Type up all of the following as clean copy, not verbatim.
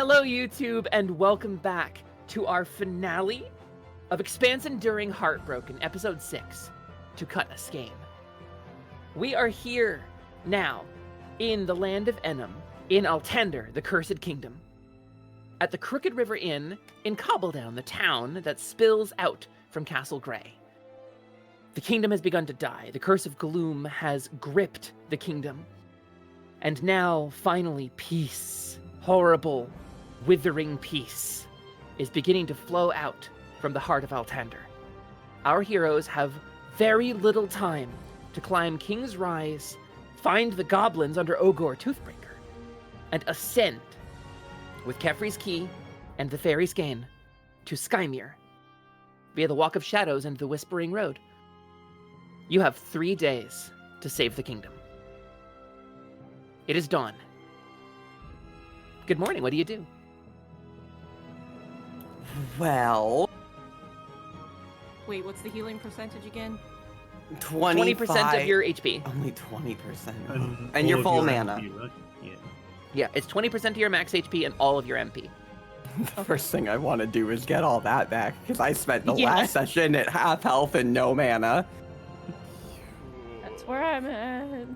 Hello, YouTube, and welcome back to our finale of Expanse Enduring Heartbroken, Episode 6, To Cut a Skein. We are here now in the land of Ennam, in Altander, the Cursed Kingdom, at the Crooked River Inn in Cobbledown, the town that spills out from Castle Grey. The kingdom has begun to die. The Curse of Gloom has gripped the kingdom. And now, finally, peace, horrible, withering peace, is beginning to flow out from the Heart of Altander. Our heroes have very little time to climb King's Rise, find the goblins under Ogor Toothbreaker, and ascend with Kefri's Key and the fairy Skein to Skymir via the Walk of Shadows and the Whispering Road. You have 3 days to save the kingdom. It is dawn. Good morning, what do you do? Well, Wait, what's the healing percentage again? 20% of your HP. Only 20%. And And all your of full your mana. MP, right? Yeah. Yeah, it's 20% of your max HP and all of your MP. The first thing I want to do is get all that back, because I spent the Yeah. last session at half health and no mana. That's where I'm at.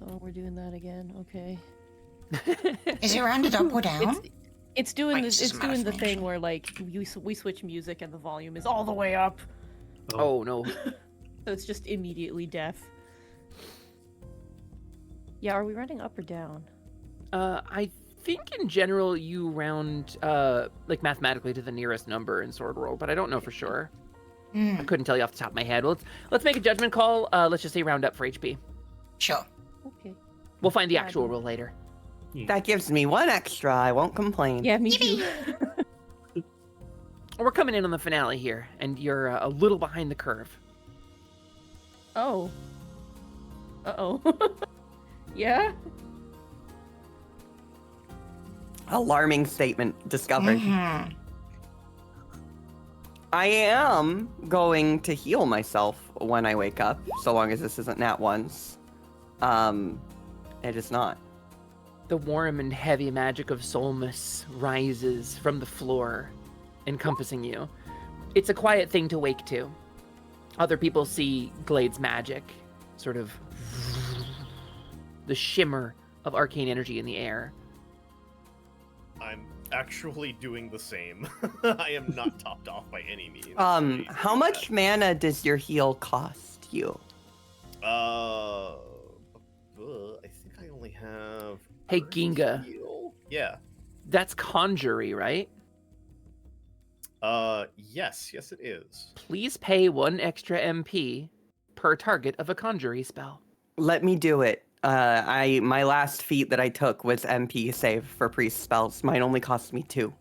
Oh, we're doing that again. Okay. Is it rounded up or down? It's doing Wait, this. this It's is doing the malfunction. thing where like we switch music and the volume is all the way up, Oh, no. so it's just immediately deaf. Yeah, are we running up or down? I think in general you round, like mathematically to the nearest number in Sword World, but I don't know for sure. I couldn't tell you off the top of my head. Well, let's make a judgment call. Let's just say round up for HP. Sure. Okay. We'll find the Yeah, actual I rule later. That gives me 1 extra, I won't complain. Yeah, me too. We're coming in on the finale here, and you're a little behind the curve. Oh. Uh-oh. Yeah? Alarming statement discovered. Mhm. I am going to heal myself when I wake up, so long as this isn't nat ones. It is not. The warm and heavy magic of Solmus rises from the floor, encompassing you. It's a quiet thing to wake to. Other people see Glade's magic, sort of the shimmer of arcane energy in the air. I'm actually doing the same. I am not topped off by any means. How much mana does your heal cost you? I think I only have. Hey, Earth Ginga. Heal? Yeah. That's conjury, right? Yes, it is. Please pay 1 extra MP per target of a conjury spell. Let me do it. My last feat that I took was MP save for priest spells. Mine only cost me 2.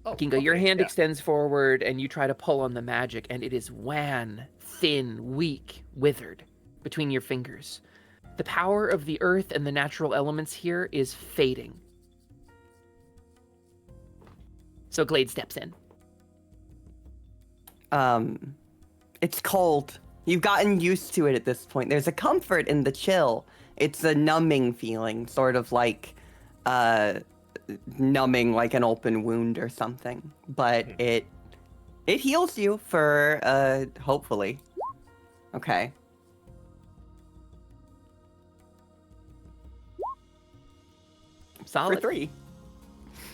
Oh, Ginga, your okay, hand yeah. extends forward and you try to pull on the magic, and it is wan, thin, weak, withered between your fingers. The power of the earth and the natural elements here is fading. So Glade steps in. It's cold. You've gotten used to it at this point. There's a comfort in the chill. It's a numbing feeling, sort of like, numbing like an open wound or something. But it heals you for, hopefully. Okay. Solid. For 3.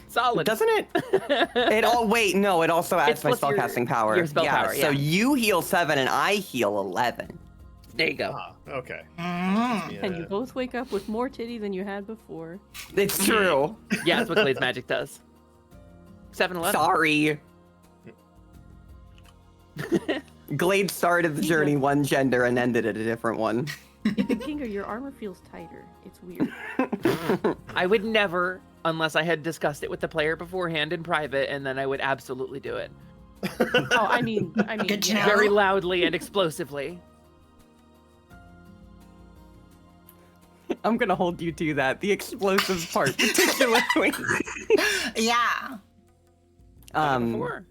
Solid. Doesn't it? It also adds It's my plus your- spellcasting power. your spell power, So yeah. you heal 7 and I heal 11. There you go. Ah, okay. Mm. And you both wake up with more titty than you had before. It's true. Yeah, that's what Glade's magic does. 7-11. Sorry. Glade started the journey one gender and ended at a different one. Kinga, your armor feels tighter. It's weird. I would never, unless I had discussed it with the player beforehand in private, and then I would absolutely do it. Oh, I mean, Good to yeah. know. Very loudly and explosively. I'm gonna hold you to that. The explosive part, particularly. Yeah. Before.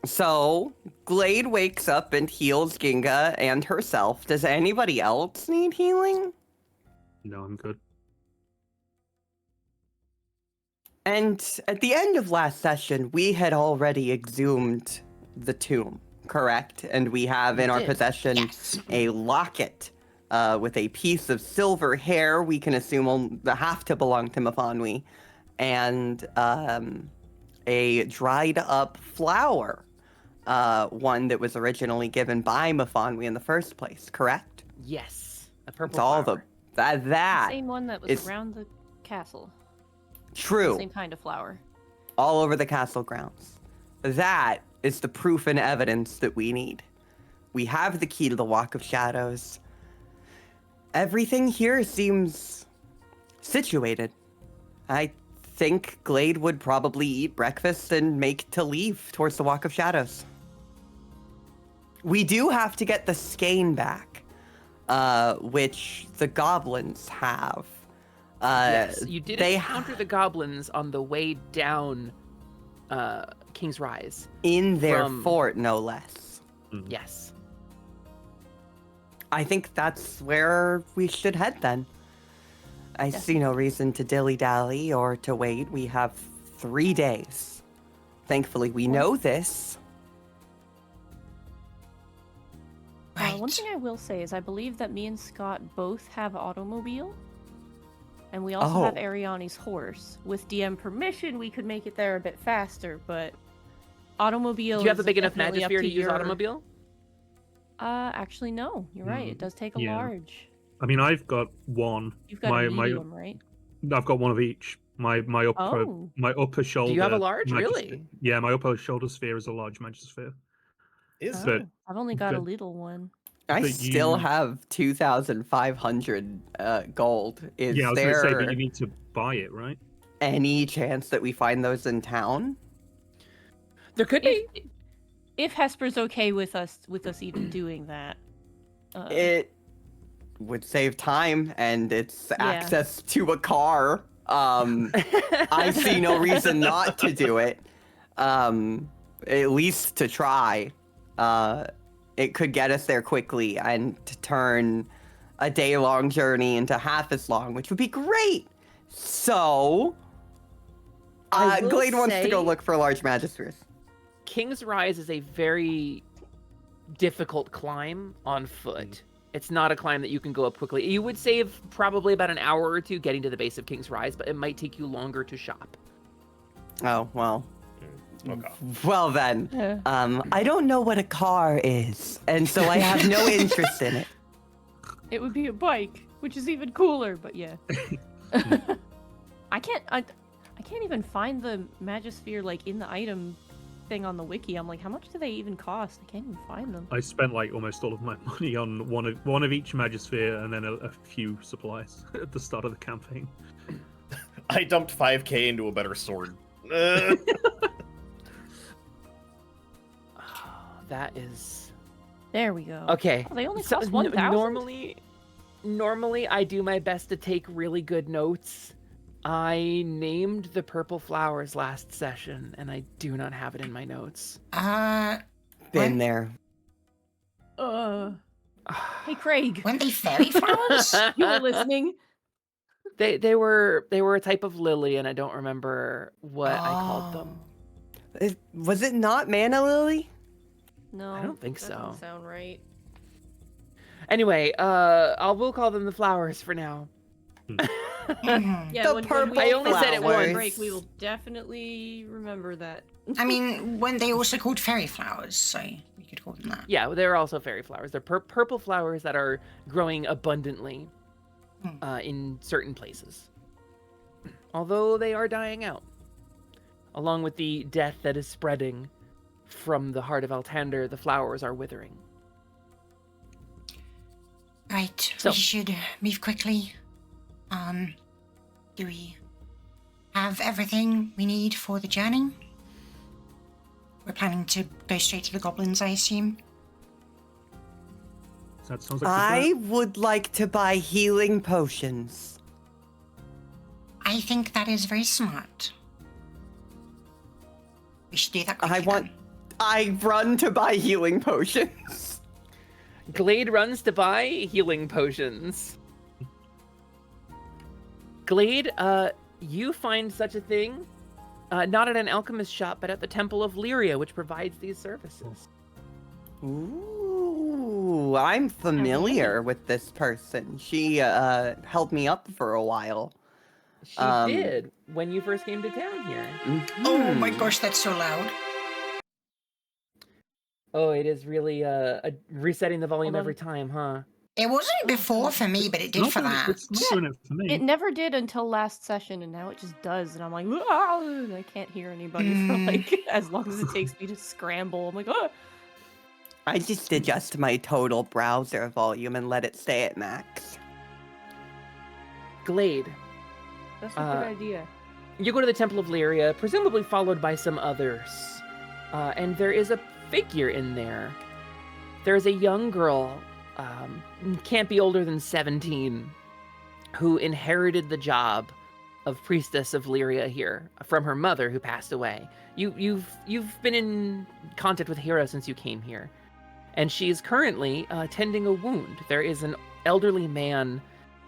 So, Glade wakes up and heals Ginga and herself. Does anybody else need healing? No, I'm good. And at the end of last session, we had already exhumed the tomb, correct? And we have in our did. possession Yes. a locket with a piece of silver hair we can assume will have to belong to Mafanwi, and a dried up flower, one that was originally given by Mafanwi in the first place, correct? Yes, a purple It's all flower. the that Same one that was is around the castle. true. Same kind of flower. All over the castle grounds. That is the proof and evidence that we need. We have the key to the Walk of Shadows. Everything here seems situated. I think Glade would probably eat breakfast and make to leave towards the Walk of Shadows. We do have to get the Skein back, which the goblins have. Yes, you did they encounter the goblins on the way down King's Rise. in their from- fort, no less. Yes. I think that's where we should head then. I see no reason to dilly-dally or to wait. We have 3 days. Thankfully, we know this. Right. One thing I will say is I believe that me and Scott both have automobile. And we also have Oh. Ariani's horse. With DM permission, we could make it there a bit faster, but automobile Do you have a is big enough definitely up magisphere to use your- automobile? Actually, no. You're right. It does take a yeah. large. I mean, I've got one. You've got a medium, right? I've got one of each. My upper Oh. my upper shoulder. Do you have a large? magis- Really? Yeah, my upper shoulder sphere is a large magisphere. Is But- Oh, I've only got a but- little one. I But still you- have 2,500 gold. Is Yeah, I was going to there say, but you need to buy it, right? any chance that we find those in town? There could be. If Hesper's okay with us even doing that. It would save time, and it's Yeah. access to a car. I see no reason not to do it. At least to try. It could get us there quickly and to turn a day-long journey into half as long, which would be great. So, I will Glade wants to go say- look for large magistrates. King's Rise is a very difficult climb on foot. It's not a climb that you can go up quickly. You would save probably about an hour or two getting to the base of King's Rise, but it might take you longer to shop. Oh, well. Okay. Well then. Yeah. I don't know what a car is, and so I have no interest in it. It would be a bike, which is even cooler, but yeah. I can't even find the Magisphere like in the item thing on the wiki. I'm like, how much do they even cost? I can't even find them. I spent like almost all of my money on one of each magisphere and then a few supplies at the start of the campaign. I dumped 5k into a better sword. That is There we go. okay. Oh, they only So, cost 1,000? Normally I do my best to take really good notes. I named the purple flowers last session, and I do not have it in my notes. Been there. Hey Craig, Weren't they fairy flowers? you were listening? They were a type of lily, and I don't remember what I called them. Was it not Mana Lily? No, I don't think that so. doesn't sound right. Anyway, we'll call them the flowers for now. Mhm. Yeah, The when purple we I only said it flowers once. break, we will definitely remember that. I mean, weren't they also called fairy flowers? So we could call them that. Yeah, they're also fairy flowers. They're purple flowers that are growing abundantly in certain places. Although they are dying out. Along with the death that is spreading from the Heart of Altander, the flowers are withering. Right, So- we should move quickly. Do we have everything we need for the journey? We're planning to go straight to the goblins, I assume. That sounds like I would like to buy healing potions. I think that is very smart. We should do that quickly. I want I run to buy healing potions. Glade runs to buy healing potions. Glade, you find such a thing, not at an alchemist shop, but at the Temple of Lyria, which provides these services. Ooh, I'm familiar with this person. She held me up for a while. She did when you first came to town here. Oh my Mhm. gosh, that's so loud. Oh, it is really resetting the volume Hold on. every time, huh? It wasn't before for me, but it did for that. It's not doing it for me. It never did until last session, and now it just does. And I'm like, "Ah," and I can't hear anybody for like as long as it takes me to scramble. I'm like, oh. I just adjust my total browser volume and let it stay at max. Glade, That's a good idea. you go to the Temple of Lyria, presumably followed by some others, and there is a figure in there. There is a young girl, can't be older than 17, who inherited the job of priestess of Lyria here from her mother, who passed away. You've been in contact with Hera since you came here, and she is currently tending a wound. There is an elderly man,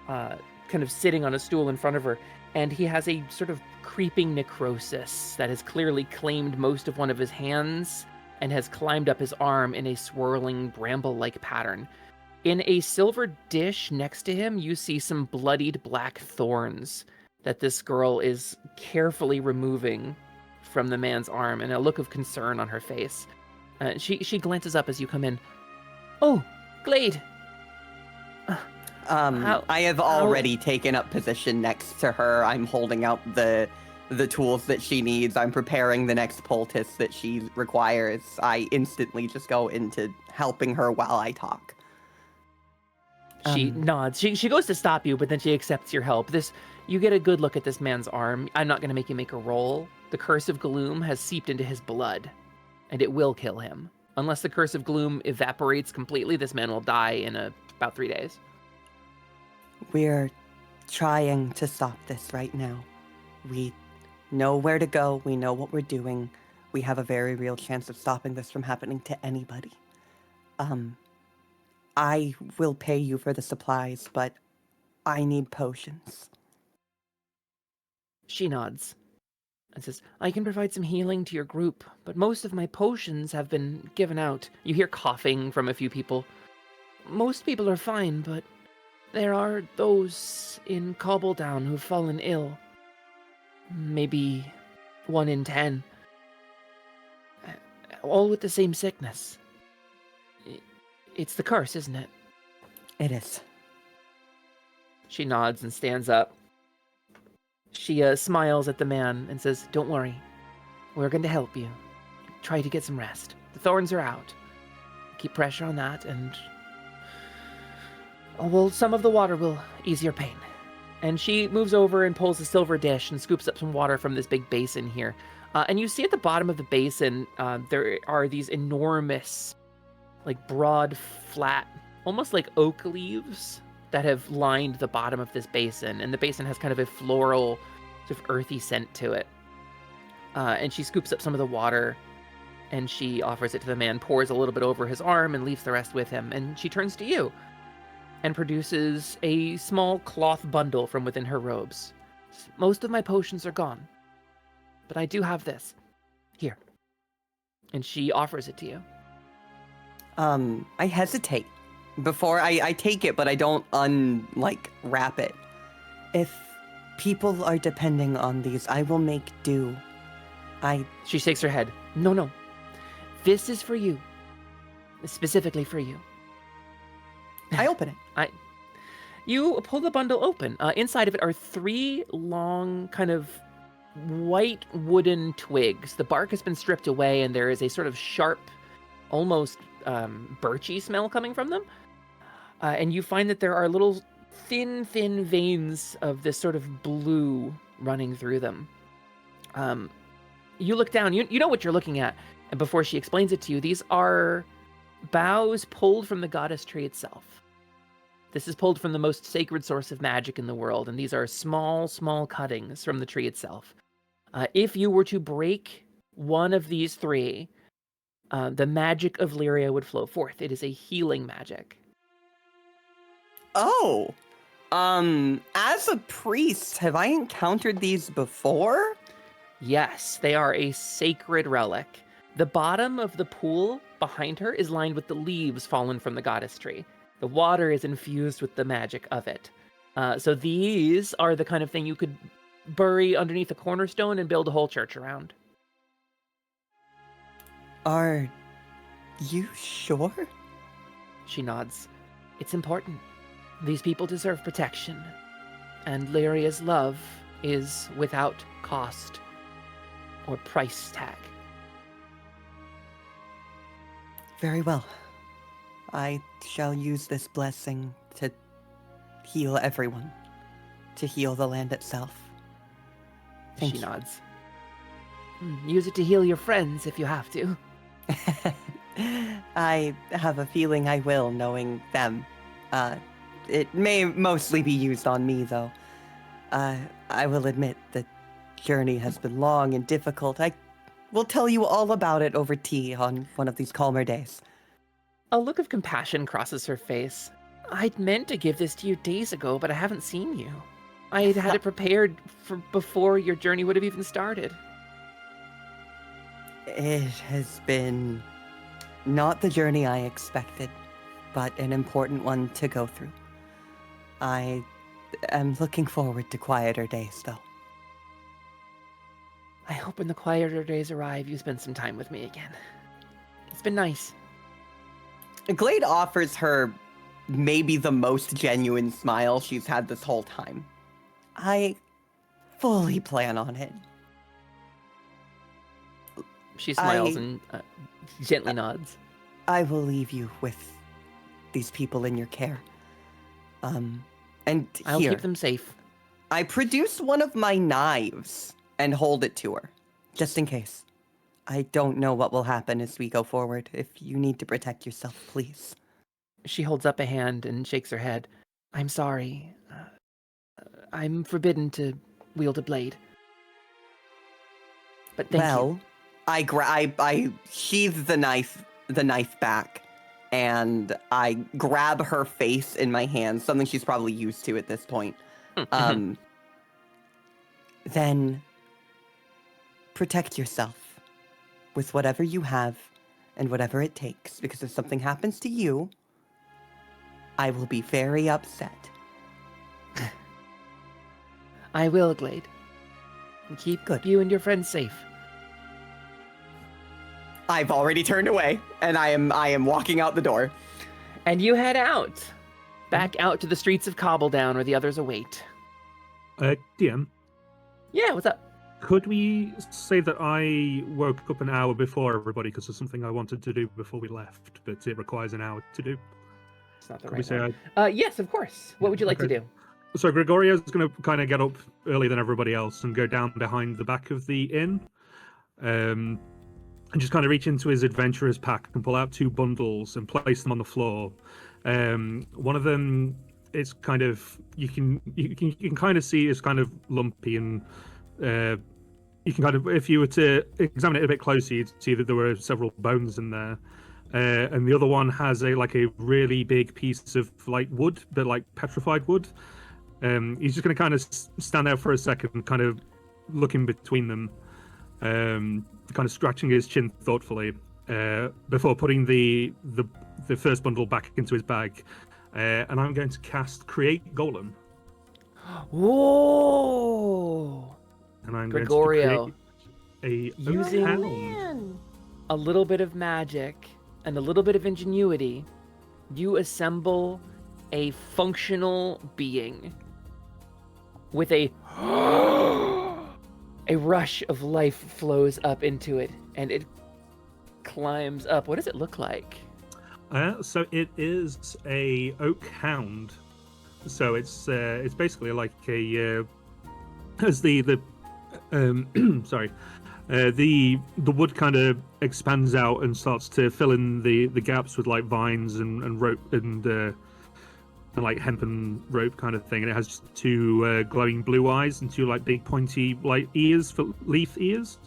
kind of sitting on a stool in front of her, and he has a sort of creeping necrosis that has clearly claimed most of one of his hands and has climbed up his arm in a swirling bramble-like pattern. In a silver dish next to him, you see some bloodied black thorns that this girl is carefully removing from the man's arm, and a look of concern on her face. She glances up as you come in. Oh, Glade! I have already taken up position next to her. I'm holding out the tools that she needs. I'm preparing the next poultice that she requires. I instantly just go into helping her while I talk. She nods. She goes to stop you, but then she accepts your help. You get a good look at this man's arm. I'm not going to make you make a roll. The Curse of Gloom has seeped into his blood, and it will kill him. Unless the Curse of Gloom evaporates completely, this man will die in about 3 days. We're trying to stop this right now. We know where to go. We know what we're doing. We have a very real chance of stopping this from happening to anybody. I will pay you for the supplies, but I need potions. She nods and says, I can provide some healing to your group, but most of my potions have been given out. You hear coughing from a few people. Most people are fine, but there are those in Cobbletown who've fallen ill. Maybe 1 in 10. All with the same sickness. It's the curse, isn't it? It is. She nods and stands up. She smiles at the man and says, don't worry. We're going to help you. Try to get some rest. The thorns are out. Keep pressure on that, and well, some of the water will ease your pain. And she moves over and pulls a silver dish and scoops up some water from this big basin here. And you see at the bottom of the basin, there are these enormous, like broad, flat, almost like oak leaves that have lined the bottom of this basin. And the basin has kind of a floral, sort of earthy scent to it. And she scoops up some of the water and she offers it to the man, pours a little bit over his arm and leaves the rest with him. And she turns to you and produces a small cloth bundle from within her robes. Most of my potions are gone, but I do have this. Here. And she offers it to you. I hesitate before I take it, but I don't wrap it. If people are depending on these, I will make do. She shakes her head. No. This is for you. Specifically for you. I open it. You pull the bundle open. Inside of it are 3 long, kind of white wooden twigs. The bark has been stripped away, and there is a sort of sharp, almost birchy smell coming from them. And you find that there are little thin veins of this sort of blue running through them. You look down. You know what you're looking at. And before she explains it to you, these are boughs pulled from the goddess tree itself. This is pulled from the most sacred source of magic in the world, and these are small cuttings from the tree itself. If you were to break one of these 3, the magic of Lyria would flow forth. It is a healing magic. Oh, as a priest, have I encountered these before? Yes, they are a sacred relic. The bottom of the pool behind her is lined with the leaves fallen from the goddess tree. The water is infused with the magic of it. So these are the kind of thing you could bury underneath a cornerstone and build a whole church around. Are you sure? She nods. It's important. These people deserve protection, and Lyria's love is without cost or price tag. Very well. I shall use this blessing to heal everyone, to heal the land itself. Thank She you. nods. Use it to heal your friends if you have to. I have a feeling I will, knowing them. It may mostly be used on me, though. I will admit the journey has been long and difficult. I will tell you all about it over tea on one of these calmer days. A look of compassion crosses her face. I'd meant to give this to you days ago, but I haven't seen you. I had had it prepared for before your journey would have even started. It has been not the journey I expected, but an important one to go through. I am looking forward to quieter days, though. I hope when the quieter days arrive, you spend some time with me again. It's been nice. Glade offers her maybe the most genuine smile she's had this whole time. I fully plan on it. She smiles and gently nods. I will leave you with these people in your care. And I'll here, keep them safe. I produce one of my knives and hold it to her, just in case. I don't know what will happen as we go forward. If you need to protect yourself, please. She holds up a hand and shakes her head. I'm sorry. I'm forbidden to wield a blade. But thank you. I sheathe the knife back, and I grab her face in my hand, something she's probably used to at this point. Then protect yourself with whatever you have and whatever it takes, because if something happens to you, I will be very upset. I will, Glade. And keep you and your friends safe. I've already turned away, and I am walking out the door. And you head out. Back out to the streets of Cobbledown where the others await. DM, Yeah, what's up? could we say that I woke up an hour before everybody because there's something I wanted to do before we left, but it requires an hour to do? It's not the Could we right say one. Yes, of course. What would you like to do? So Gregorio's going to kind of get up earlier than everybody else and go down behind the back of the inn, and just kind of reach into his adventurer's pack and pull out 2 bundles and place them on the floor. One of them is kind of you can kind of see is kind of lumpy, and you can kind of, if you were to examine it a bit closer, you'd see that there were several bones in there. And the other one has a really big piece of wood, but petrified wood. He's just going to kind of stand there for a second, kind of looking between them, kind of scratching his chin thoughtfully, before putting the first bundle back into his bag. And I'm going to cast Create Golem. Whoa! And I'm Gregorio, going to create using hound. a little bit of magic and a little bit of ingenuity, you assemble a functional being with a rush of life flows up into it, and it climbs up. What does it look like? So it is a oak hound. So it's basically like a as the sorry. The wood kind of expands out and starts to fill in the gaps with vines and rope and hempen rope kind of thing, and it has just 2 glowing blue eyes and 2 big pointy ears for leaf ears,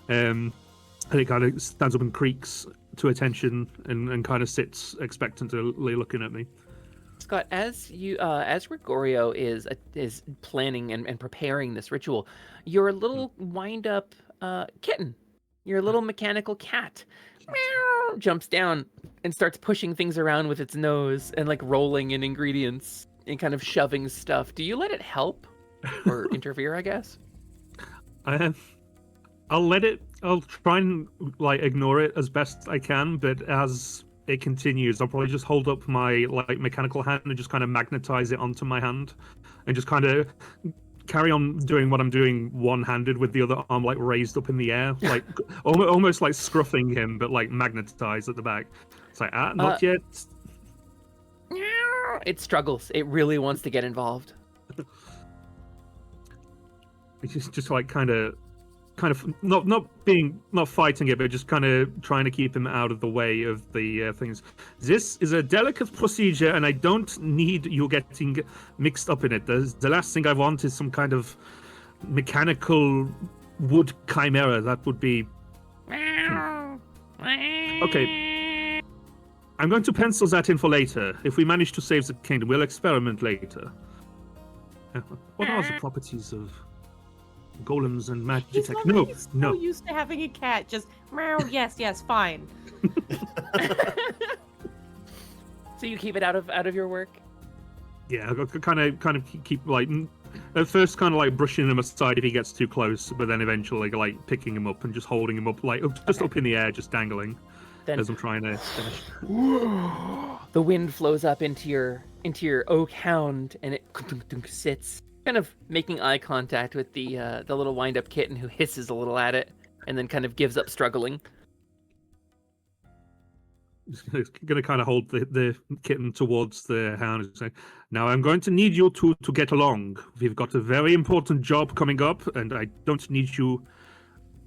and it kind of stands up and creaks to attention and kind of sits expectantly looking at me. Scott, as Gregorio is planning and preparing this ritual, your little wind-up kitten, your little mechanical cat, meow, jumps down and starts pushing things around with its nose and like rolling in ingredients and kind of shoving stuff. Do you let it help or interfere, I guess? I'll try and like ignore it as best I can, but as it continues, I'll probably just hold up my like mechanical hand and just kind of magnetize it onto my hand and just kind of carry on doing what I'm doing one-handed with the other arm like raised up in the air, like almost like scruffing him, but like magnetized at the back. It's like, not yet. It struggles. It really wants to get involved. It's just like kind of not fighting it, but just kind of trying to keep him out of the way of the things. This is a delicate procedure, and I don't need you getting mixed up in it. The last thing I want is some kind of mechanical wood chimera. That would be okay. I'm going to pencil that in for later. If we manage to save the kingdom, we'll experiment later. What are the properties of golems and magic? No. So used to having a cat, just meow. Yes, fine. So you keep it out of your work? Yeah, I kind of keep like at first kind of like brushing him aside if he gets too close, but then eventually like picking him up and just holding him up like just up in the air, just dangling then, as I'm trying to finish. The wind flows up into your oak hound, and it sits, kind of making eye contact with the little wind-up kitten, who hisses a little at it, and then kind of gives up struggling. Just gonna kind of hold the kitten towards the hound and say, "Now I'm going to need you to get along. We've got a very important job coming up, and I don't need you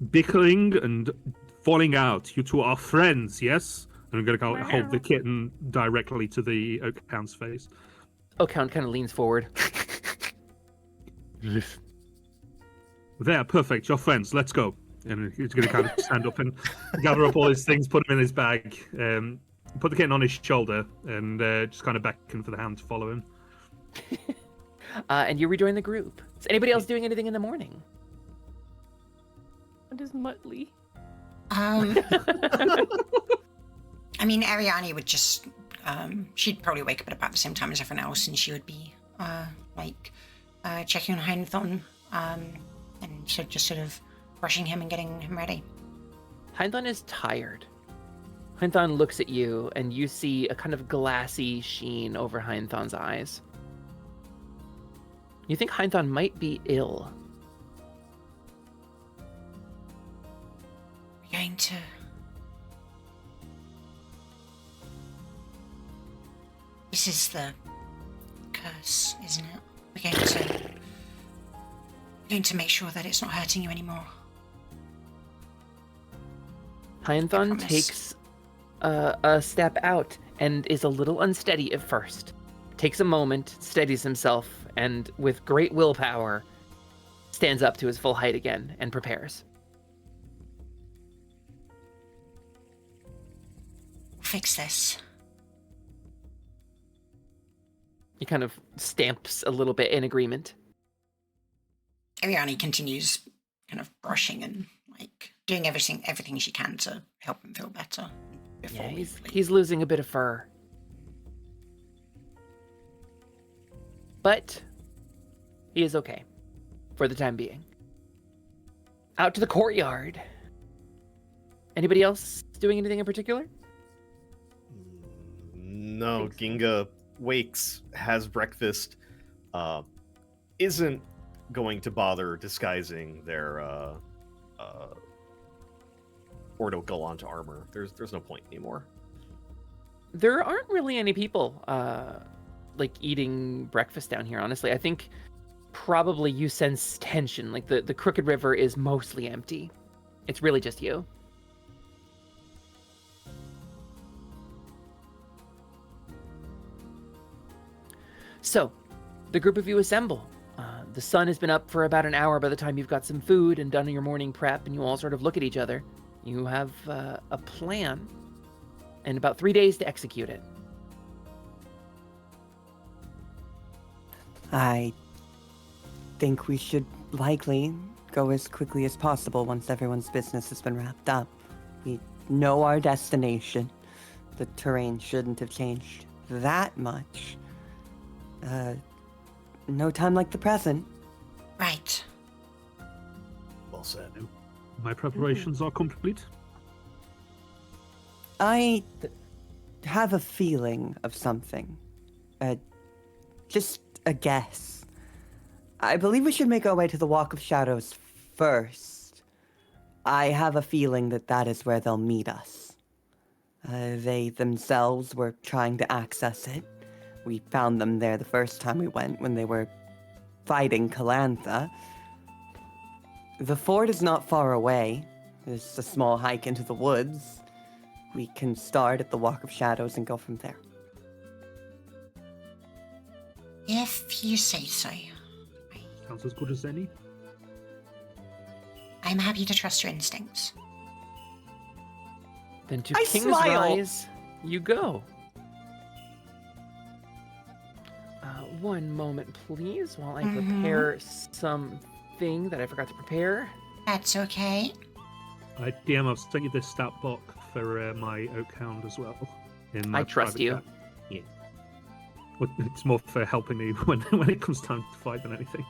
bickering and falling out. You two are friends, yes?" And I'm gonna kind of hold the kitten directly to the oak hound's face. Oak hound kind of leans forward. There, perfect. You're friends. Let's go. And he's going to kind of stand up and gather up all his things, put them in his bag, put the kitten on his shoulder, and just kind of beckon for the hound to follow him. And you rejoin the group. Is anybody else doing anything in the morning? What is Muttley? I mean, Ariane would just, she'd probably wake up at about the same time as everyone else, and she would be, checking on Heinthon, and so just sort of brushing him and getting him ready. Heinthon is tired. Heinthon looks at you, and you see a kind of glassy sheen over Heinthon's eyes. You think Heinthon might be ill. We're going to... This is the curse, isn't it? We're going to make sure that it's not hurting you anymore. Heinthon takes a step out and is a little unsteady at first. Takes a moment, steadies himself, and with great willpower, stands up to his full height again and prepares. Fix this. He kind of stamps a little bit in agreement. Ariane continues kind of brushing and doing everything she can to help him feel better. Yeah, he's losing a bit of fur. But he is okay for the time being. Out to the courtyard. Anybody else doing anything in particular? No, Ginga wakes, has breakfast, isn't going to bother disguising their Ordo Gallant armor. There's no point anymore. There aren't really any people eating breakfast down here, honestly. I think probably you sense tension. Like the Crooked River is mostly empty. It's really just you. So, the group of you assemble. The sun has been up for about an hour by the time you've got some food and done your morning prep, and you all sort of look at each other. You have a plan. and about 3 days to execute it. I think we should likely go as quickly as possible once everyone's business has been wrapped up. We know our destination. The terrain shouldn't have changed that much. No time like the present. Right. Well said. My preparations are complete. I have a feeling of something. Just a guess. I believe we should make our way to the Walk of Shadows first. I have a feeling that that is where they'll meet us. They themselves were trying to access it. We found them there the first time we went when they were fighting Calantha. The fort is not far away. It's a small hike into the woods. We can start at the Walk of Shadows and go from there. If you say so. Sounds as good as any. I'm happy to trust your instincts. Then to I King's smile. Rise, you go. One moment, please, while I prepare something that I forgot to prepare. That's okay. DM, I've sent you this stat block for my Oak Hound as well. In my I trust private you. chat. Yeah. Well, it's more for helping me when it comes time to fight than anything.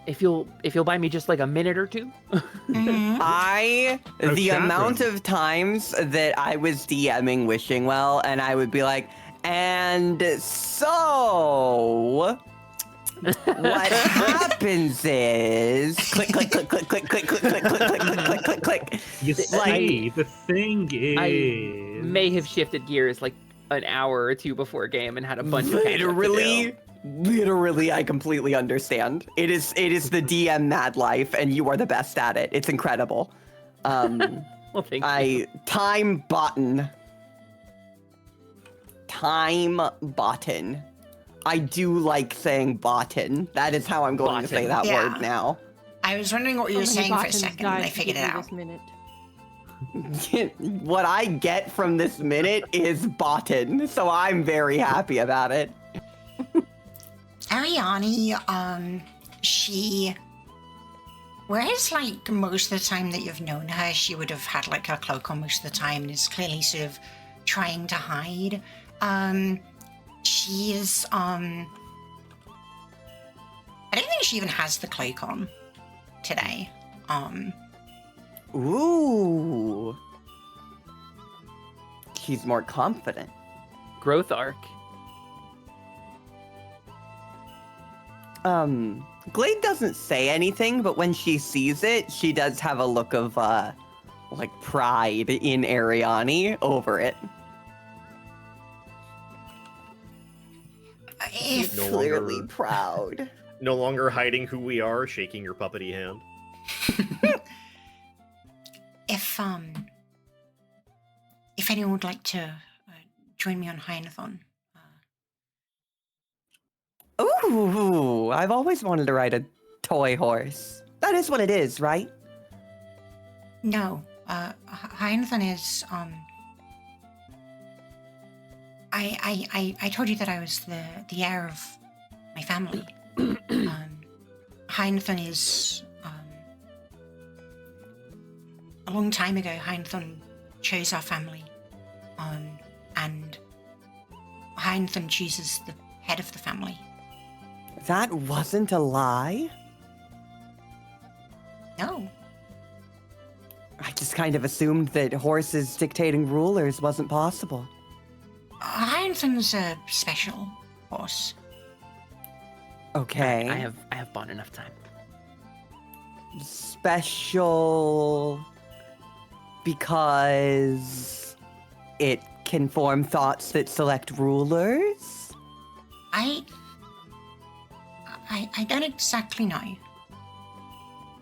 If you'll buy me just like a minute or two. Mhm. The chat amount room. of times that I was DMing Wishing Well and I would be like, and so what happens is click, click, click, click, click, click, click, click, click, click, click, click, click. You see, the thing is... I may have shifted gears like an hour or two before game and had a bunch of catch up to do. Literally, I completely understand. It is the DM mad life, and you are the best at it. It's incredible. Well, thank you. Time button. I do like saying botton. That is how I'm going to say that Yeah. word now. I was wondering what you were How many saying for a Bottons second, died and I to figured give it me out. This minute. What I get from this minute is botton, so I'm very happy about it. Ariani, she... Whereas, like, most of the time that you've known her, she would have had, like, her cloak on most of the time and is clearly sort of trying to hide. She is, I don't think she even has the cloak on today. Ooh. She's more confident. Growth arc. Glade doesn't say anything, but when she sees it, she does have a look of, like, pride in Ariani over it. If, No Clearly longer- proud. No longer hiding who we are, shaking your puppety hand. if anyone would like to join me on Hyenathon, Ooh, I've always wanted to ride a toy horse. That is what it is, right? no, Hyenathon is, I told you that I was the heir of my family. Hyenathon is, a long time ago, Hyenathon chose our family, and Hyenathon chooses the head of the family. That wasn't a lie. No, I just kind of assumed that horses dictating rulers wasn't possible. Hyenathon's a special horse. Okay. I have bought enough time. Special because it can form thoughts that select rulers? I don't exactly know.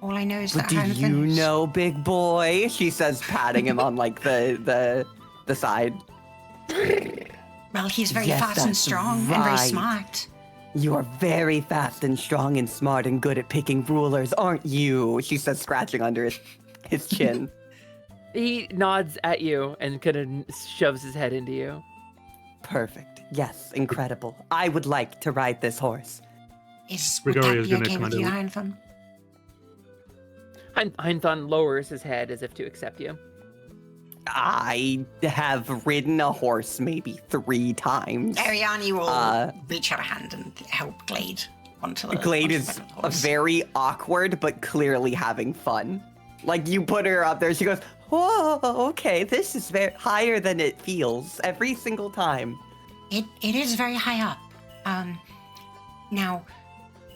All I know is But that do Hyenathon you is- know, big boy? She says, patting him on like the side. Well, he's very Yes, fast and that's strong and very right. smart. You are very fast and strong and smart and good at picking rulers, aren't you? She says, scratching under his chin. He nods at you and kind of shoves his head into you. Perfect. Yes, incredible. I would like to ride this horse. Would that Gregoria's be gonna okay with kind you, of- Heinthon? Heinthon lowers his head as if to accept you. I have ridden a horse maybe 3 times. Ariani will reach out a hand and help Glade onto the Glade onto is the horse. very awkward, but clearly having fun. Like, you put her up there, she goes, whoa, okay, this is very higher than it feels every single time. It is very high up. Now,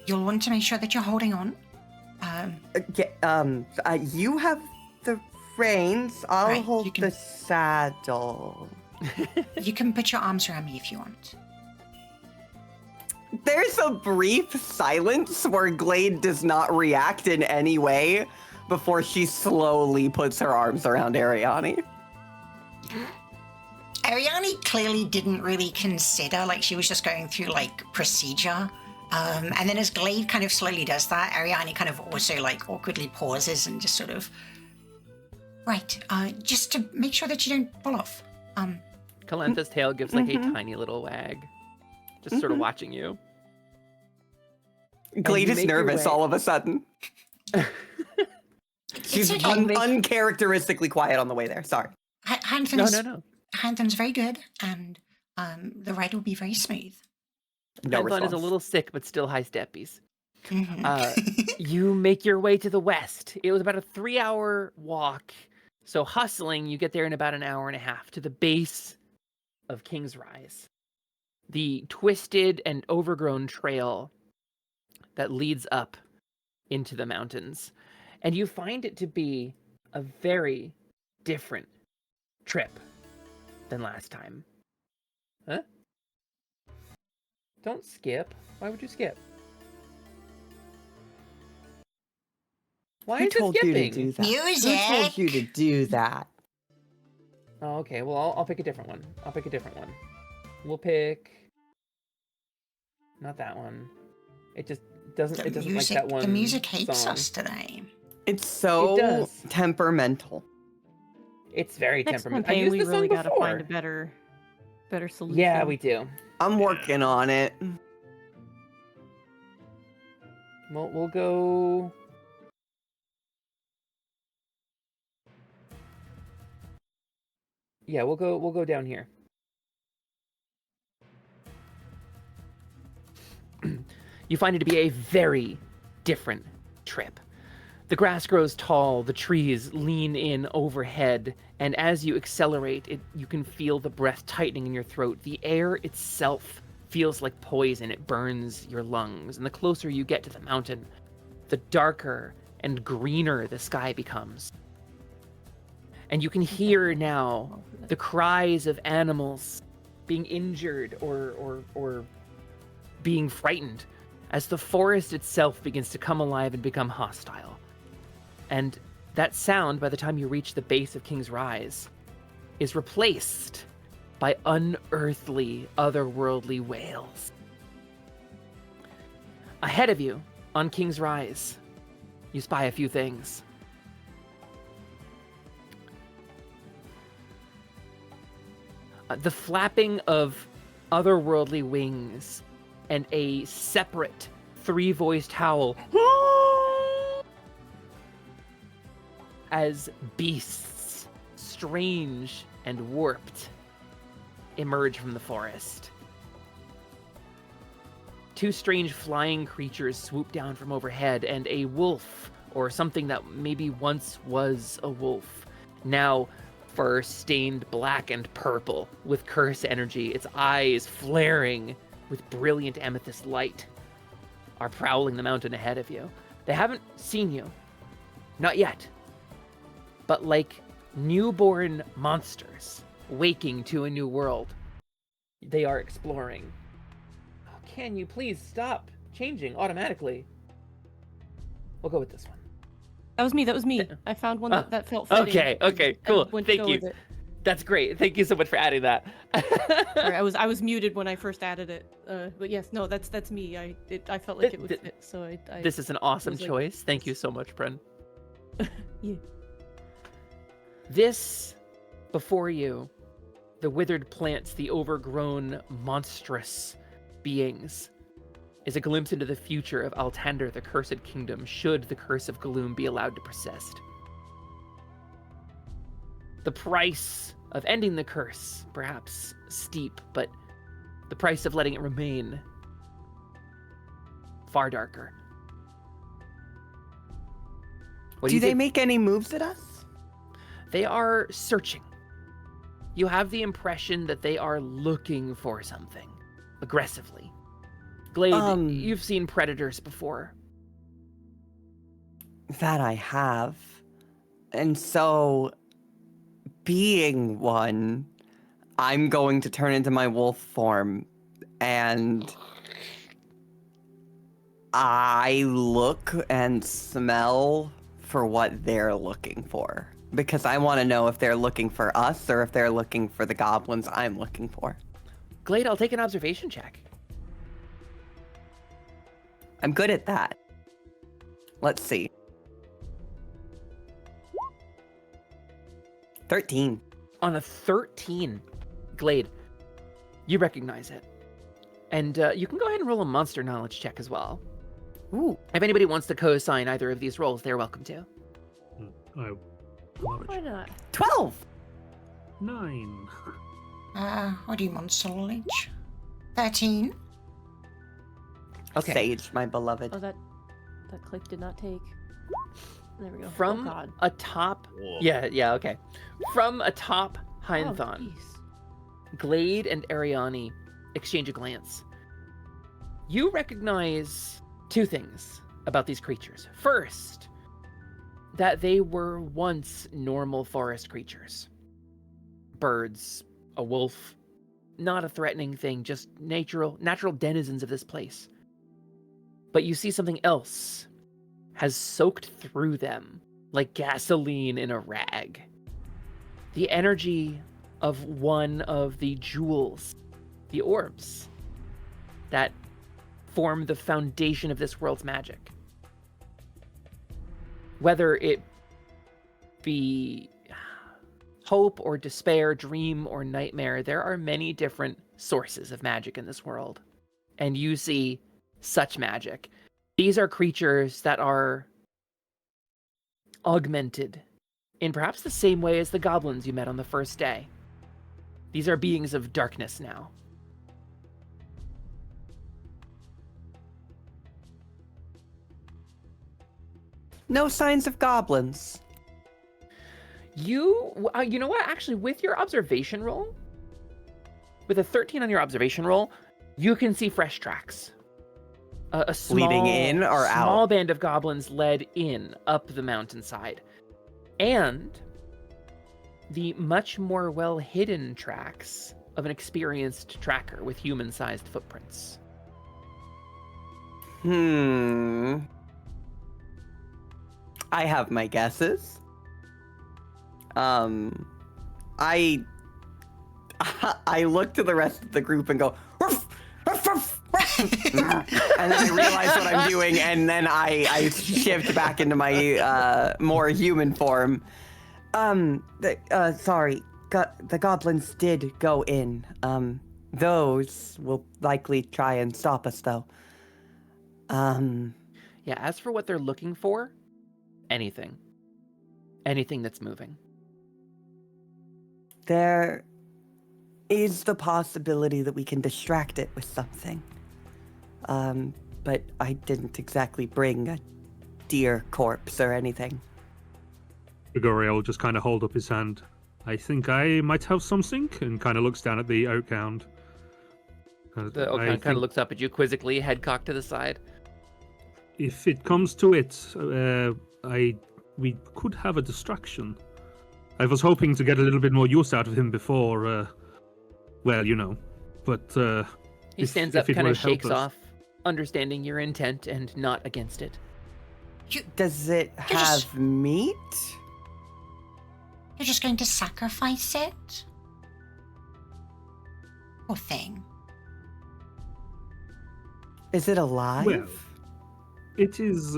you'll want to make sure that you're holding on. You have the reins. I'll Right, hold you can- the saddle. You can put your arms around me if you want. There's a brief silence where Glade does not react in any way before she slowly puts her arms around Ariani. Ariani clearly didn't really consider, like she was just going through like procedure. And then as Glade kind of slowly does that, Ariani kind of also like awkwardly pauses and just sort of, right, just to make sure that you don't fall off. Calantha's tail gives like a tiny little wag, just sort of watching you. Glade you is make your nervous way- all of a sudden. She's It's okay. uncharacteristically quiet on the way there. Sorry. No. Heinthon's very good, and the ride will be very smooth. No Heinthon response. is a little sick, but still high steppies. Mhm. You make your way to the west. It was about a 3-hour walk. So hustling, you get there in about an hour and a half to the base of King's Rise. The twisted and overgrown trail that leads up into the mountains. And you find it to be a very different trip than last time. Huh? Don't skip. Why would you skip? Why Who is it told you to skipping? do that? Music. Who told you to do that? Oh, okay. Well, I'll pick a different one. We'll pick not that one. It just doesn't. It doesn't like that one. The music hates song. us today. It's so does. temperamental. It's very Next temperamental. I campaign, used we this really song gotta before. find a better solution. Yeah, we do. I'm working on it. Well, we'll go. Yeah, we'll go down here. You find it to be a very different trip. The grass grows tall, the trees lean in overhead, and as you accelerate, you can feel the breath tightening in your throat. The air itself feels like poison. It burns your lungs. And the closer you get to the mountain, the darker and greener the sky becomes. And you can hear now the cries of animals being injured or being frightened as the forest itself begins to come alive and become hostile. And that sound, by the time you reach the base of King's Rise, is replaced by unearthly, otherworldly wails. Ahead of you, on King's Rise, you spy a few things. The flapping of otherworldly wings and a separate 3-voiced howl as beasts, strange and warped, emerge from the forest. 2 strange flying creatures swoop down from overhead, and a wolf, or something that maybe once was a wolf, now fur stained black and purple with curse energy, its eyes flaring with brilliant amethyst light, are prowling the mountain ahead of you. They haven't seen you. Not yet. But like newborn monsters waking to a new world, they are exploring. Oh, can you please stop changing automatically? We'll go with this one. That was me. I found one that felt fitting. Okay, cool. went to Thank go you. with it. That's great. Thank you so much for adding that. Sorry, I was muted when I first added it. But yes, no, that's me. I felt like it would fit, so I This is an awesome was like- choice. Thank you so much, Bren. yeah. This, before you, the withered plants, the overgrown, monstrous beings, is a glimpse into the future of Altander, the Cursed Kingdom, should the Curse of Gloom be allowed to persist. The price of ending the curse, perhaps steep, but the price of letting it remain, far darker. What Do they think? make any moves at us? They are searching. You have the impression that they are looking for something, aggressively. Glade, you've seen predators before. That I have. And so, being one, I'm going to turn into my wolf form, and I look and smell for what they're looking for. Because I want to know if they're looking for us or if they're looking for the goblins I'm looking for. Glade, I'll take an observation check. I'm good at that. Let's see. 13. On a 13, Glade, you recognize it. And you can go ahead and roll a monster knowledge check as well. Ooh. If anybody wants to co-assign either of these rolls, they're welcome to. Why not? 12! 9. What do you monster knowledge? 13. Okay. Sage, my beloved. Oh, that click did not take. There we go. From oh, God. atop... Whoa. Yeah, okay. From atop Oh, Heinthon, jeez. Glade and Ariani exchange a glance. You recognize two things about these creatures. First, that they were once normal forest creatures. Birds, a wolf, not a threatening thing, just natural denizens of this place. But you see something else has soaked through them like gasoline in a rag. The energy of one of the jewels, the orbs, that form the foundation of this world's magic. Whether it be hope or despair, dream or nightmare, there are many different sources of magic in this world. And you see such magic. These are creatures that are augmented in perhaps the same way as the goblins you met on the first day. These are beings of darkness now. No signs of goblins. You know what? Actually, with your observation roll, with a 13 on your observation roll, you can see fresh tracks. A small, Leading in or out? Small band of goblins led in up the mountainside. And the much more well-hidden tracks of an experienced tracker with human-sized footprints. I have my guesses. I look to the rest of the group and go, "Ruff, ruff, ruff, ruff." And then I realize what I'm doing, and then I shift back into my more human form. Sorry, the goblins did go in. Those will likely try and stop us, though. Yeah, as for what they're looking for, anything that's moving. There is the possibility that we can distract it with something. But I didn't exactly bring a deer corpse or anything. Gregorio will just kind of hold up his hand. I think I might have something, and kind of looks down at the oak hound. The oak hound kind of looks up at you quizzically, head cocked to the side. If it comes to it, we could have a distraction. I was hoping to get a little bit more use out of him before, well, you know. But he stands up, kind of shakes off, understanding your intent and not against it. Does it have meat? You're just going to sacrifice it? Poor thing. Is it alive? Well, it is...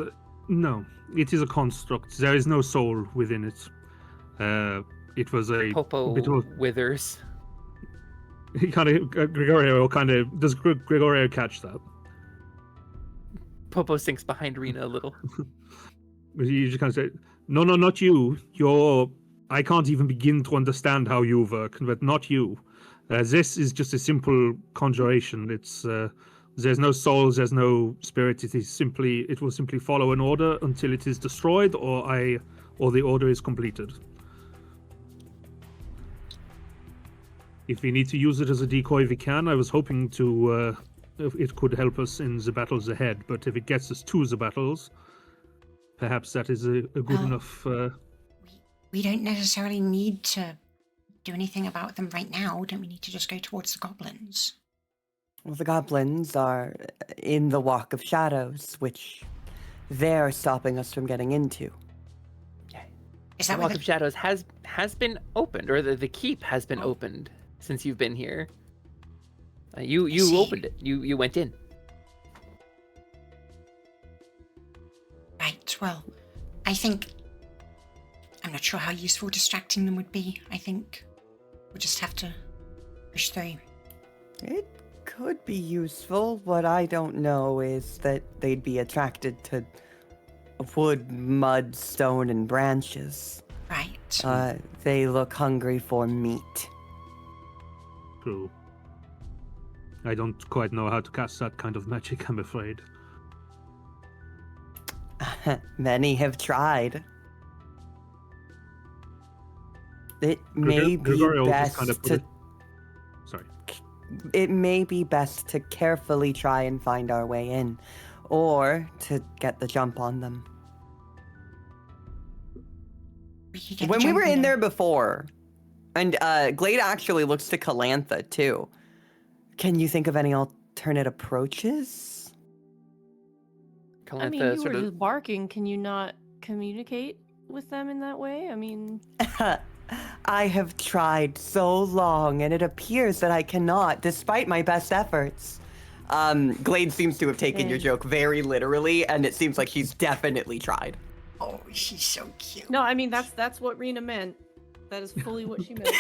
No, it is a construct. There is no soul within it. it was a Popo bit of withers. he kind of Gregorio kind of does Gregorio catch that? Popo sinks behind Rena a little. You just kind of say, no, not you. I can't even begin to understand how you work, but not you. This is just a simple conjuration. It's there's no souls, there's no spirit. It will simply follow an order until it is destroyed, or the order is completed. If we need to use it as a decoy, we can. I was hoping to it could help us in the battles ahead, but if it gets us to the battles, perhaps that is a good enough. We don't necessarily need to do anything about them right now. Don't we need to just go towards the goblins? Well, the goblins are in the Walk of Shadows, which they're stopping us from getting into. Is The that Walk where of Shadows has been opened, or the keep has been opened since you've been here. You see. opened it. You went in. Right, well, I think... I'm not sure how useful distracting them would be. I think we'll just have to push through. It could be useful. What I don't know is that they'd be attracted to wood, mud, stone, and branches. Right. They look hungry for meat. True. I don't quite know how to cast that kind of magic, I'm afraid. Many have tried. It may be Gregorio just best kind of put to... it... Sorry. It may be best to carefully try and find our way in, or to get the jump on them. We could get When the we were jump on in them. there before, and Glade actually looks to Calantha too. Can you think of any alternate approaches? Calantha I mean, you were sort of just barking. Can you not communicate with them in that way? I mean, I have tried so long, and it appears that I cannot, despite my best efforts. Glade seems to have taken your Dang. joke very literally, and it seems like she's definitely tried. Oh, she's so cute. no, I mean that's what Rena meant. That is fully what she meant.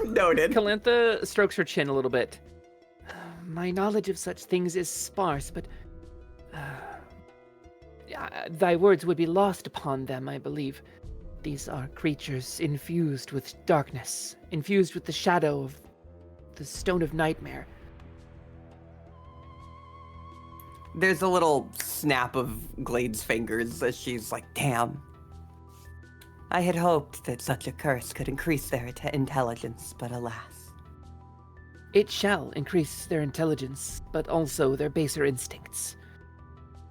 Noted. Calantha strokes her chin a little bit. My knowledge of such things is sparse, but thy words would be lost upon them, I believe. These are creatures infused with darkness, infused with the shadow of the Stone of Nightmare. There's a little snap of Glade's fingers as she's like, damn. I had hoped that such a curse could increase their intelligence, but alas. It shall increase their intelligence, but also their baser instincts.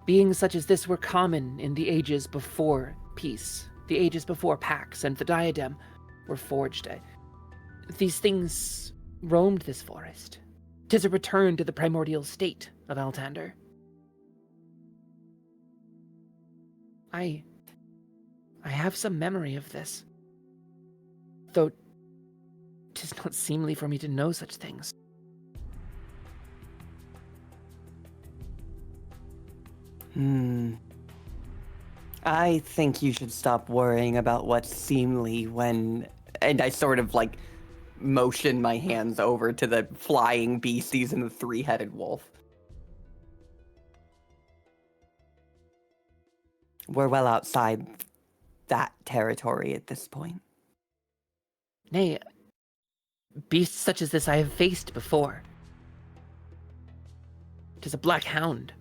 Beings such as this were common in the ages before peace, the ages before Pax and the Diadem were forged. These things roamed this forest. 'Tis a return to the primordial state of Altander. I have some memory of this, though 'tis not seemly for me to know such things. I think you should stop worrying about what's seemly when... And I sort of, like, motion my hands over to the flying beasties and the three-headed wolf. We're well outside that territory at this point. Nay, beasts such as this I have faced before. 'Tis a black hound.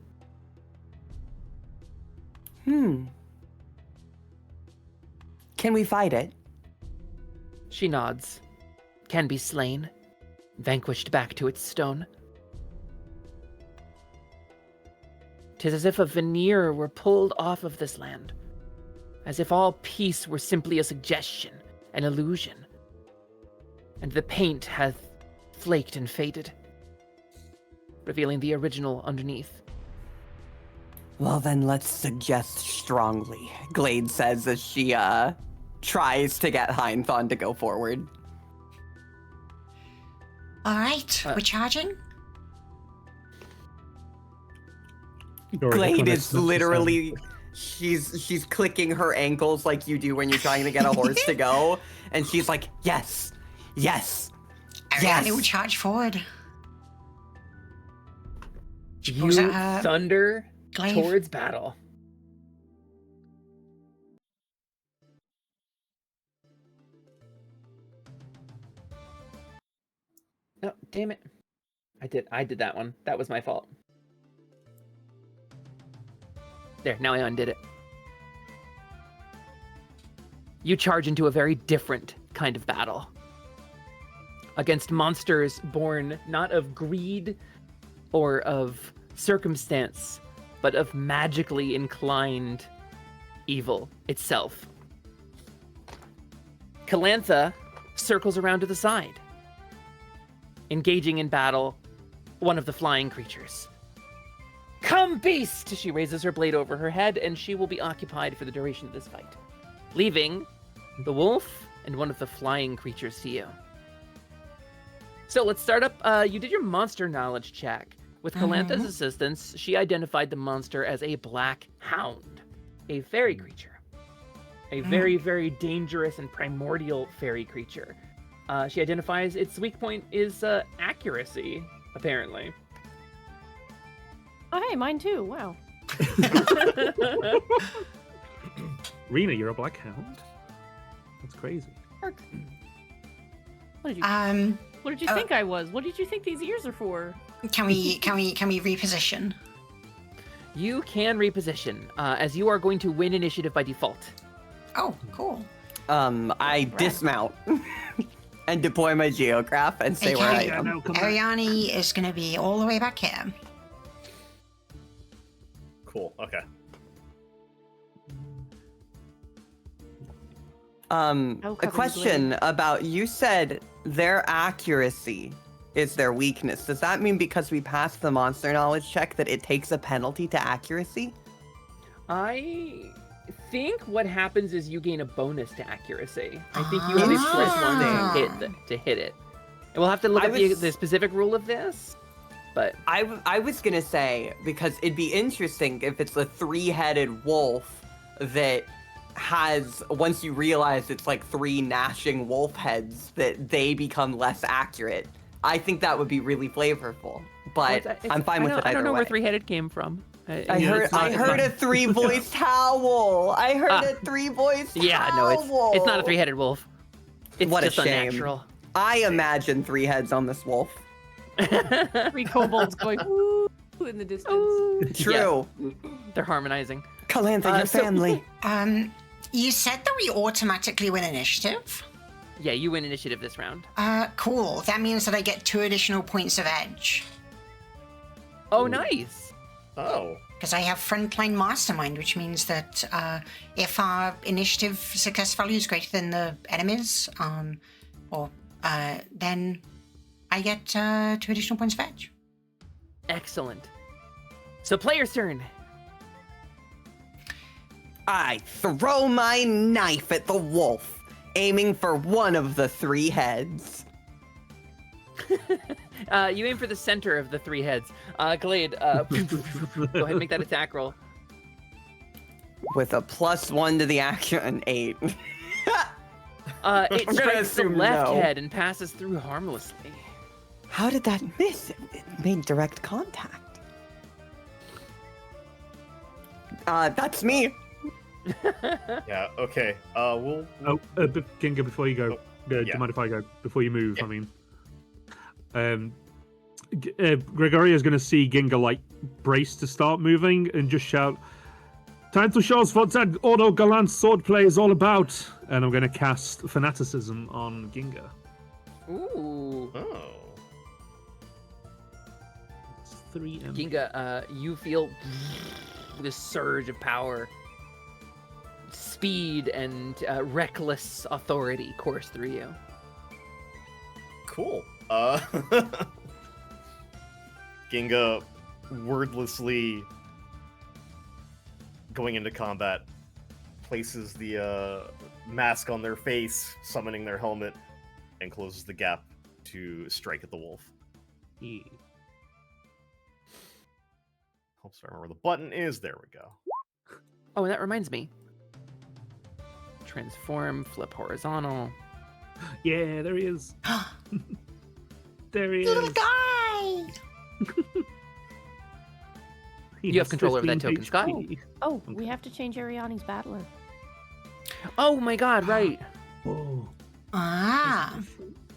Can we fight it? She nods. Can be slain. Vanquished back to its stone. 'Tis as if a veneer were pulled off of this land. As if all peace were simply a suggestion, an illusion. And the paint hath flaked and faded, revealing the original underneath. Well, then let's suggest strongly, Glade says as she, tries to get Heinthon to go forward. All right, we're charging. Glade is literally... She's clicking her ankles like you do when you're trying to get a horse to go, And she's like, yes, yes, Ariane will yes. charge forward. She You pulls out her thunder glaive. towards battle. Oh, damn it. I did that one. That was my fault. There, now I undid it. You charge into a very different kind of battle. Against monsters born not of greed or of circumstance, but of magically inclined evil itself. Calantha circles around to the side, engaging in battle one of the flying creatures. Come, beast! She raises her blade over her head, and she will be occupied for the duration of this fight, leaving the wolf and one of the flying creatures to you. So let's start up. You did your monster knowledge check. With Calantha's assistance, she identified the monster as a black hound, a fairy creature. A very, very dangerous and primordial fairy creature. She identifies its weak point is accuracy, apparently. Oh, hey, mine too. Wow. Rena, you're a black hound? That's crazy. What did you? What did you think I was? What did you think these ears are for? Can we reposition? You can reposition, as you are going to win initiative by default. Oh, cool. I dismount and deploy my geograph and stay where I Okay. am. Ariane is going to be all the way back here. Cool. Okay. A cover question about, you said their accuracy is their weakness. Does that mean because we passed the monster knowledge check that it takes a penalty to accuracy? I think what happens is you gain a bonus to accuracy. I think you have a +1 to hit it. And we'll have to look at the specific rule of this, but... I was gonna say, because it'd be interesting if it's a 3-headed wolf that has, once you realize it's like 3 gnashing wolf heads, that they become less accurate. I think that would be really flavorful, but I'm fine with it either way. I don't know where 3-headed came from. I heard a 3-voiced howl. I heard a 3-voiced howl. Yeah, no, it's not a 3-headed wolf. It's What a just shame. unnatural. I imagine 3 heads on this wolf. 3 kobolds going woo in the distance. True. Yeah, they're harmonizing. Calantha, your family. You said that we automatically win initiative? Yeah, you win initiative this round. Cool. That means that I get 2 additional points of edge. Oh, nice. Oh. Because I have Frontline Mastermind, which means that if our initiative success value is greater than the enemy's, then I get 2 additional points of edge. Excellent. So player's turn. I throw my knife at the wolf, aiming for one of the 3 heads. You aim for the center of the 3 heads. Glade, go ahead and make that attack roll. With a +1 to the action, an 8. It I'm gonna strikes the assume left no. head and passes through harmlessly. How did that miss? It made direct contact. That's me. Yeah. Okay. We'll. Ginga, before you go, do yeah. you mind if I go? Before you move, Yeah. I mean. Gregoria is going to see Ginga like brace to start moving and just shout, "Time to show us what that auto gallant swordplay is all about!" And I'm going to cast Fanaticism on Ginga. Ooh. Oh. It's 3 MP. Ginga, you feel this surge of power, speed, and reckless authority course through you. Cool. Ginga wordlessly going into combat places the mask on their face, summoning their helmet, and closes the gap to strike at the wolf. Yeah. Hope I remember where the button is. There we go. Oh, and that reminds me. Transform, flip horizontal. Yeah, there he is. There he Little is. guy! He You have has control over that 15 token, Scott. HP. Oh, we have to change Ariani's battler. Oh my god, right. Oh. Ah,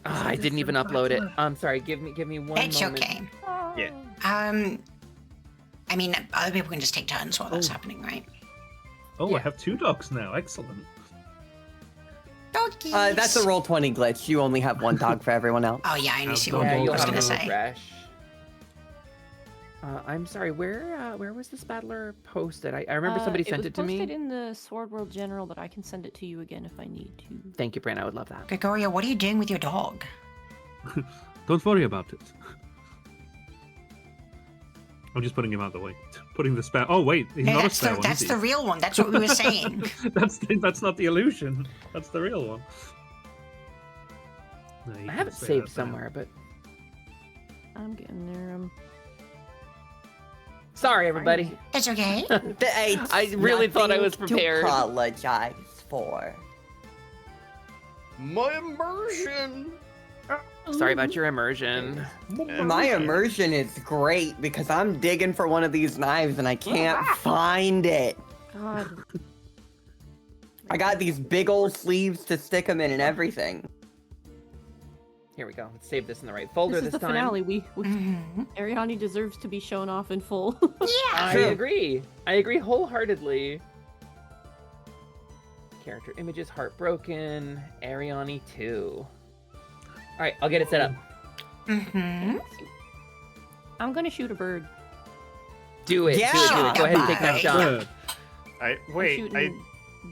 I didn't even upload it. I'm sorry. Give me one it's moment. okay. Yeah. I mean, other people can just take turns while that's happening, right? Oh, Yeah. I have 2 dogs now. Excellent. Doggies! That's a roll 20 glitch. You only have one dog for everyone else. Oh yeah, I only see Yeah, what Yeah, I you'll was have gonna to say. refresh. I'm sorry. Where was this battler posted? I remember somebody sent it to It was me. posted in the Sword World General, but I can send it to you again if I need to. Thank you, Bran. I would love that. Gregoria, what are you doing with your dog? Don't worry about it. I'm just putting him out of the way. Putting the spare. Oh wait, he's No, not a that's spare the one. that's is the he? real one. That's what we were saying. That's not the illusion. That's the real one. No, you I can have it say saved that somewhere, but I'm getting there. sorry, everybody. That's okay. I really thought I was prepared. To apologize for. My immersion. Sorry about your immersion. My immersion is great because I'm digging for one of these knives and I can't find it. God. I got these big old sleeves to stick them in and everything. Here we go. Let's save this in the right folder This is the time. finale. We Mhm. Ariani deserves to be shown off in full. I True. agree. I agree wholeheartedly. Character images, Heartbroken, Ariani 2. Alright, I'll get it set up. Mhm. I'm gonna shoot a bird. Do it. Yeah. Do it. Go ahead and take that Bye. shot. Good. I I'm wait. shooting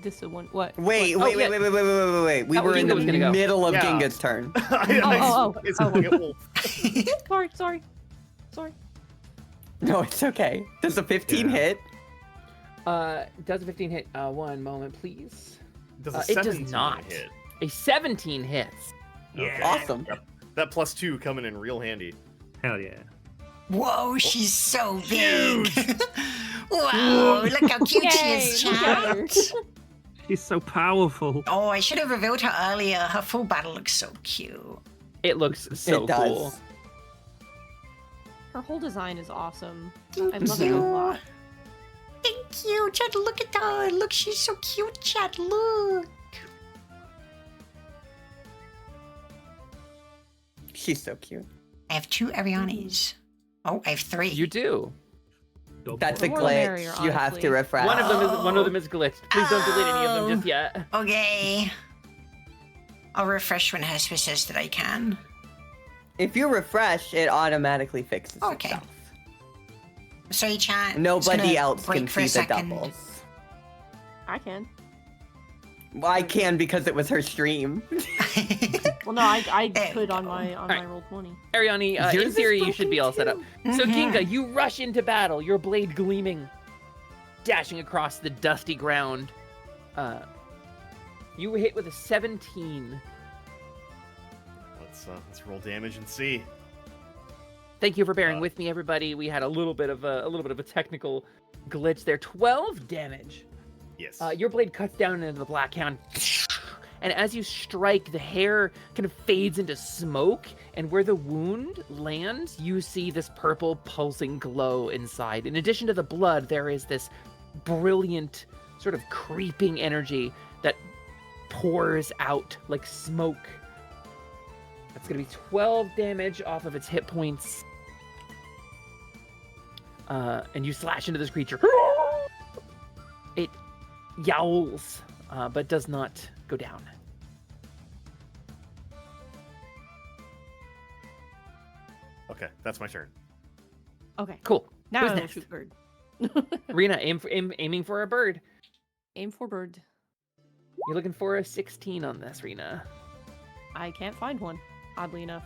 this one. What? Wait, What? wait, wait, wait, wait, wait, wait, wait, wait. We Oh, were in Ginga the was gonna go. middle of Yeah. Ginga's turn. It's oh. a wolf. Sorry. No, it's okay. Does a 15 Yeah. hit? Does a 15 hit? One moment, please. Does a It does 17 not. hit? A 17 hits. Yeah. Awesome. That +2 coming in real handy. Hell yeah. Whoa, she's so big. Wow, look how cute she is, Yay, look at her. chat. She's so powerful. Oh, I should have revealed her earlier. Her full battle looks so cute. It looks so it does. cool. Her whole design is awesome. Thank I love it a you. lot. Thank you, Chad. Look at her. Look, she's so cute, Chad. Look. She's so cute. I have 2 Arianis. Oh, I have 3. You do. That's a The more the glitch. merrier, You have honestly. to refresh. One of them is glitched. Please don't delete any of them just yet. Okay. I'll refresh when Hesper says that I can. If you refresh, it automatically fixes Okay. itself. Sorry, chat. Nobody Just gonna else break can for a see the second. doubles. I can. Well, I can because it was her stream. Well, no, I There we could on go. my Alright. roll 20. Ariani, Yours in is theory, you should broken be all set up. So, Mhm. Ginga, you rush into battle, your blade gleaming, dashing across the dusty ground. You were hit with a 17. Let's roll damage and see. Thank you for bearing with me, everybody. We had a little bit of a technical glitch there. 12 damage. Yes. Your blade cuts down into the black hound, and as you strike, the hair kind of fades into smoke, and where the wound lands, you see this purple pulsing glow inside. In addition to the blood, there is this brilliant, sort of creeping energy that pours out like smoke. That's gonna be 12 damage off of its hit points. And you slash into this creature. It yowls, but does not go down. Okay, that's my turn. Okay. Cool. Now Who's I will next? shoot bird. Rena, aiming for a bird. Aim for bird. You're looking for a 16 on this, Rena. I can't find one, oddly enough.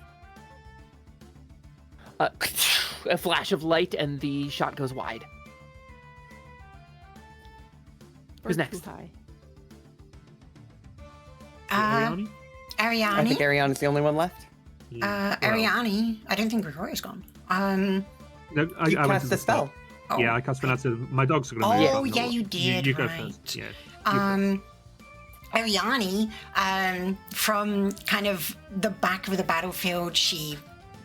A flash of light, and the shot goes wide. Who's Bird's next? Too high. Ariani? I think Ariana's the only one left. Ariani. I don't think Gregoria's gone. No, You I went cast to the spell. Oh. Yeah, I cast Venata. My dogs are going to Oh, move. yeah, you did, You go right. first. Yeah. Ariani, from kind of the back of the battlefield, she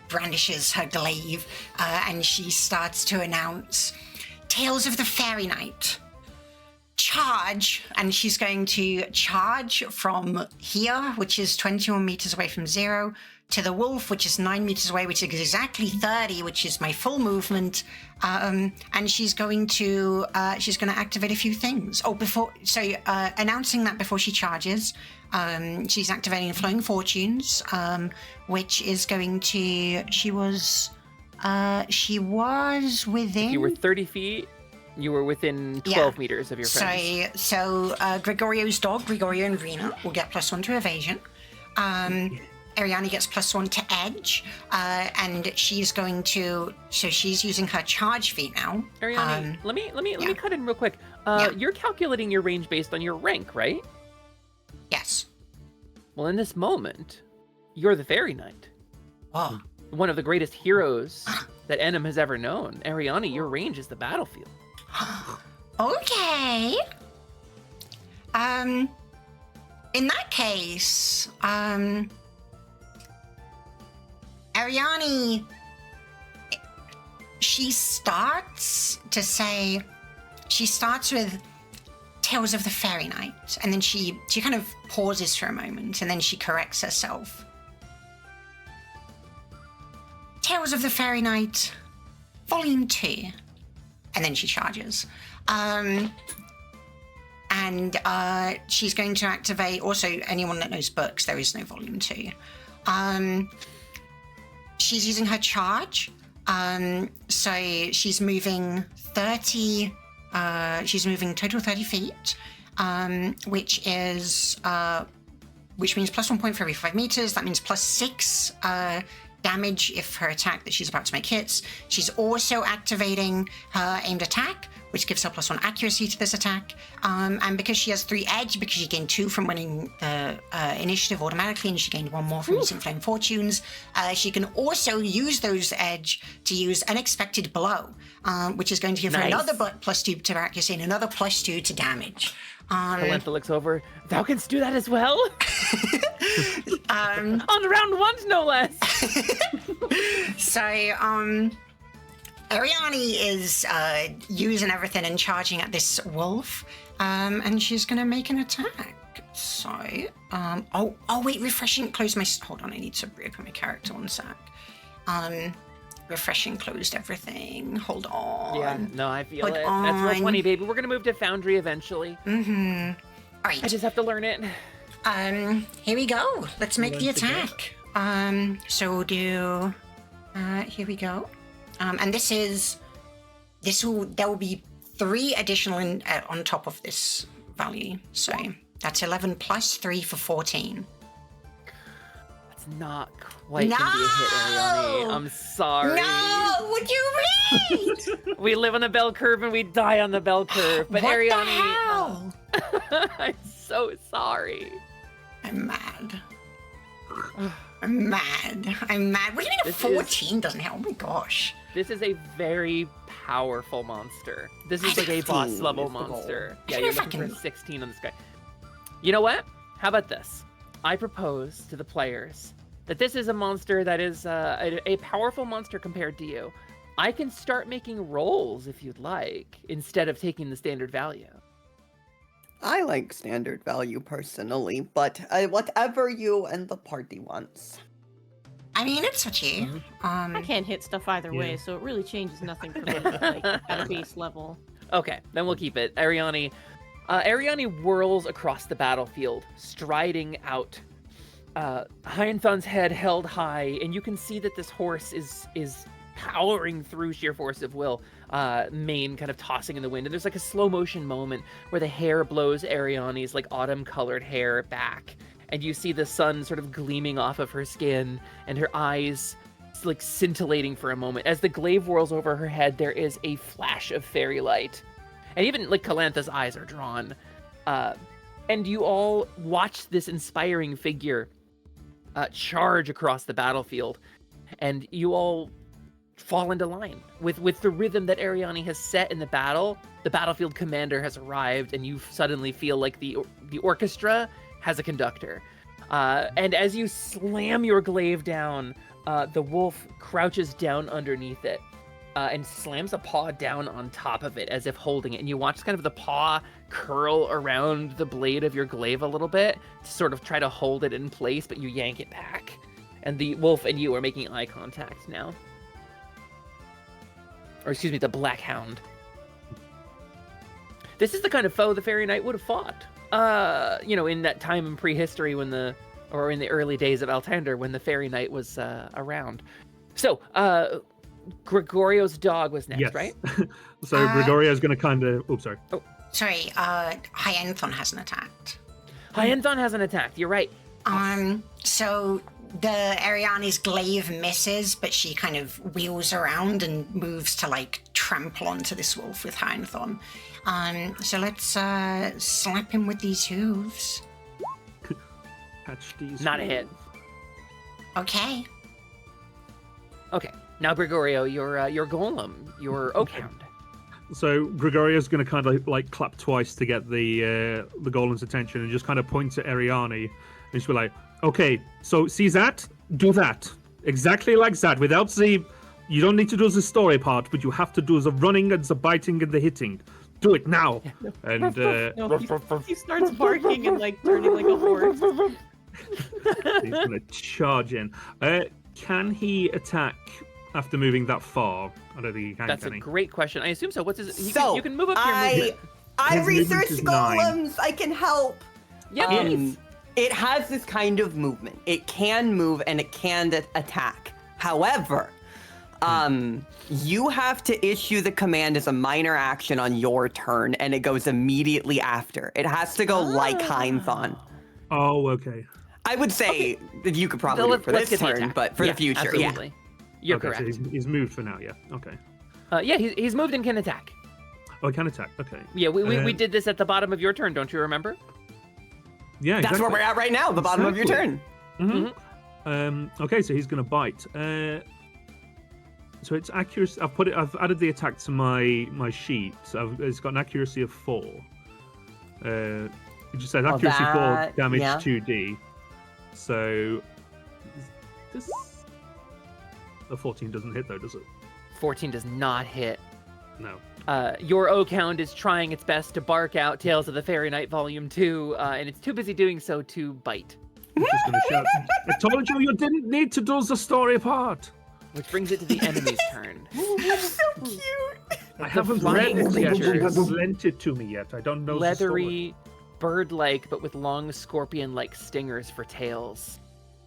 brandishes her glaive and she starts to announce, Tales of the Fairy Knight. Charge, and she's going to charge from here, which is 21 meters away from 0, to the wolf, which is 9 meters away, which is exactly 30, which is my full movement. And she's going to activate a few things. Announcing that before she charges, she's activating Flowing Fortunes, which is going to. She was within. If you were 30 feet. You were within 12 meters of your friends. So Gregorio's dog, Gregorio and Rena, will get +1 to evasion. Ariani gets +1 to edge, and she's going to. So she's using her charge feat now. Ariani, let me cut in real quick. You're calculating your range based on your rank, right? Yes. Well, in this moment, you're the Fairy Knight. Oh. One of the greatest heroes that Ennam has ever known. Ariani, your range is the battlefield. Okay. In that case, Ariani, she starts with Tales of the Fairy Knight, and then she kind of pauses for a moment, and then she corrects herself. Tales of the Fairy Knight, Volume 2. And then she charges. And she's going to activate, also anyone that knows books, there is no Volume 2. She's using her charge. So she's moving 30, she's moving total 30 feet, which means +1 point for every 5 meters. That means +6 damage if her attack that she's about to make hits. She's also activating her aimed attack, which gives her +1 accuracy to this attack. And because she has 3 edge, because she gained 2 from winning the initiative automatically, and she gained 1 more from using Flame Fortunes, she can also use those edge to use Unexpected Blow, which is going to give her another +2 to accuracy and another +2 to damage. Kalentha looks over. Thou canst do that as well? On round 1, no less. So, Ariani is using everything and charging at this wolf, and she's going to make an attack. So, wait, refreshing, close my, hold on, I need to reopen my character 1 sec. Refreshing closed everything, hold on. Yeah, no, I feel it. That's roll 20, baby. We're going to move to Foundry eventually. Mm-hmm. All right. I just have to learn it. Here we go. Let's make the attack. So we'll do, here we go. And there will be 3 additional on top of this value. So that's 11 plus 3 for 14. That's not quite gonna be a hit, Ariani. I'm sorry. No, what do you mean? We live on the bell curve and we die on the bell curve. But what Ariani, the hell? I'm so sorry. I'm mad. I'm mad. What do you mean a 14 doesn't help? Oh my gosh. This is a very powerful monster. This is like a boss level monster. Yeah, you're looking for 16 on this guy. You know what? How about this? I propose to the players that this is a monster that is a powerful monster compared to you. I can start making rolls if you'd like, instead of taking the standard value. I like standard value personally, but whatever you and the party wants. I mean, it's what you. I can't hit stuff either way, so it really changes nothing for me like, at a base level. Okay, then we'll keep it. Ariani whirls across the battlefield, striding out. Hyanthon's head held high, and you can see that this horse is powering through sheer force of will, mane kind of tossing in the wind. And there's like a slow motion moment where the hair blows Ariani's like autumn colored hair back, and you see the sun sort of gleaming off of her skin and her eyes like scintillating for a moment. As the glaive whirls over her head, there is a flash of fairy light. And even like Kalantha's eyes are drawn. And you all watch this inspiring figure charge across the battlefield. And you all fall into line with the rhythm that Ariani has set in the battle. The battlefield commander has arrived, and you suddenly feel like the orchestra has a conductor. And as you slam your glaive down, the wolf crouches down underneath it and slams a paw down on top of it as if holding it. And you watch kind of the paw curl around the blade of your glaive a little bit to sort of try to hold it in place, but you yank it back. And the wolf and you are making eye contact now. Or excuse me, the Black Hound. This is the kind of foe the Fairy Knight would have fought. In that time in prehistory in the early days of Altander when the Fairy Knight was around. So, Gregorio's dog was next, Yes. right? So Gregorio's going to kind of... Oh, sorry. Sorry, Hyenthon hasn't attacked. Hyenthon hasn't attacked, you're right. So the Ariani's glaive misses, but she kind of wheels around and moves to like trample onto this wolf with Hyenthon. So let's slap him with these hooves. Catch these. Not a hit. Okay. Okay, now Gregorio, your golem, your Oak Hound. So Gregorio's going to kind of like clap twice to get the golem's attention and just kind of point to Ariani and she'll be like, okay, so see that? Do that. Exactly like that. Without the... You don't need to do the story part, but you have to do the running and the biting and the hitting. Do it now. And No, he starts barking and like turning like a horse. he's going to charge in. Can he attack after moving that far? I don't think he can. That's can a he? great question. I assume so. What's his... So, you can move up your movement. I His movement researched is 9. golems. I can help. Yeah, please. It has this kind of movement. It can move and it can attack. However, you have to issue the command as a minor action on your turn, and it goes immediately after. It has to go like Hyenthon. Oh, okay. I would say that you could probably So do it for let's this get the turn, attack. but for Yeah, the future, absolutely. You're Okay, correct. so he's moved for now, yeah. Okay. Yeah, he's moved and can attack. Oh, he can attack. Okay. Yeah, we Uh, did this at the bottom of your turn, don't you remember? Yeah, That's where we're at right now, the bottom of your turn. Mm-hmm. Okay, so he's going to bite. So it's accuracy. I've added the attack to my sheet. So it's got an accuracy of 4. It just says accuracy 4, damage 2d. So this a 14 doesn't hit though, does it? 14 does not hit. No. Your Oak Hound is trying its best to bark out Tales of the Fairy Knight Volume 2, and it's too busy doing so to bite. I'm just going to shout. I told you didn't need to do the story part. Which brings it to the enemy's turn. So cute. I haven't flying read it yet. She creatures. hasn't lent it to me yet. I don't know the story. Leathery, bird-like, but with long scorpion-like stingers for tails.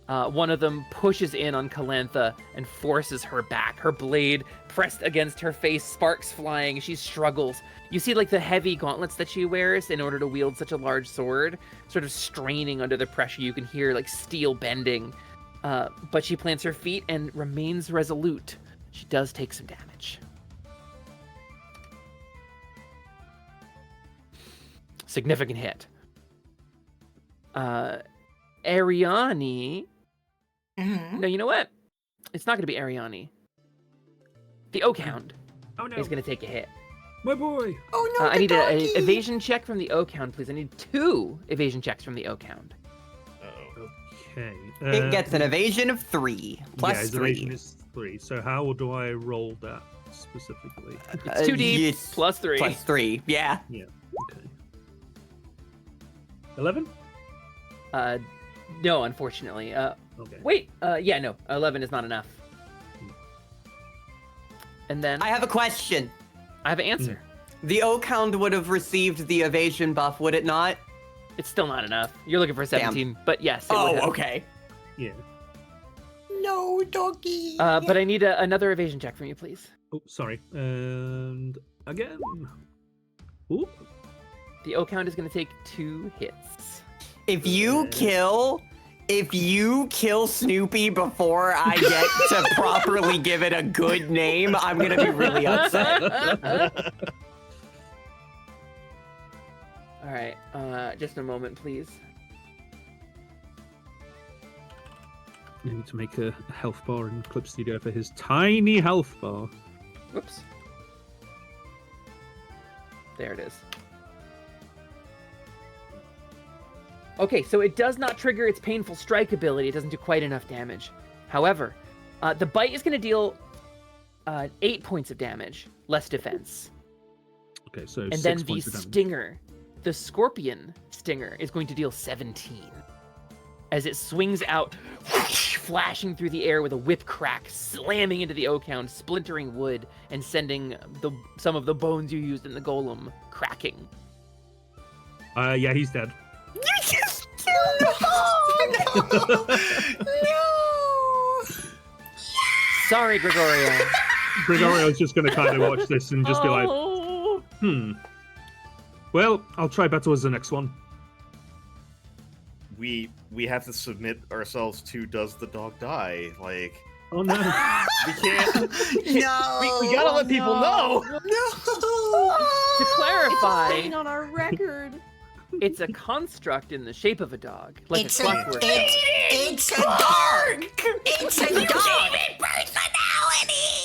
One of them pushes in on Calantha and forces her back. Her blade pressed against her face, sparks flying. She struggles. You see, like, the heavy gauntlets that she wears in order to wield such a large sword, sort of straining under the pressure. You can hear, like, steel bending. But she plants her feet and remains resolute. She does take some damage. Significant hit. Ariani... Mm-hmm. No, you know what? It's not going to be Ariani. The Oak Hound Oh no, is going to take a hit. my boy. Oh no, I need an an evasion check from the Oak Hound, please. I need 2 evasion checks from the Oak Hound. Uh-oh. Okay. It gets an evasion of 3 plus yeah, his 3. evasion is 3. So how do I roll that specifically? It's 2d yes, plus 3. Plus 3, yeah. Yeah. Okay. 11. No, unfortunately. Okay. Wait. Yeah, no. 11 is not enough. And then I have a question. I have an answer. The Oak Hound would have received the evasion buff, would it not? It's still not enough. You're looking for 17, but yes. It would Oh, have. okay. Yeah. No, doggy. But I need another evasion check from you, please. Oh, sorry. And again. Ooh. The Oak Hound is going to take 2 hits. If you kill Snoopy before I get to properly give it a good name, I'm gonna be really upset. All right. Just a moment, please. You need to make a health bar in Clip Studio for his tiny health bar. Whoops. There it is. Okay, so it does not trigger its painful strike ability. It doesn't do quite enough damage. However, the bite is going to deal 8 points of damage, less defense. Okay, so And 6 then the points of damage. stinger, the scorpion stinger, is going to deal 17. As it swings out, flashing through the air with a whip crack, slamming into the oak hound, splintering wood, and sending some of the bones you used in the golem cracking. Yeah, he's dead. No! Sorry, Gregorio. Gregorio's just going to kind of watch this and just be like, Oh. Well, I'll try better as the next one. We have to submit ourselves to Does the Dog Die? Like, Oh no. we can't. No! We gotta let people know! No! To clarify, Stain on our record. it's a construct in the shape of a dog, like It's a clockwork. it's a dog! It's a dog!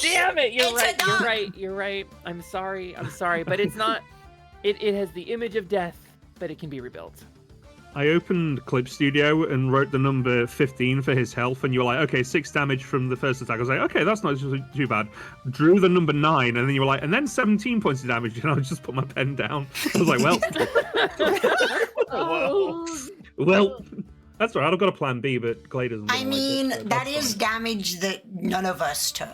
Damn it! You're It's a right. dog. You're right. You're right. I'm sorry. But it's not. It has the image of death, but it can be rebuilt. I opened Clip Studio and wrote the number 15 for his health, and you were like, okay, 6 damage from the first attack. I was like, okay, that's not too bad. Drew the number 9, and then you were like, and then 17 points of damage, and I just put my pen down. I was like, well, that's all right. I've got a plan B, but Clay doesn't. I mean, like it, so that that's is fine. damage that none of us took.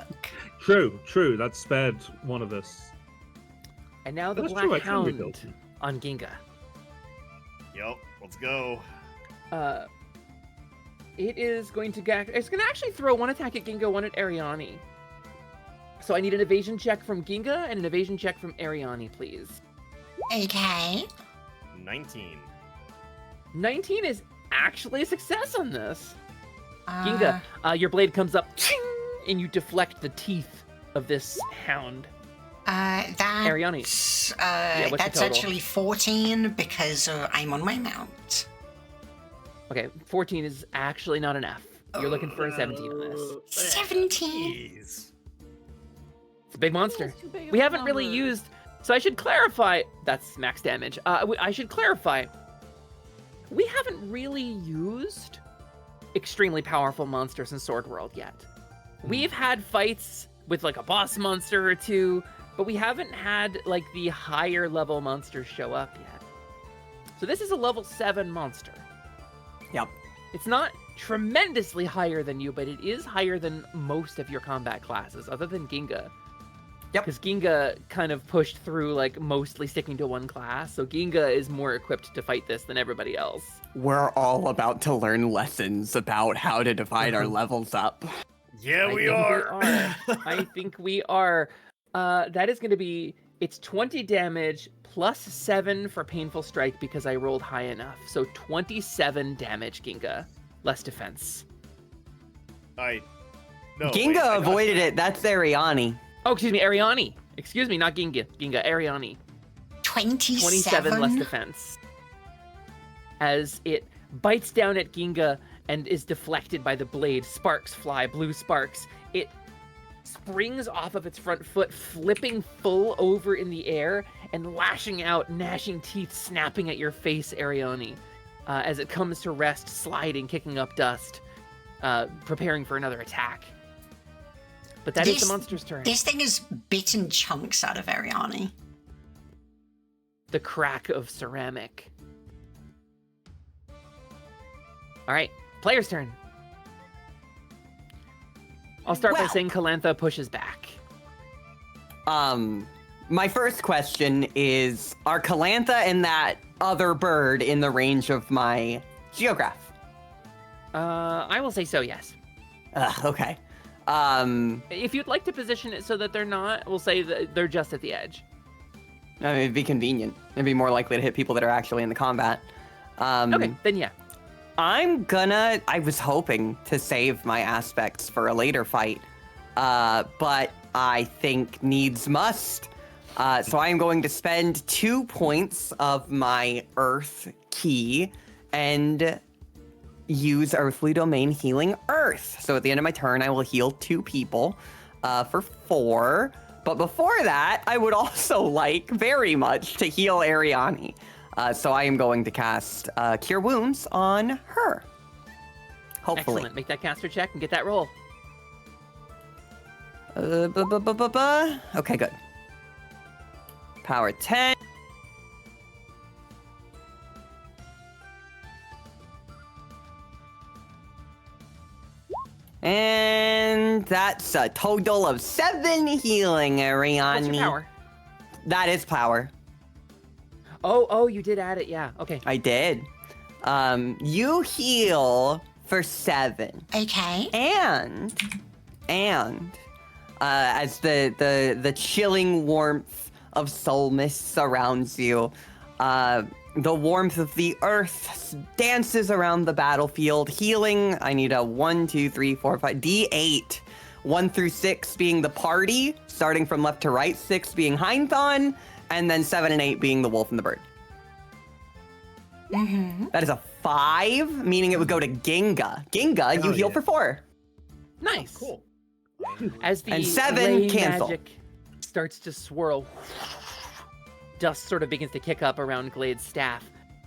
True. That spared one of us. And now the That's Black true, I can Hound rebuild. on Ginga. Yup, let's go. It is going to it's going to actually throw one attack at Ginga, one at Ariani. So I need an evasion check from Ginga and an evasion check from Ariani, please. Okay. 19. 19 is actually a success on this. Uh, Ginga, your blade comes up, and you deflect the teeth of this hound. Ariani. That's, what's the that's total? actually 14 because I'm on my mount. Okay, 14 is actually not enough. You're looking for a 17 on this. 17? Jeez. It's a big monster. That's too big of We a haven't really number. used, so I should clarify. That's max damage. I should clarify. We haven't really used extremely powerful monsters in Sword World yet. We've had fights with like a boss monster or two, but we haven't had like the higher level monsters show up yet. So this is a level 7 monster. Yep. It's not tremendously higher than you, but it is higher than most of your combat classes, other than Ginga. Yep. Because Ginga kind of pushed through, like, mostly sticking to one class, so Ginga is more equipped to fight this than everybody else. We're all about to learn lessons about how to divide our levels up. Yeah, I we think are. I think we are. That is going to be, it's 20 damage plus 7 for painful strike because I rolled high enough. So 27 damage, Ginga. Less defense. No, wait, Ginga avoided it. That's Ariani. Oh, excuse me, Ariani. Excuse me, not Ginga. Ginga, Ariani. 27? 27 less defense. As it bites down at Ginga and is deflected by the blade, sparks fly, blue sparks. It springs off of its front foot, flipping full over in the air and lashing out, gnashing teeth, snapping at your face, Ariani, as it comes to rest, sliding, kicking up dust, preparing for another attack. But that is the monster's turn. This thing is bitten chunks out of Ariani. The crack of ceramic. All right, player's turn. I'll start by Well- saying Calantha pushes back. My first question is, are Calantha and that other bird in the range of my geograph? I will say so, yes. Okay. If you'd like to position it so that they're not, we'll say that they're just at the edge. I mean, it'd be convenient. It'd be more likely to hit people that are actually in the combat. Okay, then yeah. I was hoping to save my aspects for a later fight, but I think needs must. So I am going to spend 2 points of my Earth key and use Earthly Domain Healing Earth. So at the end of my turn, I will heal 2 people for 4. But before that, I would also like very much to heal Ariani. So I am going to cast Cure Wounds on her. Hopefully. Excellent. Make that caster check and get that roll. Okay, good. Power 10. And that's a total of 7 healing, Ariani. What's your power? That is power. Oh, you did add it. Yeah. Okay. I did. You heal for 7. Okay. And as the chilling warmth of soul mist surrounds you, the warmth of the earth dances around the battlefield, healing. I need a 1, 2, 3, 4, 5, D8. 1 through 6 being the party, starting from left to right, 6 being Heinthon, and then 7 and 8 being the wolf and the bird. Mm-hmm. That is a 5, meaning it would go to Ginga. Ginga, you heal for 4. Nice. Cool. As the And 7 rain cancel. magic starts to swirl, dust sort of begins to kick up around Glade's staff,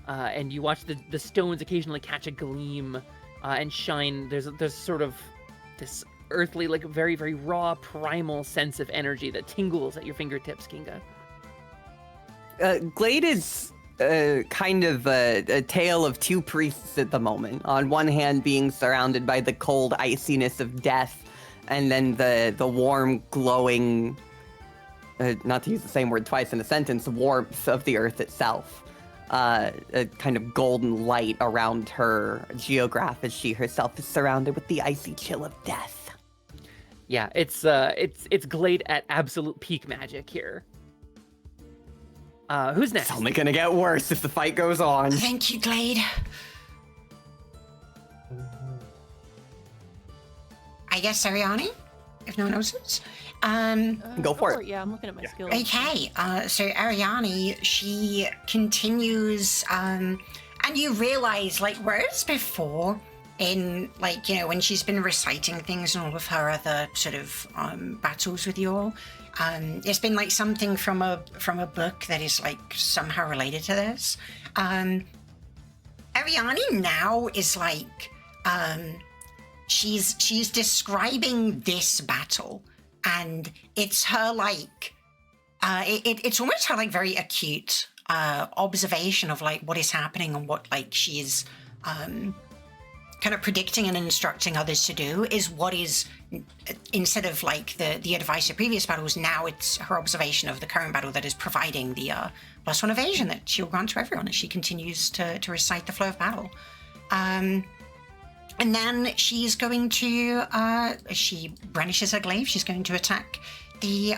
and you watch the stones occasionally catch a gleam and shine. There's sort of this earthly, like very, very raw, primal sense of energy that tingles at your fingertips, Kinga. Glade is kind of a tale of 2 priests at the moment. On one hand, being surrounded by the cold iciness of death, and then the warm, glowing, not to use the same word twice in a sentence, warmth of the earth itself. A kind of golden light around her geograph as she herself is surrounded with the icy chill of death. Yeah, it's Glade at absolute peak magic here. Who's next? It's only gonna get worse if the fight goes on. Thank you, Glade. I guess Ariani, if no one else is. Go for it. Yeah, I'm looking at my skills. Okay, so Ariani, she continues, and you realize, like, whereas before, in, like, you know, when she's been reciting things in all of her other sort of battles with you all, it's been like something from a book that is like somehow related to this. Ariani now is like, she's describing this battle, and it's her like, it's almost her like very acute observation of like what is happening and what like she's kind of predicting and instructing others to do is what is, instead of like the advice of previous battles, now it's her observation of the current battle that is providing the +1 evasion that she'll grant to everyone as she continues to recite the flow of battle. And then she's going to, as she brandishes her glaive, she's going to attack the,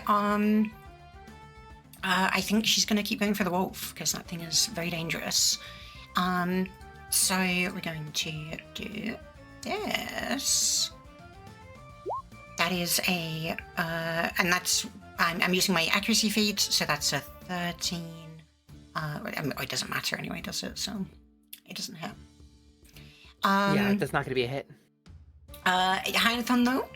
I think she's going to keep going for the wolf, because that thing is very dangerous. So we're going to do this. That is a, and that's, I'm using my accuracy feat, so that's a 13. It doesn't matter anyway, does it? So it doesn't hit. Yeah, that's not going to be a hit. Heinthon, though,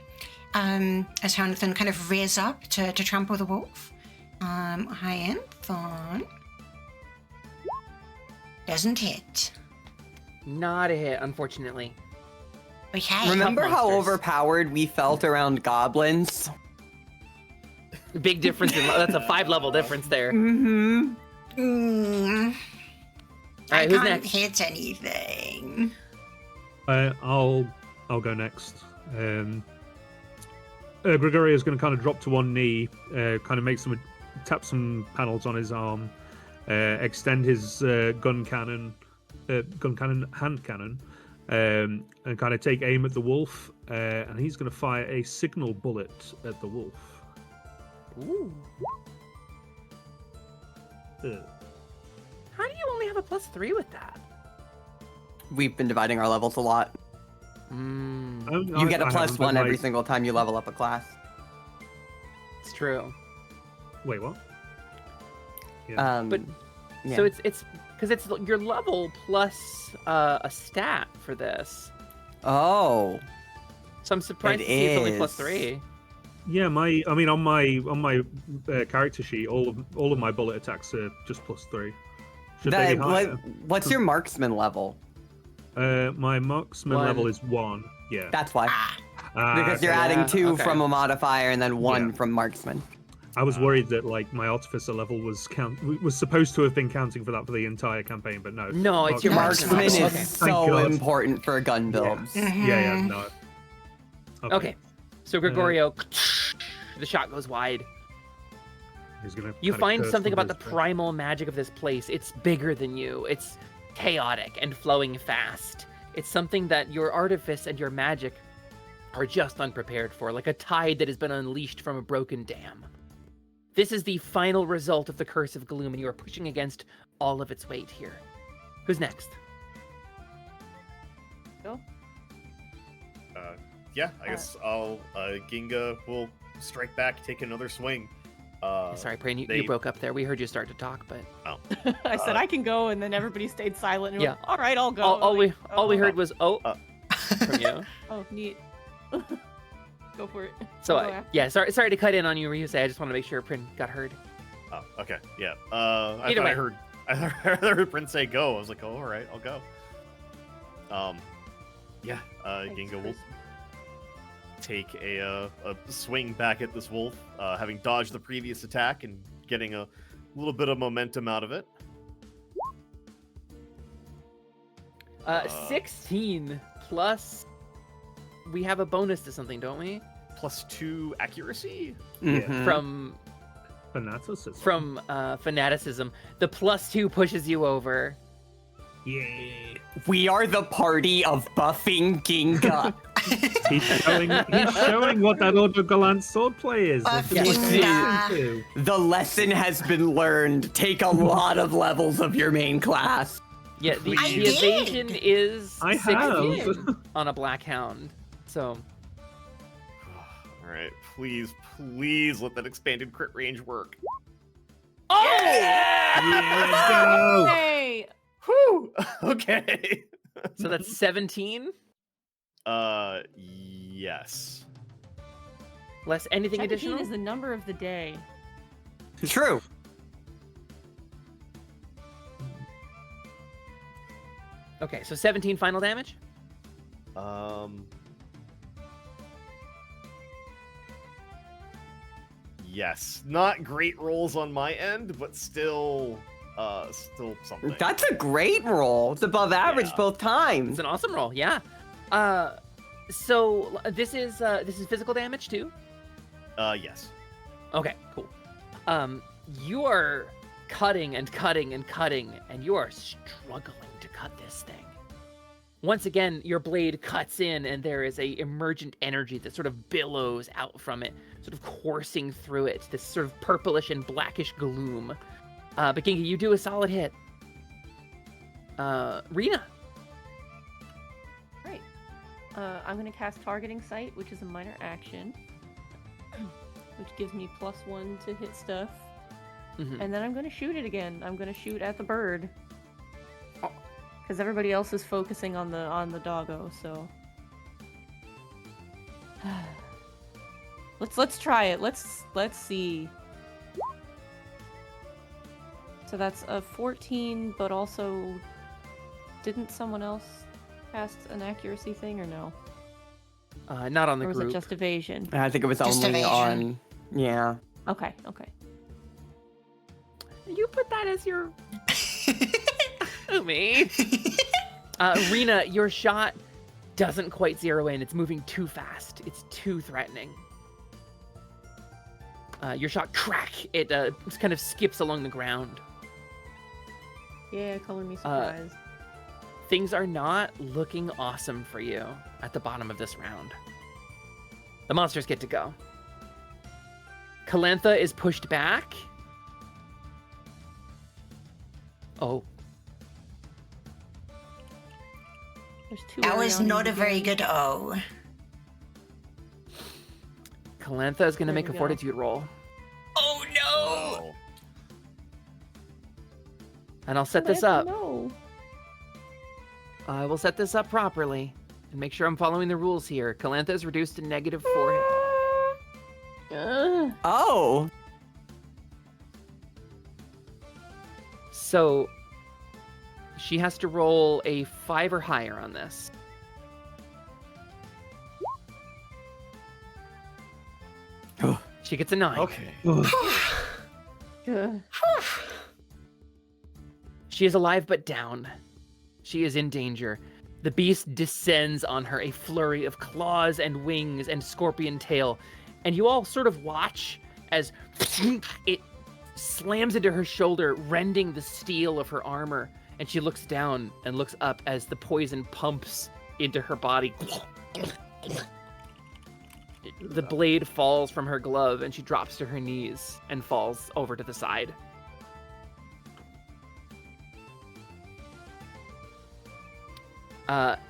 as Heinthon kind of rears up to trample the wolf. Heinthon doesn't hit. Not a hit, unfortunately. Okay. Remember how monsters. overpowered we felt around goblins? Big difference. That's a 5-level difference there. Mm-hmm. I who's can't next? hit anything. I'll go next. Gregory is going to kind of drop to one knee, kind of tap some panels on his arm, extend his hand cannon, and kind of take aim at the wolf, and he's going to fire a signal bullet at the wolf. Ooh. How do you only have a +3 with that? We've been dividing our levels a lot. You get a +1 every single time you level up a class. It's true. Wait, what? But So Yeah. it's because it's your level plus a stat for this. Oh. So I'm surprised It to see it's only plus is. 3. Yeah, on my character sheet, all of my bullet attacks are just +3. Should they be higher? What's your marksman level? My marksman 1. level is 1. Yeah. That's why. Ah, Because you're Okay. adding Yeah, 2 okay. from a modifier and then 1 Yeah. from marksman. I was worried that like my artificer level was supposed to have been counting for that for the entire campaign, but no. No, it's your Marksman marksman is level. Okay. so God. important for gun builds. Yeah, no. Okay. So Gregorio, the shot goes wide. He's gonna You kinda find curse something under about the his breath. primal magic of this place. It's bigger than you. It's chaotic and flowing fast. It's something that your artifice and your magic are just unprepared for, like a tide that has been unleashed from a broken dam. This is the final result of the Curse of Gloom, and you are pushing against all of its weight here. Who's next? Go. Yeah, I guess I'll Ginga will strike back, take another swing. Sorry, Prain, you they- broke up there. We heard you start to talk, but I said I can go, and then everybody stayed silent. And Yeah. went, all right, I'll go. all we Like, heard was from you. Oh, neat. Go for it. So I'll go after. yeah, sorry to cut in on you, Ryusei. I just want to make sure Prin got heard. Oh, okay, yeah. I Either thought way. I heard Prince say go. I was like, oh, all right, I'll go. Yeah. Thanks, Ginga will Chris. take a swing back at this wolf, having dodged the previous attack and getting a little bit of momentum out of it. 16 plus. We have a bonus to something, don't we? +2 accuracy. Mhm. From fanaticism. The +2 pushes you over. Yeah. We are the party of buffing Ginga. He's showing what that auto gallant swordplay is. That's Buff what we Ginga. listen to. The lesson has been learned. Take a lot of levels of your main class. Yeah, the I evasion did. is I 16 have. on a black hound. So All right, please let that expanded crit range work. Yeah, go. Hey! Whew. Okay. so that's 17 Yes. less anything 17 additional. is the number of the day. True. Okay, so 17 final damage. Yes, not great rolls on my end, but still something. That's a great roll. It's above average Yeah. both It's times. an awesome roll. Yeah. So this is physical damage too. Yes. Okay, cool. You are cutting and cutting and cutting, and you are struggling to cut this thing. Once again, your blade cuts in, and there is a emergent energy that sort of billows out from it, sort of coursing through it, this sort of purplish and blackish gloom. But Ginga, you do a solid hit. Rena. Right. I'm going to cast Targeting Sight, which is a minor action, which gives me +1 to hit stuff. Mhm. And then I'm going to shoot it again. I'm going to shoot at the bird. Oh. Because everybody else is focusing on the doggo, so. Let's try it. Let's see. So that's a 14, but also didn't someone else cast an accuracy thing or no? Not on the Or was group. it just evasion? I think it was Just only evasion. on. Yeah. Okay. You put that as your me. Rena, your shot doesn't quite zero in. It's moving too fast. It's too threatening. Your shot crack. It just kind of skips along the ground. Yeah, color me surprised. Things are not looking awesome for you at the bottom of this round. The monsters get to go. Calantha is pushed back. Oh, There's 2. That was Arianes not a very again. good O. Calantha is going to There make we a go. fortitude roll. Oh no! Oh. And I'll set But I this have to up. know. I will set this up properly and make sure I'm following the rules here. Calantha is reduced to -4 hit. Oh. So she has to roll a 5 or higher on this. She gets a 9. Okay. Ugh. She is alive but down. She is in danger. The beast descends on her, a flurry of claws and wings and scorpion tail. And you all sort of watch as it slams into her shoulder, rending the steel of her armor. And she looks down and looks up as the poison pumps into her body. The blade falls from her glove and she drops to her knees and falls over to the side.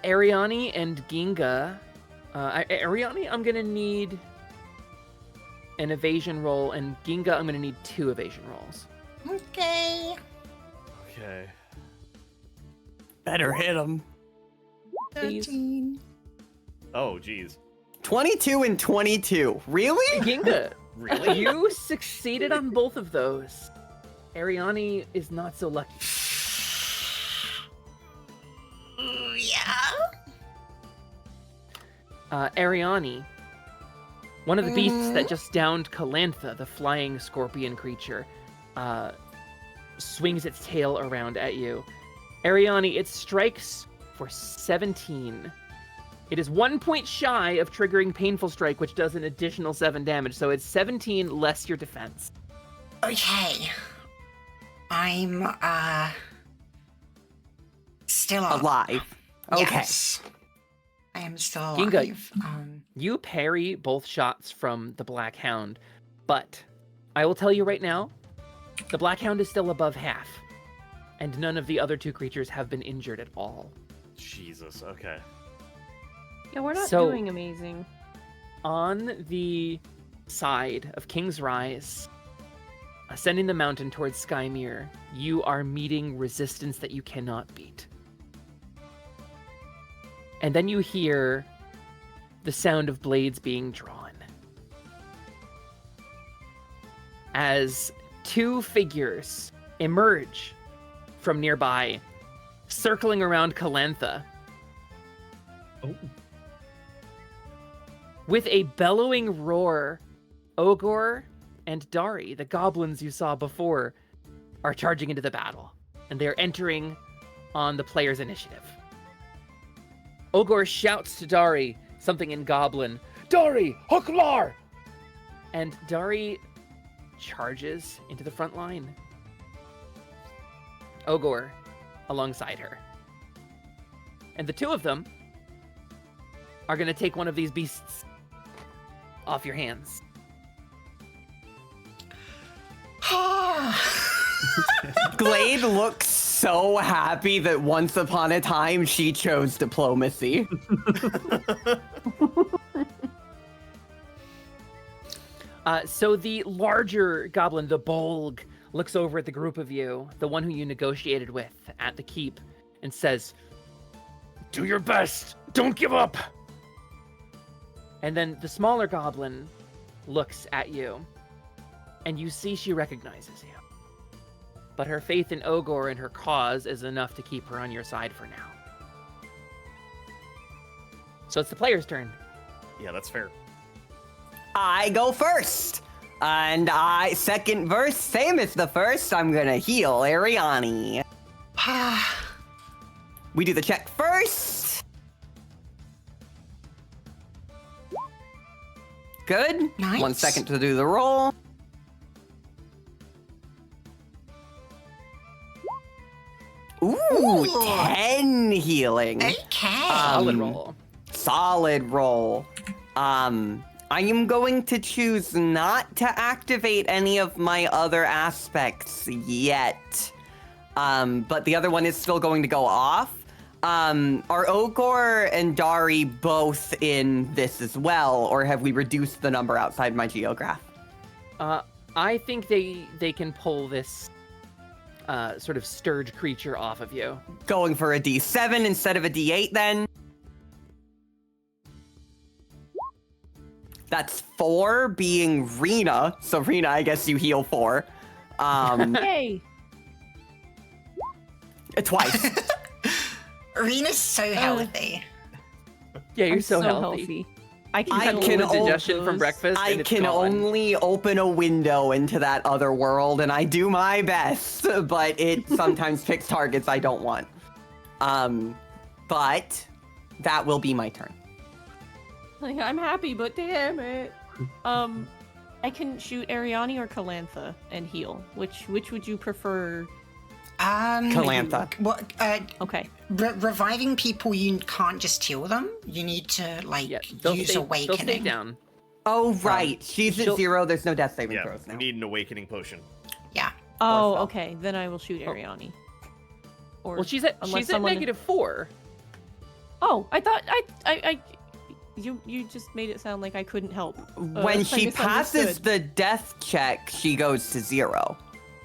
Ariani and Ginga. Ariani, I'm gonna need an evasion roll, and Ginga, I'm gonna need 2 evasion rolls. Okay. Okay. Better hit him. Please. 13. Oh, geez. 22 and 22. Really? Ginga, Really? you succeeded on both of those. Ariani is not so lucky. Yeah. Ariani, one of the beasts that just downed Calantha, the flying scorpion creature, swings its tail around at you. Ariani, it strikes for 17. It is 1 point shy of triggering Painful Strike, which does an additional 7 damage, so it's 17 less your defense. Okay. I'm, still Alive. Okay. Yes. I am still Ginga, alive. You parry both shots from the Black Hound, but I will tell you right now, the Black Hound is still above half, and none of the other 2 creatures have been injured at all. Jesus, okay. Yeah, we're not So- doing amazing. On the side of King's Rise, ascending the mountain towards Skymere, you are meeting resistance that you cannot beat. And then you hear the sound of blades being drawn. As 2 figures emerge from nearby, circling around Calantha. Oh. With a bellowing roar, Ogor and Dari, the goblins you saw before, are charging into the battle, and they're entering on the player's initiative. Ogor shouts to Dari something in Goblin, "Dari, Huklar!" And Dari charges into the front line. Ogor alongside her. And the 2 of them are going to take one of these beasts off your hands. Glade looks so happy that once upon a time she chose diplomacy. So the larger goblin, the Bolg, looks over at the group of you, the one who you negotiated with at the keep, and says, "Do your best! Don't give up!" And then the smaller goblin looks at you, and you see she recognizes you. But her faith in Ogor and her cause is enough to keep her on your side for now. So it's the player's turn. Yeah, that's fair. I go first. And second verse, same as the first, I'm gonna heal Ariani. We do the check first. Good. Nice. 1 second to do the roll. Ooh, 10 healing. Okay. Solid roll. Solid roll. I am going to choose not to activate any of my other aspects yet. But the other one is still going to go off. Are Ogor and Dari both in this as well, or have we reduced the number outside my geograph? I think they can pull this sort of stirred creature off of you. Going for a D7 instead of a D8 then. That's 4 being Rena. So Rena, I guess you heal 4. Yay! Twice. Arena's so healthy. Yeah, you're I'm so healthy. I can I handle can all of indigestion from those. breakfast. I and it's can gone. only open a window into that other world, and I do my best, but it sometimes picks targets I don't want. But that will be my turn. Like, I'm happy, but damn it. I can shoot Ariani or Calantha and heal. Which would you prefer? Calantha. What? Okay. Reviving people, you can't just heal them. You need to Yeah, use they'll stay awakening. down. Oh, right. She's at she'll- 0. There's no death saving Yeah, throws we now. need an awakening potion. Yeah. Oh, spell. okay. Then I will shoot Ariani. Or Well, she's at unless -4. Oh, I thought you just made it sound like I couldn't help. When I she passes misunderstood. the death check, she goes to 0.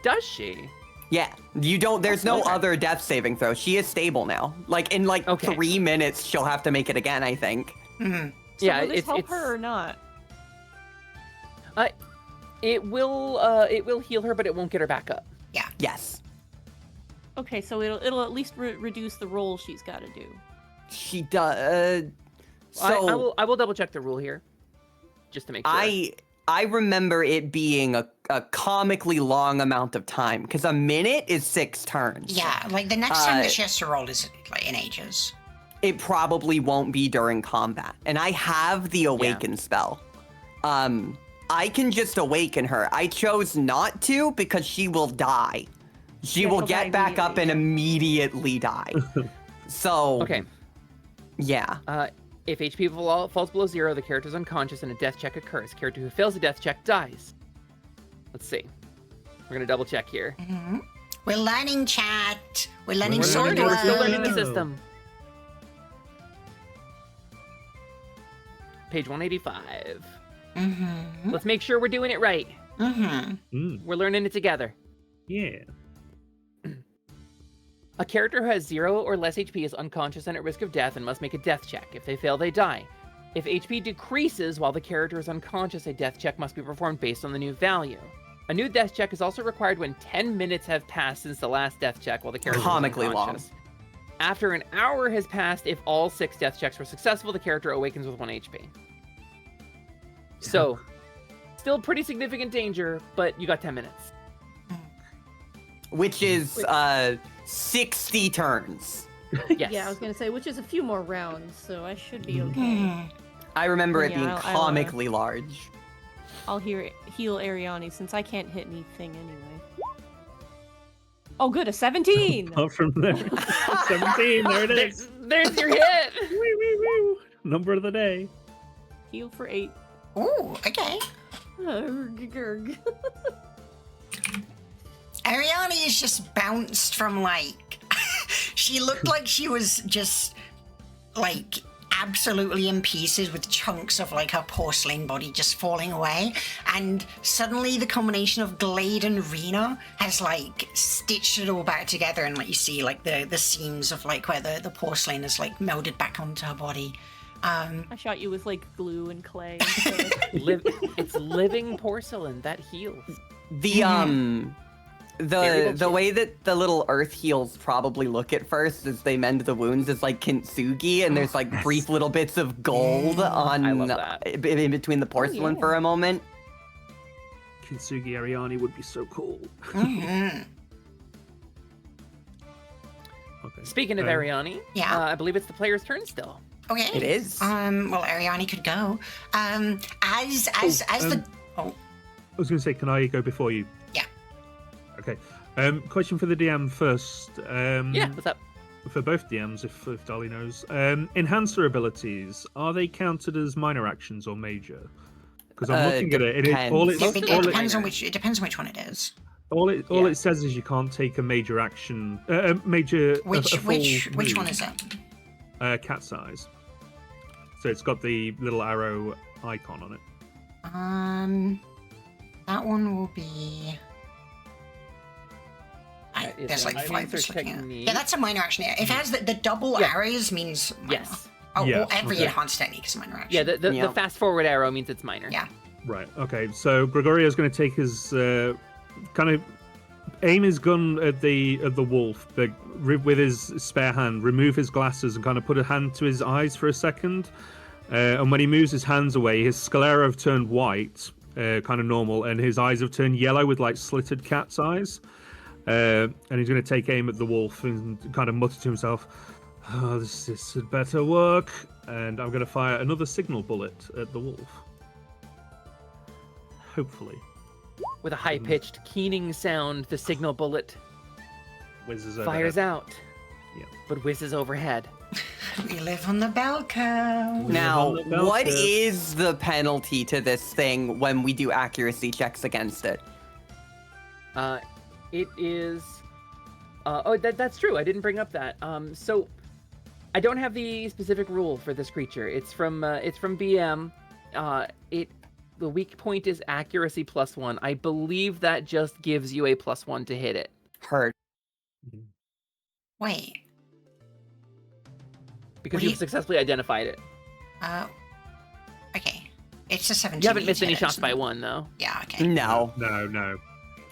Does she? Yeah, you don't. There's no Okay. other death saving throw. She is stable now. Like in Okay. 3 minutes, she'll have to make it again. I think. Mhm. So Yeah, will this it's help her or not? It will heal her, but it won't get her back up. Yes, Okay, so it'll at least reduce the roll she's got to do. she does. So I will double check the rule here, just to make sure. I remember it being a comically long amount of time because a minute is 6 turns. Yeah, like the next time that she has to roll is like in ages. It probably won't be during combat, and I have the awaken spell. I can just awaken her. I chose not to because she will die. She Yeah, will she'll die get back up and immediately die. So Okay. yeah. If HP falls below 0, the character is unconscious and a death check occurs. Character who fails a death check dies. Let's see. We're gonna double check here. Hmm. We're learning, chat. We're learning We're solid learning, We're still learning the Whoa. system. Page 185. Mm-hmm. Let's make sure we're doing it right. Mm-hmm. We're learning it together. Yeah. A character who has 0 or less HP is unconscious and at risk of death and must make a death check. If they fail, they die. If HP decreases while the character is unconscious, a death check must be performed based on the new value. A new death check is also required when 10 minutes have passed since the last death check while the character Comically is long. unconscious. After an hour has passed, if all 6 death checks were successful, the character awakens with 1 HP. So, still pretty significant danger, but you got 10 minutes. Which is 60 turns. Yes. Yeah, I was gonna say, which is a few more rounds, so I should be okay. Mm-hmm. I remember Oh, it yeah, being I'll, comically large. I'll heal Ariani since I can't hit anything anyway. Oh, good, a 17. Apart from there. 17, there it is. There's your hit! Woo, woo, woo. Number of the day. Heal for 8. Ooh, okay. Grr. Ariani is just bounced from like she looked like she was just like absolutely in pieces with chunks of like her porcelain body just falling away, and suddenly the combination of Glade and Rena has like stitched it all back together, and like you see like the seams of like where the porcelain is like melded back onto her body. I shot you with like glue and clay. It's living porcelain that heals. The Variable the way that the little earth heals probably look at first as they mend the wounds is like kintsugi, and there's like brief little bits of gold on I love that. in between the porcelain yeah. for a moment. Kintsugi Ariani would be so cool. Mhm. Okay. Speaking of Ariani, Yeah. I believe it's the player's turn still. Okay. It is. Well, Ariani could go. As the I was going to say, can I go before you? Yeah. Okay. Question for the DM first. Yeah, what's up? For both DMs, if Dolly knows. Enhancer abilities, are they counted as minor actions or major? Because I'm looking at it. depends. it depends on which one it is. All Yeah. it says is you can't take a major action. A Which one move, is it? Cat size. So it's got the little arrow icon on it. That one will be. Is There's it like an 5 answer just looking at. technique? Yeah, that's a minor action. Yeah. If it has the double Yeah. arrows means minor. Yes. Oh, Yeah, or every okay. enhanced technique is a minor action. Yeah, the Yep. fast forward arrow means it's minor. Yeah. Right. Okay. So Gregorio's going to take his kind of aim his gun at the wolf, but with his spare hand, remove his glasses and kind of put a hand to his eyes for a second. And when he moves his hands away, his sclera have turned white, kind of normal, and his eyes have turned yellow with like slitted cat's eyes. And he's going to take aim at the wolf and kind of mutter to himself, "Oh, this had better work." And I'm going to fire another signal bullet at the wolf. Hopefully. With a high-pitched, keening sound, the signal bullet Whizzes fires overhead. out, Yeah. but whizzes overhead. We live on the bell curve. Now, on the bell what curve. is the penalty to this thing when we do accuracy checks against it? It is. That's true. I didn't bring up that. So, I don't have the specific rule for this creature. It's from BM. The weak point is accuracy +1. I believe that just gives you a +1 to hit it. Heard. Wait. Because What do you've you- successfully identified it. Okay. It's a 17. You haven't missed to any hit, shots isn't by it? 1, though. Yeah, okay. No. No.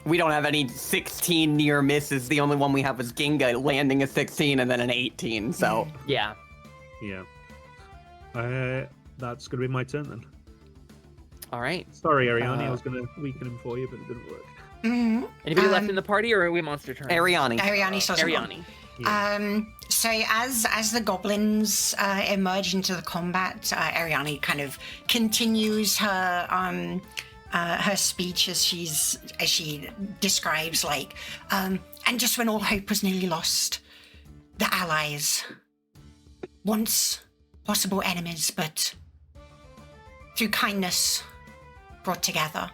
We don't have any 16 near misses. The only one we have was Ginga landing a 16 and then an 18, so. Yeah. Yeah. That's going to be my turn then. All right. Sorry, Ariane, I was going to weaken him for you, but it didn't work. Mm-hmm. Anybody left in the party, or are we monster turn? Ariane. Ariane still doesn't want- Ariane. Yeah. So as the goblins emerge into the combat, Ariane kind of continues her speech as she describes like, and just when all hope was nearly lost, the allies, once possible enemies, but through kindness, brought together.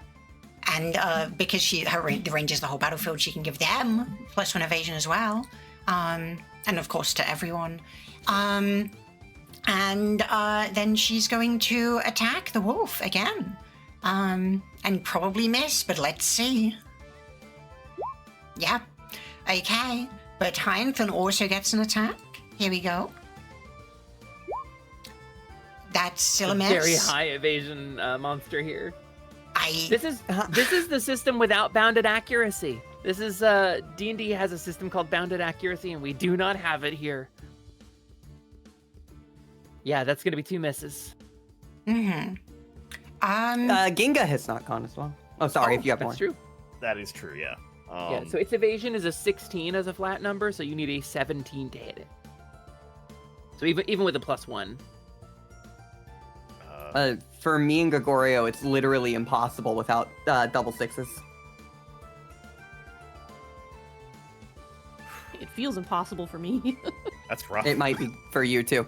And because the range is the whole battlefield, she can give them +1 evasion as well. And of course to everyone. And then she's going to attack the wolf again. And probably miss, but let's see. Yeah. Okay. But Hyacinth also gets an attack. Here we go. That's still a miss. Very high evasion monster here. This is Uh-huh. this is the system without bounded accuracy. This is D&D has a system called bounded accuracy, and we do not have it here. Yeah, that's gonna be 2 misses. Mm-hmm. Ginga has not gone as well. Oh, sorry, if you have That's more. true. That is true, yeah. Yeah, so its evasion is a 16 as a flat number, so you need a 17 to hit it. So even with a +1. For me and Gregorio, it's literally impossible without double sixes. It feels impossible for me. That's rough. It might be for you too.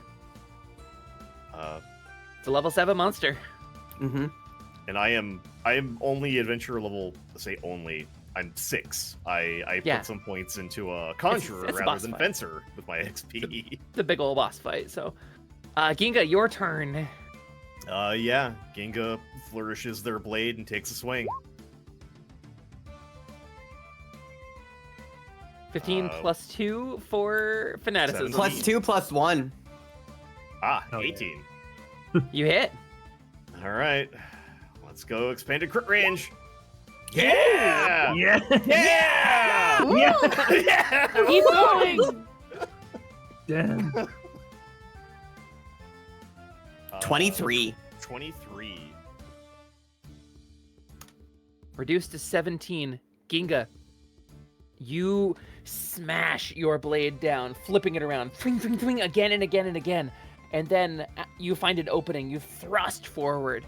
It's a level 7 monster. Mm-hmm. And I am only adventurer level. Say only. I'm 6. I Yeah. put some points into a conjurer it's a rather boss than fight. fencer with my XP. It's a big old boss fight. So, Ginga, your turn. Yeah. Ginga flourishes their blade and takes a swing. 15 +2 for fanaticism. 17. +2 +1. Ah, Oh, yeah. 18. You hit. All right. Let's go expanded crit range. Yeah! Yeah. Yeah! Yeah! Keep going. Damn. 23. 23. Reduced to 17. Ginga, you smash your blade down, flipping it around, fling, fling, fling, again and again and again. And then you find an opening. You thrust forward,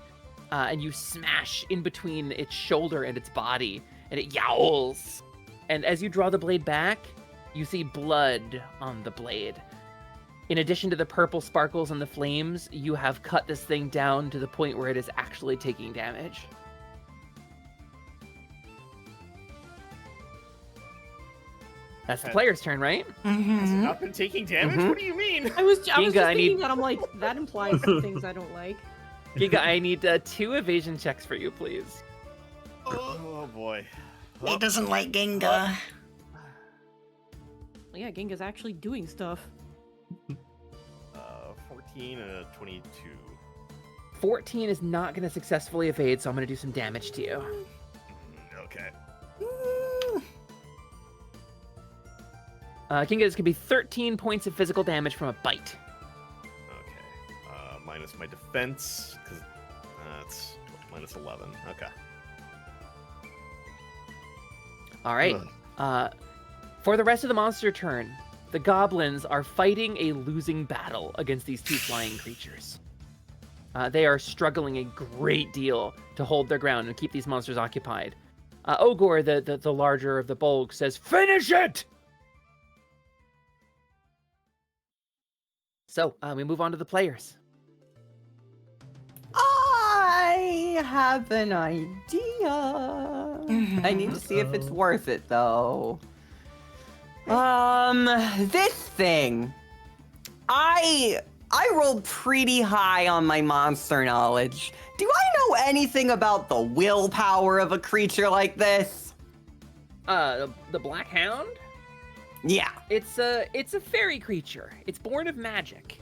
and you smash in between its shoulder and its body, and it yowls. And as you draw the blade back, you see blood on the blade. In addition to the purple sparkles and the flames, you have cut this thing down to the point where it is actually taking damage. That's the Okay. player's turn, right? Has it Mm-hmm. not been taking damage? Mhm. What do you mean? I was just Ginga, I thinking need- that. I'm like, that implies some things I don't like. Giga, I need 2 evasion checks for you, please. Oh boy. He doesn't like Ginga. Yeah, Genga's actually doing stuff. 14 and a 22. 14 is not going to successfully evade, so I'm going to do some damage to you. Okay. Kinga, this could be 13 points of physical damage from a bite. Okay. Minus my defense, because that's minus 11. Okay. All right. For the rest of the monster turn, the goblins are fighting a losing battle against these two flying creatures. They are struggling a great deal to hold their ground and keep these monsters occupied. Ogor, the larger of the bulk, says, "Finish it!" So, we move on to the players. I have an idea. I need to see if it's worth it, though. This thing. I rolled pretty high on my monster knowledge. Do I know anything about the willpower of a creature like this? The Black Hound? Yeah. It's a fairy creature. It's born of magic.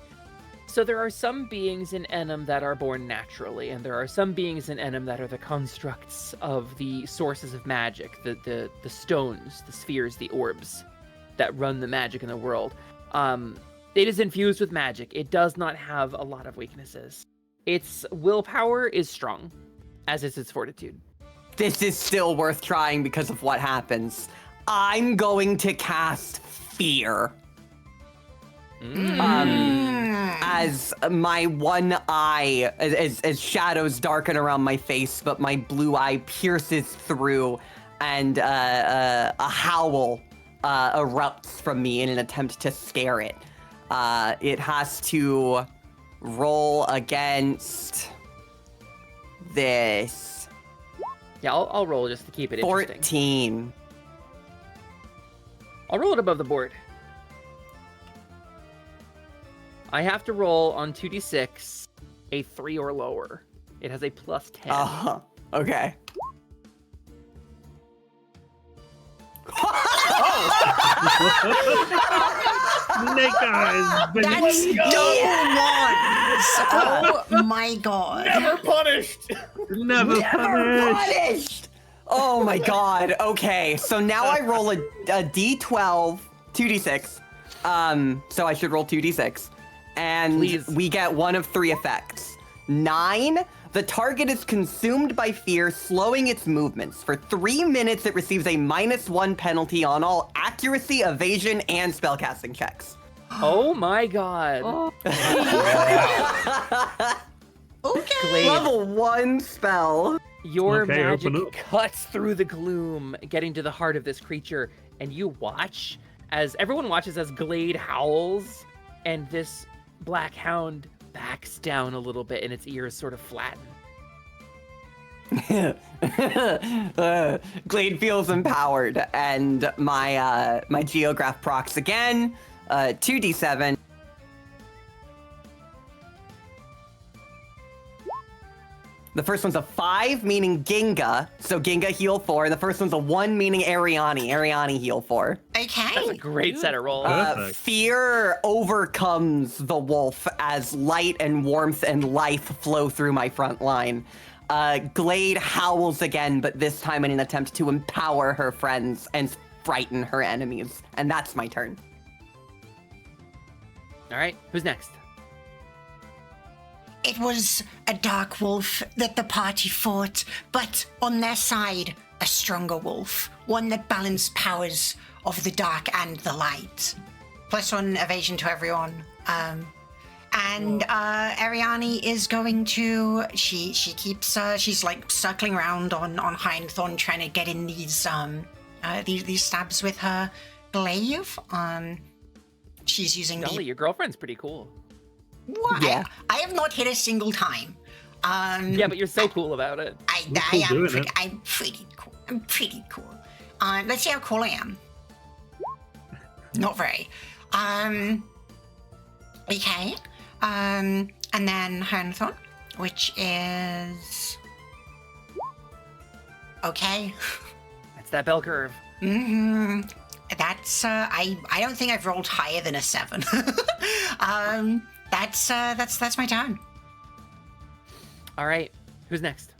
So there are some beings in Ennam that are born naturally, and there are some beings in Ennam that are the constructs of the sources of magic, the stones, the spheres, the orbs that run the magic in the world. It is infused with magic. It does not have a lot of weaknesses. Its willpower is strong, as is its fortitude. This is still worth trying because of what happens. I'm going to cast Fear. As my one eye, as shadows darken around my face, but my blue eye pierces through, and a howl erupts from me in an attempt to scare it. It has to roll against this. Yeah, I'll roll just to keep it interesting. 14. I'll roll it above the board. I have to roll on 2d6 a 3 or lower. It has a plus 10. Okay. Snake eyes. That's demons! Oh my god. Never punished! Never punished. Oh my god. Okay, so now I roll a d12, 2d6. So I should roll 2d6. And Please. we get one of 3 effects. 9, the target is consumed by fear, slowing its movements. For 3 minutes, it receives a -1 penalty on all accuracy, evasion, and spellcasting checks. Oh my god. Oh, Okay. Glade, Level 1 spell. your Okay, magic open up. cuts through the gloom, getting to the heart of this creature, and you watch as everyone watches as Glade howls, and this Black Hound backs down a little bit, and its ears sort of flatten. Glade feels empowered, and my geograph procs again. 2d7. The first one's a 5, meaning Ginga. So Ginga heal 4. The first one's a 1, meaning Ariani. Ariani heal 4. That's a Okay. great set of rolls. Perfect. Fear overcomes the wolf as light and warmth and life flow through my front line. Glade howls again, but this time in an attempt to empower her friends and frighten her enemies. And that's my turn. All right, who's next? It was a dark wolf that the party fought, but on their side, a stronger wolf. One that balanced powers of the dark and the light. +1 evasion to everyone. And Ariani is going to... She keeps... she's like circling around on Hindthorn, trying to get in these stabs with her glaive. She's using Dolly, your girlfriend's pretty cool. What? Yeah. I have not hit a single time. Yeah, but you're so cool about it. cool doing it. I'm pretty cool. I'm pretty cool. Let's see how cool I am. Not very. Okay. And then Hernthorn, which is... Okay. That's that bell curve. Mm-hmm. That's I don't think I've rolled higher than a 7. That's my turn. All right, who's next?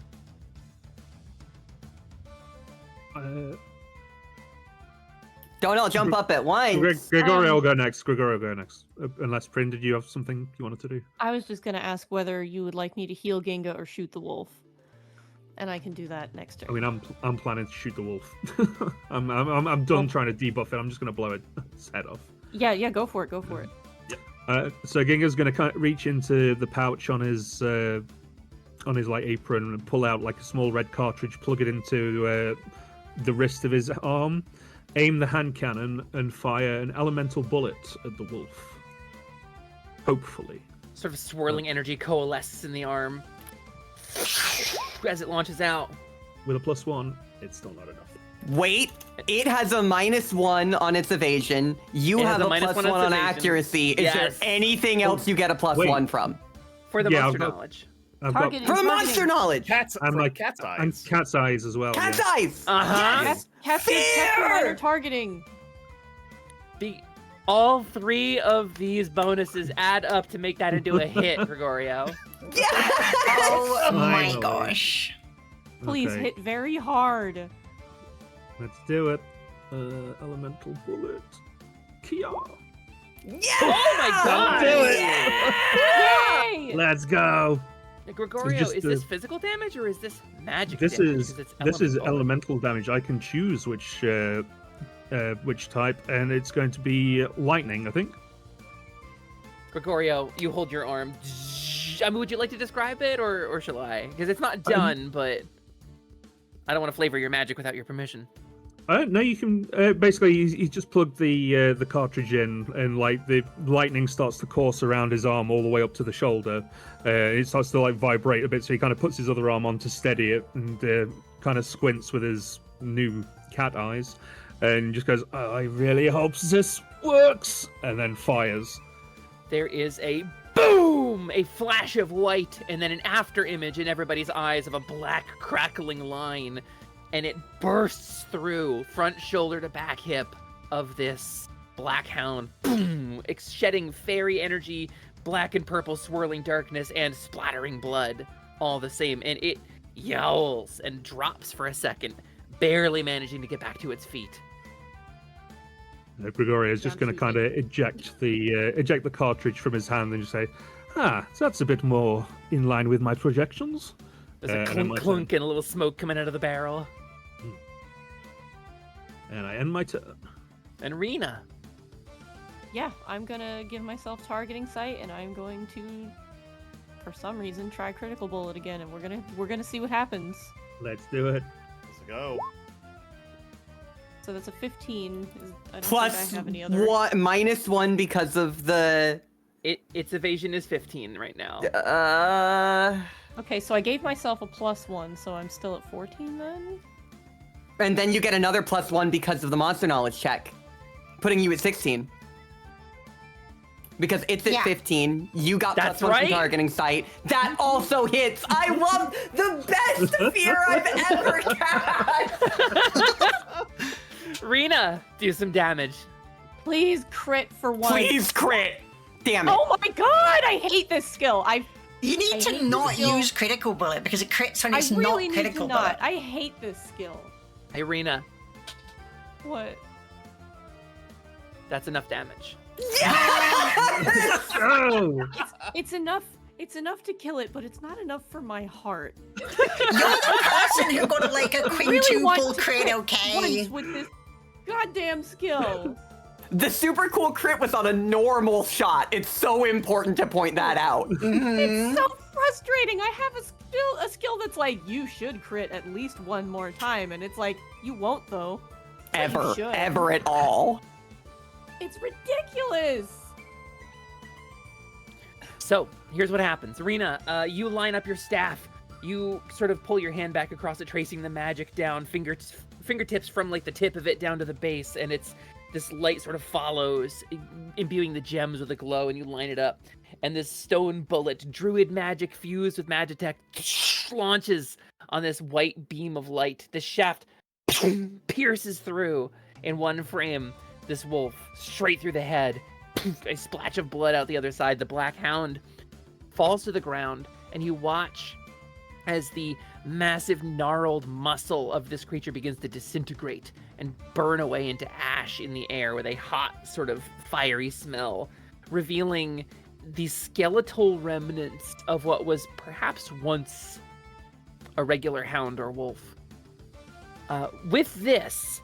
Don't all jump up at once. Gregorio will go next. Gregorio will go next. Unless Prin, did you have something you wanted to do? I was just gonna ask whether you would like me to heal Ginga or shoot the wolf, and I can do that next turn. I mean, I'm planning to shoot the wolf. I'm done trying to debuff it. I'm just gonna blow its head off. Yeah, go for it. Go for it. So Ginga's gonna kind of reach into the pouch on his like apron and pull out like a small red cartridge, plug it into the wrist of his arm, aim the hand cannon, and fire an elemental bullet at the wolf. Hopefully. Sort of swirling energy coalesces in the arm as it launches out. With a +1, it's still not enough. Wait, it has a -1 on its evasion. You It have has a a -1 +1 on on its evasion. accuracy. Is there Yes. anything else you get a +1 from? For the Yeah, monster I've got- knowledge. I've Targeting. From monster knowledge! Cat's I'm for like cat's eyes. and cat's eyes as well. Cat's yeah. eyes! Uh-huh. Yes! Captain Fear! minor targeting. All 3 of these bonuses add up to make that into a hit, Gregorio. Yes! Oh my Finally. gosh. Please Okay, hit very hard. Let's do it. Elemental bullet. Kia. Yeah! Oh my god! Do it! Yeah! Yay! Let's go. Gregorio, just is the- this physical damage or is this magic This damage? is 'Cause it's this is elemental. elemental damage. I can choose which type, and it's going to be lightning, I think. Gregorio, you hold your arm. I mean, would you like to describe it, or shall I? Because it's not done, but I don't want to flavor your magic without your permission. No, you can. Basically, you just plug the cartridge in, and like the lightning starts to course around his arm all the way up to the shoulder. It starts to like vibrate a bit, so he kind of puts his other arm on to steady it, and kind of squints with his new cat eyes, and just goes, "I really hope this works," and then fires. There is a boom, a flash of white, and then an after image in everybody's eyes of a black crackling line, and it bursts through front shoulder to back hip of this black hound, boom, shedding fairy energy, black and purple swirling darkness, and splattering blood, all the same, and it yowls and drops for a second, barely managing to get back to its feet. Gregorio is just going to kind of eject the cartridge from his hand and just say, so that's a bit more in line with my projections." There's a And then clunk my turn. clunk and a little smoke coming out of the barrel. And I end my turn. And Rena. Yeah, I'm gonna give myself targeting sight, and I'm going to, for some reason, try critical bullet again, and we're gonna see what happens. Let's do it. Let's go. So that's a 15. I don't Plus think I have any other. -1 because of the. Its evasion is 15 right now. Okay, so I gave myself a +1, so I'm still at 14 then. And then you get another +1 because of the monster knowledge check, putting you at 16. Because it's at Yeah. 15, you got That's +1 right. from targeting sight. That also hits. I love the best fear I've ever had. Rena, do some damage. Please crit for one. Please crit. Damn it. Oh my god, I hate this skill. You need I to hate not this skill. use critical bullet because it crits when I it's really not need critical to not. bullet. I hate this skill. Hey, Rena, What? that's enough damage. Yes! Oh! It's enough. It's enough to kill it, but it's not enough for my heart. You're the person who got like a really want quintuple to crit, crit okay? once with this goddamn skill. The super cool crit was on a normal shot. It's so important to point that out. It's so frustrating. I have a skill that's like, you should crit at least one more time, and it's like, you won't though. But you Ever, should. ever at all. It's ridiculous. So, here's what happens. Rena, you line up your staff. You sort of pull your hand back across it, tracing the magic down, fingertips from like the tip of it down to the base, and this light sort of follows, imbuing the gems with a glow, and you line it up. And this stone bullet, druid magic fused with magitech, launches on this white beam of light. The shaft pierces through, In one frame, this wolf straight through the head, a splash of blood out the other side. The black hound falls to the ground, and you watch as the massive gnarled muscle of this creature begins to disintegrate and burn away into ash in the air with a hot, sort of fiery smell, revealing the skeletal remnants of what was perhaps once a regular hound or wolf. With this,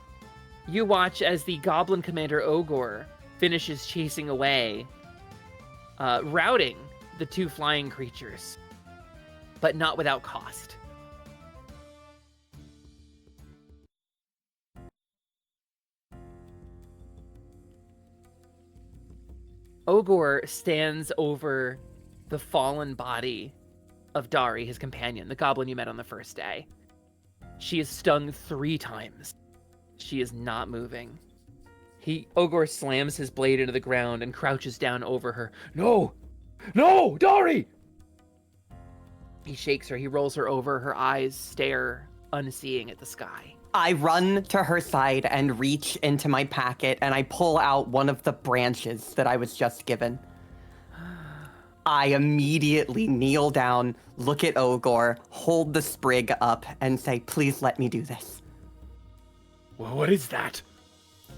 you watch as the goblin commander Ogor finishes chasing away, routing the two flying creatures, but not without cost. Ogor stands over the fallen body of Dari, his companion, the goblin you met on the first day. She is stung 3 times. She is not moving. Ogor slams his blade into the ground and crouches down over her. No! No, Dari! He shakes her, he rolls her over, her eyes stare unseeing at the sky. I run to her side and reach into my packet, and I pull out one of the branches that I was just given. I immediately kneel down, look at Ogor, hold the sprig up, and say, please let me do this. Well, what is that?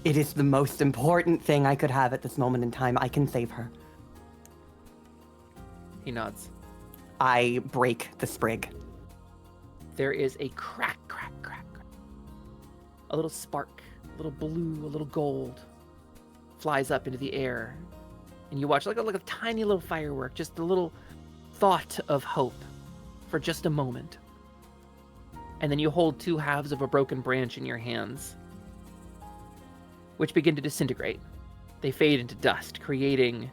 It is the most important thing I could have at this moment in time. I can save her. He nods. I break the sprig. There is a crack, crack, crack, crack. A little spark, a little blue, a little gold flies up into the air. And you watch like a tiny little firework, just a little thought of hope for just a moment. And then you hold 2 halves of a broken branch in your hands, which begin to disintegrate. They fade into dust, creating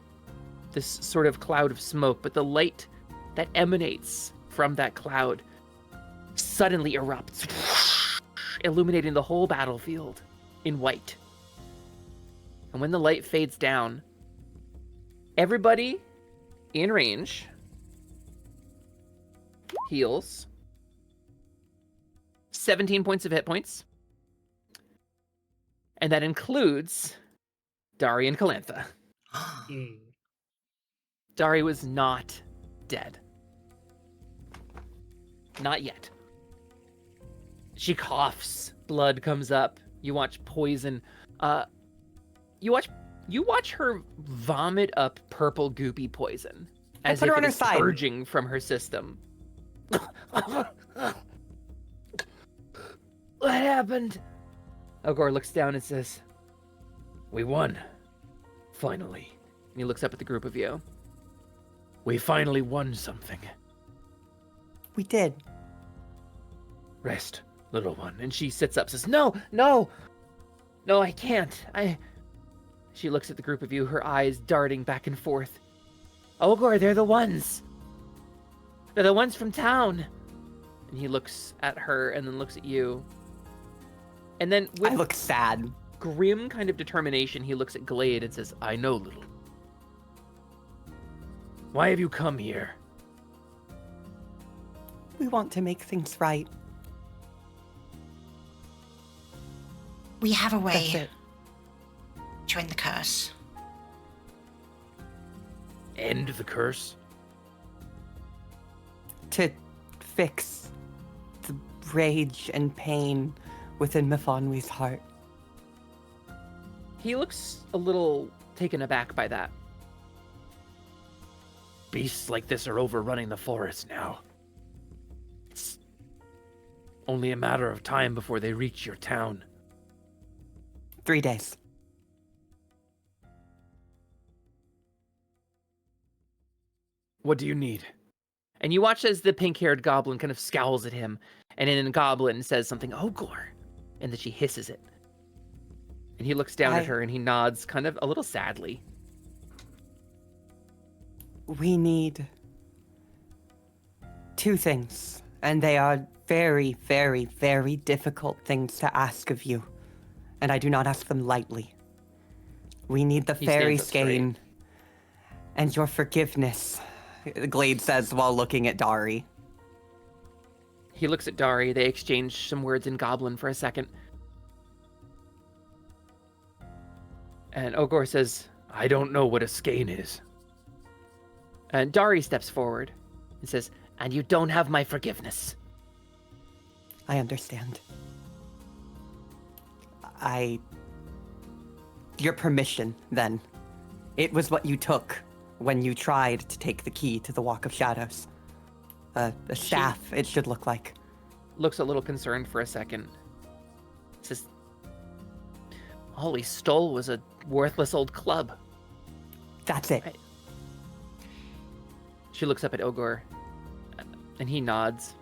this sort of cloud of smoke, but the light that emanates from that cloud suddenly erupts, illuminating the whole battlefield in white. And when the light fades down, everybody in range heals 17 points of hit points. And that includes Dari and Calantha. Dari was not dead. Not yet. She coughs. Blood comes up. You watch poison. You watch her vomit up purple goopy poison as put if her on it her is side. purging from her system. What happened? Ogor looks down and says, "We won. Finally." And he looks up at the group of you. "We finally won something. We did. Rest, little one." And she sits up, says, No, no, I can't. She looks at the group of you, her eyes darting back and forth. "Ogor, they're the ones. They're the ones from town." And he looks at her and then looks at you. And then with I look sad. grim kind of determination, he looks at Glade and says, "I know, little. Why have you come here?" We want to make things right. We have a That's way it. to end the curse. End the curse? To fix the rage and pain within Mifanwi's heart. He looks a little taken aback by that. Beasts like this are overrunning the forest now. It's only a matter of time before they reach your town. 3 days. What do you need? And you watch as the pink-haired goblin kind of scowls at him, and then a goblin says something, "Ogor," and then she hisses it. And he looks down at her and he nods kind of a little sadly. We need 2 things, and they are very, very, very difficult things to ask of you, and I do not ask them lightly. We need the He fairy stands up straight. skein and your forgiveness, Glade says while looking at Dari. He looks at Dari. They exchange some words in goblin for a second. And Ogor says, I don't know what a skein is. And Dari steps forward and says, and you don't have my forgiveness. I understand. Your permission, then. It was what you took when you tried to take the key to the Walk of Shadows. A staff, it should look like. Looks a little concerned for a second. Says, all we stole was a worthless old club. That's it. Right. She looks up at Ogor, and he nods.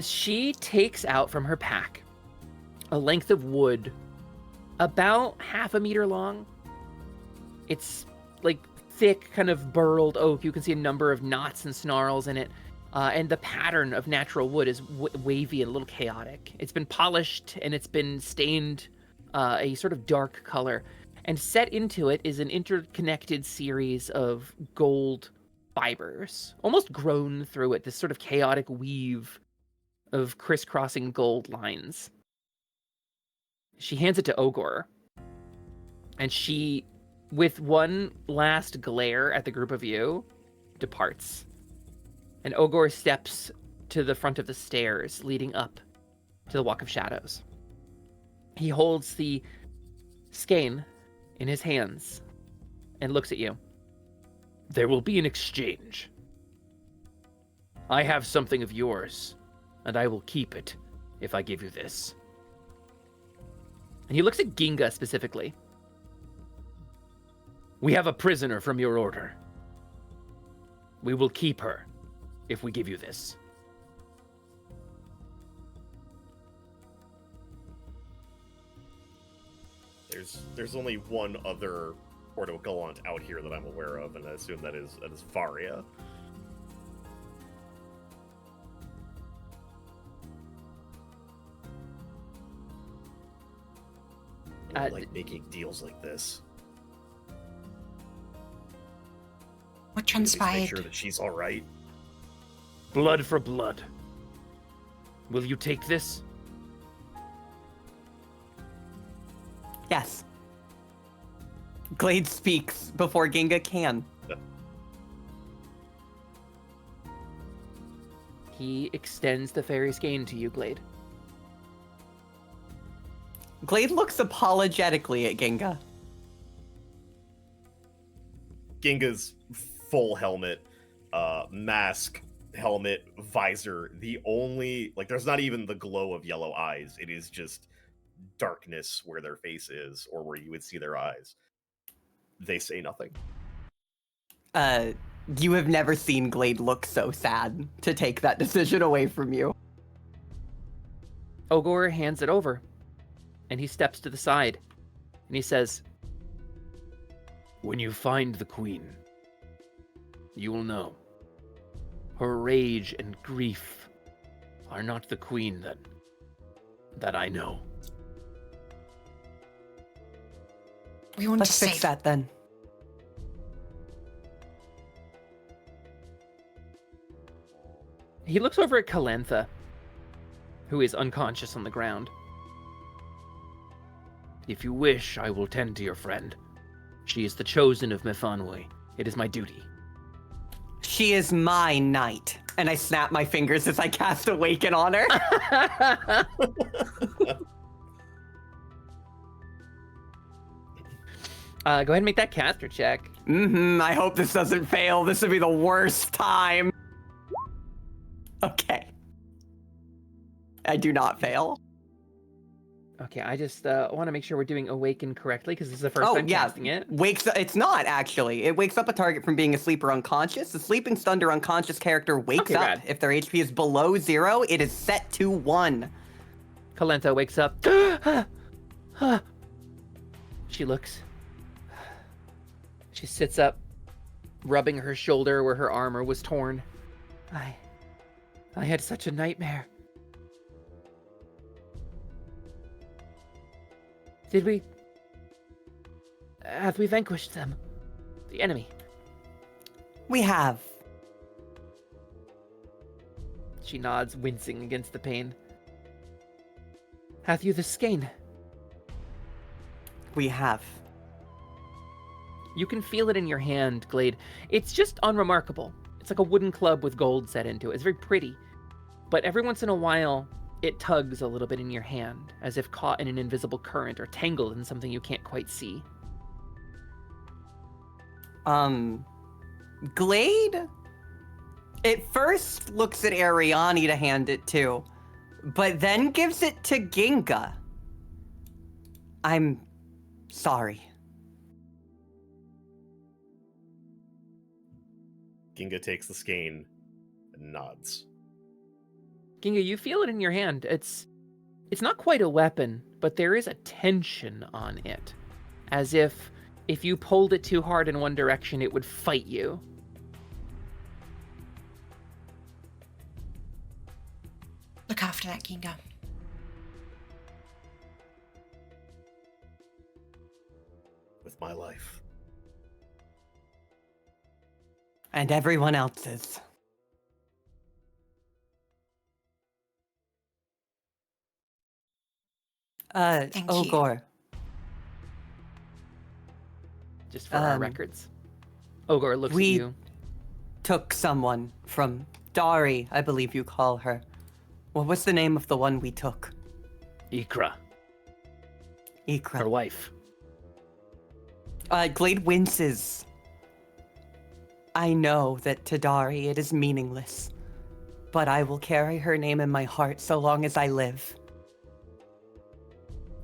She takes out from her pack a length of wood about half a meter long. It's like thick, kind of burled oak. You can see a number of knots and snarls in it. And the pattern of natural wood is wavy and a little chaotic. It's been polished and it's been stained a sort of dark color. And set into it is an interconnected series of gold fibers, almost grown through it, this sort of chaotic weave of crisscrossing gold lines. She hands it to Ogor, and she, with one last glare at the group of you, departs. And Ogor steps to the front of the stairs leading up to the Walk of Shadows. He holds the skein in his hands and looks at you. There will be an exchange. I have something of yours, and I will keep it if I give you this. And he looks at Ginga specifically. We have a prisoner from your order. We will keep her if we give you this. There's only one other Porto Gallant out here that I'm aware of, and I assume that is Varia. I like making deals like this. What At least transpired? make sure that she's all right. Blood for blood. Will you take this? Yes. Glade speaks before Ginga can. He extends the fairy skein to you, Glade. Glade looks apologetically at Ginga. Ginga's full helmet, mask, helmet, visor. The only, there's not even the glow of yellow eyes. It is just darkness where their face is, or where you would see their eyes. They say nothing. You have never seen Glade look so sad to take that decision away from you. Ogor hands it over, and he steps to the side, and he says, when you find the queen, you will know. Her rage and grief are not the queen that I know. We want Let's to fix save that then. He looks over at Calantha, who is unconscious on the ground. If you wish, I will tend to your friend. She is the chosen of Mefanwe. It is my duty. She is my knight. And I snap my fingers as I cast Awaken on her. Go ahead and make that caster check. I hope this doesn't fail. This would be the worst time. Okay. I do not fail. Okay, I just want to make sure we're doing Awaken correctly, because this is the first time casting it. It's not, actually. It wakes up a target from being asleep or unconscious. The sleeping, stunned, or unconscious character wakes up. Rad. If their HP is below 0, it is set to 1. Calantha wakes up. She looks. She sits up, rubbing her shoulder where her armor was torn. I had such a nightmare. Have we vanquished them? The enemy? We have. She nods, wincing against the pain. Hath you the skein? We have. You can feel it in your hand, Glade. It's just unremarkable. It's like a wooden club with gold set into it. It's very pretty. But every once in a while, it tugs a little bit in your hand, as if caught in an invisible current or tangled in something you can't quite see. Glade? It first looks at Ariani to hand it to, but then gives it to Ginga. I'm sorry. Ginga takes the skein and nods. Ginga, you feel it in your hand. It's not quite a weapon, but there is a tension on it, as if you pulled it too hard in one direction, it would fight you. Look after that, Ginga. With my life. And everyone else's. Thank you. Ogor. Just for our records. Ogor looks at you. Took someone from Dari, I believe you call her. What was the name of the one we took? Ikra, Ikra. her wife. Glade winces. I know that to Dari it is meaningless, but I will carry her name in my heart so long as I live.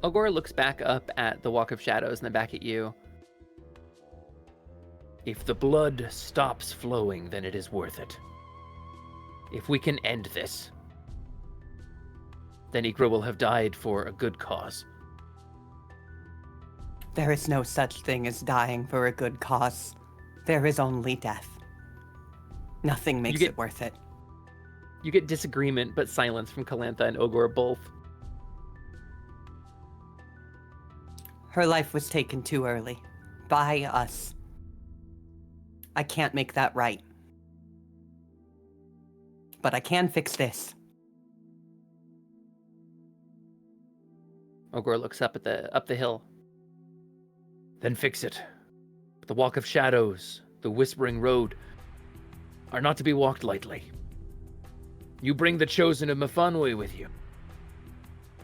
Ogor looks back up at the Walk of Shadows and then back at you. If the blood stops flowing, then it is worth it. If we can end this, then Ikra will have died for a good cause. There is no such thing as dying for a good cause. There is only death. Nothing makes it worth it. You get disagreement, but silence from Calantha and Ogor both. Her life was taken too early. By us. I can't make that right. But I can fix this. Ogor looks up the hill. Then fix it. The Walk of Shadows, the Whispering Road, are not to be walked lightly. You bring the Chosen of Mephanwe with you.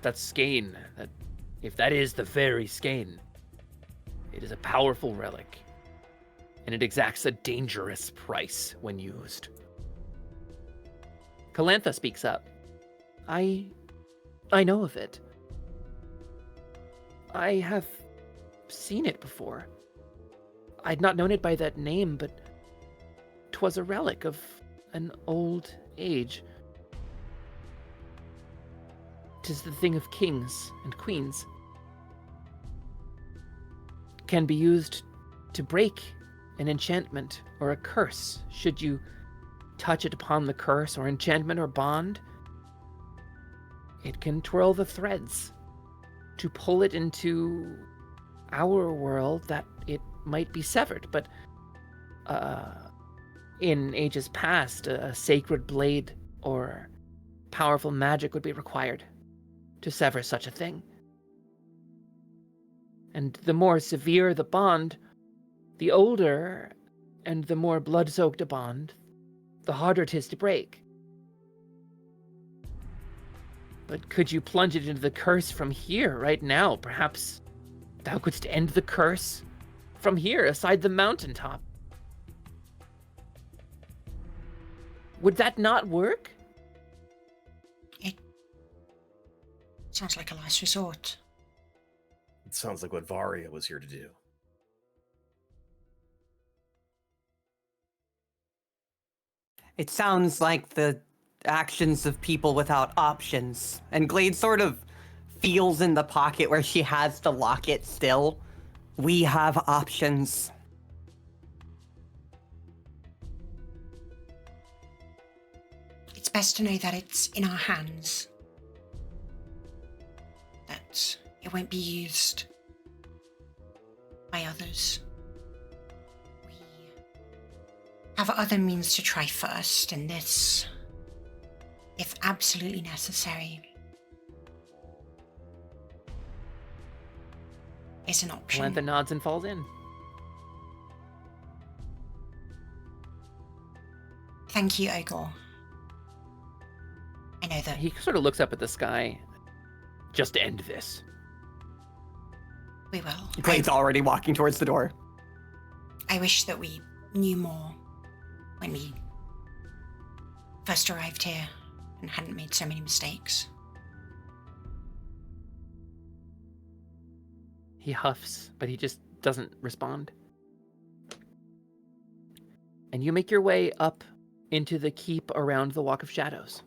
That's Skein. If that is the very Skein, it is a powerful relic, and it exacts a dangerous price when used. Calantha speaks up. I know of it. I have seen it before. I'd not known it by that name, but 'twas a relic of an old age. 'Tis the thing of kings and queens. Can be used to break an enchantment or a curse. Should you touch it upon the curse or enchantment or bond, it can twirl the threads to pull it into our world that it might be severed. But in ages past, a sacred blade or powerful magic would be required to sever such a thing. And the more severe the bond, the older and the more blood-soaked a bond, the harder it is to break. But could you plunge it into the curse from here, right now? Perhaps thou couldst end the curse from here, aside the mountaintop. Would that not work? It sounds like a last resort. It sounds like what Varia was here to do. It sounds like the actions of people without options. And Glade sort of feels in the pocket where she has the locket still. We have options. It's best to know that it's in our hands. That it won't be used by others. We have other means to try first, and this, if absolutely necessary, is an option. Calantha nods and falls in. Thank you, Ogor. I know that He sort of looks up at the sky. Just end this. we will. Glade's already walking towards the door. I wish that we knew more when we first arrived here and hadn't made so many mistakes. He huffs, but he just doesn't respond. And you make your way up into the keep around the Walk of Shadows.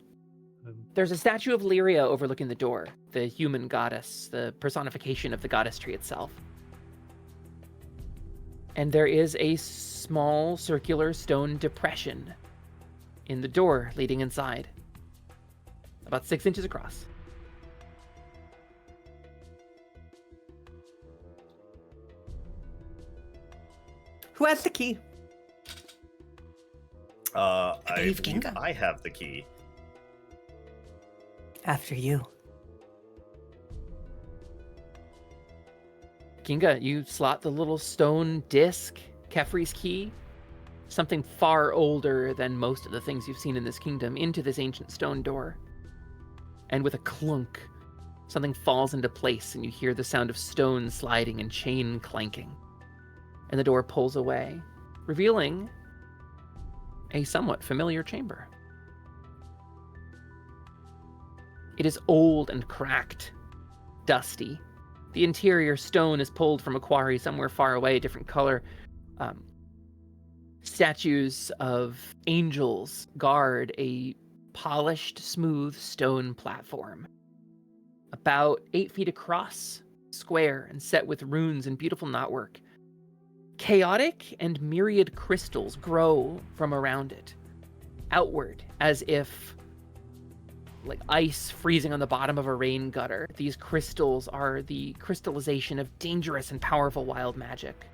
There's a statue of Lyria overlooking the door, the human goddess, the personification of the goddess tree itself. And there is a small circular stone depression in the door leading inside, about 6 inches across. Who has the key? I I believe believe Ginga. I have the key. After you. Ginga, you slot the little stone disc, Kefri's key, something far older than most of the things you've seen in this kingdom, into this ancient stone door. And with a clunk, something falls into place and you hear the sound of stone sliding and chain clanking. And the door pulls away, revealing a somewhat familiar chamber. It is old and cracked, dusty. The interior stone is pulled from a quarry somewhere far away, a different color. Statues of angels guard a polished, smooth stone platform. About 8 feet across, square and set with runes and beautiful knotwork. Chaotic and myriad crystals grow from around it, outward, as if like ice freezing on the bottom of a rain gutter. These crystals are the crystallization of dangerous and powerful wild magic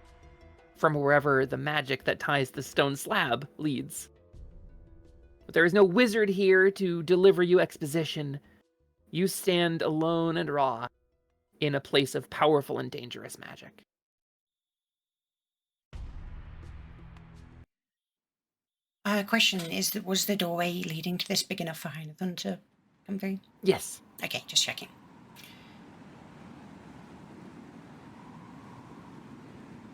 from wherever the magic that ties the stone slab leads. But there is no wizard here to deliver you exposition. You stand alone and raw in a place of powerful and dangerous magic. Question is, was the doorway leading to this big enough for Heinathan to come through? Yes. Okay, just checking.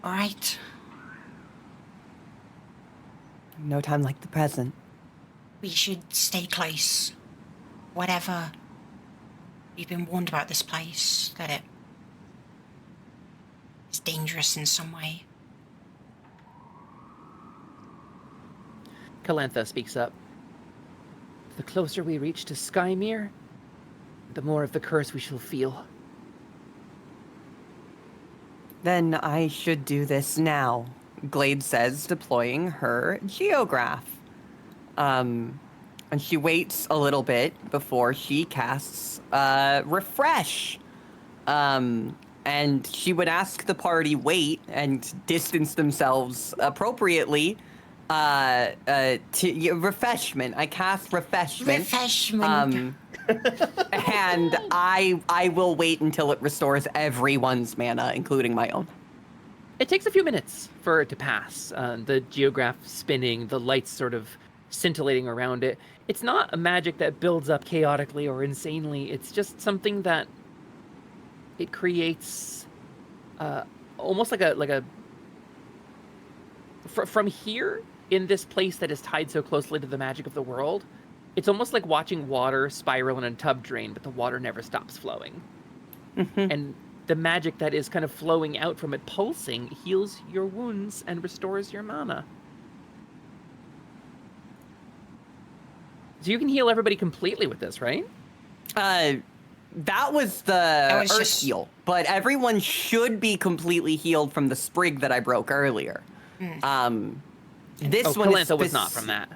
All right. No time like the present. We should stay close. Whatever. We've been warned about this place, that it is dangerous in some way. Calantha speaks up. The closer we reach to Skymere, the more of the curse we shall feel. Then I should do this now, Glade says, deploying her geograph. And she waits a little bit before she casts Refresh. And she would ask the party wait and distance themselves appropriately to refreshment. I cast refreshment. Refreshment. And I will wait until it restores everyone's mana, including my own. It takes a few minutes for it to pass. The geograph spinning, the lights sort of scintillating around it. It's not a magic that builds up chaotically or insanely. It's just something that it creates almost like a from here in this place that is tied so closely to the magic of the world. It's almost like watching water spiral in a tub drain, but the water never stops flowing. Mm-hmm. And the magic that is kind of flowing out from it, pulsing, heals your wounds and restores your mana. So you can heal everybody completely with this, right? That was the was Earth just- heal, but everyone should be completely healed from the sprig that I broke earlier. This Oh, one is Calantha was not from that.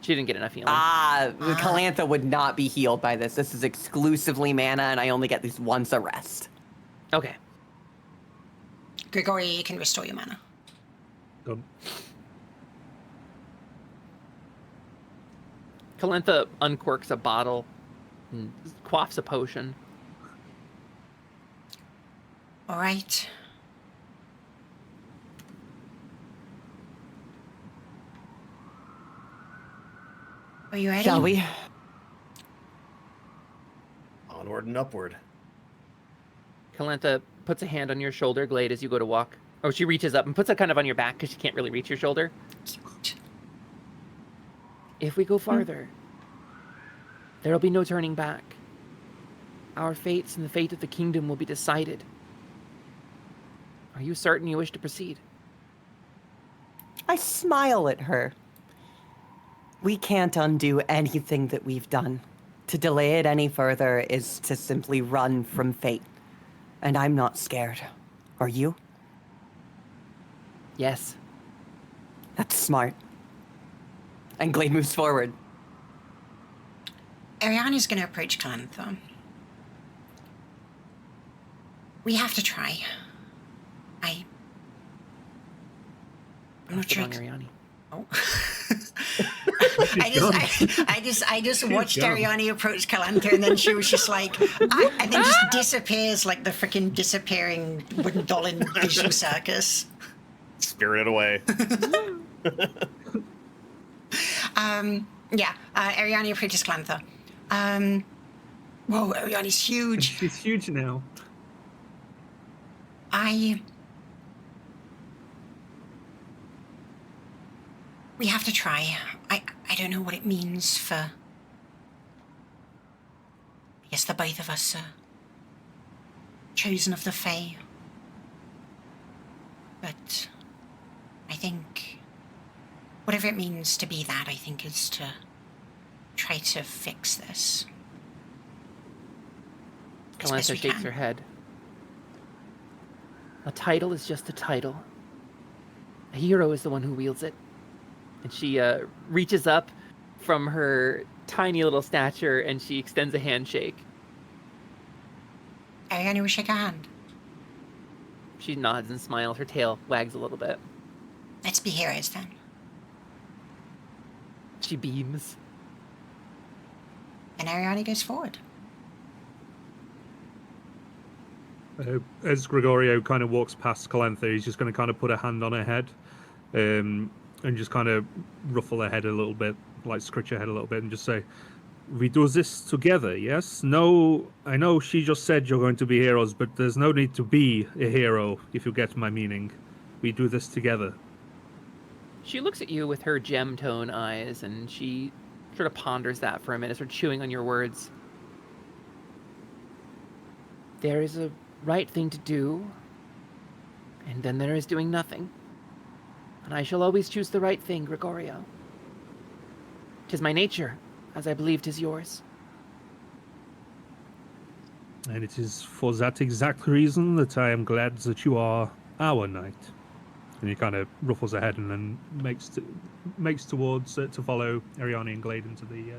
She didn't get enough healing. Calantha would not be healed by this. This is exclusively mana, and I only get these once a rest. Okay. Grigori, you can restore your mana. Done. Calantha uncorks a bottle and quaffs a potion. All right. Are you ready? Shall we? Onward and upward. Calantha puts a hand on your shoulder, Glade, as you go to walk. Oh, she reaches up and puts it kind of on your back because she can't really reach your shoulder. Cute. If we go farther, there'll be no turning back. Our fates and the fate of the kingdom will be decided. Are you certain you wish to proceed? I smile at her. We can't undo anything that we've done. To delay it any further is to simply run from fate. And I'm not scared. Are you? Yes. That's smart. And Glade moves forward. Ariana's going to approach Calantha. We have to try. I'm not sure. Ariani. Oh. I just watched Ariani approach Calantha, and then she was just like, and then just disappears like the freaking disappearing wooden doll in Visual Circus. Spirited away. Ariani approaches Calantha. Whoa, Ariani's huge. She's huge now. We have to try. I don't know what it means for... I guess the both of us are chosen of the Fae. But I think whatever it means to be that, I think, is to try to fix this. As best Calantha we shakes can. her head. A title is just a title. A hero is the one who wields it. And she reaches up from her tiny little stature and she extends a handshake. Ariana will shake her hand. She nods and smiles. Her tail wags a little bit. Let's be heroes then. She beams. And Ariana goes forward. As Gregorio kind of walks past Calantha, he's just going to kind of put a hand on her head and just kind of ruffle her head a little bit, like scratch her head a little bit and just say, we do this together, yes? No, I know she just said you're going to be heroes, but there's no need to be a hero, if you get my meaning. We do this together. She looks at you with her gem tone eyes and she sort of ponders that for a minute, sort of chewing on your words. There is a right thing to do, and then there is doing nothing. And I shall always choose the right thing, Gregorio. 'Tis my nature, as I believe 'tis yours. And it is for that exact reason that I am glad that you are our knight. And he kind of ruffles her head and then makes towards to follow Ariani and Glade into the...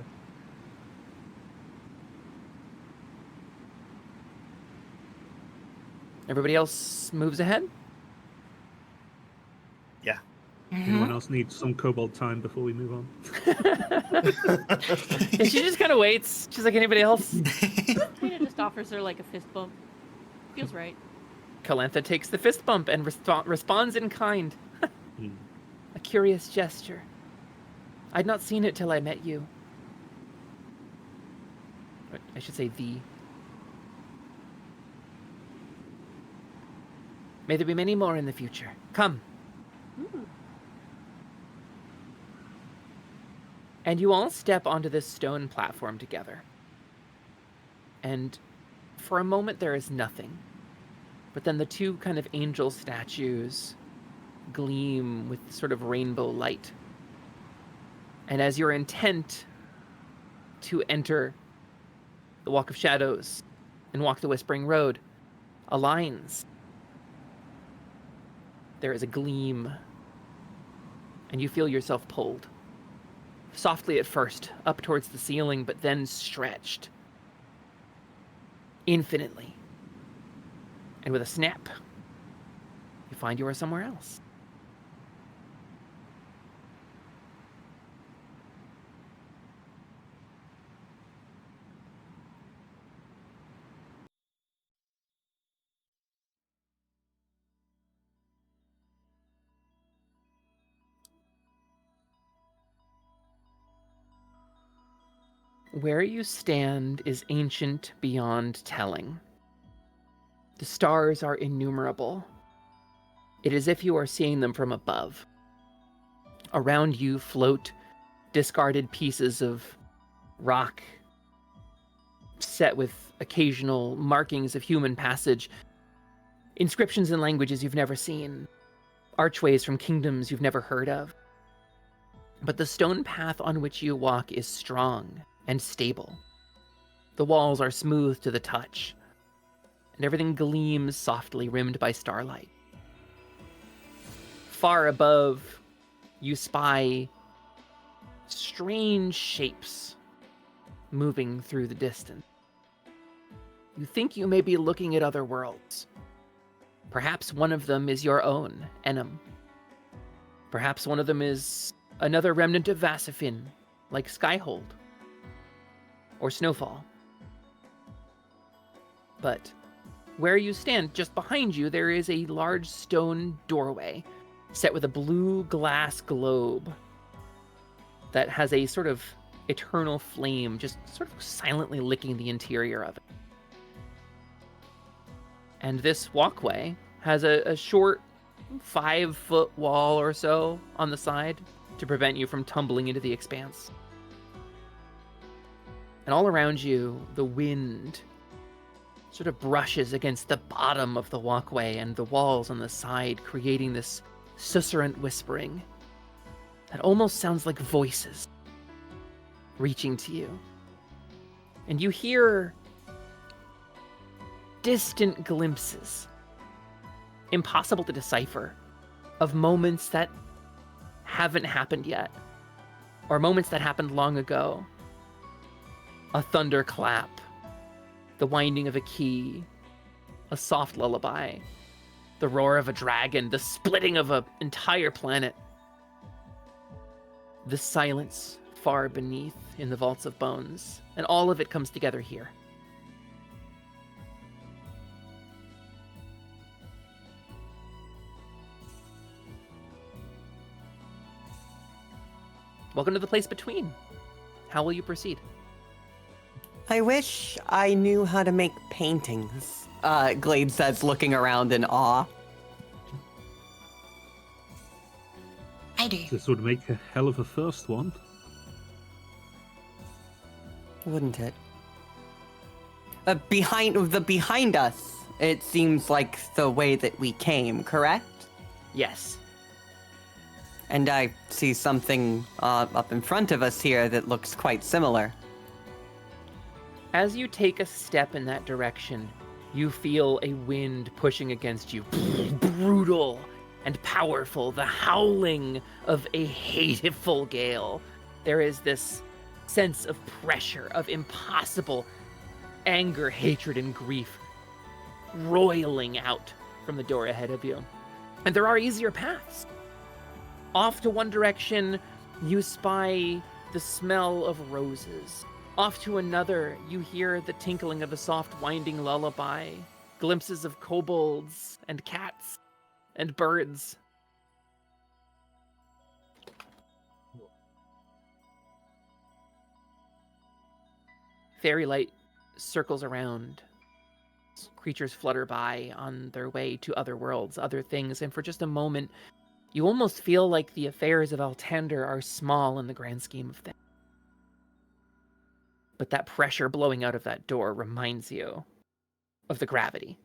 Everybody else moves ahead? Yeah. Anyone else needs some kobold time before we move on? And she just kind of waits, just like anybody else. Tina just offers her like a fist bump. Feels right. Calantha takes the fist bump and responds in kind. A curious gesture. I'd not seen it till I met you. I should say thee. May there be many more in the future. Come. Ooh. And you all step onto this stone platform together. And for a moment there is nothing. But then the two kind of angel statues gleam with sort of rainbow light. And as your intent to enter the Walk of Shadows and walk the Whispering Road aligns, there is a gleam, and you feel yourself pulled. Softly at first, up towards the ceiling, but then stretched. Infinitely. And with a snap, you find you are somewhere else. Where you stand is ancient beyond telling. The stars are innumerable. It is as if you are seeing them from above. Around you float discarded pieces of rock set with occasional markings of human passage, inscriptions in languages you've never seen, archways from kingdoms you've never heard of. But the stone path on which you walk is strong and stable. The walls are smooth to the touch, and everything gleams softly, rimmed by starlight. Far above, you spy strange shapes moving through the distance. You think you may be looking at other worlds. Perhaps one of them is your own, Ennam. Perhaps one of them is another remnant of Vasifin, like Skyhold or Snowfall. But where you stand, just behind you, there is a large stone doorway set with a blue glass globe that has a sort of eternal flame just sort of silently licking the interior of it. And this walkway has a short 5-foot wall or so on the side to prevent you from tumbling into the expanse. And all around you, the wind sort of brushes against the bottom of the walkway and the walls on the side, creating this susurrant whispering that almost sounds like voices reaching to you. And you hear distant glimpses, impossible to decipher, of moments that haven't happened yet, or moments that happened long ago. A thunderclap, the winding of a key, a soft lullaby, the roar of a dragon, the splitting of an entire planet. The silence far beneath in the vaults of bones, and all of it comes together here. Welcome to the place between. How will you proceed? I wish I knew how to make paintings, Glade says, looking around in awe. I do. This would make a hell of a first one. Wouldn't it? Behind us, it seems like the way that we came, correct? Yes. And I see something up in front of us here that looks quite similar. As you take a step in that direction, you feel a wind pushing against you. Brutal and powerful, the howling of a hateful gale. There is this sense of pressure, of impossible anger, hatred, and grief roiling out from the door ahead of you. And there are easier paths. Off to one direction, you spy the smell of roses. Off to another, you hear the tinkling of a soft winding lullaby, glimpses of kobolds and cats and birds. Fairy light circles around. Creatures flutter by on their way to other worlds, other things, and for just a moment, you almost feel like the affairs of Altander are small in the grand scheme of things. But that pressure blowing out of that door reminds you of the gravity.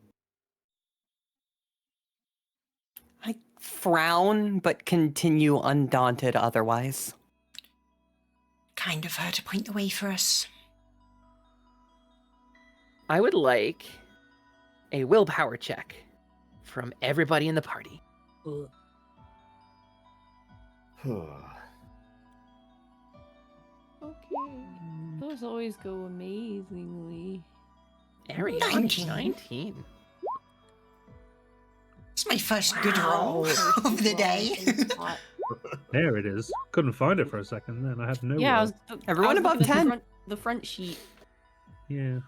I frown, but continue undaunted otherwise. Kind of her to point the way for us. I would like a willpower check from everybody in the party. Okay. Those always go amazingly. Ariane, 19. It's my first good roll of the day. There it is. Couldn't find it for a second then. I had no. Yeah, Everyone above looking at 10. The front sheet. Yeah.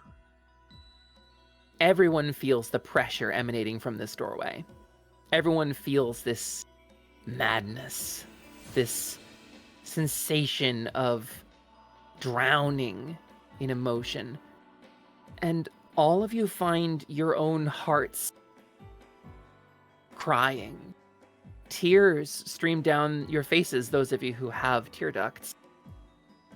Everyone feels the pressure emanating from this doorway. Everyone feels this madness, this sensation of drowning in emotion. And all of you find your own hearts crying. Tears stream down your faces, those of you who have tear ducts.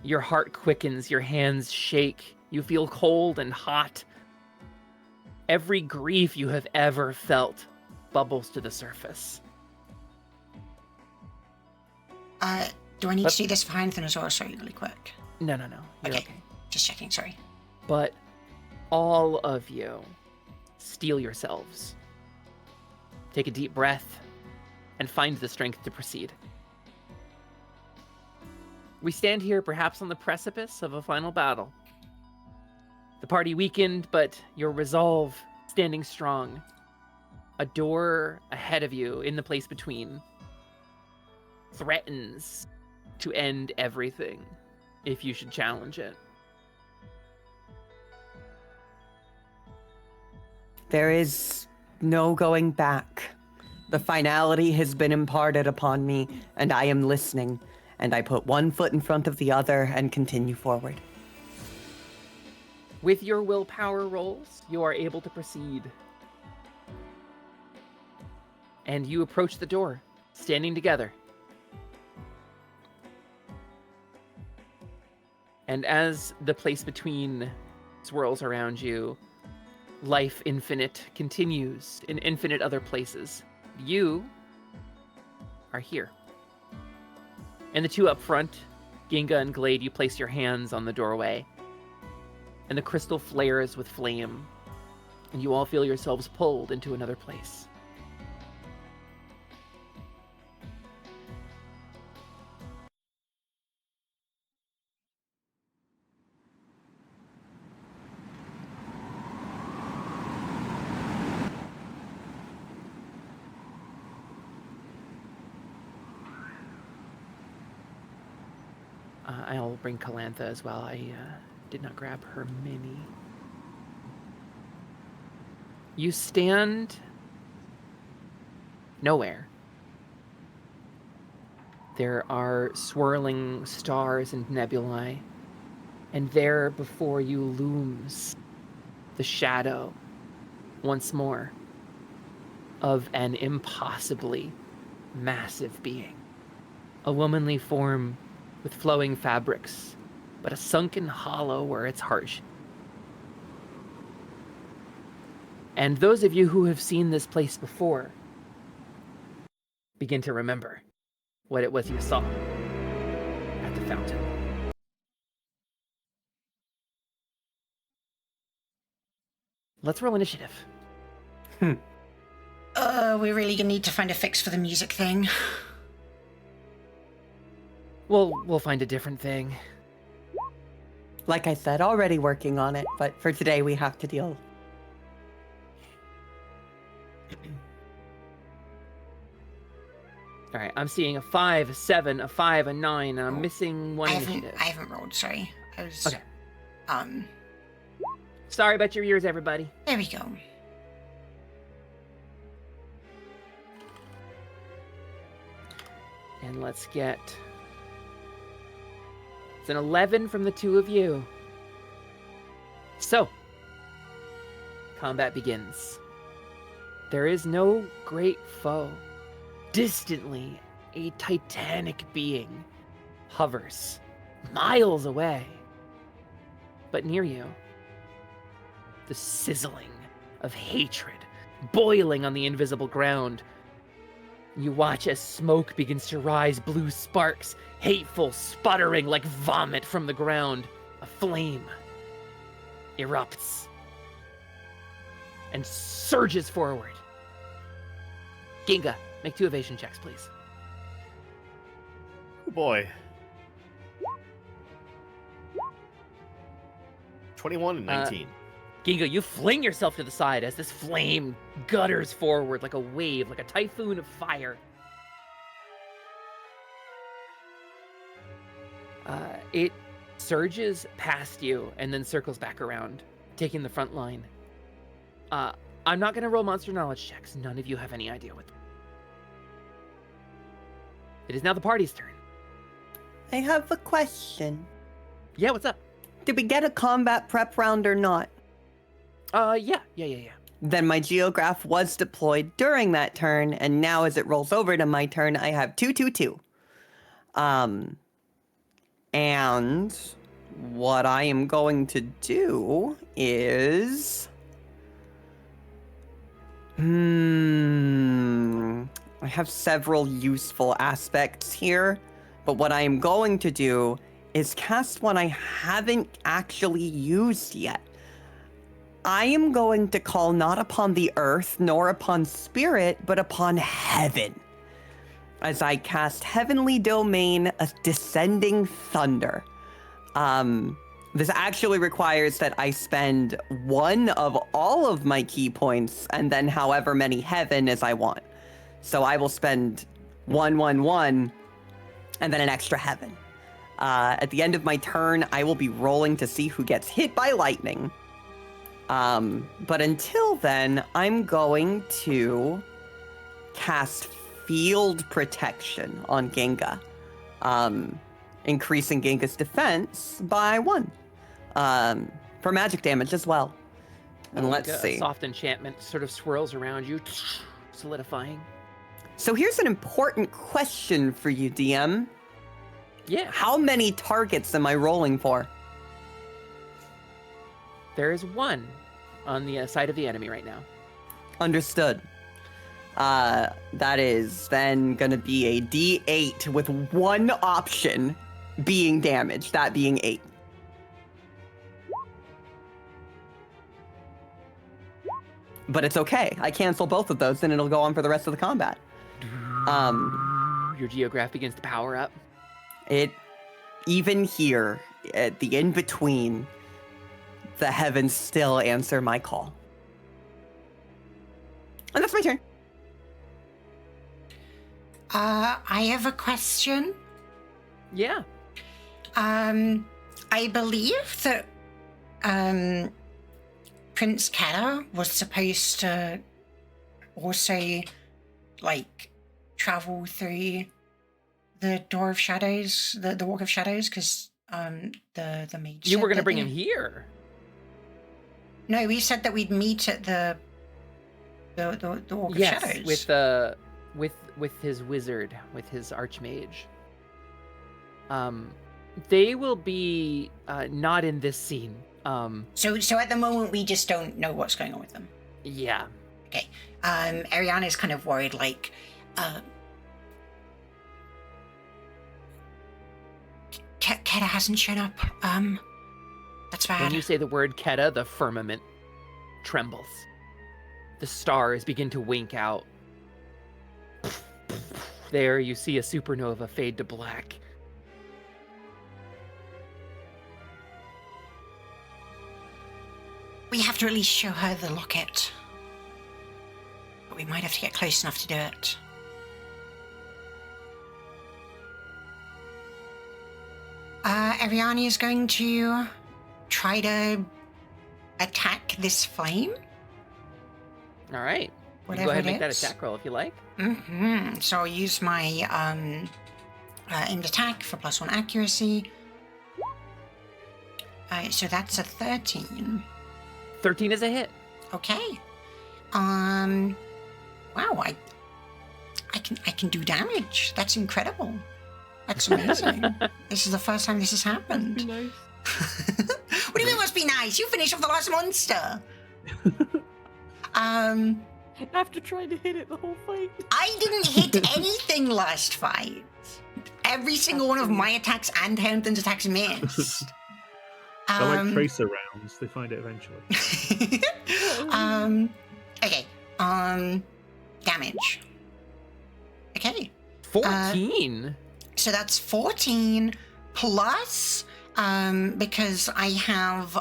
Your heart quickens, your hands shake, you feel cold and hot. Every grief you have ever felt bubbles to the surface. Do I need to do this for Hanthan as well? Sorry, really quick. No. You're okay. Just checking, sorry. But all of you steel yourselves. Take a deep breath and find the strength to proceed. We stand here perhaps on the precipice of a final battle. The party weakened, but your resolve standing strong. A door ahead of you in the place between threatens to end everything if you should challenge it. There is no going back. The finality has been imparted upon me, and I am listening, and I put one foot in front of the other and continue forward. With your willpower rolls, you are able to proceed. And you approach the door, standing together. And as the place between swirls around you, life infinite continues in infinite other places. You are here. And the two up front, Ginga and Glade, you place your hands on the doorway. And the crystal flares with flame. And you all feel yourselves pulled into another place. I'll bring Calantha as well. I did not grab her mini. You stand nowhere. There are swirling stars and nebulae, and there before you looms the shadow, once more, of an impossibly massive being. A womanly form with flowing fabrics, but a sunken hollow where its heart should. And those of you who have seen this place before begin to remember what it was you saw at the fountain. Let's roll initiative. We're really gonna need to find a fix for the music thing. We'll find a different thing. Like I said, already working on it, but for today we have to deal. All right, I'm seeing a 5, a 7, a 5, a 9. I'm missing one I initiative. haven't rolled, sorry. I was... Okay. Um, Sorry about your ears, everybody. there we go. And let's get... It's an 11 from the two of you. So, combat begins. There is no great foe. Distantly, a titanic being hovers miles away. But near you, the sizzling of hatred boiling on the invisible ground. You watch as smoke begins to rise, blue sparks, hateful, sputtering like vomit from the ground. A flame erupts and surges forward. Ginga, make 2 evasion checks, please. Oh boy. 21 and 19. Ginga, you fling yourself to the side as this flame gutters forward like a wave, like a typhoon of fire. It surges past you and then circles back around, taking the front line. I'm not going to roll monster knowledge checks. None of you have any idea what. It is now the party's turn. I have a question. Yeah, what's up? Did we get a combat prep round or not? Yeah. Then my geograph was deployed during that turn, and now as it rolls over to my turn, I have 2/2/2. And what I am going to do is... I have several useful aspects here, but what I am going to do is cast one I haven't actually used yet. I am going to call not upon the earth nor upon spirit, but upon heaven. As I cast Heavenly Domain, a Descending Thunder. This actually requires that I spend one of all of my key points and then however many heaven as I want. So I will spend 1, 1, 1, and then an extra heaven. At the end of my turn, I will be rolling to see who gets hit by lightning. But until then, I'm going to cast Field Protection on Ginga, increasing Ginga's defense by 1, for magic damage as well. And let's see. Soft enchantment sort of swirls around you, solidifying. So here's an important question for you, DM. Yeah. How many targets am I rolling for? There is one on the side of the enemy right now. Understood. That is then gonna be a D8 with one option being damaged, that being 8. But it's okay. I cancel both of those and it'll go on for the rest of the combat. Your geograph begins to power up. Even here, at the in-between, the heavens still answer my call. And that's my turn. I have a question. Yeah. I believe that Prince Kera was supposed to also, like, travel through the Door of Shadows, the Walk of Shadows, because the mage. You were going to said bring that him here. No, we said that we'd meet at the Walk of Shadows. with his wizard, with his archmage. They will be not in this scene. So at the moment we just don't know what's going on with them. Yeah. Okay. Ariana's kind of worried, like, Kera hasn't shown up. That's bad. When you say the word Keta, the firmament trembles. The stars begin to wink out. There you see a supernova fade to black. We have to at least show her the locket. But we might have to get close enough to do it. Ariani is going to try to attack this flame. All right. Whatever Go ahead and it make that is. attack roll if you like. Mm-hmm. So I'll use my aimed attack for +1 accuracy. So that's a 13. 13 is a hit. Okay. Wow, I can do damage. That's incredible. That's amazing. This is the first time this has happened. Nice. What do you mean must be nice? You finished off the last monster. After trying to hit it the whole fight. I didn't hit anything last fight. Every single one of my attacks and Hampton's attacks missed. They're like tracer rounds. They find it eventually. Okay. Damage. Okay. 14? So that's 14 plus, because I have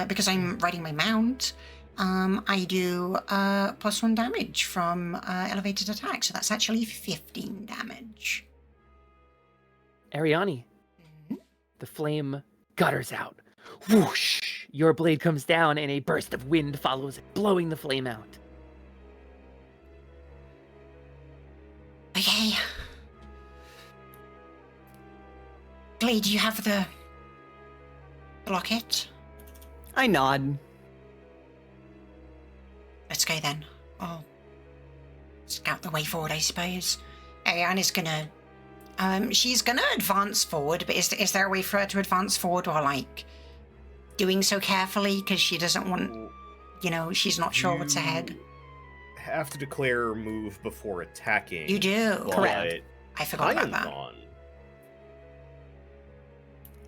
because I'm riding my mount, I do +1 damage from elevated attack. So that's actually 15 damage. Ariani, the flame gutters out. Whoosh! Your blade comes down and a burst of wind follows it, blowing the flame out. Okay. Glade, you have the block it? I nod. Let's go then. I'll scout the way forward, I suppose. Ariana's gonna... she's gonna advance forward, but is there a way for her to advance forward while, like, doing so carefully? Because she doesn't want... You know, she's not sure what's ahead. Have to declare move before attacking. You do. but Correct. I forgot about that. on.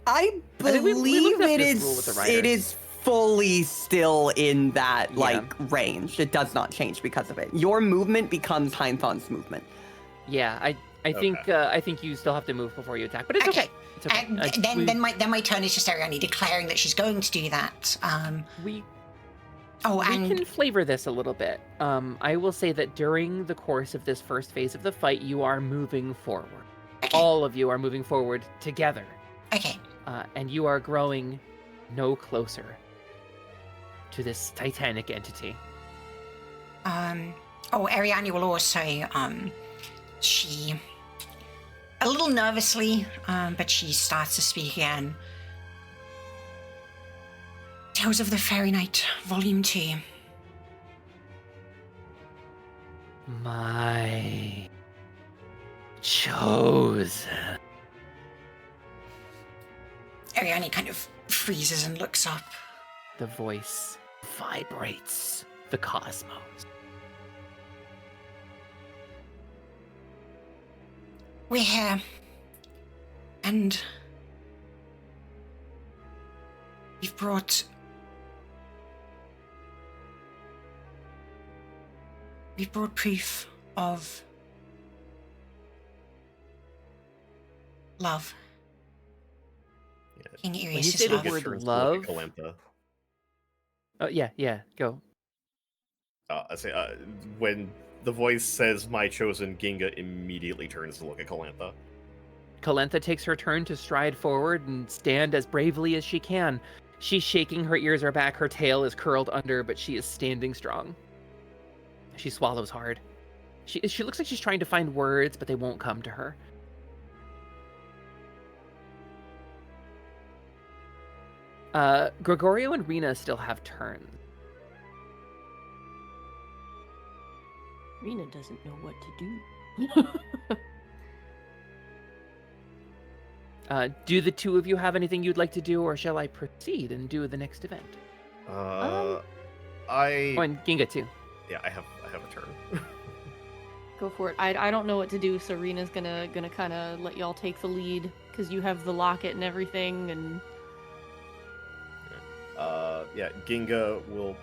I I think we believe looked up it this rule with the is. writers. It is fully still in that Yeah. range. It does not change because of it. Your movement becomes Heinthon's movement. Yeah, I think you still have to move before you attack, but it's okay. It's okay. Then my turn is just Ariana declaring that she's going to do that. we Oh, we and can flavor this a little bit. I will say that during the course of this first phase of the fight, you are moving forward. okay, All of you are moving forward together, okay. and you are growing no closer to this titanic entity. Ariana will also she a little nervously, but she starts to speak again. Tales of the Fairy Knight, Volume 2. My chosen. Ariana kind of freezes and looks up. The voice vibrates the cosmos. We're here. And we've brought proof of love. Yeah. King When you Irius' say the love. word Turns to love- look at Calantha. Oh yeah, go. I say when the voice says "my chosen," Ginga immediately turns to look at Calantha. Calantha takes her turn to stride forward and stand as bravely as she can. She's shaking, her ears are back, her tail is curled under, but she is standing strong. She swallows hard. She looks like she's trying to find words, but they won't come to her. Gregorio and Rena still have turns. Rena doesn't know what to do. Do the two of you have anything you'd like to do, or shall I proceed and do the next event? Oh, and Ginga too. Yeah, I have a turn. Go for it. I don't know what to do, so Rena's gonna kind of let y'all take the lead because you have the locket and everything. And yeah, Ginga will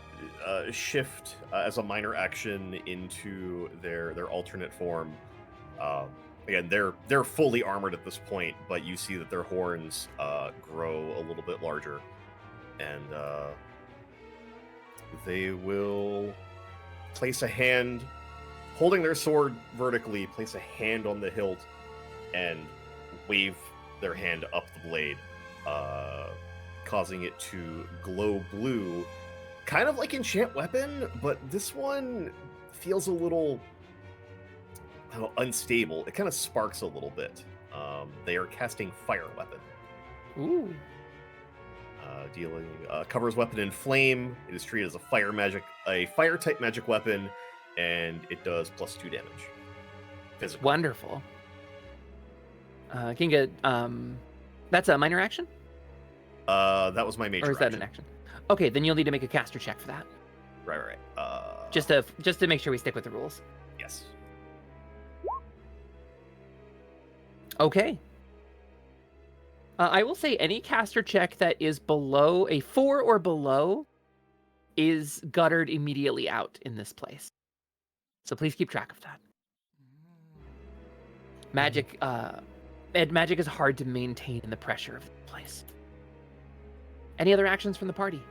shift as a minor action into their alternate form. Again, they're fully armored at this point, but you see that their horns grow a little bit larger, and they will place a hand, holding their sword vertically, place a hand on the hilt, and wave their hand up the blade, causing it to glow blue, kind of like Enchant Weapon, but this one feels a little unstable. It kind of sparks a little bit. They are casting Fire Weapon. Ooh. Dealing covers weapon in flame. It is treated as a fire type magic weapon, and it does +2 damage. Physical. Wonderful. Ginga, that's a minor action? That was my major Or is that action. an action? Okay, then you'll need to make a caster check for that. Right. Just to make sure we stick with the rules. Yes. Okay. I will say any caster check that is below a 4 or below is guttered immediately out in this place. So please keep track of that. Magic, magic is hard to maintain in the pressure of the place. Any other actions from the party?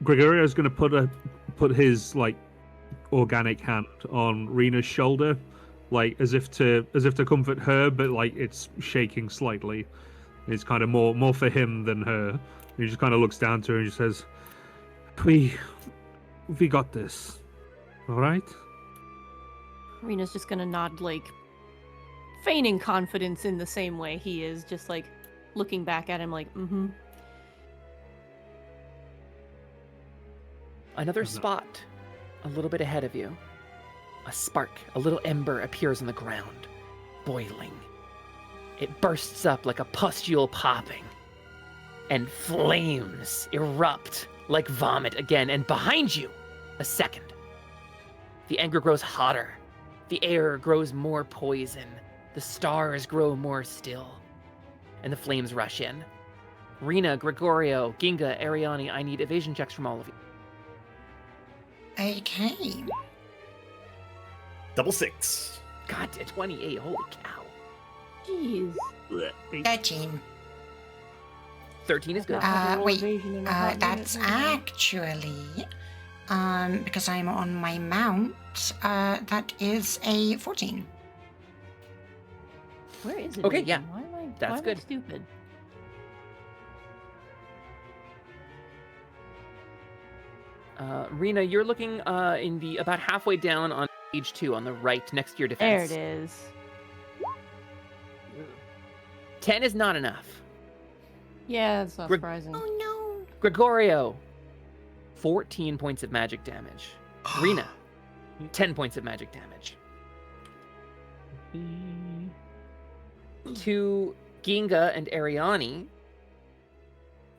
Gregorio's going to put his organic hand on Rena's shoulder, as if to comfort her, but it's shaking slightly. It's kind of more for him than her. He just kind of looks down to her and just says, "We got this, all right?" Rena's just gonna nod, feigning confidence in the same way he is, just looking back at him like, mm-hmm. Another Mhm. spot a little bit ahead of you. A spark, a little ember appears on the ground, boiling. It bursts up like a pustule popping, and flames erupt like vomit again, and behind you, a second. The anger grows hotter. The air grows more poison. The stars grow more still. And the flames rush in. Rena, Gregorio, Ginga, Ariani, I need evasion checks from all of you. Okay. Double 6. God, 28, holy cow. Jeez. 13. 13 is good. Wait, that's actually, because I'm on my mount, that is a 14. Where is it? Okay, yeah. That's why am good. I stupid? Rena, you're looking in the about halfway down on page 2 on the right next to your There defense. it is. 10 is not enough. Yeah, that's not surprising. Oh no. Gregorio, 14 points of magic damage. Rena, 10 points of magic damage. To Ginga and Ariani.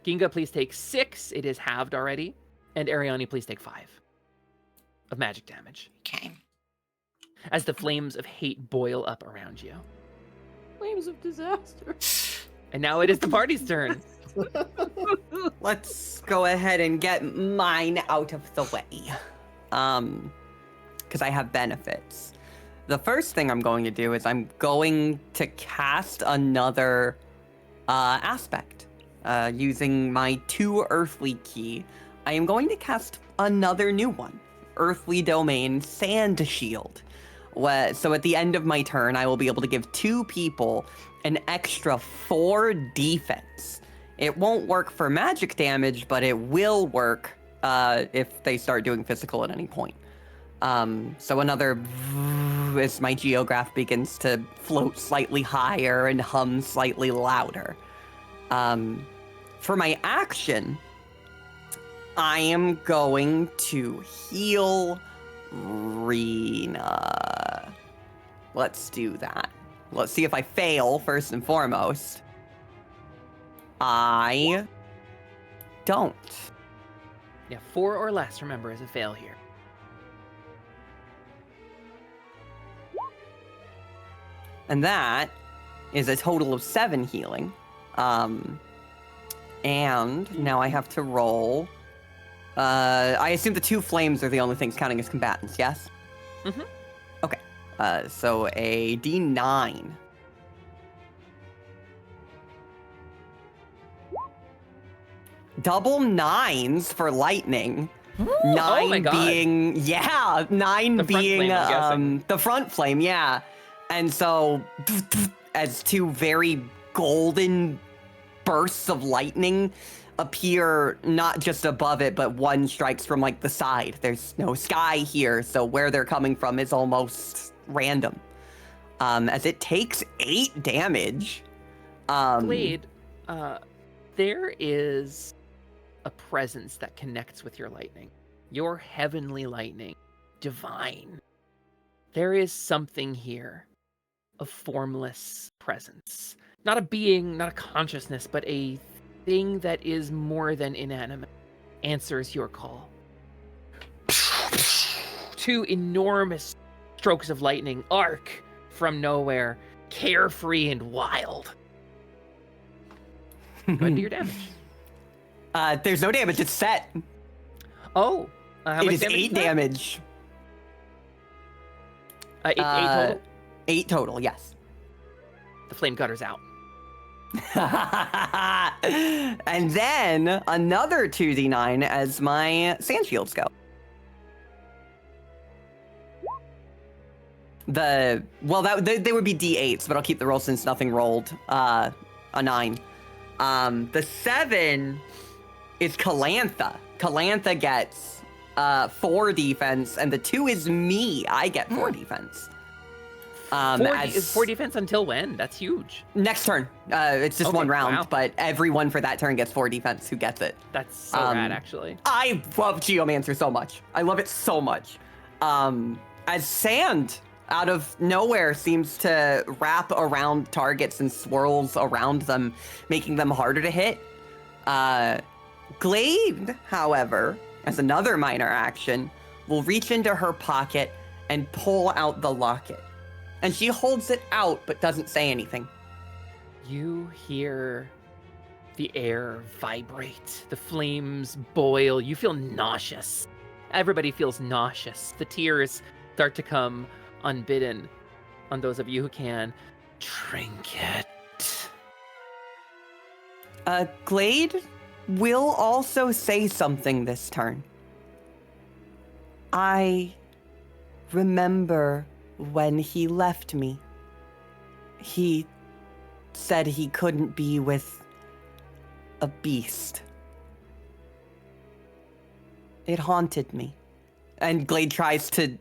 Ginga, please take 6. It is halved already. And Ariani, please take 5 of magic damage Okay. as the flames of hate boil up around you. Flames of disaster. And now it is the party's turn. Let's go ahead and get mine out of the way. Because I have benefits. The first thing I'm going to do is I'm going to cast another aspect. Using my 2 earthly key, I am going to cast another new one. Earthly Domain Sand Shield. So at the end of my turn, I will be able to give 2 people an extra 4 defense. It won't work for magic damage, but it will work if they start doing physical at any point. So another as my geograph begins to float slightly higher and hum slightly louder. For my action, I am going to heal Rena. Let's do that. Let's see if I fail first and foremost. I don't. Yeah, 4 or less, remember, is a fail here. And that is a total of 7 healing. And now I have to roll. I assume the 2 flames are the only things counting as combatants, yes? Mhm. Okay. So a D9. Double 9s for lightning. 9 oh my God. being, yeah, 9 The front being flame, I'm guessing. the front flame, yeah. And so, as 2 very golden bursts of lightning appear not just above it, but one strikes from like the side. There's no sky here, so where they're coming from is almost random. As it takes 8 damage. Glade, there is a presence that connects with your lightning. Your heavenly lightning. Divine. There is something here. A formless presence. Not a being, not a consciousness, but a thing that is more than inanimate. Answers your call. 2 enormous strokes of lightning arc from nowhere, carefree and wild. Go ahead and do your damage. There's no damage, it's set. Oh, how It much is damage 8 that? damage. 8 total. 8 total, yes. The flame gutters out. And then another 2d9 as my sand shields go. They would be d8s, but I'll keep the roll since nothing rolled. A 9. The 7 is Calantha. Calantha gets 4 defense, and the 2 is me. I get 4 defense. Is 4 defense until when? That's huge. Next turn. It's just Okay, one round, wow. but everyone for that turn gets 4 defense who gets it. That's so rad, actually. I love Geomancer so much. I love it so much. As sand out of nowhere seems to wrap around targets and swirls around them, making them harder to hit. Glade, however, as another minor action, will reach into her pocket and pull out the locket. And she holds it out, but doesn't say anything. You hear the air vibrate, the flames boil, you feel nauseous. Everybody feels nauseous. The tears start to come unbidden on those of you who can. Trinket. Glade will also say something this turn. I remember when he left me. He said he couldn't be with a beast. It haunted me. And Glade tries to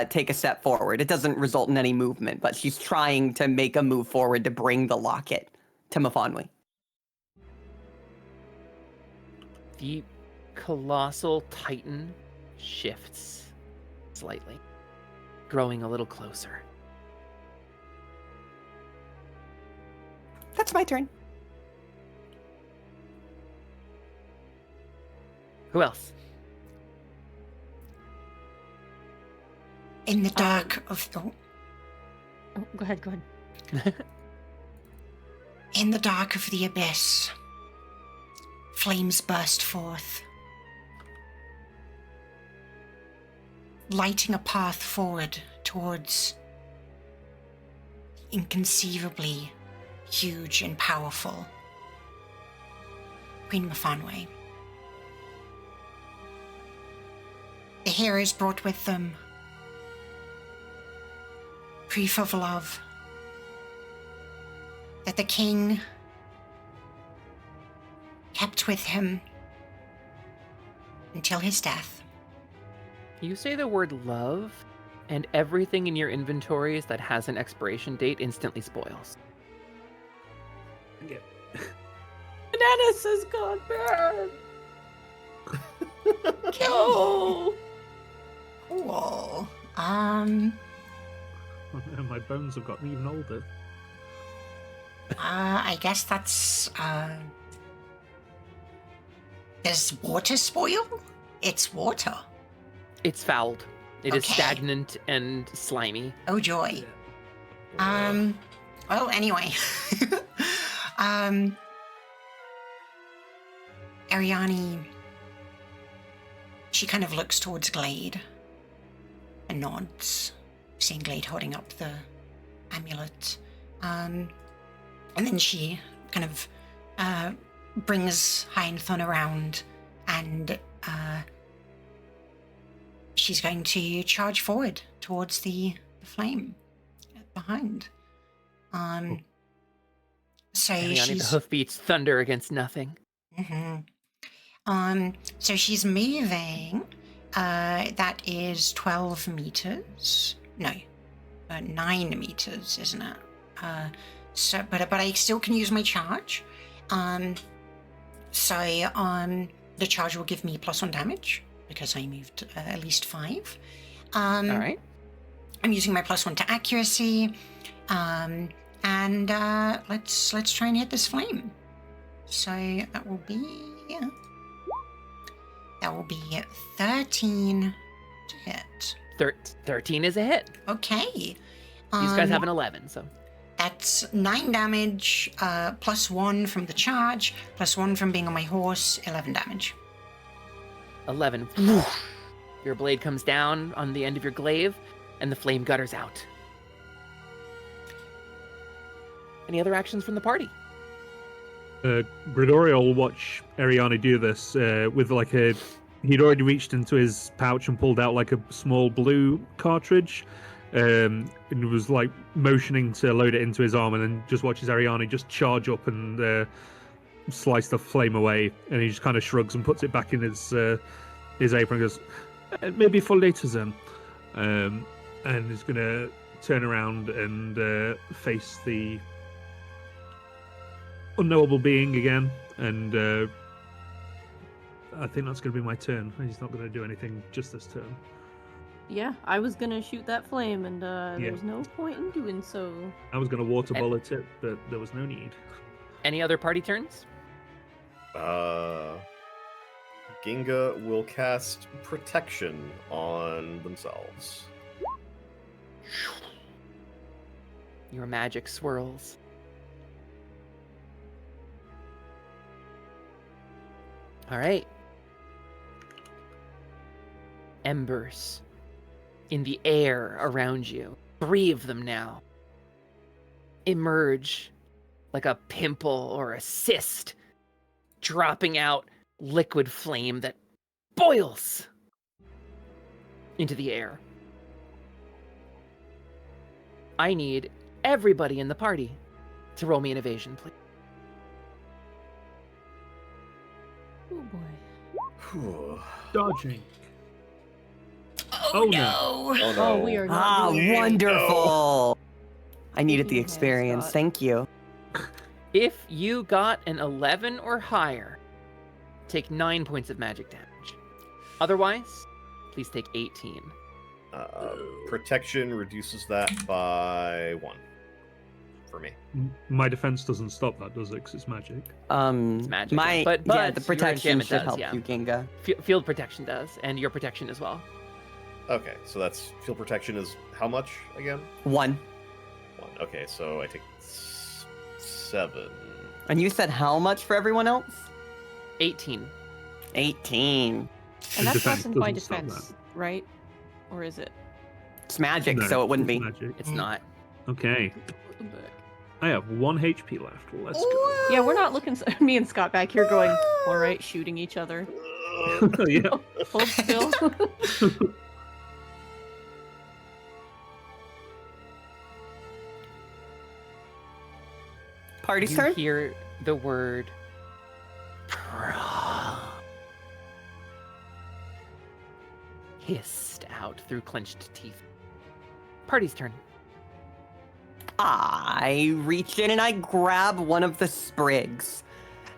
take a step forward. It doesn't result in any movement, but she's trying to make a move forward to bring the locket to Mafonwi. The colossal titan shifts slightly, growing a little closer. That's my turn. Who else? In the dark of the... Oh, go ahead, go ahead. In the dark of the abyss, flames burst forth, lighting a path forward towards inconceivably huge and powerful Queen Mafonwe. The heroes brought with them proof of love, that the king kept with him until his death. You say the word love, and everything in your inventories that has an expiration date instantly spoils. Bananas has gone bad. Okay. No. Cool. My bones have gotten even older. I guess that's, does water spoil? It's water. It's fouled. It is Okay. stagnant and slimy. Oh joy. Well, anyway. Ariani, she kind of looks towards Glade and nods, seeing Glade holding up the amulet. And then she kind of brings Hyathon around, and she's going to charge forward towards the flame behind. So Ariani, the hoofbeats thunder against nothing. So she's moving. That is 12 meters. No, 9 meters, isn't it? But I still can use my charge. So the charge will give me +1 damage because I moved at least 5. All right. I'm using my +1 to accuracy. And let's try and hit this flame. So that will be 13 to hit. 13 is a hit. Okay. These guys have an 11, so. That's 9 damage, +1 from the charge, +1 from being on my horse, 11 damage. 11. Your blade comes down on the end of your glaive, and the flame gutters out. Any other actions from the party? Gregorio will watch Ariani do this with like a... He'd already reached into his pouch and pulled out like a small blue cartridge and was like motioning to load it into his arm, and then just watches Ariani just charge up and slice the flame away, and he just kind of shrugs and puts it back in his apron and goes, maybe for later then. and is gonna turn around and face the unknowable being again, and I think that's gonna be my turn. He's not gonna do anything just this turn. Yeah, I was gonna shoot that flame, and there's no point in doing so. I was gonna water bullet it, but there was no need. Any other party turns? Ginga will cast protection on themselves. Your magic swirls. All right. Embers in the air around you. 3 of them now emerge like a pimple or a cyst, dropping out liquid flame that boils into the air. I need everybody in the party to roll me an evasion, please. Oh boy. Whew. Dodging. Oh, no. no. Oh no. Oh, we are not doing Wonderful. I needed the Shaking your hands, experience. Scott. Thank you. If you got an 11 or higher, take 9 points of magic damage. Otherwise, please take 18. Protection reduces that by 1 for me. My defense doesn't stop that, does it? 'Cause it's magic. It's magic. My but yeah, the your protection enchantment should does, help yeah. you, Ginga. Field protection does, and your protection as well. Okay, so that's field protection is how much again? 1. 1. Okay, so I take 7. And you said how much for everyone else? 18. 18. And that's defense lessened by doesn't stop defense, right? Or is it? It's magic, No, so it wouldn't it's be. magic. It's not. Okay, I have 1 HP left. Let's go. Yeah, we're not looking. Me and Scott back here going, all right, shooting each other. Yeah. Hold still. Party's You turn? hear the word prom hissed out through clenched teeth. Party's turn. I reach in and I grab one of the sprigs.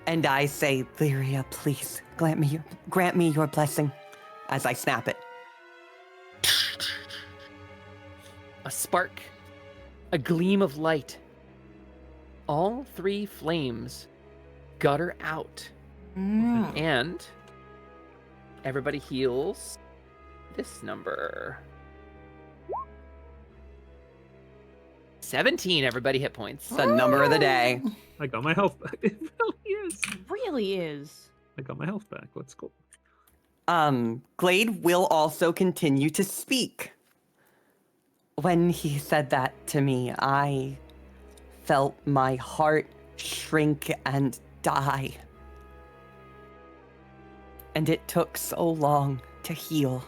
And I say, Lyria, please grant me your blessing as I snap it. A spark, a gleam of light. All 3 flames gutter out, Mm. and everybody heals this number. 17, everybody hit points. It's the number of the day. I got my health back. It really is. Really is. I got my health back. Let's go. Glade will also continue to speak. When he said that to me, I felt my heart shrink and die. And it took so long to heal.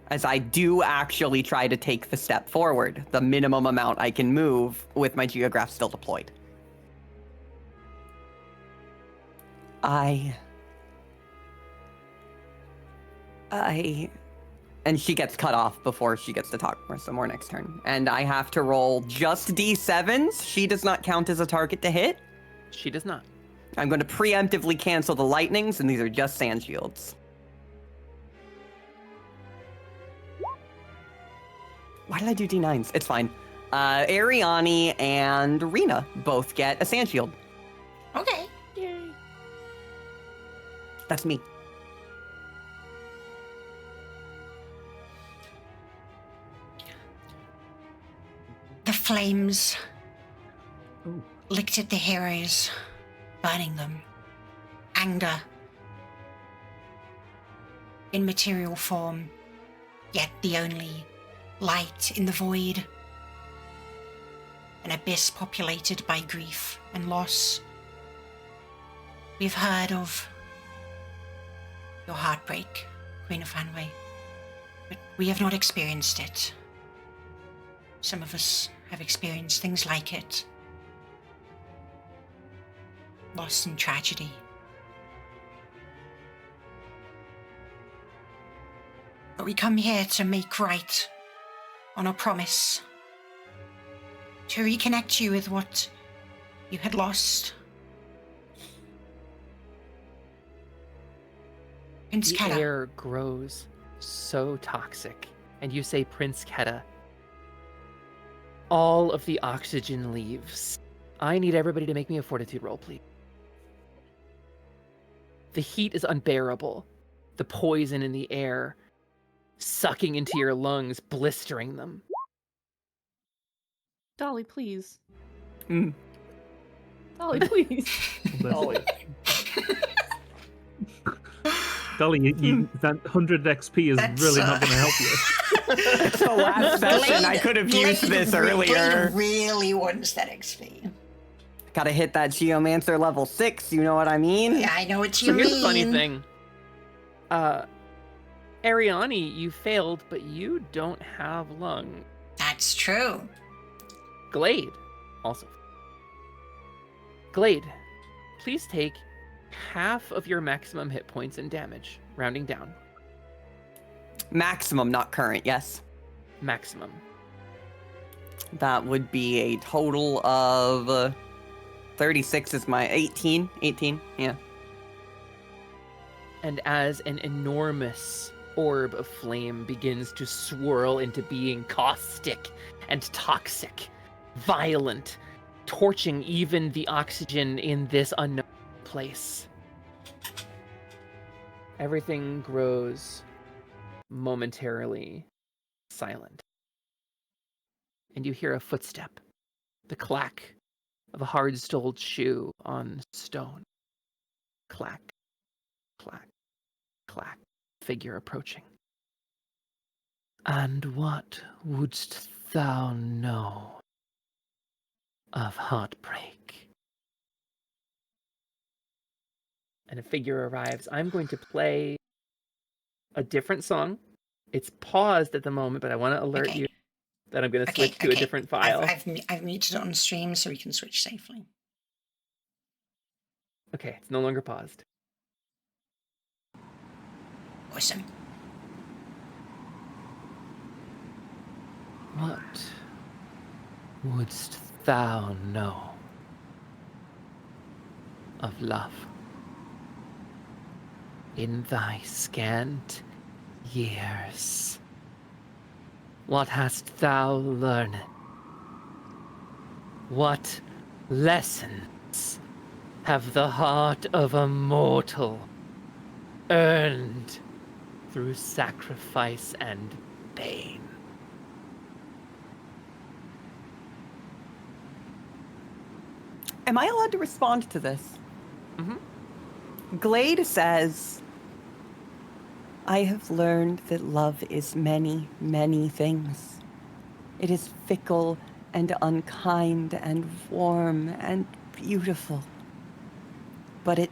As I do actually try to take the step forward, the minimum amount I can move with my geograph still deployed. And she gets cut off before she gets to talk some more next turn. And I have to roll just D7s. She does not count as a target to hit. She does not. I'm going to preemptively cancel the lightnings, and these are just sand shields. Why did I do D9s? It's fine. Ariani and Rena both get a sand shield. Okay. Yay. That's me. The flames Oh. licked at the heroes, burning them. Anger. In material form, yet the only light in the void. An abyss populated by grief and loss. We've heard of your heartbreak, Queen of Hanway, but we have not experienced it. Some of us have experienced things like it. Loss and tragedy. But we come here to make right on a promise to reconnect you with what you had lost. Prince The Keta. air grows so toxic, and you say Prince Keta. All of the oxygen leaves. I need everybody to make me a fortitude roll, please. The heat is unbearable. The poison in the air sucking into your lungs, blistering them. Dolly, please. Mm. Dolly, please. Dolly. Dolly, that 100 XP is That's, really not going to help you. It's the last session. I could have used this earlier. Glade really wants that XP. Gotta hit that Geomancer level 6, you know what I mean? Yeah, I know what you So mean. here's the funny thing. Ariani, you failed, but you don't have lung. That's true. Glade, also. Glade, please take half of your maximum hit points and damage, rounding down. Maximum, not current, yes. Maximum. That would be a total of 36 is my 18, yeah. And as an enormous orb of flame begins to swirl into being caustic and toxic, violent, torching even the oxygen in this unknown place. Everything grows momentarily silent. And you hear a footstep, the clack of a hard-soled shoe on stone. Clack, clack, clack, figure approaching. And what wouldst thou know of heartbreak? And a figure arrives. I'm going to play a different song. It's paused at the moment, but I want to alert Okay. you that I'm going to switch to a different file. I've muted it on stream so we can switch safely. Okay, it's no longer paused. Awesome. What wouldst thou know of love in thy scant years? What hast thou learned? What lessons have the heart of a mortal earned through sacrifice and pain? Am I allowed to respond to this? Mm-hmm. Glade says, I have learned that love is many, many things. It is fickle and unkind and warm and beautiful. But it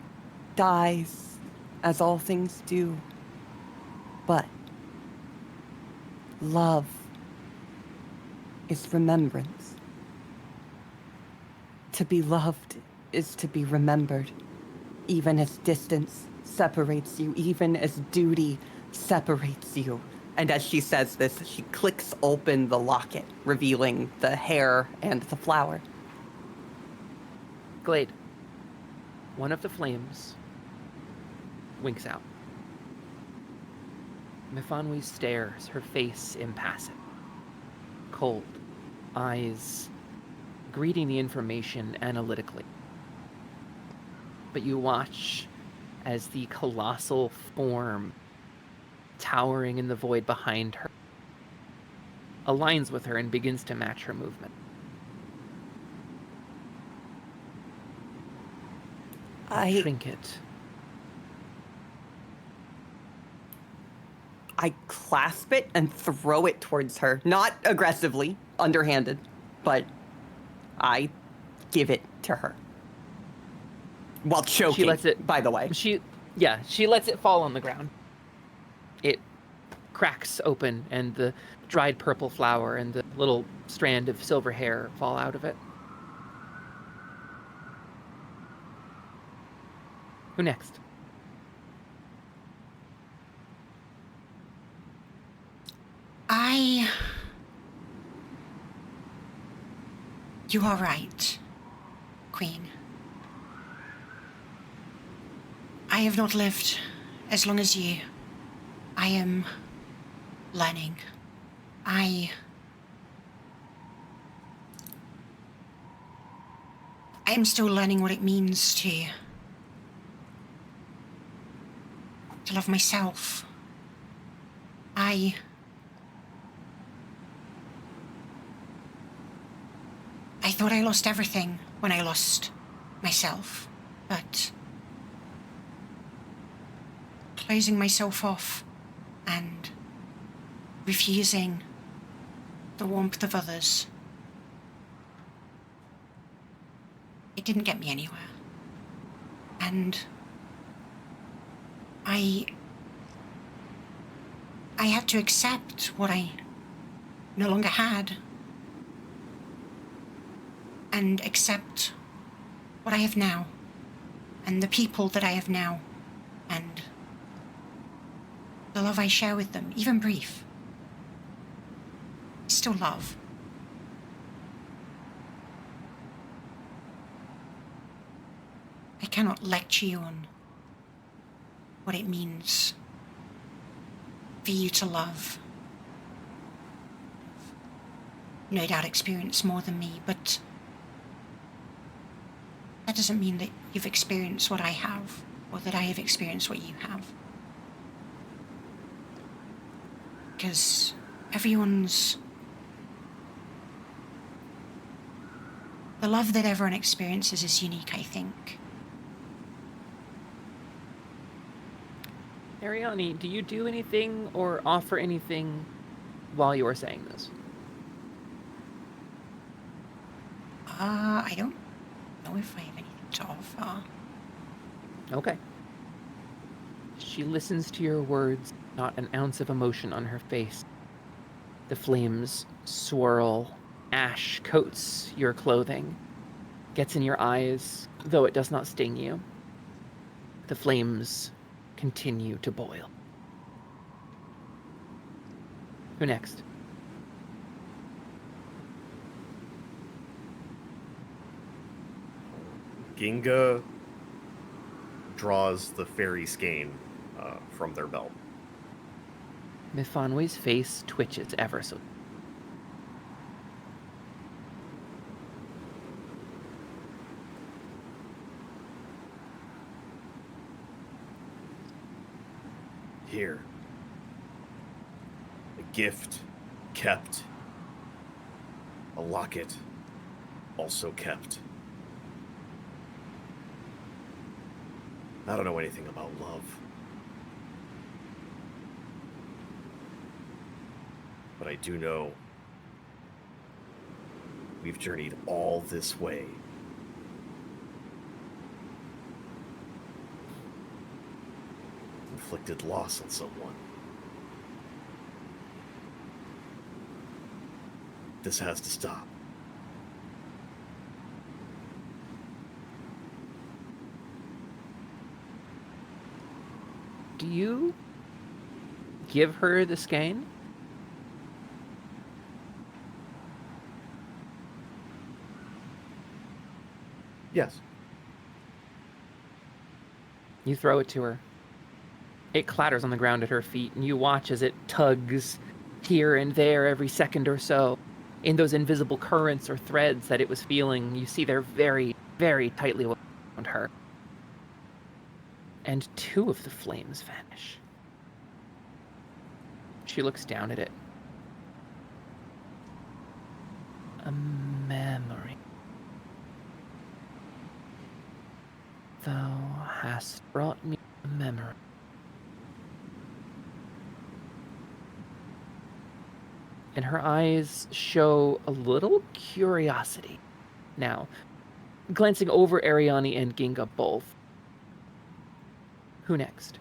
dies, as all things do. But love is remembrance. To be loved is to be remembered, even as distance separates you, even as duty separates you. And as she says this, she clicks open the locket, revealing the hair and the flower. Glade, one of the flames winks out. Mifanwi stares, her face impassive, cold, eyes greeting the information analytically. But you watch as the colossal form towering in the void behind her aligns with her and begins to match her movement. Trinket. I clasp it and throw it towards her. Not aggressively, underhanded, but I give it to her. While choking, She lets it, by the way. She lets it fall on the ground. It cracks open, and the dried purple flower and the little strand of silver hair fall out of it. Who next? You are right, Queen. I have not lived as long as you. I am learning. I am still learning what it means to love myself. I thought I lost everything when I lost myself, but closing myself off and refusing the warmth of others, it didn't get me anywhere. And I had to accept what I no longer had and accept what I have now and the people that I have now and the love I share with them, even brief. Still love. I cannot lecture you on what it means for you to love. No doubt experience more than me, but that doesn't mean that you've experienced what I have, or that I have experienced what you have. Because everyone's... the love that everyone experiences is unique, I think. Ariani, do you do anything or offer anything while you are saying this? I don't know if I have anything to offer. Okay. She listens to your words, not an ounce of emotion on her face. The flames swirl, ash coats your clothing, gets in your eyes, though it does not sting you. The flames continue to boil. Who next? Ginga draws the fairy skein from their belt. Mifanwe's face twitches ever so. Here. A gift kept. A locket also kept. I don't know anything about love. But I do know we've journeyed all this way. Inflicted loss on someone. This has to stop. Do you give her the skein? Yes. You throw it to her. It clatters on the ground at her feet, and you watch as it tugs here and there every second or so. In those invisible currents or threads that it was feeling, you see they're very, very tightly around her. And two of the flames vanish. She looks down at it. A memory. Thou hast brought me a memory. And her eyes show a little curiosity. Now, glancing over Ariani and Ginga both. Who next?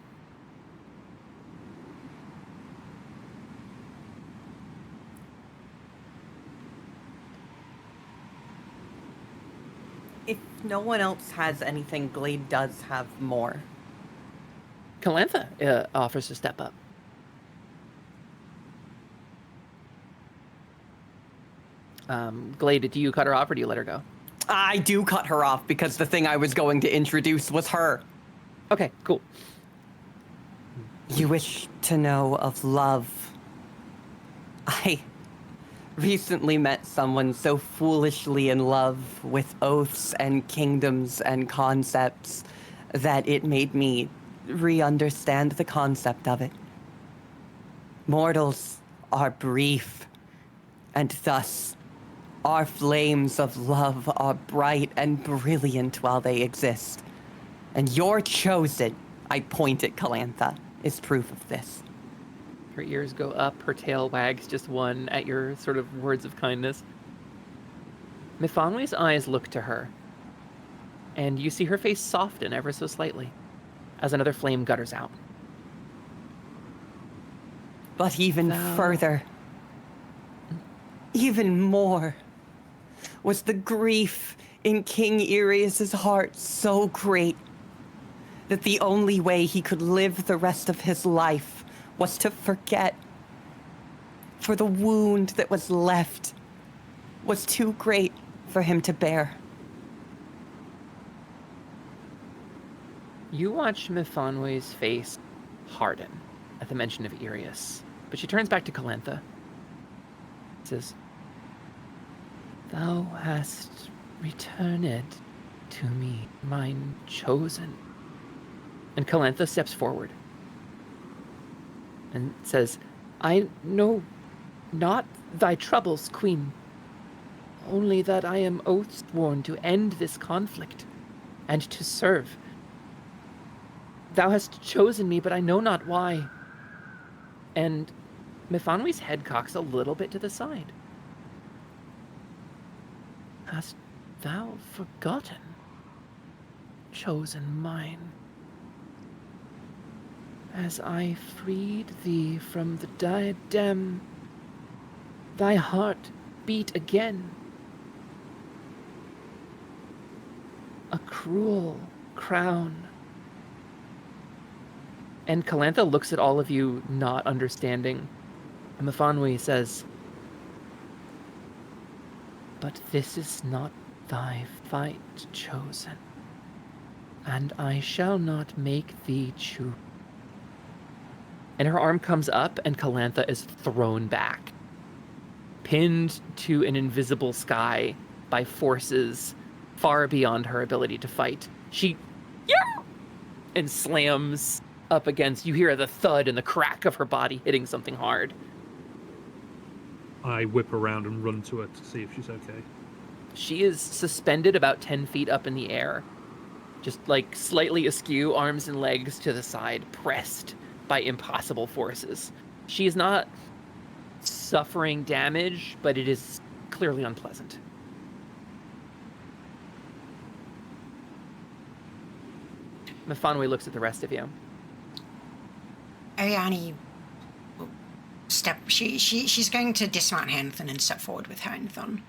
If no one else has anything, Glade does have more. Calantha offers to step up. Glade, do you cut her off or do you let her go? I do cut her off because the thing I was going to introduce was her. Okay, cool. You wish to know of love. I recently met someone so foolishly in love with oaths and kingdoms and concepts that it made me re-understand the concept of it. Mortals are brief, and thus our flames of love are bright and brilliant while they exist. And your chosen, I point at Calantha, is proof of this. Her ears go up, her tail wags just one at your sort of words of kindness. Mifanwe's eyes look to her, and you see her face soften ever so slightly as another flame gutters out. But even further, even more, was the grief in King Irius' heart so great that the only way he could live the rest of his life was to forget. For the wound that was left was too great for him to bear. You watch Mifanwe's face harden at the mention of Irius, but she turns back to Calantha. Says, "Thou hast returned to me, mine chosen." And Calantha steps forward and says, "I know not thy troubles, Queen, only that I am oath sworn to end this conflict and to serve. Thou hast chosen me, but I know not why." And Mifanwe's head cocks a little bit to the side. "Hast thou forgotten, chosen mine? As I freed thee from the diadem, thy heart beat again. A cruel crown." And Calantha looks at all of you, not understanding. And Mifanwe says, "But this is not thy fight, chosen, and I shall not make thee choose." And her arm comes up, and Calantha is thrown back, pinned to an invisible sky by forces far beyond her ability to fight. She, and slams up against, you hear the thud and the crack of her body hitting something hard. I whip around and run to her to see if she's okay. She is suspended about 10 feet up in the air, just like slightly askew, arms and legs to the side, pressed by impossible forces. She is not suffering damage, but it is clearly unpleasant. Mifanwe looks at the rest of you. Ariani will step. She's going to dismount Hanthon and step forward with her and Thon.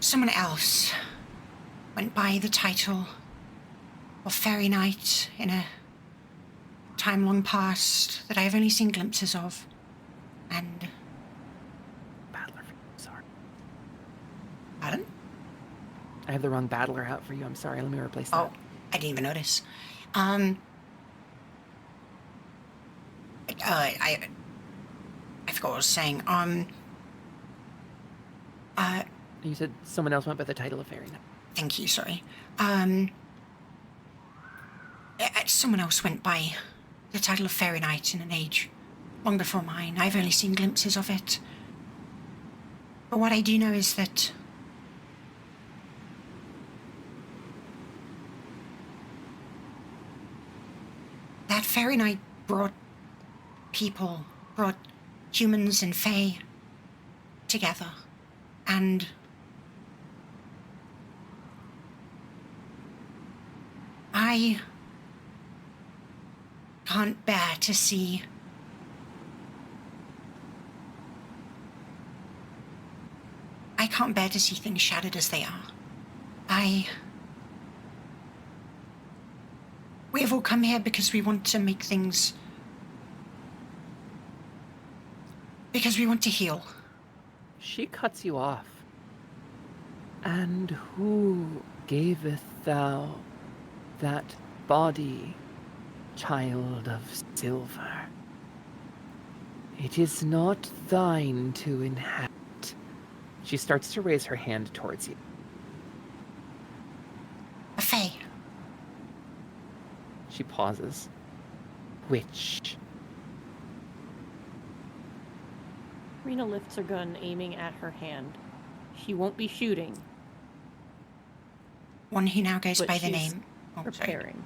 Someone else went by the title of Fairy Knight in a time long past that I have only seen glimpses of, and... Battler, sorry. Pardon? I have the wrong battler out for you. I'm sorry. Let me replace that. Oh, I didn't even notice. I forgot what I was saying. You said someone else went by the title of Fairy Knight. Thank you, sorry. Someone else went by the title of Fairy Knight in an age long before mine. I've only seen glimpses of it. But what I do know is that that Fairy Knight brought humans and fae together. And I can't bear to see things shattered as they are. I we've all come here because we want to make things... Because we want to heal. She cuts you off. And who gaveth thou that body, child of silver? It is not thine to inhabit. She starts to raise her hand towards you. A fae. She pauses. Which? Rena lifts her gun, aiming at her hand. She won't be shooting. One who now goes But by the she's name... Oh, sorry. preparing.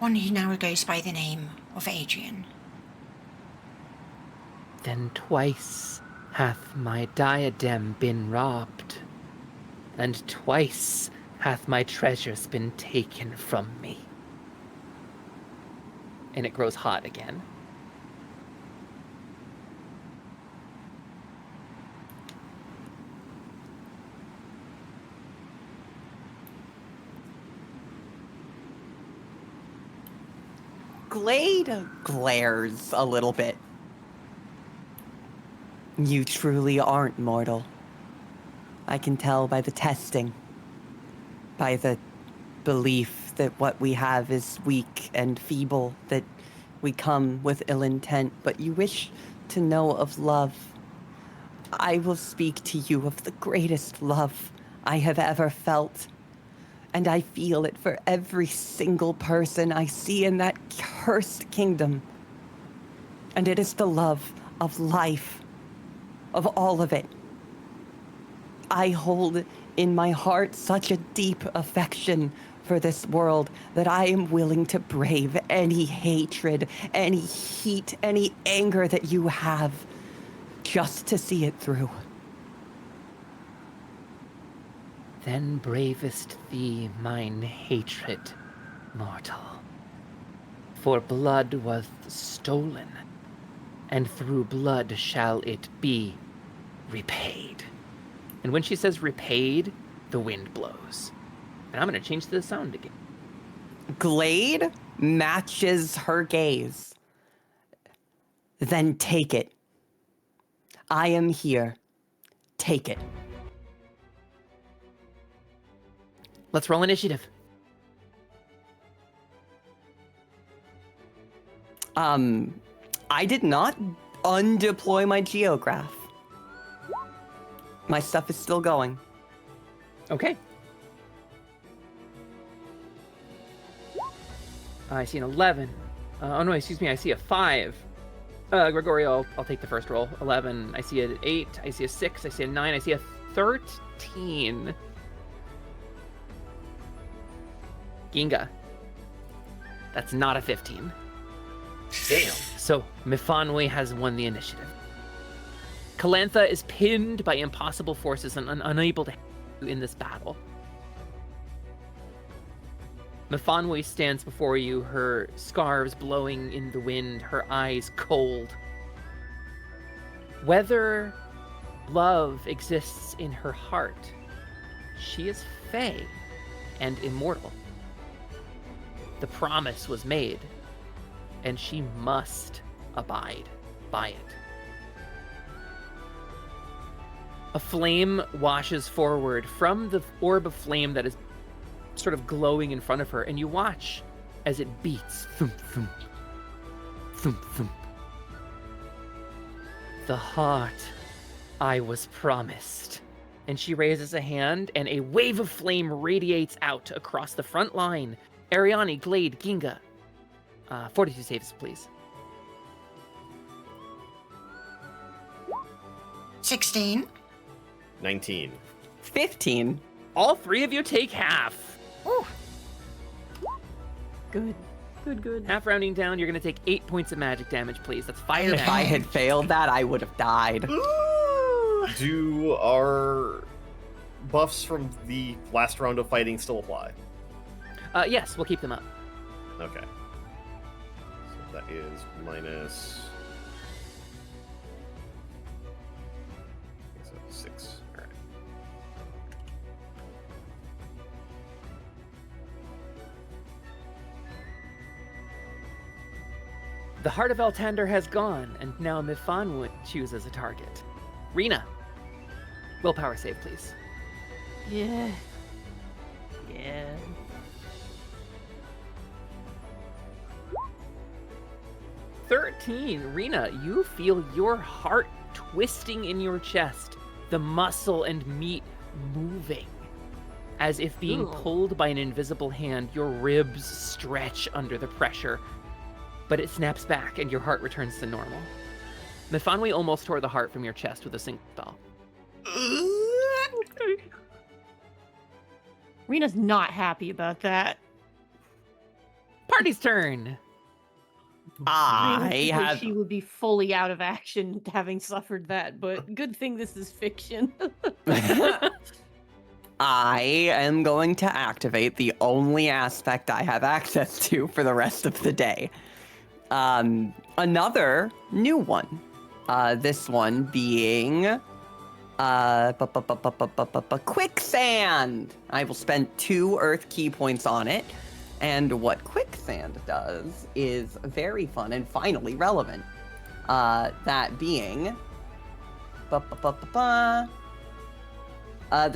One who now goes by the name of Adrian. Then twice hath my diadem been robbed, and twice hath my treasures been taken from me. And it grows hot again. Glade glares a little bit. You truly aren't mortal. I can tell by the testing, by the belief that what we have is weak and feeble, that we come with ill intent, but you wish to know of love. I will speak to you of the greatest love I have ever felt. And I feel it for every single person I see in that cursed kingdom. And it is the love of life, of all of it. I hold in my heart such a deep affection for this world that I am willing to brave any hatred, any heat, any anger that you have, just to see it through. Then bravest thee mine hatred, mortal. For blood was stolen, and through blood shall it be repaid. And when she says repaid, the wind blows. And I'm going to change the sound again. Glade matches her gaze. Then take it. I am here. Take it. Let's roll initiative. I did not undeploy my geograph. My stuff is still going. Okay. I see an 11. Oh no, excuse me, I see a 5. Gregorio, I'll take the first roll. 11. I see an 8. I see a 6. I see a 9. I see a 13. Ginga. That's not a 15. Damn. So, Mifanwe has won the initiative. Calantha is pinned by impossible forces and unable to help you in this battle. Mifanwe stands before you, her scarves blowing in the wind, her eyes cold. Whether love exists in her heart, she is fey and immortal. The promise was made, and she must abide by it. A flame washes forward from the orb of flame that is sort of glowing in front of her, and you watch as it beats. Thump, thump, thump, thump. The heart I was promised. And she raises a hand, and a wave of flame radiates out across the front line. Ariani, Glade, Ginga. 42 saves, please. 16. 19. 15. All three of you take half. Ooh. Good. Good. Half rounding down, you're going to take 8 points of magic damage, please. That's fire If damage. I had failed that, I would have died. Do our buffs from the last round of fighting still apply? Yes, we'll keep them up. Okay. So that is minus... So 6. Alright. The Heart of Altander has gone, and now Mifanwood chooses a target. Rena, willpower save, please. Yeah. Yeah. Rena, you feel your heart twisting in your chest, the muscle and meat moving. As if being Ooh. pulled by an invisible hand, your ribs stretch under the pressure, but it snaps back and your heart returns to normal. Mifanwi almost tore the heart from your chest with a single spell. Rena's not happy about that. Party's turn. Rena figured she would be fully out of action having suffered that, but good thing this is fiction. I am going to activate the only aspect I have access to for the rest of the day. Another new one. This one being quicksand. I will spend 2 earth key points on it. And what quicksand does is very fun and finally relevant. That being the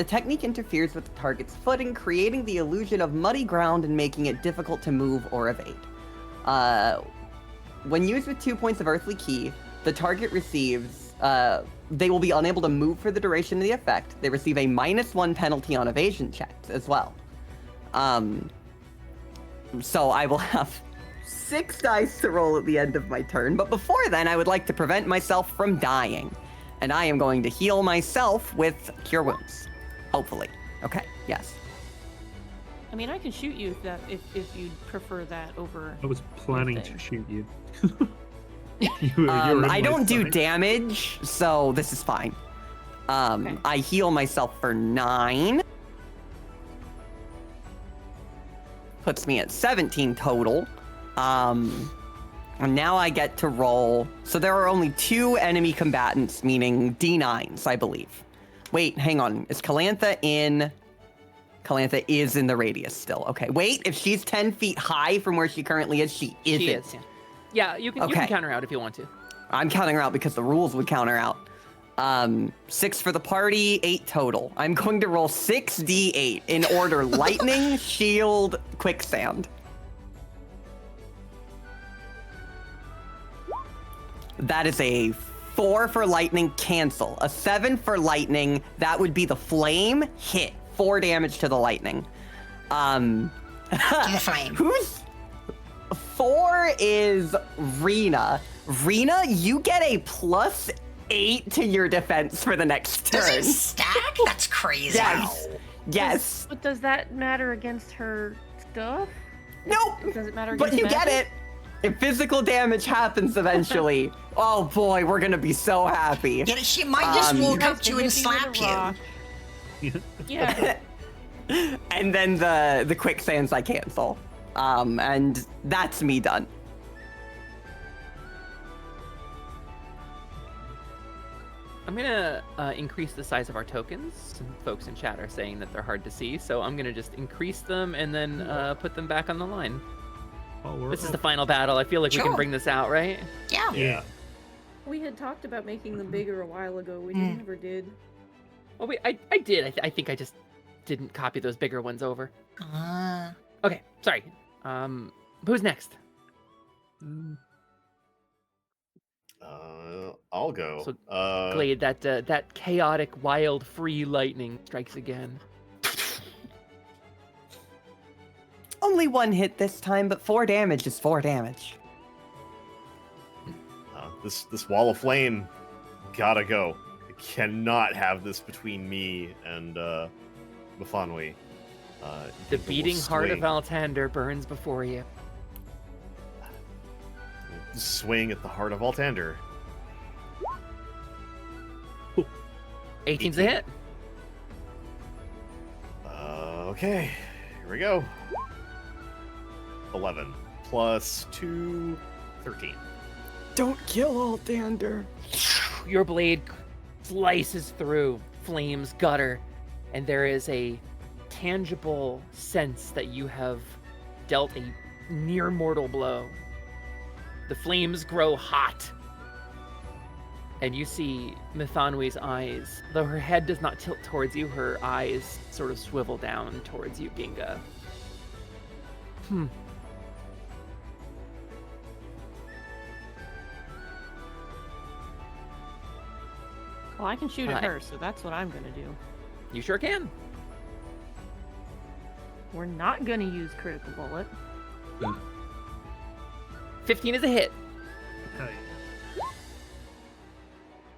technique interferes with the target's footing, creating the illusion of muddy ground and making it difficult to move or evade. When used with 2 points of earthly key, the target receives, they will be unable to move for the duration of the effect. They receive a -1 penalty on evasion checks as well. So I will have 6 dice to roll at the end of my turn, but before then I would like to prevent myself from dying. And I am going to heal myself with Cure Wounds. Hopefully. Okay, yes. I mean, I can shoot you if you'd prefer that over. I was planning to anything. shoot you. You were in I my don't do sight. damage, so this is fine. Okay. I heal myself for 9. Puts me at 17 total. And now I get to roll. So there are only 2 enemy combatants, meaning D9s, I believe. Wait, hang on. Is Calantha in? Calantha is in the radius still. Okay. Wait, if she's 10 feet high from where she currently is, she isn't. She is, yeah. Yeah, you can Okay. counter out if you want to. I'm counting her out because the rules would counter out. 6 for the party, 8 total. I'm going to roll 6d8 in order: lightning, shield, quicksand. That is a 4 for lightning, cancel. A 7 for lightning, that would be the flame, hit. 4 damage to the lightning. To the flame. Who's 4 is Rena. Rena, you get a +8 to your defense for the next turn. Does it stack? That's crazy. Yes. Yes. But does that matter against her stuff? Nope. Does it matter But against you get magic? it. If physical damage happens eventually, oh boy, we're gonna be so happy. Yeah, she might just walk Has up to to you and hit me with slap a you. rock. Yeah. And then the quicksands I cancel. And that's me done. I'm gonna increase the size of our tokens. Some folks in chat are saying that they're hard to see, so I'm gonna just increase them and then put them back on the line. Oh, we're This is up. the final battle. I feel like we Sure. can bring this out, right? Yeah. Yeah. We had talked about making them bigger a while ago. We never did. Well, I did. I think I just didn't copy those bigger ones over. Okay, sorry. Who's next? I'll go. So, Glade, that chaotic, wild, free lightning strikes again. Only 1 hit this time, but 4 damage is 4 damage. This wall of flame gotta go. I cannot have this between me and Mifanwi. The beating heart of Altander burns before you. Swing at the Heart of Altander. 18's a hit. Okay, here we go. 11 plus 2, 13. Don't kill Altander. Your blade slices through, flames gutter, and there is a tangible sense that you have dealt a near mortal blow. The flames grow hot. And you see Mithanwe's eyes. Though her head does not tilt towards you, her eyes sort of swivel down towards you, Ginga. Well, I can shoot at her, so that's what I'm gonna do. You sure can. We're not gonna use critical bullet. 15 is a hit. Okay.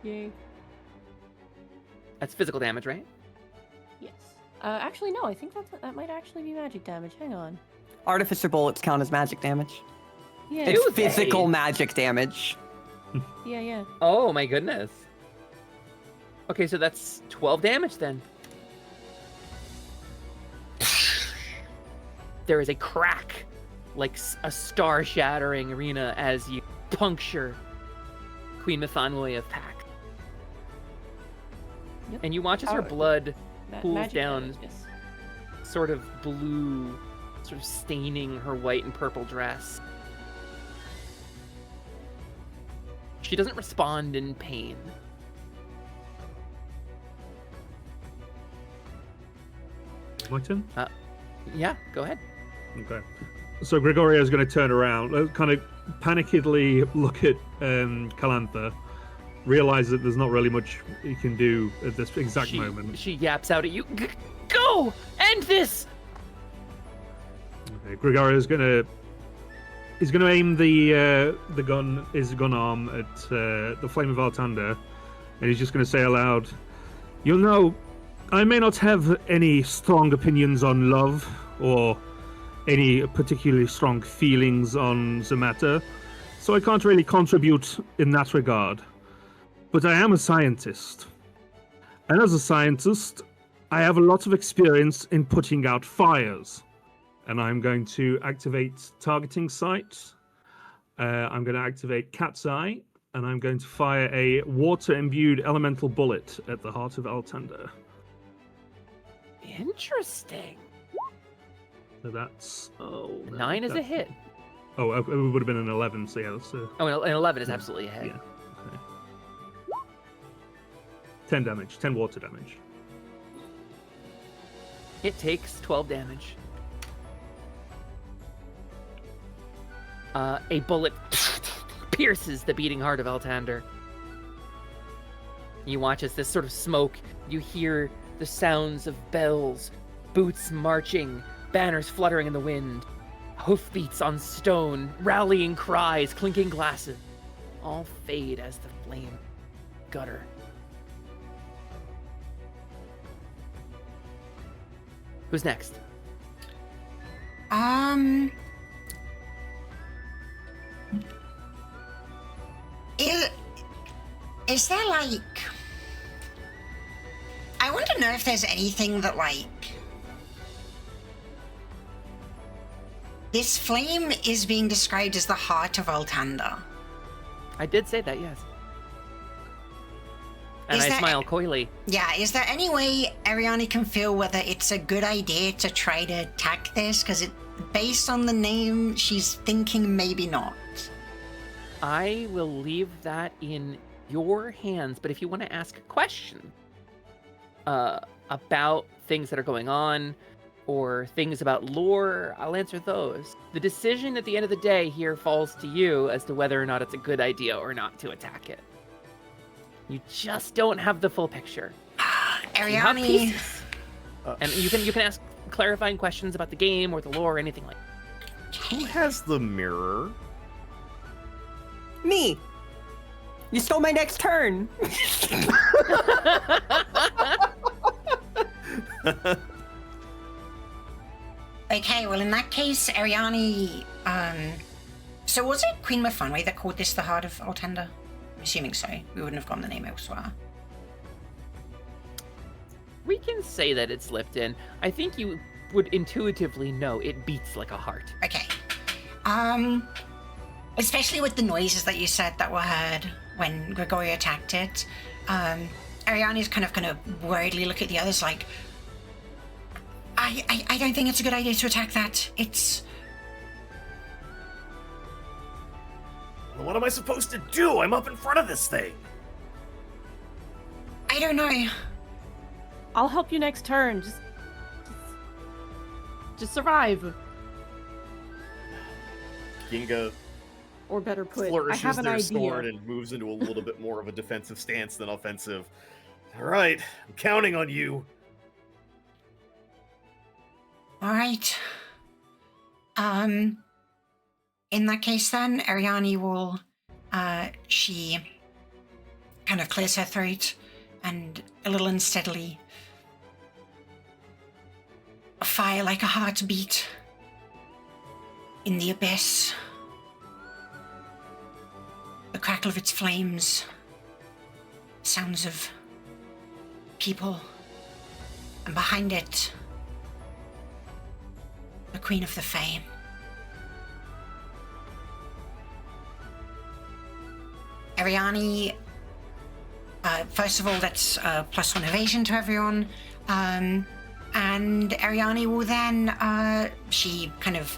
Yay. That's physical damage, right? Yes. Actually, no. I think that might actually be magic damage. Hang on. Artificer bullets count as magic damage. Yeah. It's Do they? physical magic damage. Yeah. Oh my goodness. Okay, so that's 12 damage then. There is a crack, like a star-shattering arena, as you puncture Queen Mithanwe of Pack. Yep. And you watch as her Oh, blood pools magic down, damage, yes. sort of blue, sort of staining her white and purple dress. She doesn't respond in pain. My turn? Yeah, go ahead. Okay. So Gregorio's going to turn around, kind of panikedly look at Calantha, realize that there's not really much he can do at this exact moment. She yaps out at you. Go! End this! Okay, Gregorio's he's gonna aim his gun arm at the Flame of Altander, and he's just gonna say aloud, "You know, I may not have any strong opinions on love or any particularly strong feelings on the matter, so I can't really contribute in that regard. But I am a scientist. And as a scientist, I have a lot of experience in putting out fires. And I'm going to activate targeting sight. I'm going to activate Cat's Eye. And I'm going to fire a water-imbued elemental bullet at the Heart of Altander. Interesting. So that's... 9 is a hit. Oh, it would have been an 11, so yeah, that's... Oh, an 11 is absolutely a hit. Yeah. Okay. 10 damage, 10 water damage. It takes 12 damage. A bullet pierces the beating heart of Altander. You watch as this sort of smoke, you hear the sounds of bells, boots marching, banners fluttering in the wind, hoofbeats on stone, rallying cries, clinking glasses, all fade as the flame gutter. Who's next? Is there like... I want to know if there's anything that like... This flame is being described as the Heart of Altander. I did say that, yes. And Is I there- smile coyly. Yeah, is there any way Ariane can feel whether it's a good idea to try to attack this? Because based on the name, she's thinking maybe not. I will leave that in your hands, but if you want to ask a question about things that are going on or things about lore, I'll answer those. The decision at the end of the day here falls to you as to whether or not it's a good idea or not to attack it. You just don't have the full picture. You have Ariane, pieces. And you can ask clarifying questions about the game or the lore or anything like that. Who has the mirror? Me! You stole my next turn! okay, well in that case, Ariane, so was it Queen Mithanwe that called this the Heart of Altander? I'm assuming so. We wouldn't have gotten the name elsewhere. We can say that it slipped in. I think you would intuitively know it beats like a heart. Okay. Especially with the noises that you said that were heard when Gregorio attacked it. Ariane's kind of gonna worriedly look at the others like, I don't think it's a good idea to attack that. What am I supposed to do? I'm up in front of this thing. I don't know. I'll help you next turn. Just survive. Ginga Or better put, I flourishes have an their idea. sword and moves into a little bit more of a defensive stance than offensive. All right, I'm counting on you. All right. In that case then, Ariani will, she kind of clears her throat and a little unsteadily, a fire like a heartbeat in the abyss. The crackle of its flames, sounds of people, and behind it, the Queen of the Fae. Ariani, first of all, that's +1 evasion to everyone, and Ariani will then, she kind of,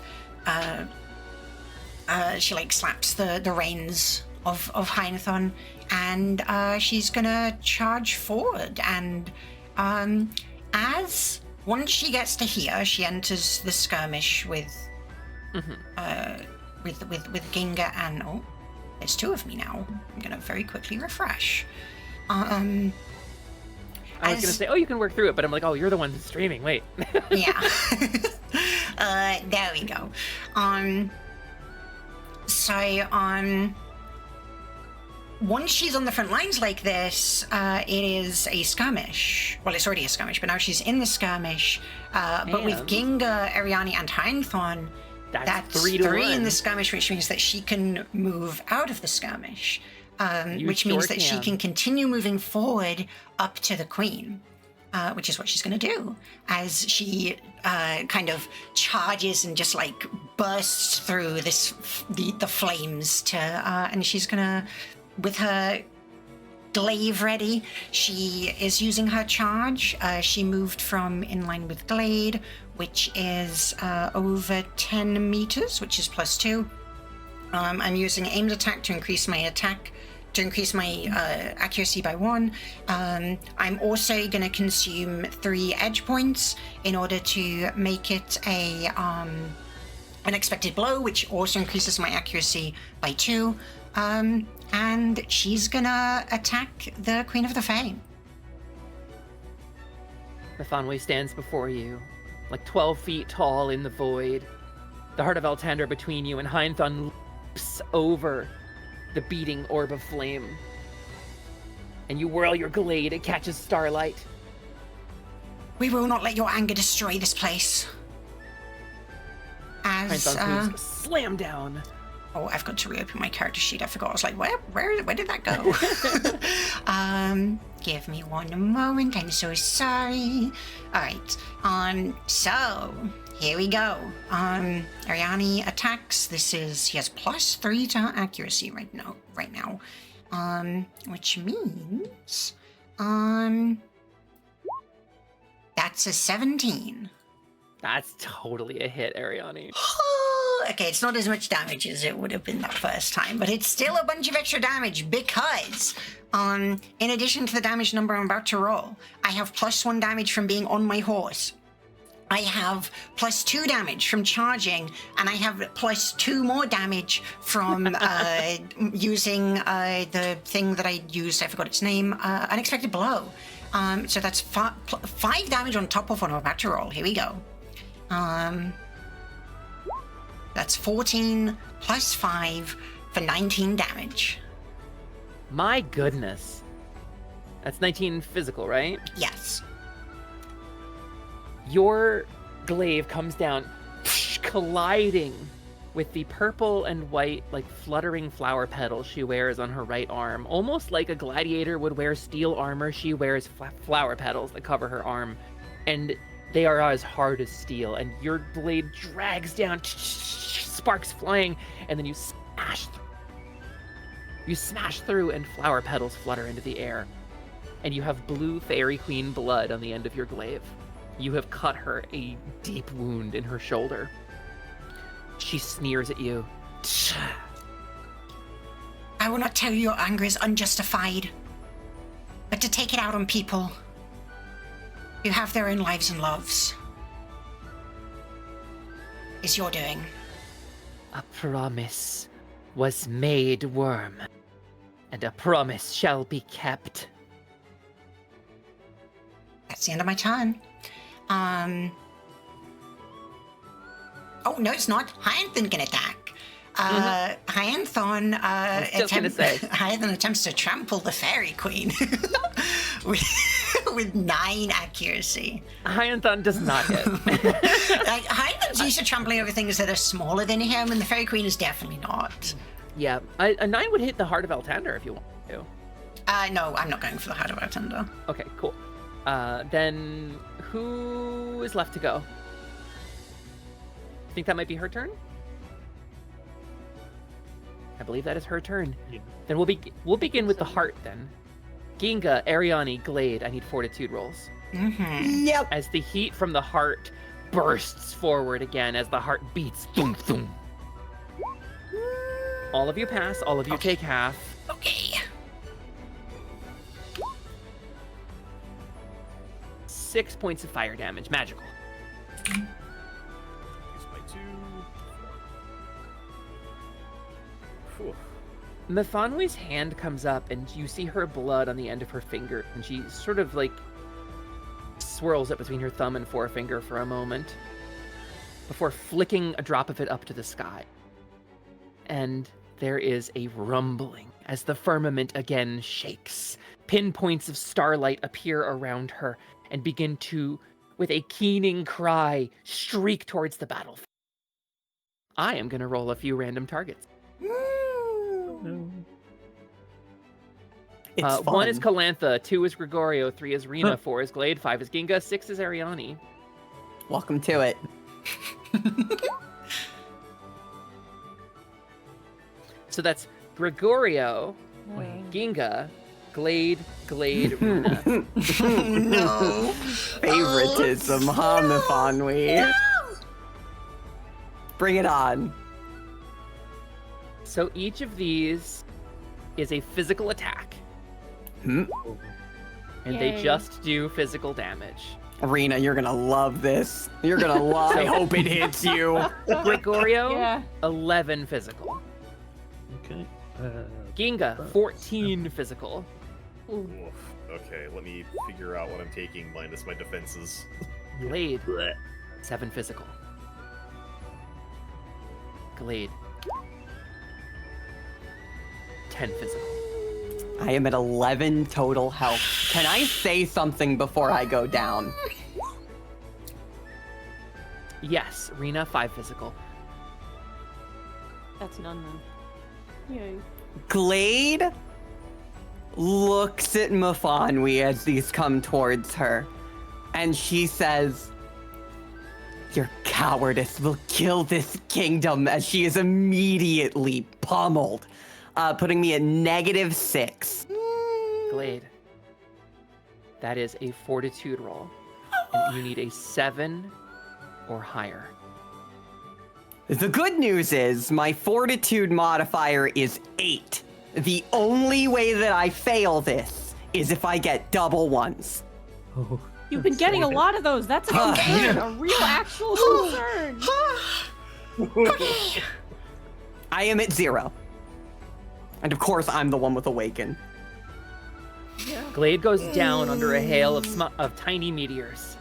she like slaps the reins of Heinethon, and she's gonna charge forward, and once she gets to here, she enters the skirmish with Ginga and there's 2 of me now. I'm gonna very quickly refresh. I was gonna say, you can work through it, but I'm like, you're the one who's streaming. Wait. Yeah. There we go. Once she's on the front lines like this, it is a skirmish. Well, it's already a skirmish, but now she's in the skirmish. But with Ginga, Ariani, and Heinethon, that's 3 in the skirmish, which means that she can move out of the skirmish. Which means that she can continue moving forward up to the Queen, which is what she's going to do as she kind of charges and just like bursts through the flames and she's going to, with her glaive ready, she is using her charge. She moved from in line with Glade, which is over 10 meters, which is +2. I'm using aimed attack to increase my accuracy by 1. I'm also going to consume 3 edge points in order to make it a unexpected blow, which also increases my accuracy by 2. And she's gonna attack the Queen of the Fae. The Thonway stands before you, like 12 feet tall in the void. The Heart of Altander between you, and Heinethon leaps over the beating orb of flame. And you whirl your glade, it catches starlight. We will not let your anger destroy this place. Heinethon's moves slam down. Oh, I've got to reopen my character sheet. I forgot. I was like, where did that go? Give me one moment. I'm so sorry. All right. So here we go. Ariani attacks. He has +3 to accuracy right now. Which means, that's a 17. That's totally a hit, Ariani. Okay, it's not as much damage as it would have been that first time, but it's still a bunch of extra damage because, in addition to the damage number I'm about to roll, I have +1 damage from being on my horse. I have +2 damage from charging, and I have +2 more damage from using the thing that I used, I forgot its name, Unexpected Blow. So that's 5 damage on top of what I'm about to roll. Here we go. That's 14 plus 5 for 19 damage. My goodness. That's 19 physical, right? Yes. Your glaive comes down, colliding with the purple and white, like fluttering flower petals she wears on her right arm. Almost like a gladiator would wear steel armor, she wears flower petals that cover her arm. And they are as hard as steel, and your blade drags down, sparks flying, and then you smash through. You smash through, and flower petals flutter into the air. And you have blue Fairy Queen blood on the end of your glaive. You have cut her a deep wound in her shoulder. She sneers at you. I will not tell you your anger is unjustified. But to take it out on people who have their own lives and loves is your doing. A promise was made, Worm, and a promise shall be kept. That's the end of my turn. Oh, no, it's not. Hyanthon can attack. Hyanthon attempts to trample the fairy queen with 9 accuracy. Hyanthon does not hit. Like, Hyanthon's used to trampling over things that are smaller than him, and the fairy queen is definitely not. Yeah, a 9 would hit the Heart of Altander if you want to. No, I'm not going for the Heart of Altander. Okay, cool. Then who is left to go? I think that might be her turn. I believe that is her turn. Yeah. Then we'll begin with the heart then. Ginga, Ariani, Glade, I need fortitude rolls. Mm-hmm. Yep. As the heat from the heart bursts forward again as the heart beats. Thum, thum. All of you pass, all of you take half. Okay. 6 points of fire damage, magical. Here's my 2. Whew. Mifanwe's hand comes up and you see her blood on the end of her finger, and she sort of like swirls it between her thumb and forefinger for a moment before flicking a drop of it up to the sky. And there is a rumbling as the firmament again shakes. Pinpoints of starlight appear around her and begin to, with a keening cry, streak towards the battlefield. I am going to roll a few random targets. It's fun. 1 is Calantha, 2 is Gregorio, 3 is Rena, 4 is Glade, 5 is Ginga, 6 is Ariani. Welcome to it. So that's Gregorio, Ginga, Glade, Rena. No. Favoritism, huh, Mifanwe? Bring it on. So each of these is a physical attack, Hmm? and Yay. they just do physical damage. Rena, you're gonna love this. You're gonna love. I hope it hits you. Gregorio, Yeah. 11 physical. Okay. Ginga, 14 physical. Oof. Okay, let me figure out what I'm taking minus my defenses. Glade, 7 physical. Glade, 10 physical. I am at 11 total health. Can I say something before I go down? Yes, Rena, 5 physical. That's none then. Yay. Glade looks at Mifanwe as these come towards her, and she says, "Your cowardice will kill this kingdom," as she is immediately pummeled, putting me at -6. Glade, that is a fortitude roll, and you need a 7 or higher. The good news is my fortitude modifier is 8. The only way that I fail this is if I get double ones. Oh, You've been getting a lot of those. That's a concern, a real actual concern. Okay. I am at 0. And of course, I'm the one with Awaken. Yeah. Glade goes down under a hail of tiny meteors.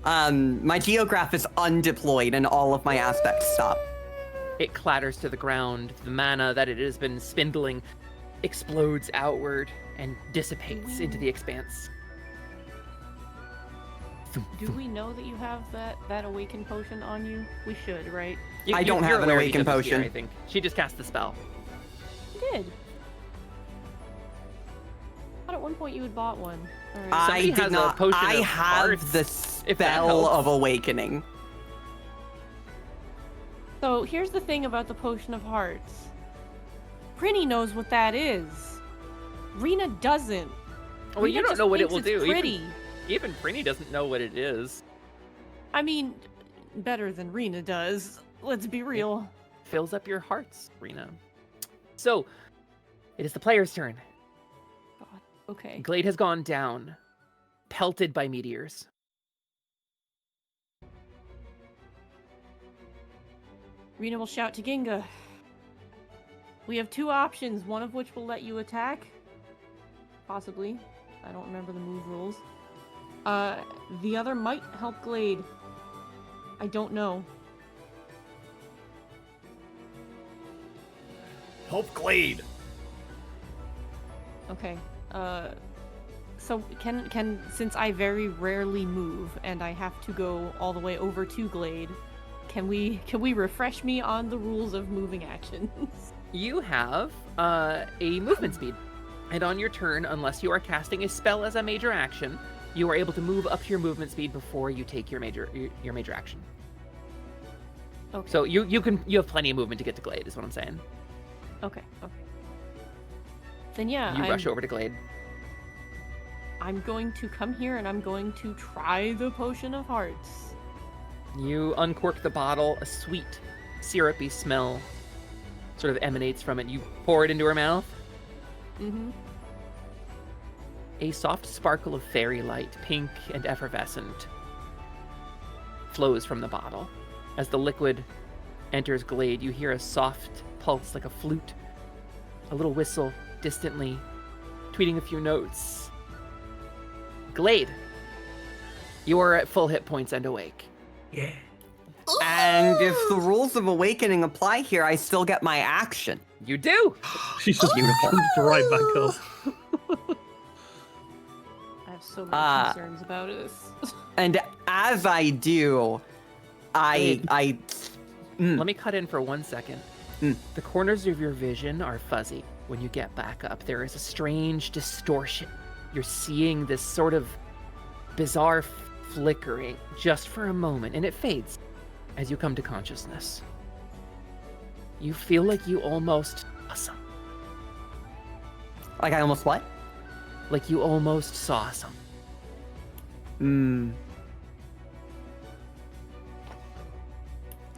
My geograph is undeployed and all of my aspects stop. It clatters to the ground. The mana that it has been spindling explodes outward and dissipates into the expanse. Do we know that you have that awaken potion on you? We should, right? I don't you're have an aware each awaken other's gear, potion. I think she just cast the spell. You did. I thought at one point you had bought one. All right. I Somebody did has a not. potion I of have hearts, the if that spell helps. of Awakening. So here's the thing about the potion of hearts. Prinny knows what that is. Rena doesn't. Well, Rena you don't just know what it thinks will it's do. Pretty. Even Prinny doesn't know what it is. I mean, better than Rena does. Let's be real. fills up your hearts, Rena. So, it is the player's turn. God. Okay. Glade has gone down, pelted by meteors. Rena will shout to Ginga. We have two options, one of which will let you attack. Possibly. I don't remember the move rules. The other might help Glade. I don't know. Help Glade. Okay. So can since I very rarely move and I have to go all the way over to Glade, can we refresh me on the rules of moving actions? You have a movement speed. And on your turn, unless you are casting a spell as a major action, you are able to move up to your movement speed before you take your major action. Okay. So you have plenty of movement to get to Glade, is what I'm saying. Okay. Then yeah, You rush over to Glade. I'm going to come here and I'm going to try the Potion of Hearts. You uncork the bottle. A sweet, syrupy smell sort of emanates from it. You pour it into her mouth. Mm-hmm. A soft sparkle of fairy light, pink and effervescent, flows from the bottle. As the liquid enters Glade, you hear a soft pulse like a flute, a little whistle distantly, tweeting a few notes. Glade, you are at full hit points and awake. Yeah. And if the rules of awakening apply here, I still get my action. You do! She's just jumped right back up. I have so many concerns about this. And as I do, I Let me cut in for 1 second. Mm. The corners of your vision are fuzzy when you get back up. There is a strange distortion. You're seeing this sort of bizarre flickering just for a moment, and it fades as you come to consciousness. You feel like you almost saw something. like I almost what? Like you almost saw something.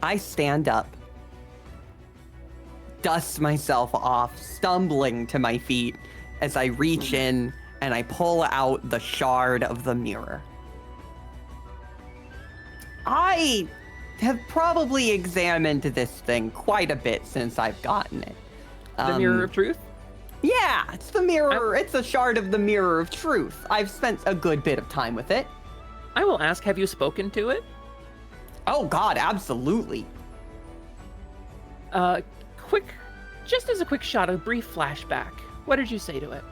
I stand up, dust myself off, stumbling to my feet as I reach in and I pull out the shard of the mirror. I have probably examined this thing quite a bit since I've gotten it. The Mirror of Truth? Yeah, it's the mirror. It's a shard of the Mirror of Truth. I've spent a good bit of time with it. I will ask, have you spoken to it? Oh God, absolutely. Just as a quick shot, a brief flashback. What did you say to it?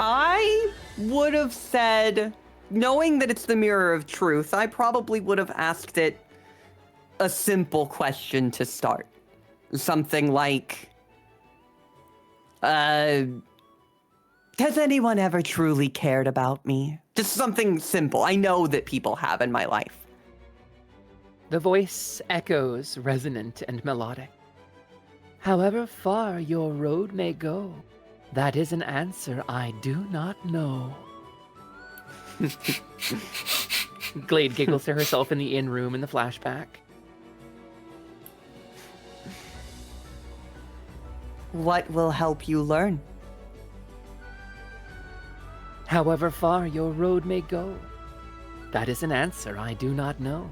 I would have said, knowing that it's the Mirror of Truth, I probably would have asked it a simple question to start. Something like, has anyone ever truly cared about me? Just something simple. I know that people have in my life. The voice echoes, resonant and melodic. However far your road may go, that is an answer I do not know. Glade giggles to herself in the inn room in the flashback. What will help you learn? However far your road may go, that is an answer I do not know.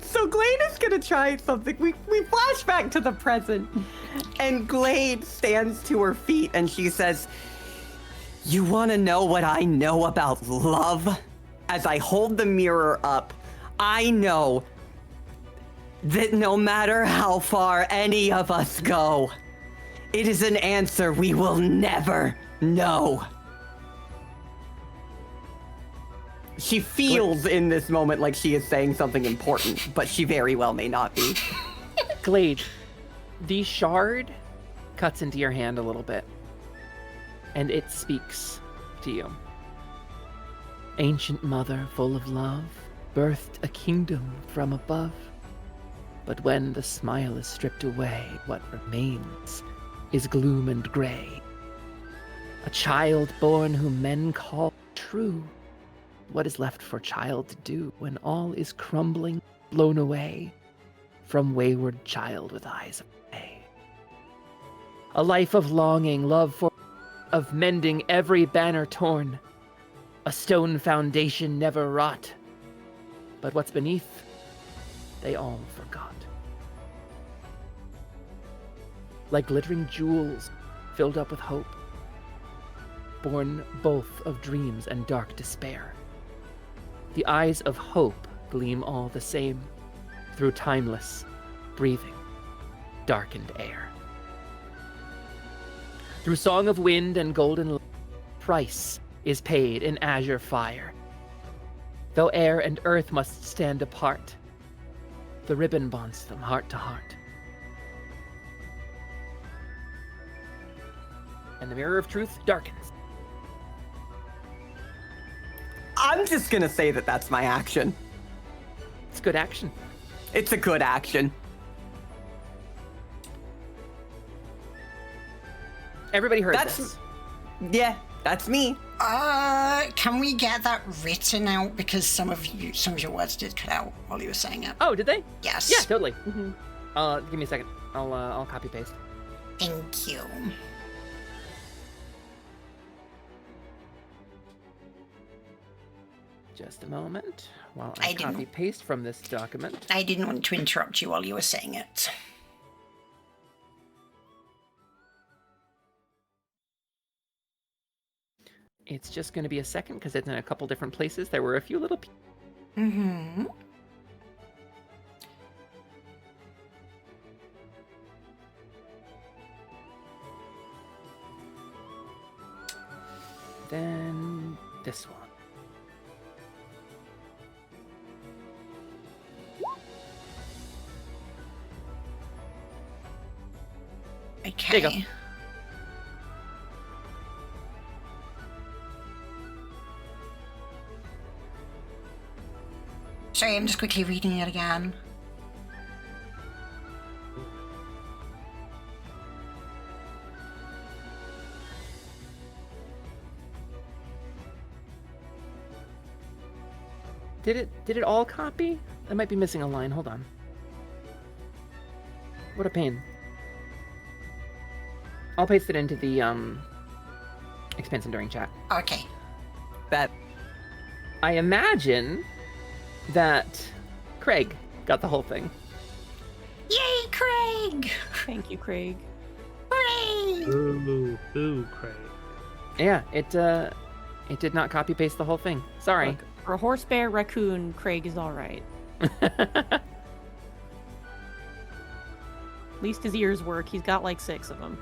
So Glade is gonna try something. We flash back to the present, and Glade stands to her feet and she says, "You want to know what I know about love?" As I hold the mirror up, I know that no matter how far any of us go, it is an answer we will never know. She feels in this moment like she is saying something important, but she very well may not be. Glade, the shard cuts into your hand a little bit, and it speaks to you. Ancient mother full of love, birthed a kingdom from above. But when the smile is stripped away, what remains is gloom and gray. A child born whom men call true. What is left for child to do when all is crumbling, blown away? from wayward child with eyes of clay. A life of longing, love for, of mending every banner torn, a stone foundation never wrought, but what's beneath, they all forgot. Like glittering jewels filled up with hope, born both of dreams and dark despair. The eyes of hope gleam all the same through timeless, breathing, darkened air. Through song of wind and golden light, price is paid in azure fire. Though air and earth must stand apart, the ribbon bonds them heart to heart. And the mirror of truth darkens. I'm just gonna say that that's my action. It's good action. It's a good action. Everybody heard That's this. Yeah, that's me. Can we get that written out? Because some of your words did cut out while you were saying it. Oh, did they? Yes. Yeah, totally. Give me a second. I'll copy paste. Thank you. Just a moment while I I didn't- copy paste from this document. I didn't want to interrupt you while you were saying it. It's just going to be a second because it's in a couple different places. There were a few little. Mm-hmm. Then this one. Okay. There you go. Sorry, I'm just quickly reading it again. Did it all copy? I might be missing a line. Hold on. What a pain. I'll paste it into the Expanse Enduring chat. Okay. That I imagine that Craig got the whole thing. Yay, Craig! Thank you, Craig. Hooray! Ooh, Craig. Yeah, it did not copy paste the whole thing. Sorry. Look, for a horse, bear, raccoon, Craig is all right. At least his ears work. He's got like 6 of them.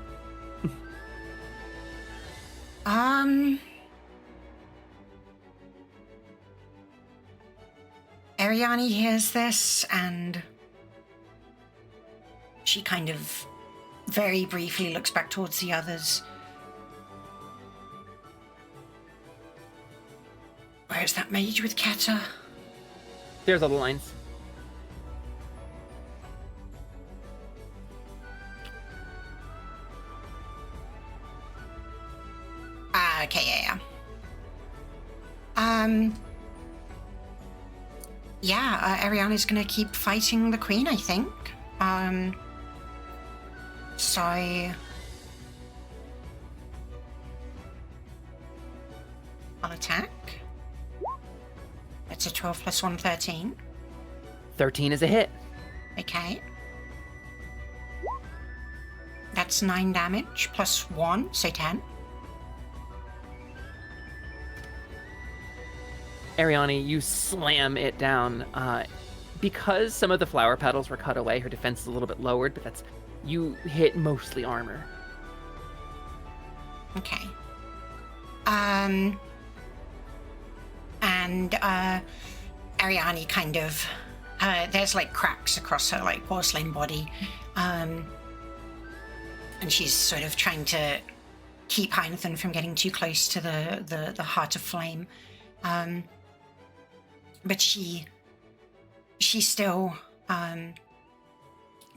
Ariane hears this and she kind of very briefly looks back towards the others. Where's that mage with Keta? There's all the lines. Okay, yeah. Ariana's gonna keep fighting the queen, I think. So I'll attack. That's a 12 plus 1, 13. 13 is a hit. Okay. That's 9 damage plus 1, so 10. Ariane, you slam it down. Because some of the flower petals were cut away, her defense is a little bit lowered, but you hit mostly armor. Okay. And Ariane kind of, there's like cracks across her like porcelain body, and she's sort of trying to keep Heinethan from getting too close to the Heart of Flame, but she still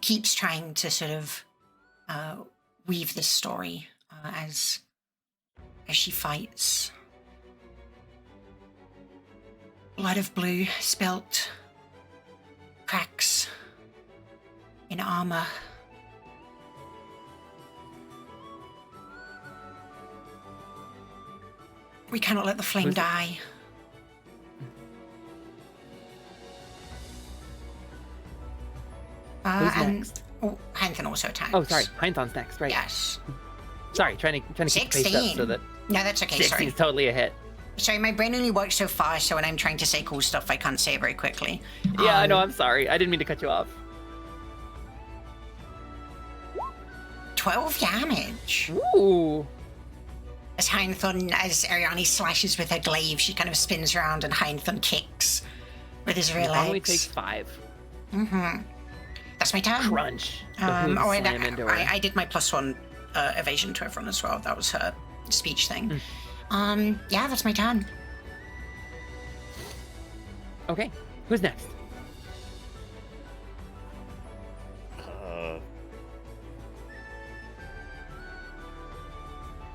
keeps trying to sort of weave this story as she fights. Blood of blue spilt, cracks in armor. We cannot let the flame die. Who's And next? Hanthan also attacks. Oh, sorry. Heinthon's next, right? Yes. Sorry, trying to keep the pace up 16. so that No, that's okay. 16 Sorry. is totally a hit. Sorry, my brain only works so fast, so when I'm trying to say cool stuff, I can't say it very quickly. Yeah, I know. I'm sorry. I didn't mean to cut you off. 12 damage. Ooh. As Ariane slashes with her glaive, she kind of spins around and Heinthon kicks with his rear It only legs. takes 5. Mm-hmm. That's my turn. Crunch. The hooves slam into her. I did my +1 evasion to everyone as well. That was her speech thing. Yeah, that's my turn. Okay. Who's next?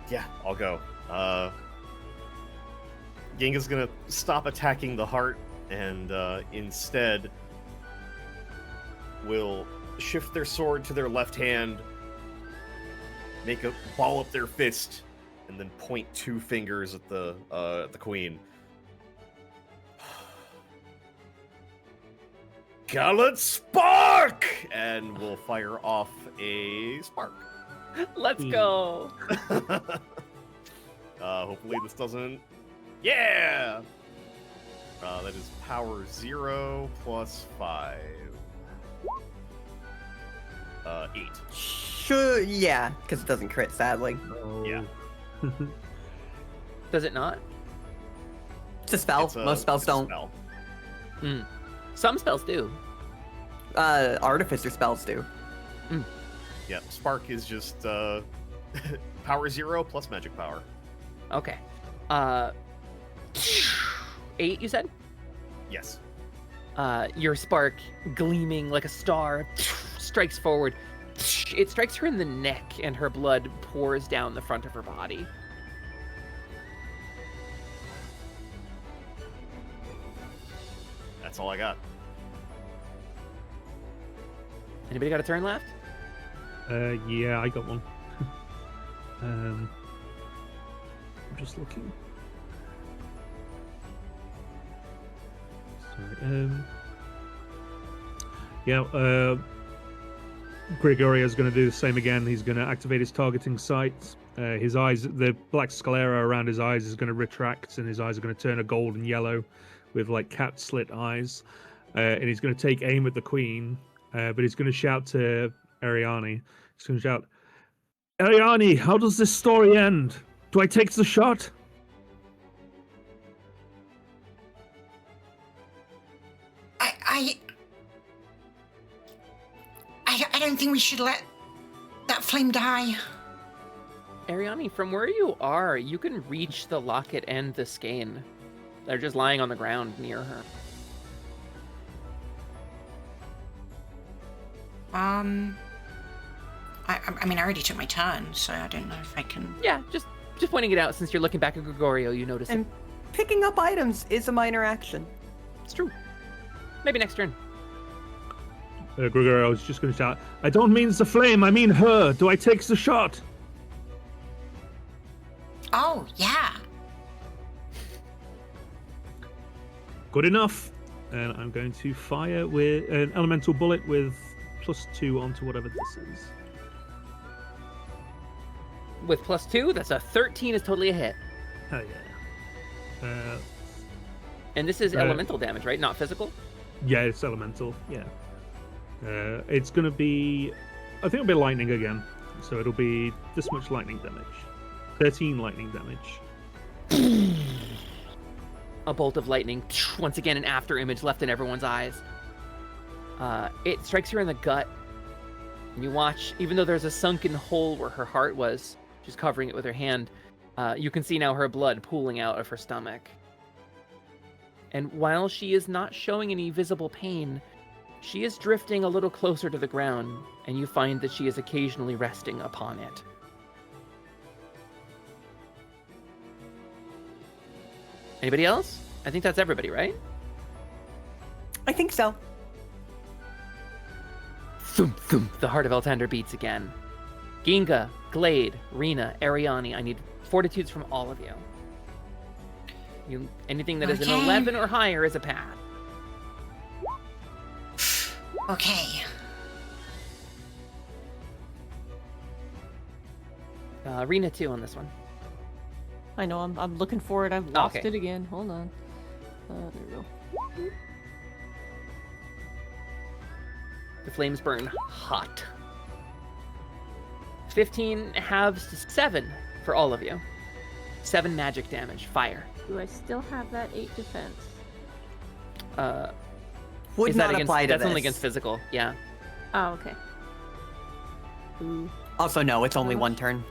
Yeah, I'll go. Ginga's gonna stop attacking the heart and instead will shift their sword to their left hand, make a ball up their fist, and then point 2 fingers at the queen. Gallant spark! And will fire off a spark. Let's go. Hopefully this doesn't... Yeah! That is power 0 plus 5. 8. Sure, yeah, because it doesn't crit, sadly. Oh. Yeah. Does it not? It's a spell. Most spells it's a don't. spell. Some spells do. Artificer spells do. Yeah, spark is just power 0 plus magic power. Okay. 8, you said? Yes. Your spark, gleaming like a star, strikes forward. It strikes her in the neck, and her blood pours down the front of her body. That's all I got. Anybody got a turn left? Yeah, I got one. I'm just looking. Sorry. Yeah, Grigorio's going to do the same again. He's going to activate his targeting sight. His eyes, the black sclera around his eyes is going to retract, and his eyes are going to turn a golden yellow with like cat slit eyes. And he's going to take aim at the queen, but he's going to shout to Ariane. He's going to shout, Ariane, how does this story end? Do I take the shot? I don't think we should let that flame die. Ariane, from where you are, you can reach the locket and the skein. They're just lying on the ground near her. I mean, I already took my turn, so I don't know if I can... Yeah, just pointing it out since you're looking back at Gregorio, you notice And it. picking up items is a minor action. It's true. Maybe next turn. Gregorio is just going to shout, I don't mean the flame, I mean her. Do I take the shot? Oh, yeah. Good enough. And I'm going to fire with an elemental bullet with +2 onto whatever this is. With +2, that's a 13 is totally a hit. Hell yeah. And this is elemental damage, right? Not physical? Yeah, it's elemental. Yeah. It's going to be... I think it'll be lightning again. So it'll be this much lightning damage. 13 lightning damage. A bolt of lightning, once again an after image left in everyone's eyes. It strikes her in the gut. And you watch, even though there's a sunken hole where her heart was, she's covering it with her hand, you can see now her blood pooling out of her stomach. And while she is not showing any visible pain, she is drifting a little closer to the ground, and you find that she is occasionally resting upon it. Anybody else? I think that's everybody, right? I think so. Thump, thump. The Heart of Altander beats again. Ginga, Glade, Rena, Ariani, I need fortitudes from all of you. Anything that is an Okay. 11 or higher is a pass. Okay. Rena, too, on this one. I know, I'm looking for it. I've lost Okay. it again. Hold on. There we go. The flames burn hot. 15 halves to 7 for all of you. 7 magic damage, fire. Do I still have that 8 defense? Would Is not that against, apply to that's this. only against physical, yeah. Oh, okay. Ooh. Also, no, it's only How one much? turn.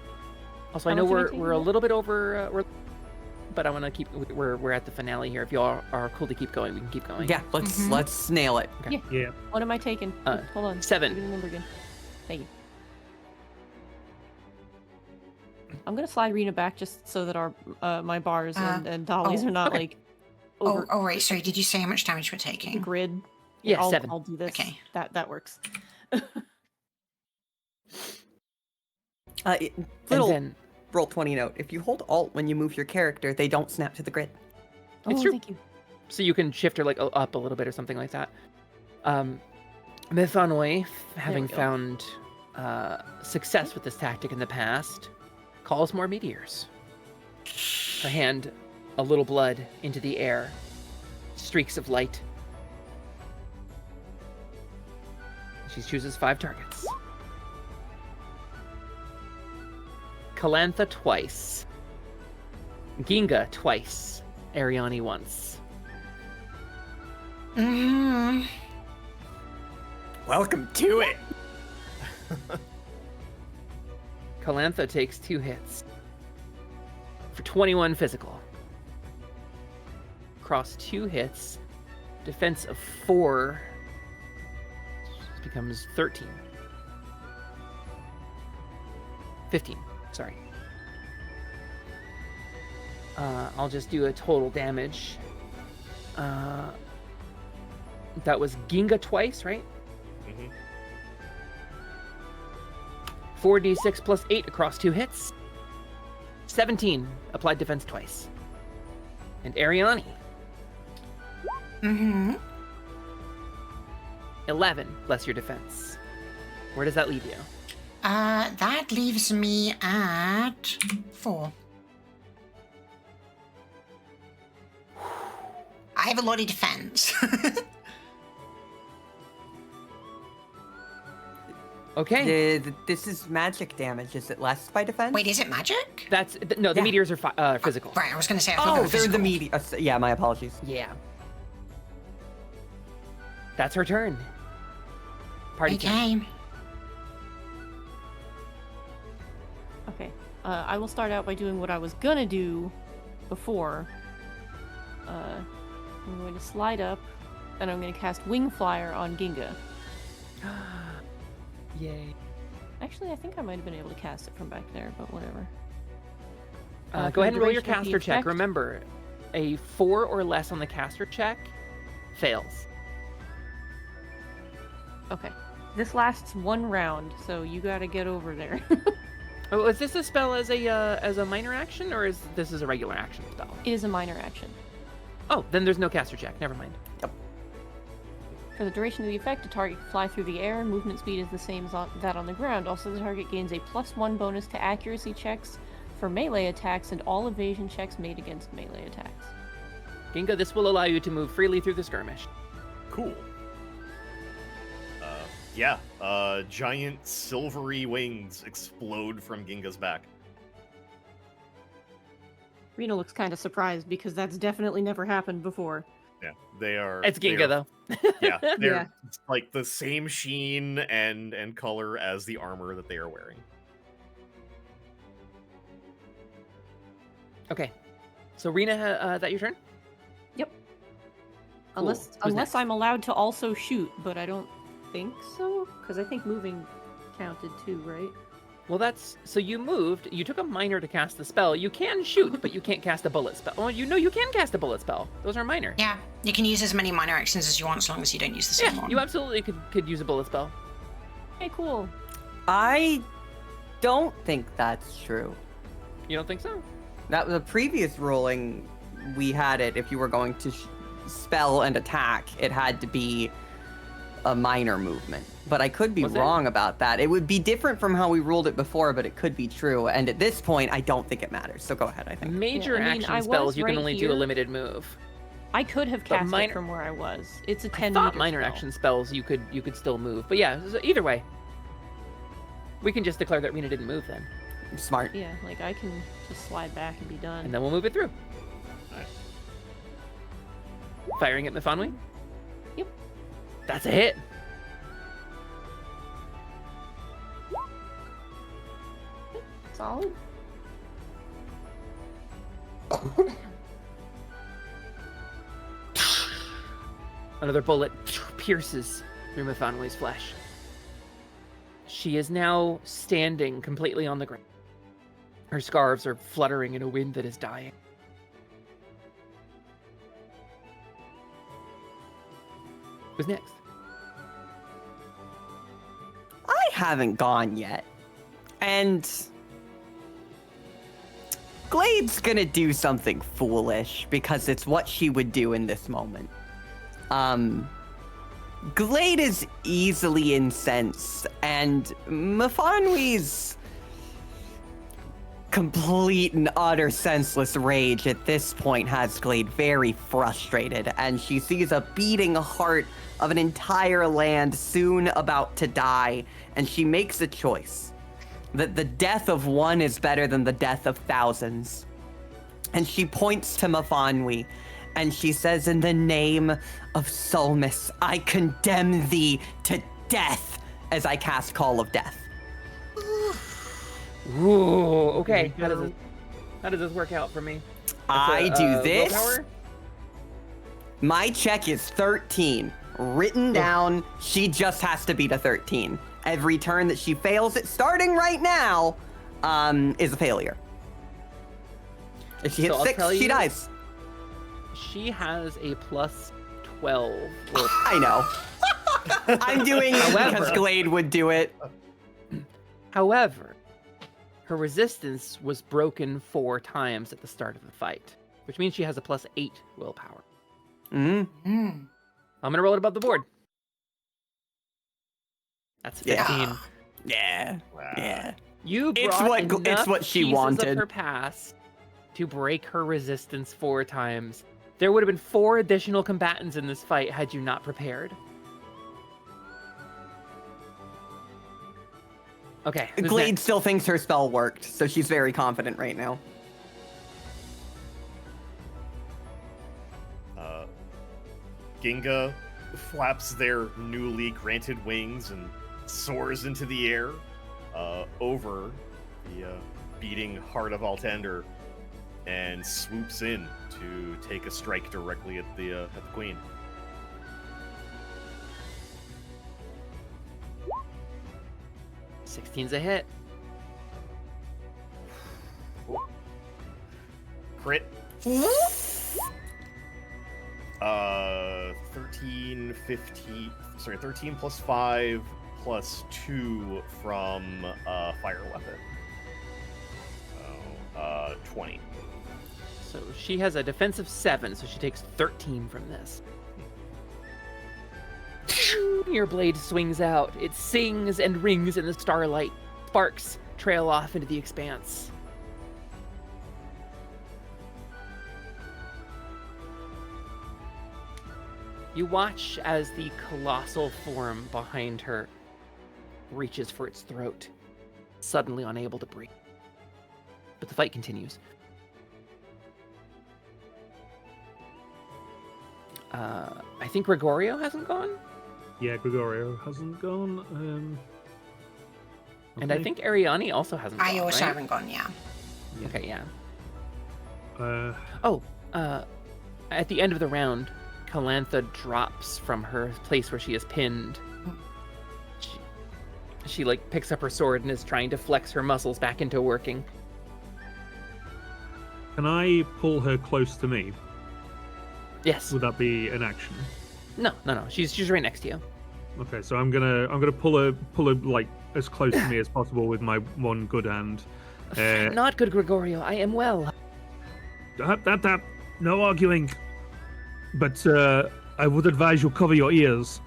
Also, I How know much am I we're taking a now? little bit over, but I want to keep. We're at the finale here. If you all are cool to keep going, we can keep going. Yeah, let's nail it. Yeah. What am I taking? Hold on. 7. Give me the number again. Thank you. I'm gonna slide Rena back just so that our my bars and dollies are not okay. like over Oh, right. Sorry. Did you say how much damage we're the taking? grid. Yeah, I'll, 7. I'll do this. Okay. That works. Little And then roll 20 note. If you hold Alt when you move your character, they don't snap to the grid. It's Oh, true. thank you. so you can shift her like up a little bit or something like that. Mythanoi, having we go. found success with this tactic in the past, calls more meteors. Her hand, a little blood into the air, streaks of light. She chooses 5 targets. Calantha twice. Ginga twice. Ariani once. Mm-hmm. Welcome to it. Calantha takes 2 hits for 21 physical. Across 2 hits, defense of 4 becomes 13. 15, sorry. I'll just do a total damage. That was Ginga twice, right? Mhm. 4d6 plus 8 across 2 hits. 17, applied defense twice. And Ariani, Mm-hmm. 11 plus your defense. Where does that leave you? That leaves me at 4. I have a lot of defense. Okay. This is magic damage. Is it less by defense? Wait, is it magic? No, the Yeah. meteors are physical. Right, I was gonna say. I thought they Oh, were they're the physical. media. Yeah, my apologies. Yeah. That's her turn. Party time. Okay. Okay. I will start out by doing what I was gonna do before. I'm going to slide up, and I'm going to cast Wing Flyer on Ginga. Yay. Actually, I think I might have been able to cast it from back there, but whatever. Go For ahead and roll your duration of the caster check. effect- Remember, a 4 or less on the caster check fails. Okay. This lasts 1 round, so you gotta get over there. Oh, is this a spell as a minor action, or is this a regular action spell? It is a minor action. Oh, then there's no caster check. Never mind. For the duration of the effect, the target can fly through the air. Movement speed is the same as that on the ground. Also, the target gains a +1 bonus to accuracy checks for melee attacks and all evasion checks made against melee attacks. Ginga, this will allow you to move freely through the skirmish. Cool. Giant silvery wings explode from Ginga's back. Rena looks kind of surprised because that's definitely never happened before. Yeah, they are. It's they Ginga, are- though. Yeah, they're Yeah. like the same sheen and color as the armor that they are wearing. Okay. So, Rena, that your turn? Yep. Cool. Unless Who's next? I'm allowed to also shoot, but I don't think so, because I think moving counted too, right? Well, so you moved. You took a minor to cast the spell. You can shoot, but you can't cast a bullet spell. Oh, you can cast a bullet spell. Those are minor. Yeah, you can use as many minor actions as you want as long as you don't use the same Yeah, one. you absolutely could use a bullet spell. Okay, cool. I don't think that's true. You don't think so? That was a previous ruling. We had it if you were going to spell and attack, it had to be a minor movement. But I could be Was it? wrong about that. It would be different from how we ruled it before, but it could be true. And at this point, I don't think it matters. So go ahead, I think. Major I mean, action I spells, was you can right only do a here. limited move. I could have But cast minor- it from where I was. It's a 10 I thought meter minor spell. action spells you could still move. But yeah, so either way. We can just declare that Rena didn't move then. Smart. Yeah, like I can just slide back and be done. And then we'll move it through. Firing at Mifanwi? Yep. That's a hit. Solid. Another bullet pierces through Mifanwi's flesh. She is now standing completely on the ground. Her scarves are fluttering in a wind that is dying. Who's next? I haven't gone yet. And Glade's gonna do something foolish because it's what she would do in this moment. Glade is easily incensed, and Mifanwi's complete and utter senseless rage at this point has Glade very frustrated, and she sees a beating heart of an entire land soon about to die, and she makes a choice. That the death of one is better than the death of thousands. And she points to Mifanwi, and she says, in the name of Solmus, I condemn thee to death as I cast Call of Death. Ooh, okay. How does this work out for me? I do this. Willpower? My check is 13. Written down, she just has to beat a 13. Every turn that she fails it, starting right now, is a failure. If she hits So I'll 6, tell she you- dies. She has a plus 12. I know. I'm doing it because However- Glade would do it. However, her resistance was broken 4 times at the start of the fight, which means she has a plus 8 willpower. Mm. Mm. I'm gonna roll it above the board. That's 15. Yeah. Wow. Yeah. You It's brought what gl- it's enough what she pieces wanted. of her past to break her resistance 4 times. There would have been 4 additional combatants in this fight had you not prepared. Okay. who's Glade next? still thinks her spell worked, so she's very confident right now. Ginga flaps their newly granted wings and soars into the air over the beating Heart of Altander and swoops in to take a strike directly at the queen. Sixteen's a hit. Crit. 13, 15, sorry, 13 plus 5 plus 2 from fire weapon. So, 20. So she has a defensive 7, so she takes 13 from this. Your blade swings out. It sings and rings in the starlight. Sparks trail off into the expanse. You watch as the colossal form behind her reaches for its throat, suddenly unable to breathe. But the fight continues. I think Gregorio hasn't gone, Yeah, Gregorio hasn't gone. and I think Ariani also hasn't I gone, also right? haven't gone, yeah. Okay, yeah. Uh, At the end of the round, Calantha drops from her place where she is pinned. She like picks up her sword and is trying to flex her muscles back into working. can I pull her close to me? Yes. Would that be an action? No. She's right next to you. Okay, so I'm gonna pull a like as close to me as possible with my one good hand. Not good, Gregorio. I am well. That, no arguing. But I would advise you cover your ears.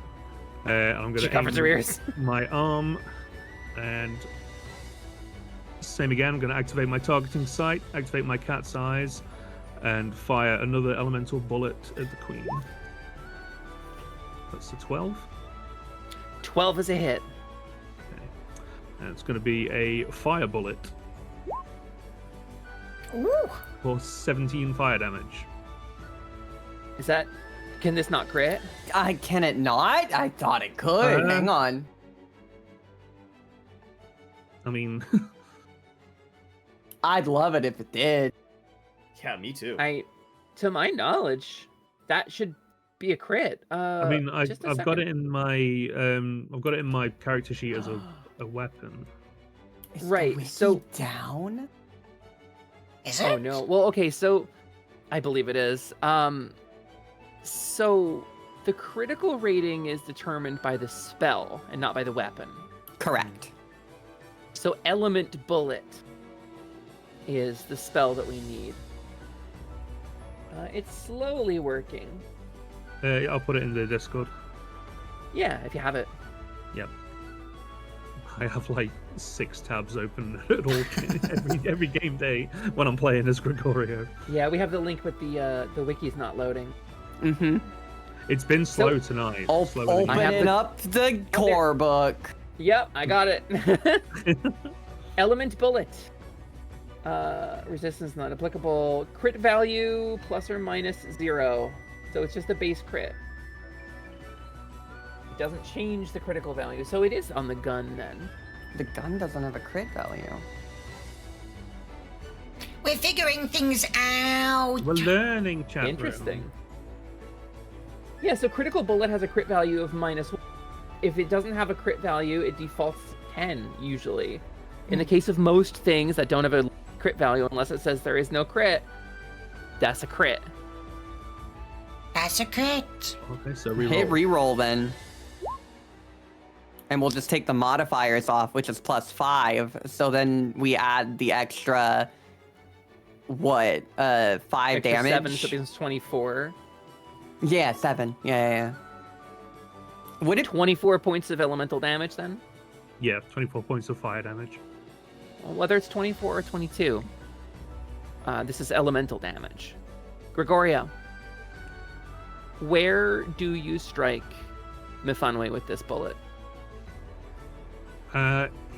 I'm gonna She covers her ears. my arm, and same again. I'm gonna activate my targeting sight, activate my cat's eyes, and fire another elemental bullet at the queen. That's a 12. 12 is a hit. Okay. And it's gonna be a fire bullet Ooh. for 17 fire damage. Is that... Can this not crit? Can it not? I thought it could. Hang on. I mean, I'd love it if it did. Yeah, me too. To my knowledge, that should be a crit. I mean, I've just a got it second. in my character sheet as a weapon. Is the Right, wiki so- down? Is it? Oh no. Well, okay, so I believe it is. So the critical rating is determined by the spell and not by the weapon. Correct. So element bullet is the spell that we need. It's slowly working. I'll put it in the Discord. Yeah, if you have it. Yep. I have like 6 tabs open at all every game day when I'm playing as Gregorio. Yeah, we have the link, but the wiki's not loading. Mm-hmm. It's been slow So- tonight. Open I have the- up the core book. Yep, I got it. Element bullet. Resistance not applicable. Crit value plus or minus 0. So it's just a base crit. It doesn't change the critical value. So it is on the gun then. The gun doesn't have a crit value. We're figuring things out. We're learning, chat room. Interesting. Yeah, so critical bullet has a crit value of -1. If it doesn't have a crit value, it defaults to 10 usually. In the case of most things that don't have a crit value, unless it says there is no crit, that's a crit. That's a crit. Okay, so Hit reroll. reroll then. And we'll just take the modifiers off, which is +5. So then we add the extra, what, 5 Extra damage? 7, so it becomes 24. Yeah, 7. Yeah. Would it? 24 points of elemental damage then? Yeah, 24 points of fire damage. Well, whether it's 24 or 22, this is elemental damage. Gregorio, where do you strike Mifanwe with this bullet?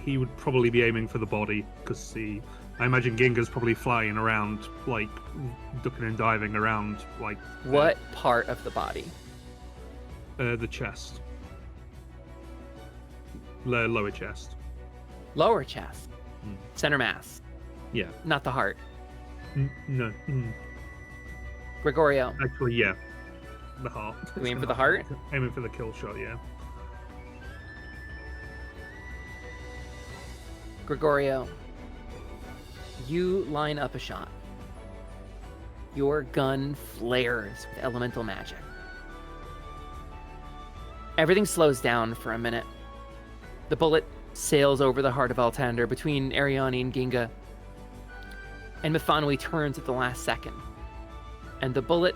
He would probably be aiming for the body, because I imagine Ginga's probably flying around, like, ducking and diving around, like... What part of the body? The chest. Lower chest. Lower chest. Mm. Center mass. Yeah. Not the heart. No. Gregorio, Actually, yeah. The heart. You aim for the heart? Aiming for the kill shot, yeah. Gregorio, you line up a shot. Your gun flares with elemental magic. Everything slows down for a minute. The bullet sails over the Heart of Altander between Ariani and Ginga. And Mifanwe turns at the last second. And the bullet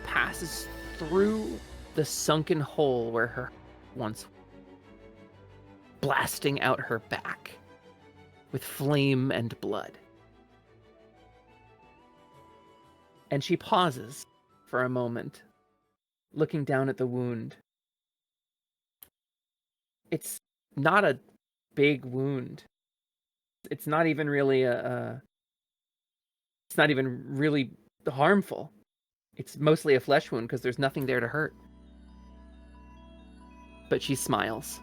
passes through the sunken hole where her once was, blasting out her back with flame and blood. And she pauses for a moment, looking down at the wound. It's not a big wound. It's not even really it's not even really harmful. It's mostly a flesh wound because there's nothing there to hurt. But she smiles.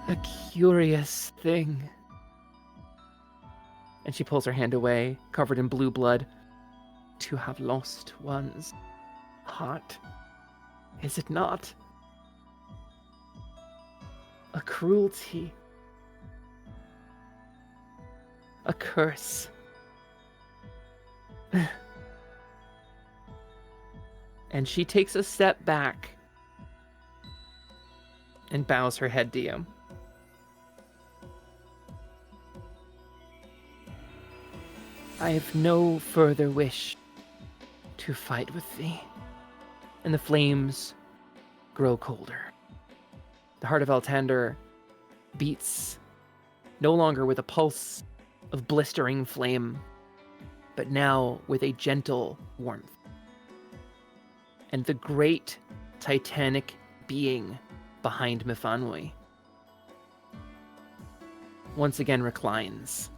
A curious thing. And she pulls her hand away, covered in blue blood. To have lost one's heart, is it not? A cruelty. A curse. And she takes a step back and bows her head to you. I have no further wish to fight with thee. And the flames grow colder. The Heart of Altander beats no longer with a pulse of blistering flame, but now with a gentle warmth. And the great titanic being behind Mifanui once again reclines.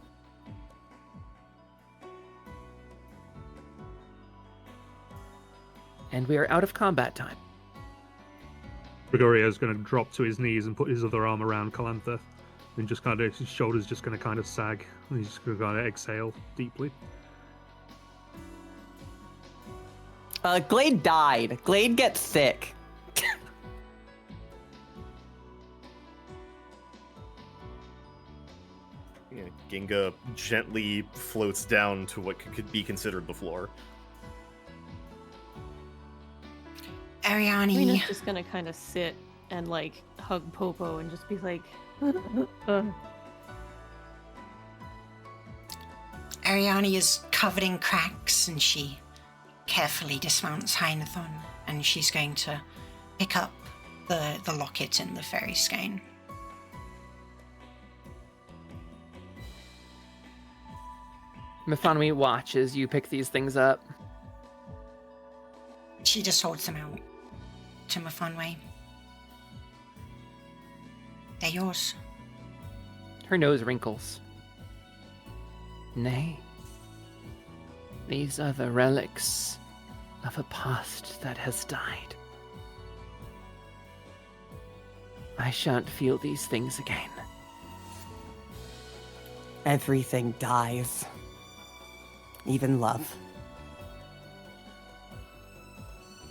And we are out of combat time. Gregorio is going to drop to his knees and put his other arm around Calantha, and just kind of, his shoulders just going to kind of sag, and he's just going to kind of exhale deeply. Glade died. Glade gets sick. Yeah, Ginga gently floats down to what could be considered the floor. Ariani. Rena's just gonna kind of sit and like hug Popo and just be like, Ariani is covered in cracks and she carefully dismounts Heinathon and she's going to pick up the locket in the fairy skein. Mifanui watches you pick these things up. She just holds them out to Mifanui. They're yours. Her nose wrinkles. Nay. These are the relics of a past that has died. I shan't feel these things again. Everything dies. Even love.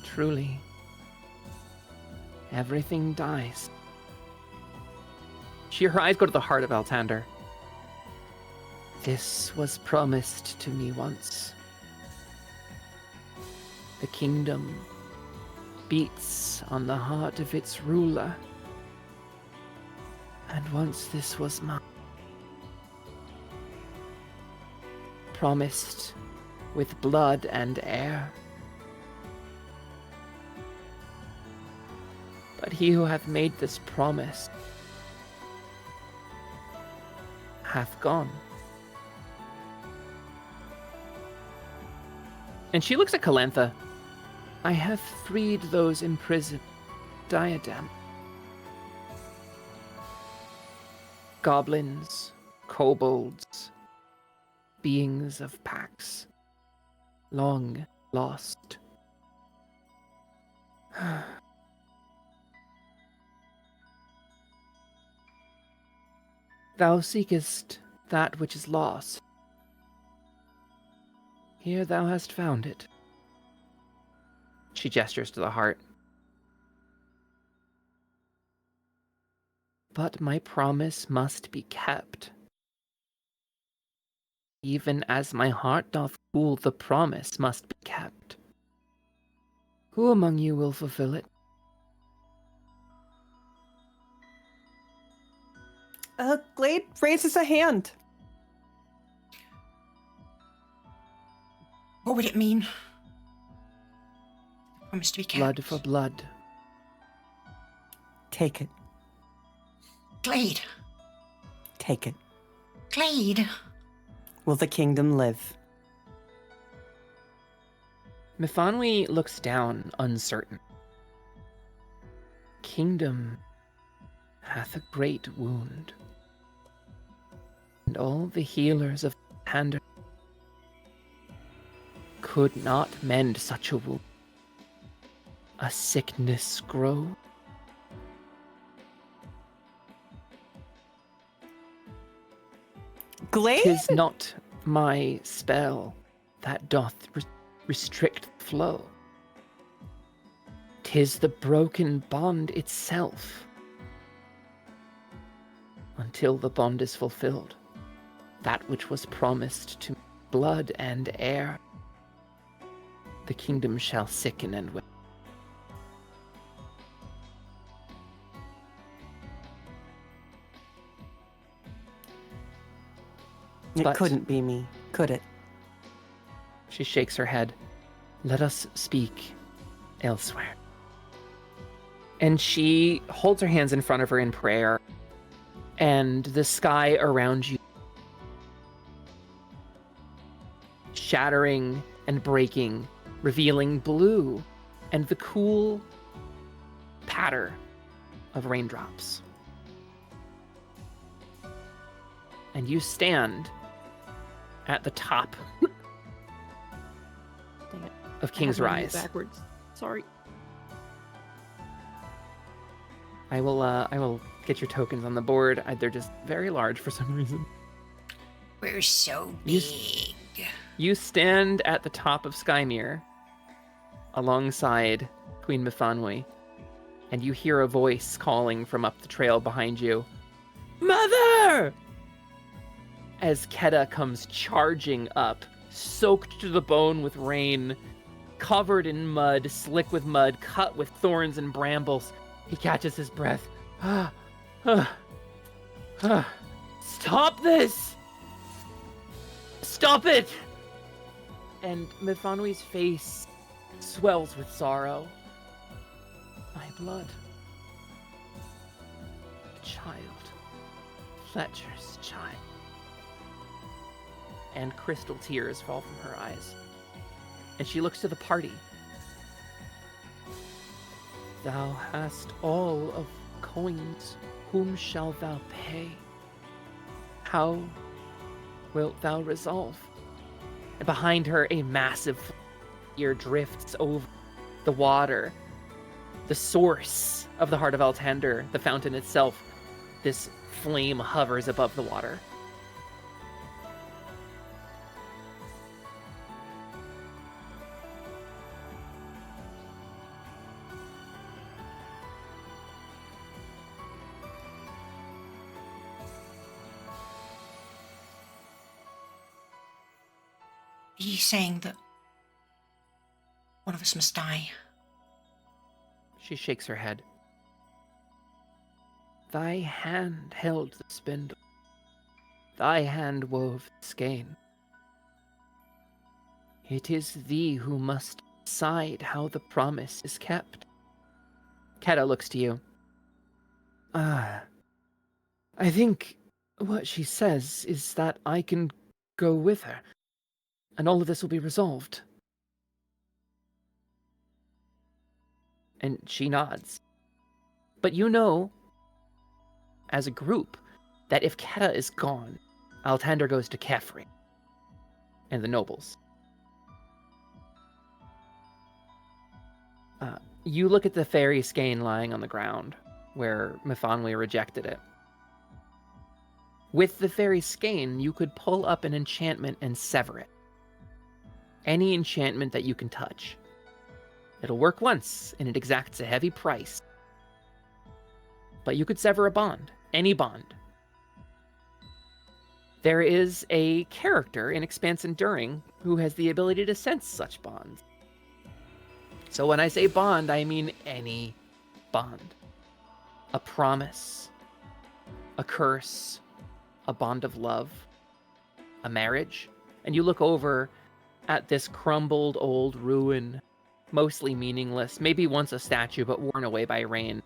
Truly. Everything dies. Her eyes go to the Heart of Altander. This was promised to me once. The kingdom beats on the heart of its ruler. And once this was mine. Promised with blood and air. But he who hath made this promise hath gone. And she looks at Calantha. I have freed those imprisoned. Diadem. Goblins, kobolds, beings of Pax, long lost. Thou seekest that which is lost. Here thou hast found it. She gestures to the heart. But my promise must be kept. Even as my heart doth cool, the promise must be kept. Who among you will fulfill it? Glade raises a hand. What would it mean? Promise to be kept. Blood for blood. Take it. Glade. Take it. Glade. Will the kingdom live? Mifanui looks down, uncertain. Kingdom hath a great wound, and all the healers of Altander could not mend such a wound. A sickness grow. Glade? 'Tis not my spell that doth restrict the flow. 'Tis the broken bond itself. Until the bond is fulfilled, that which was promised to blood and air, the kingdom shall sicken and wither. It But- couldn't be me, could it? She shakes her head. Let us speak elsewhere. And she holds her hands in front of her in prayer, and the sky around you shattering and breaking, revealing blue and the cool patter of raindrops. And you stand at the top Dang it. of King's I have my mute Rise. backwards. Sorry. I will get your tokens on the board. They're just very large for some reason. We're so You big. You stand at the top of Skymere alongside Queen Mifanwe, and you hear a voice calling from up the trail behind you. Mother! As Keta comes charging up, soaked to the bone with rain, covered in mud, slick with mud, cut with thorns and brambles. He catches his breath. Stop this! Stop it! And Mifanwe's face swells with sorrow. My blood. Child. Fletcher's child. And crystal tears fall from her eyes. And she looks to the party. Thou hast all of coins. Whom shalt thou pay? How wilt thou resolve? And behind her, a massive figure drifts over the water. The source of the Heart of Altander, the fountain itself, this flame hovers above the water. Are you saying that one of us must die? She shakes her head. Thy hand held the spindle. Thy hand wove the skein. It is thee who must decide how the promise is kept. Keta looks to you. I think what she says is that I can go with her, and all of this will be resolved. And she nods. But you know, as a group, that if Keta is gone, Altander goes to Kefri and the nobles. You look at the fairy skein lying on the ground, where Mifanwe rejected it. With the fairy skein, you could pull up an enchantment and sever it. Any enchantment that you can touch. It'll work once, and it exacts a heavy price. But you could sever a bond, any bond. There is a character in Expanse Enduring who has the ability to sense such bonds. So when I say bond, I mean any bond. A promise, a curse, a bond of love, a marriage. And you look over at this crumbled old ruin, mostly meaningless, maybe once a statue but worn away by rain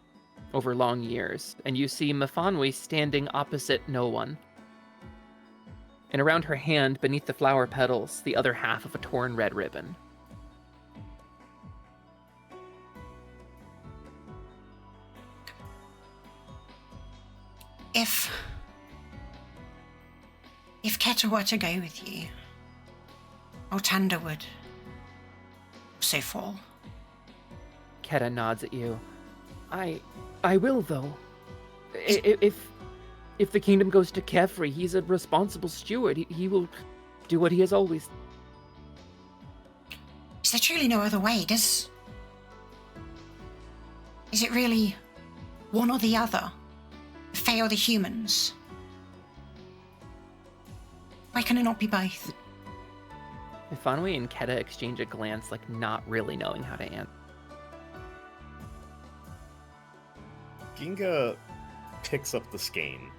over long years, and you see Mifanwe standing opposite no one. And around her hand, beneath the flower petals, the other half of a torn red ribbon. If Keta were to go with you, Altander would also fall. Keta nods at you. I will, though. If the kingdom goes to Kefri, he's a responsible steward. He will do what he has always. Is there truly no other way? Is it really one or the other? The Fae or the humans? Why can it not be both? Mifanwe and Keta exchange a glance, like not really knowing how to answer. Ginga picks up the skein.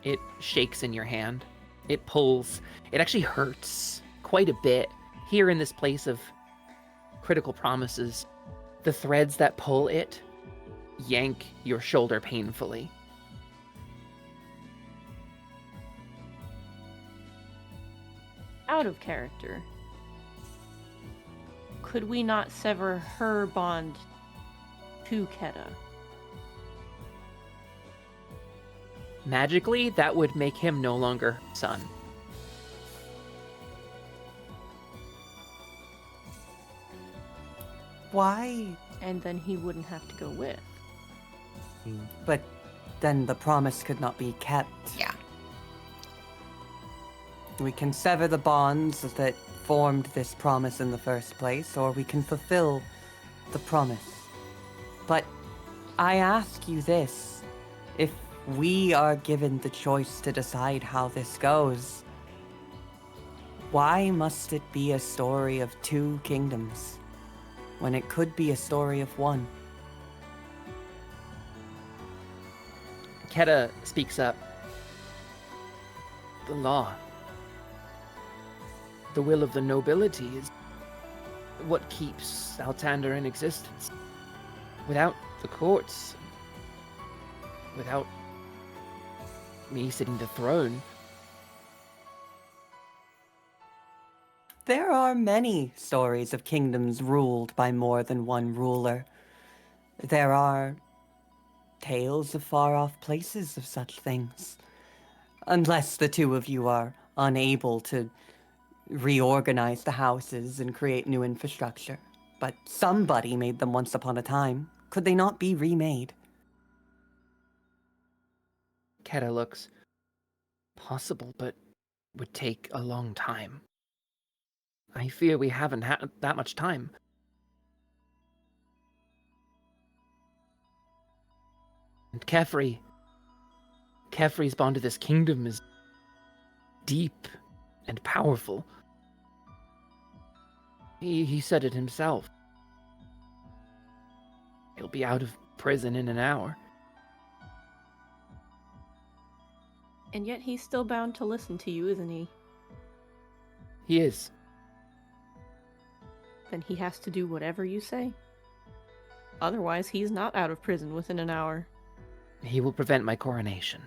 It shakes in your hand. It pulls. It actually hurts quite a bit. Here in this place of critical promises, the threads that pull it yank your shoulder painfully. Out of character. Could we not sever her bond to Keta? Magically, that would make him no longer her son. Why? And then he wouldn't have to go with. But then the promise could not be kept. Yeah. We can sever the bonds that formed this promise in the first place, or we can fulfill the promise. But I ask you this, if we are given the choice to decide how this goes, why must it be a story of two kingdoms, when it could be a story of one? Keta speaks up. The law. The will of the nobility is what keeps Altander in existence. Without the courts, without me sitting the throne. There are many stories of kingdoms ruled by more than one ruler. There are tales of far-off places of such things. Unless the two of you are unable to reorganize the houses and create new infrastructure. But somebody made them once upon a time. Could they not be remade? Keta looks possible, but would take a long time. I fear we haven't had that much time. And Kefri's bond to this kingdom is deep and powerful. He said it himself. He'll be out of prison in an hour. And yet he's still bound to listen to you, isn't he? He is. Then he has to do whatever you say. Otherwise, he's not out of prison within an hour. He will prevent my coronation.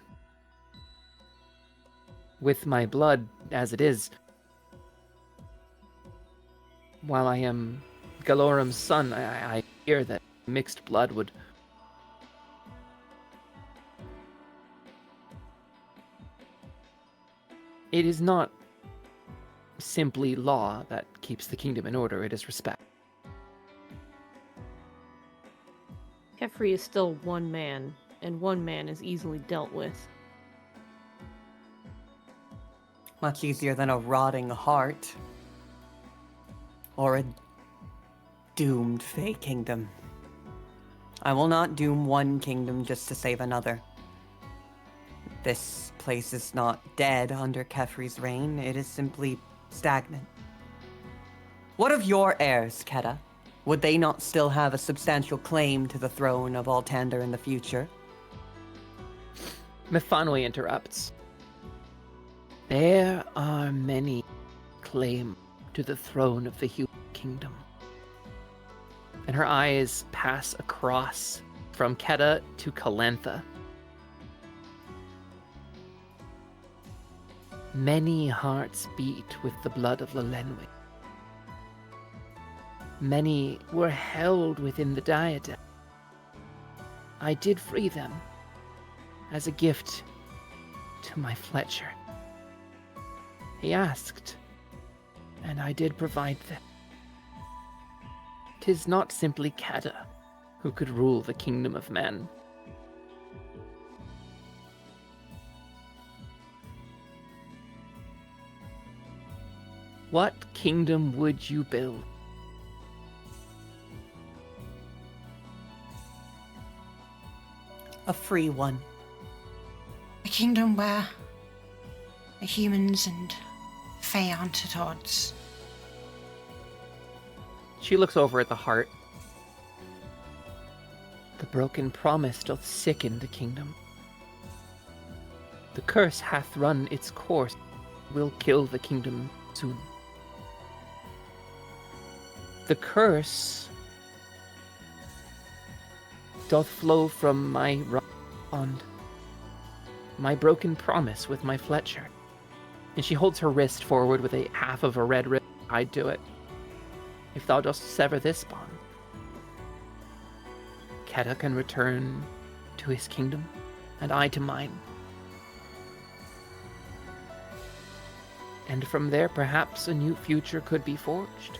With my blood as it is, while I am Galorum's son, I fear that mixed blood would... It is not simply law that keeps the kingdom in order, it is respect. Kefri is still one man, and one man is easily dealt with. Much easier than a rotting heart. Or a doomed Fey kingdom. I will not doom one kingdom just to save another. This place is not dead under Kefri's reign, it is simply stagnant. What of your heirs, Keta? Would they not still have a substantial claim to the throne of Altander in the future? Mefanoi interrupts. There are many claim to the throne of the human kingdom. And her eyes pass across from Keta to Calantha. Many hearts beat with the blood of Lelenwi. Many were held within the diadem. I did free them as a gift to my Fletcher. He asked, and I did provide them. 'Tis not simply Keta who could rule the kingdom of men. What kingdom would you build? A free one. A kingdom where the humans and Fey aren't at odds. She looks over at the heart. The broken promise doth sicken the kingdom. The curse hath run its course, will kill the kingdom soon. The curse doth flow from my bond, my broken promise with my Fletcher. And she holds her wrist forward with a half of a red ribbon tied to it. If thou dost sever this bond, Keta can return to his kingdom, and I to mine. And from there, perhaps a new future could be forged.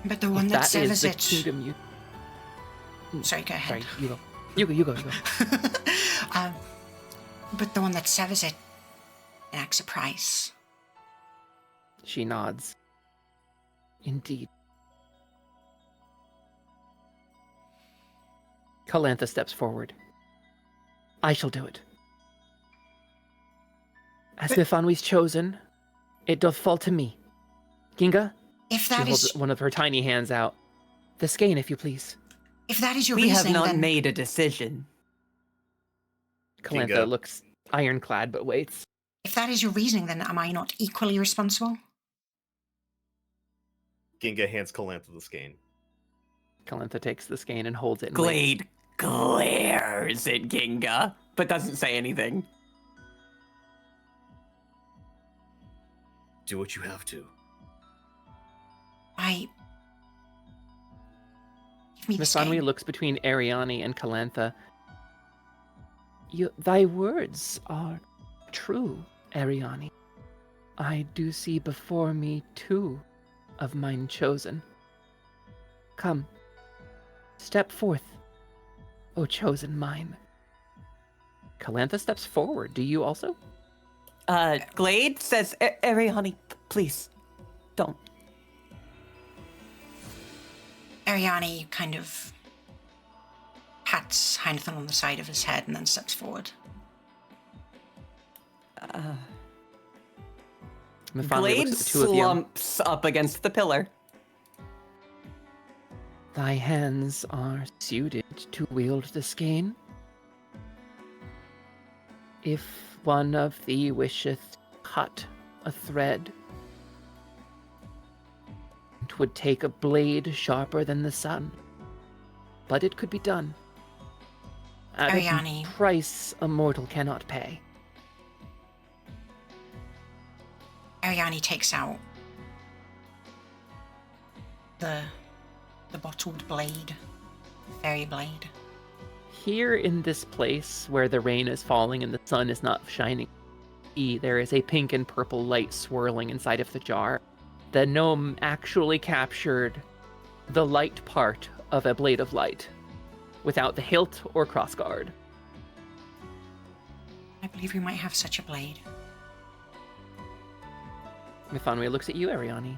But the one that severs the it. Kingdom Sorry, go ahead. Sorry, you go. You go. But the one that severs it enacts a price. She nods. Indeed. Calantha steps forward. I shall do it. As Mifanwi's chosen, it doth fall to me. Ginga? If that She holds is, one of her tiny hands out. The Skein, if you please. if that is your We have reasoning, not then made a decision. Calantha Ginga. looks ironclad but waits. if that is your reasoning, then am I not equally responsible? Ginga hands Calantha the skein. Calantha takes the Skein and holds it and waits. Glade glares at Ginga, but doesn't say anything. Do what you have to. Give me the Mifanwi skein. looks between Ariani and Calantha. Thy words are true, Ariani. I do see before me two of mine chosen. Come, step forth, O chosen mine. Calantha steps forward. Do you also? Glade says, Ariani, please, don't. Ariani kind of pats Heineken on the side of his head and then steps forward. Mifanwi Glade looks at the two of you. slumps up against the pillar. Thy hands are suited to wield the Skein. If one of thee wisheth cut a thread, it would take a blade sharper than the sun, but it could be done. At a Ariani. price a mortal cannot pay. Ariani takes out the bottled blade, fairy blade. Here in this place where the rain is falling and the sun is not shining, there is a pink and purple light swirling inside of the jar. The gnome actually captured the light part of a blade of light without the hilt or crossguard. I believe we might have such a blade. Mifanwi looks at you, Ariani.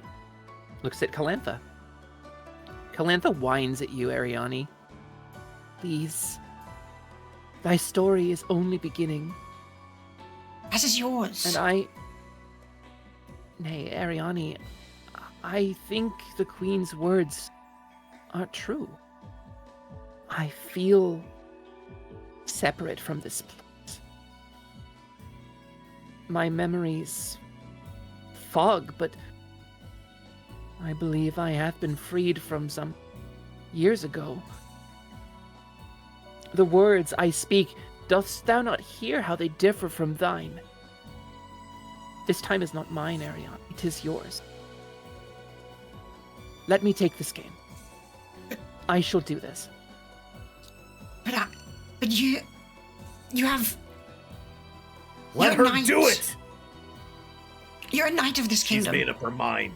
Looks at Calantha. Calantha whines at you, Ariani. Please. Thy story is only beginning. As is yours. And Nay, Ariani, I think the Queen's words are true. I feel separate from this place. My memories fog, but I believe I have been freed from some years ago. The words I speak, dost thou not hear how they differ from thine? This time is not mine, Ariane. It is yours. Let me take this game. I shall do this. But you have. Let you're a her knight. do it! You're a knight of this She's kingdom. made up her mind.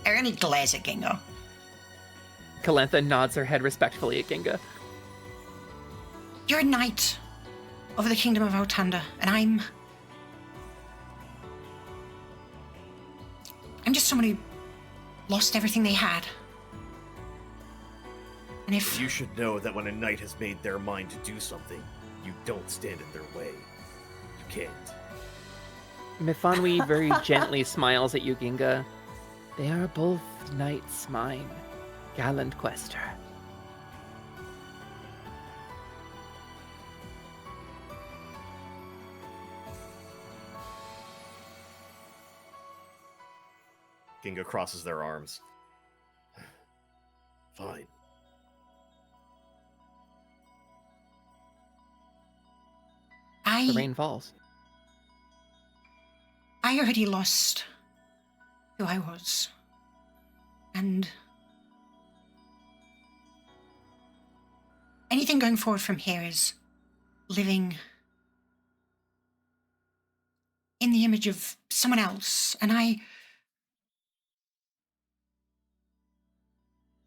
Ariani glares at Ginga. Calantha nods her head respectfully at Ginga. You're a knight of the Kingdom of Altander, and I'm just someone who lost everything they had. And if You should know that when a knight has made their mind to do something, you don't stand in their way. You can't. Mifanwi very gently smiles at you, Ginga. They are both knights mine, gallant quester. Ginga crosses their arms. Fine. The rain falls. I already lost who I was. And anything going forward from here is living in the image of someone else. And I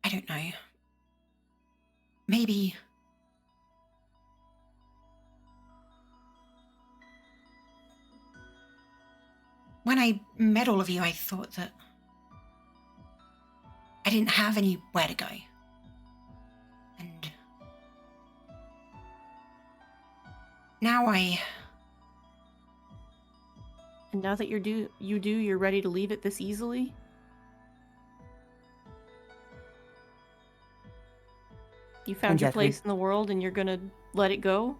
don't know. Maybe when I met all of you, I thought that I didn't have anywhere to go. And now And now that you're ready to leave it this easily? You found And your yet place in the world and you're gonna let it go?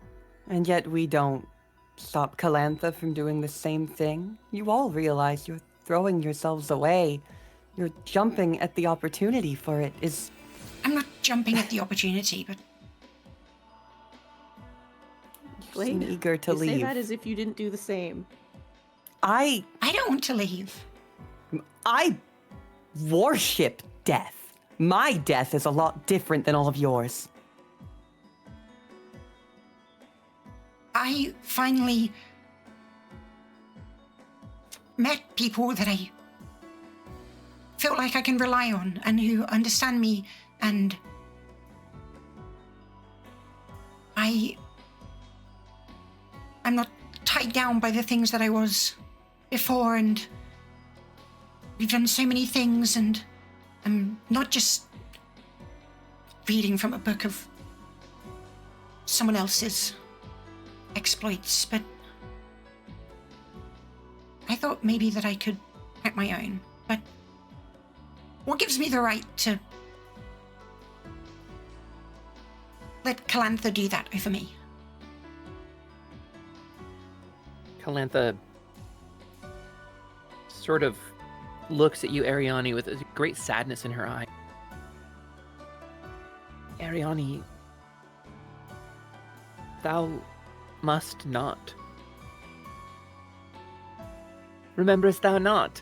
And yet we don't stop Calantha from doing the same thing. You all realize you're throwing yourselves away. You're jumping at the opportunity for it. I'm not jumping at the opportunity, but You seem eager to you leave. say that as if you didn't do the same. I don't want to leave. worship death. My death is a lot different than all of yours. I finally met people that I feel like I can rely on and who understand me, and I'm not tied down by the things that I was before, and we've done so many things, and I'm not just reading from a book of someone else's exploits, but I thought maybe that I could write my own. But what gives me the right to let Calantha do that over me? Calantha sort of looks at you, Ariani, with a great sadness in her eye. Ariani, thou must not. Rememberest thou not?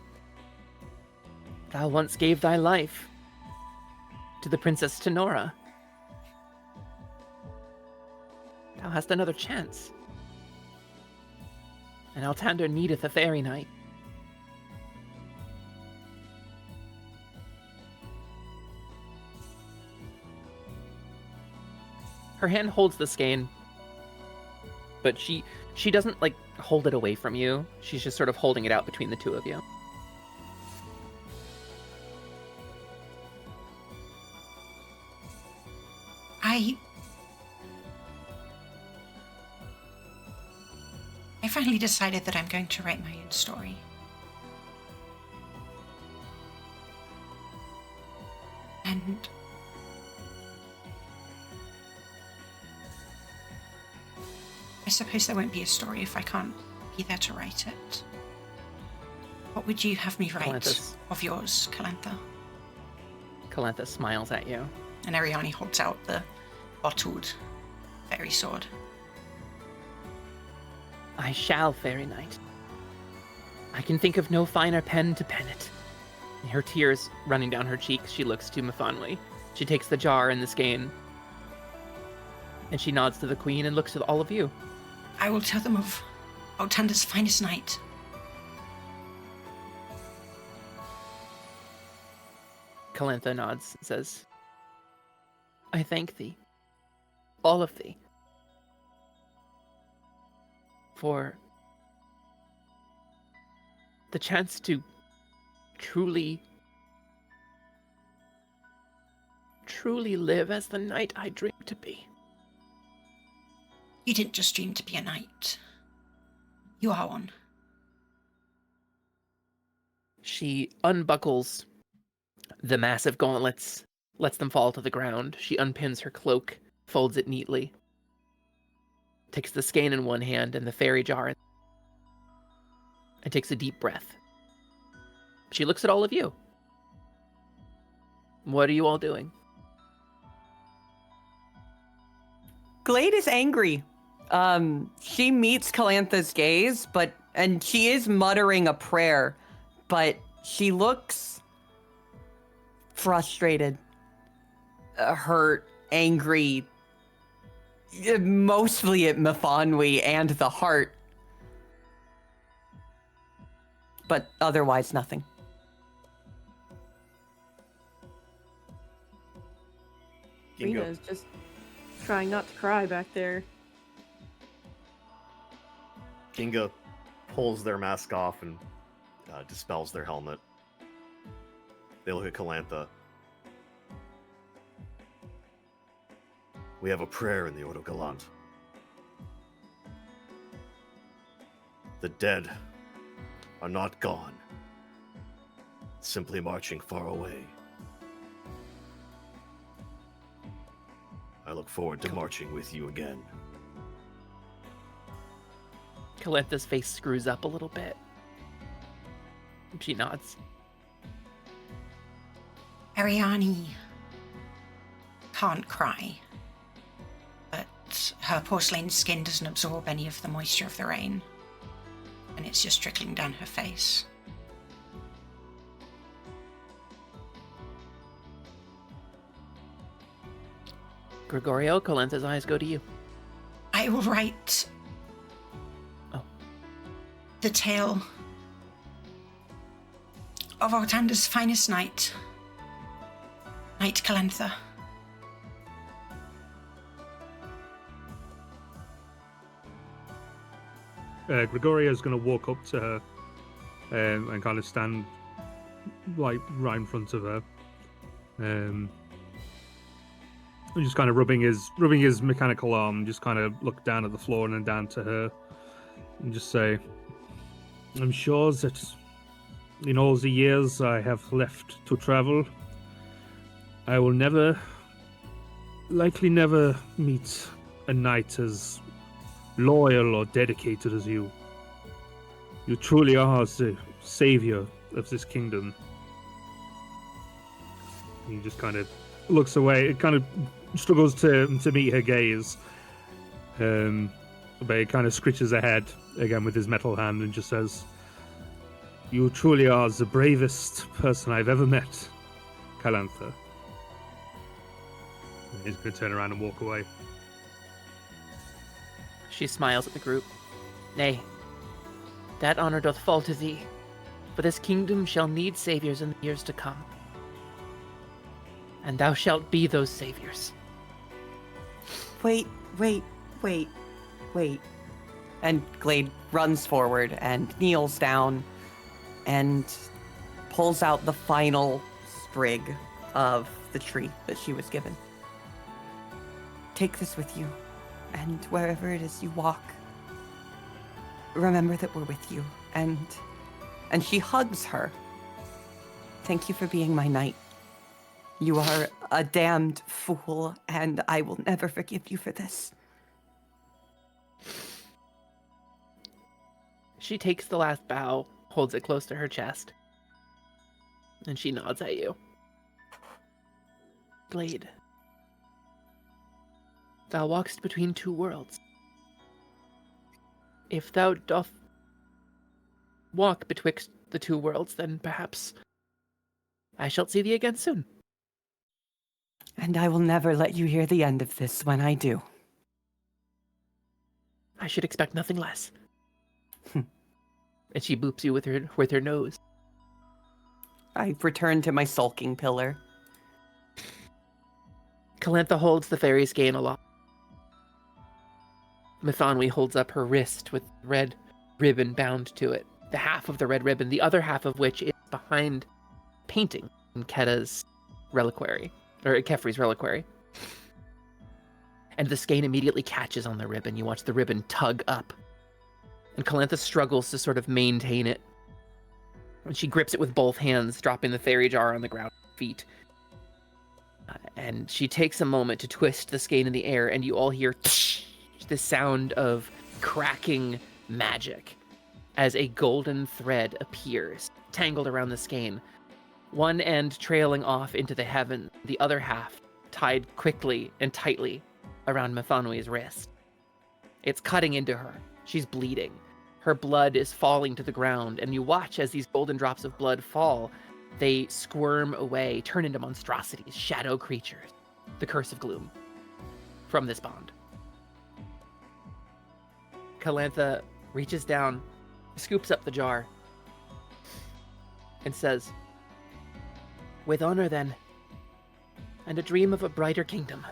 Thou once gave thy life to the Princess Tenora. Thou hast another chance. And Altander needeth a fairy knight. Her hand holds the skein, but she doesn't, like, hold it away from you. She's just sort of holding it out between the two of you. I finally decided that I'm going to write my own story. And I suppose there won't be a story if I can't be there to write it. What would you have me write of yours, Calantha? Calantha smiles at you. And Ariani holds out the bottled fairy sword. I shall, fairy knight. I can think of no finer pen to pen it. Her tears running down her cheeks, she looks to me fondly. She takes the jar and the skein, and she nods to the queen and looks to all of you. I will tell them of Altander's finest knight. Calantha nods and says, I thank thee, all of thee, for the chance to truly live as the knight I dream to be. You didn't just dream to be a knight. You are one. She unbuckles the massive gauntlets, lets them fall to the ground. She unpins her cloak, folds it neatly, takes the skein in one hand and the fairy jar, and takes a deep breath. She looks at all of you. What are you all doing? Glade is angry. She meets Calantha's gaze, and she is muttering a prayer, but she looks frustrated, hurt, angry, mostly at Mephanwe and the heart, but otherwise nothing. Rena is just trying not to cry back there. Ginga pulls their mask off and dispels their helmet. They look at Calantha. We have a prayer in the Ordo Galant. The dead are not gone, simply marching far away. I look forward to marching with you again. Calantha's face screws up a little bit. She nods. Ariane can't cry, but her porcelain skin doesn't absorb any of the moisture of the rain, and it's just trickling down her face. Gregorio, Calantha's eyes go to you. I will write the tale of Altander's finest knight, Knight Calantha. Gregorio's going to walk up to her and kind of stand like right in front of her, and just kind of rubbing his mechanical arm, just kind of look down at the floor and then down to her, and just say, "I'm sure that in all the years I have left to travel, I will likely never meet a knight as loyal or dedicated as you. You truly are the savior of this kingdom." He just kind of looks away. It kind of struggles to meet her gaze, but he kind of scritches ahead again with his metal hand and just says, "You truly are the bravest person I've ever met, Calantha." And he's going to turn around and walk away. She smiles at the group. Nay, that honor doth fall to thee, for this kingdom shall need saviors in the years to come. And thou shalt be those saviors. Wait. And Glade runs forward and kneels down and pulls out the final sprig of the tree that she was given. Take this with you, and wherever it is you walk, remember that we're with you. And she hugs her. Thank you for being my knight. You are a damned fool, and I will never forgive you for this. She takes the last bow, holds it close to her chest, and she nods at you. Glade, thou walkst between two worlds. If thou doth walk betwixt the two worlds, then perhaps I shall see thee again soon. And I will never let you hear the end of this when I do. I should expect nothing less. And she boops you with her nose. I return to my sulking pillar. Calantha holds the fairy skein aloft. Mephanwe holds up her wrist with red ribbon bound to it. The half of the red ribbon, the other half of which is behind painting in Keda's reliquary, or Kefri's reliquary. And the skein immediately catches on the ribbon. You watch the ribbon tug up. And Calantha struggles to sort of maintain it. And she grips it with both hands, dropping the fairy jar on the ground at her feet. And she takes a moment to twist the skein in the air, and you all hear the sound of cracking magic as a golden thread appears, tangled around the skein. one end trailing off into the heaven, the other half tied quickly and tightly around Methonui's wrist. It's cutting into her. She's bleeding. Her blood is falling to the ground, and you watch as these golden drops of blood fall. They squirm away, turn into monstrosities, shadow creatures. The Curse of Gloom from this bond. Calantha reaches down, scoops up the jar, and says, "With honor, then, and a dream of a brighter kingdom."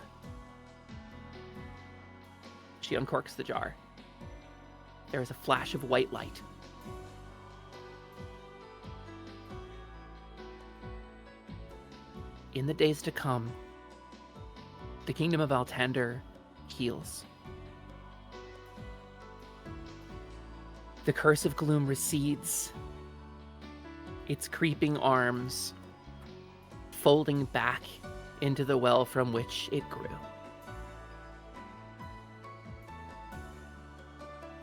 She uncorks the jar. There is a flash of white light. In the days to come, the Kingdom of Altander heals. The Curse of Gloom recedes, its creeping arms folding back into the well from which it grew.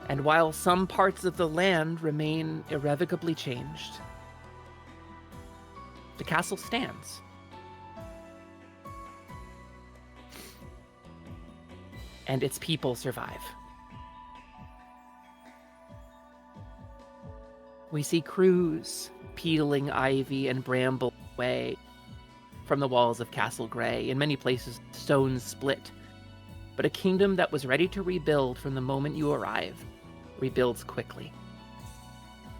And while some parts of the land remain irrevocably changed, the castle stands. And its people survive. We see crews peeling ivy and bramble away from the walls of Castle Grey. In many places, stones split. But a kingdom that was ready to rebuild from the moment you arrive rebuilds quickly.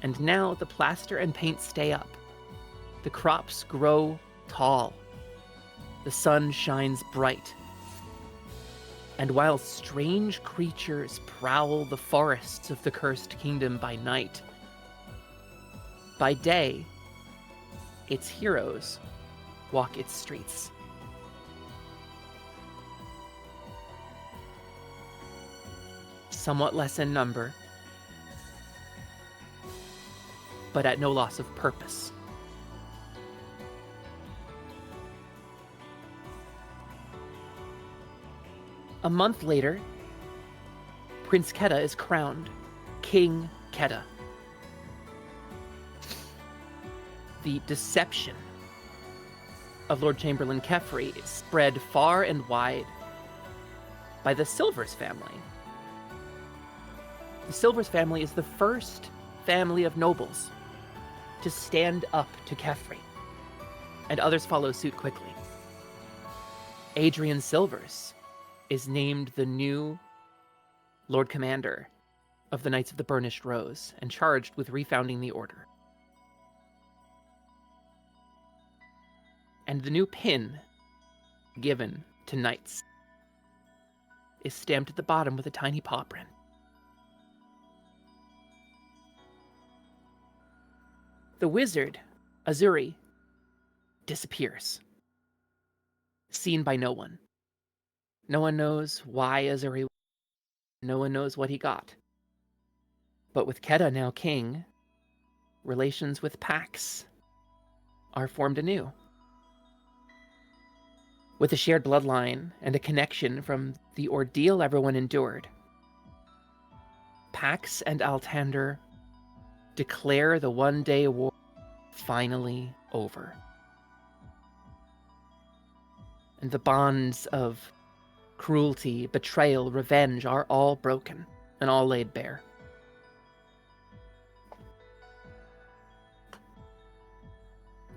And now the plaster and paint stay up. The crops grow tall. The sun shines bright. And while strange creatures prowl the forests of the Cursed Kingdom by night, by day, its heroes walk its streets. Somewhat less in number, but at no loss of purpose. A month later, Prince Keda is crowned King Keda. The deception of Lord Chamberlain Kefri is spread far and wide by the Silvers family. The Silvers family is the first family of nobles to stand up to Kefri, and others follow suit quickly. Adrian Silvers is named the new Lord Commander of the Knights of the Burnished Rose and charged with refounding the order. And the new pin given to knights is stamped at the bottom with a tiny paw print. The wizard, Azuri, disappears, seen by no one. No one knows why Azuri. No one knows what he got. But with Keda now king, relations with Pax are formed anew. With a shared bloodline and a connection from the ordeal everyone endured, Pax and Altander declare the one-day war finally over. And the bonds of cruelty, betrayal, revenge are all broken and all laid bare.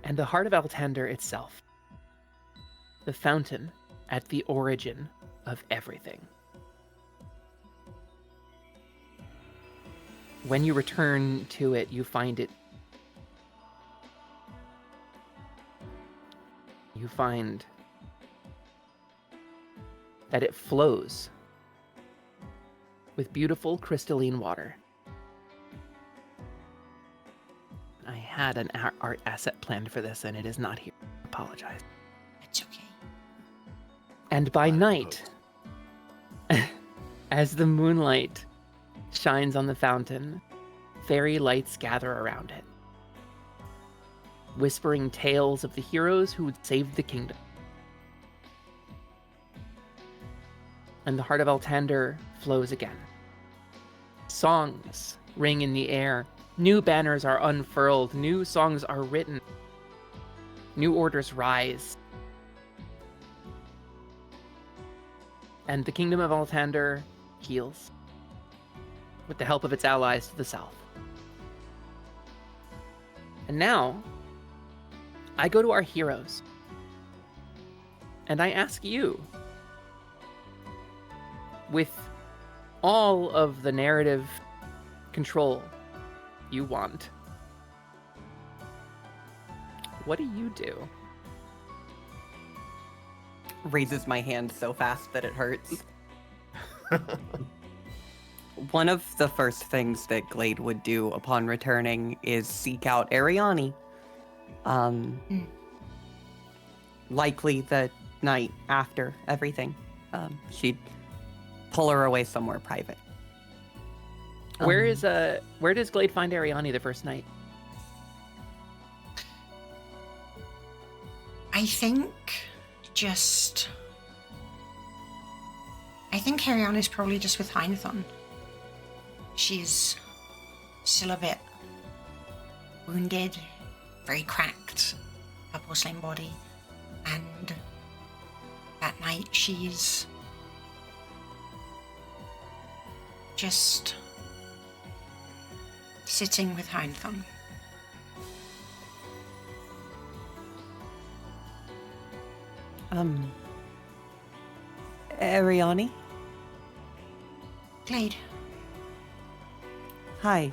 And the Heart of Altander itself, the fountain at the origin of everything. When you return to it, you find it. You find that it flows with beautiful crystalline water. I had an art asset planned for this, and it is not here. I apologize. It's okay. And by night, as the moonlight shines on the fountain, fairy lights gather around it, whispering tales of the heroes who would save the kingdom. And the Heart of Altander flows again. Songs ring in the air. New banners are unfurled. New songs are written. New orders rise. And the Kingdom of Altander heals with the help of its allies to the south. And now, I go to our heroes. And I ask you, with all of the narrative control you want, what do you do? Raises my hand so fast that it hurts. One of the first things that Glade would do upon returning is seek out Ariani. Likely the night after everything. She'd pull her away somewhere private. Where does Glade find Ariani the first night? I think Ariana's probably just with Heinethon. She's still a bit wounded, very cracked, her porcelain body, and that night she's just sitting with Heinethon. Ariani? Glade. Hi,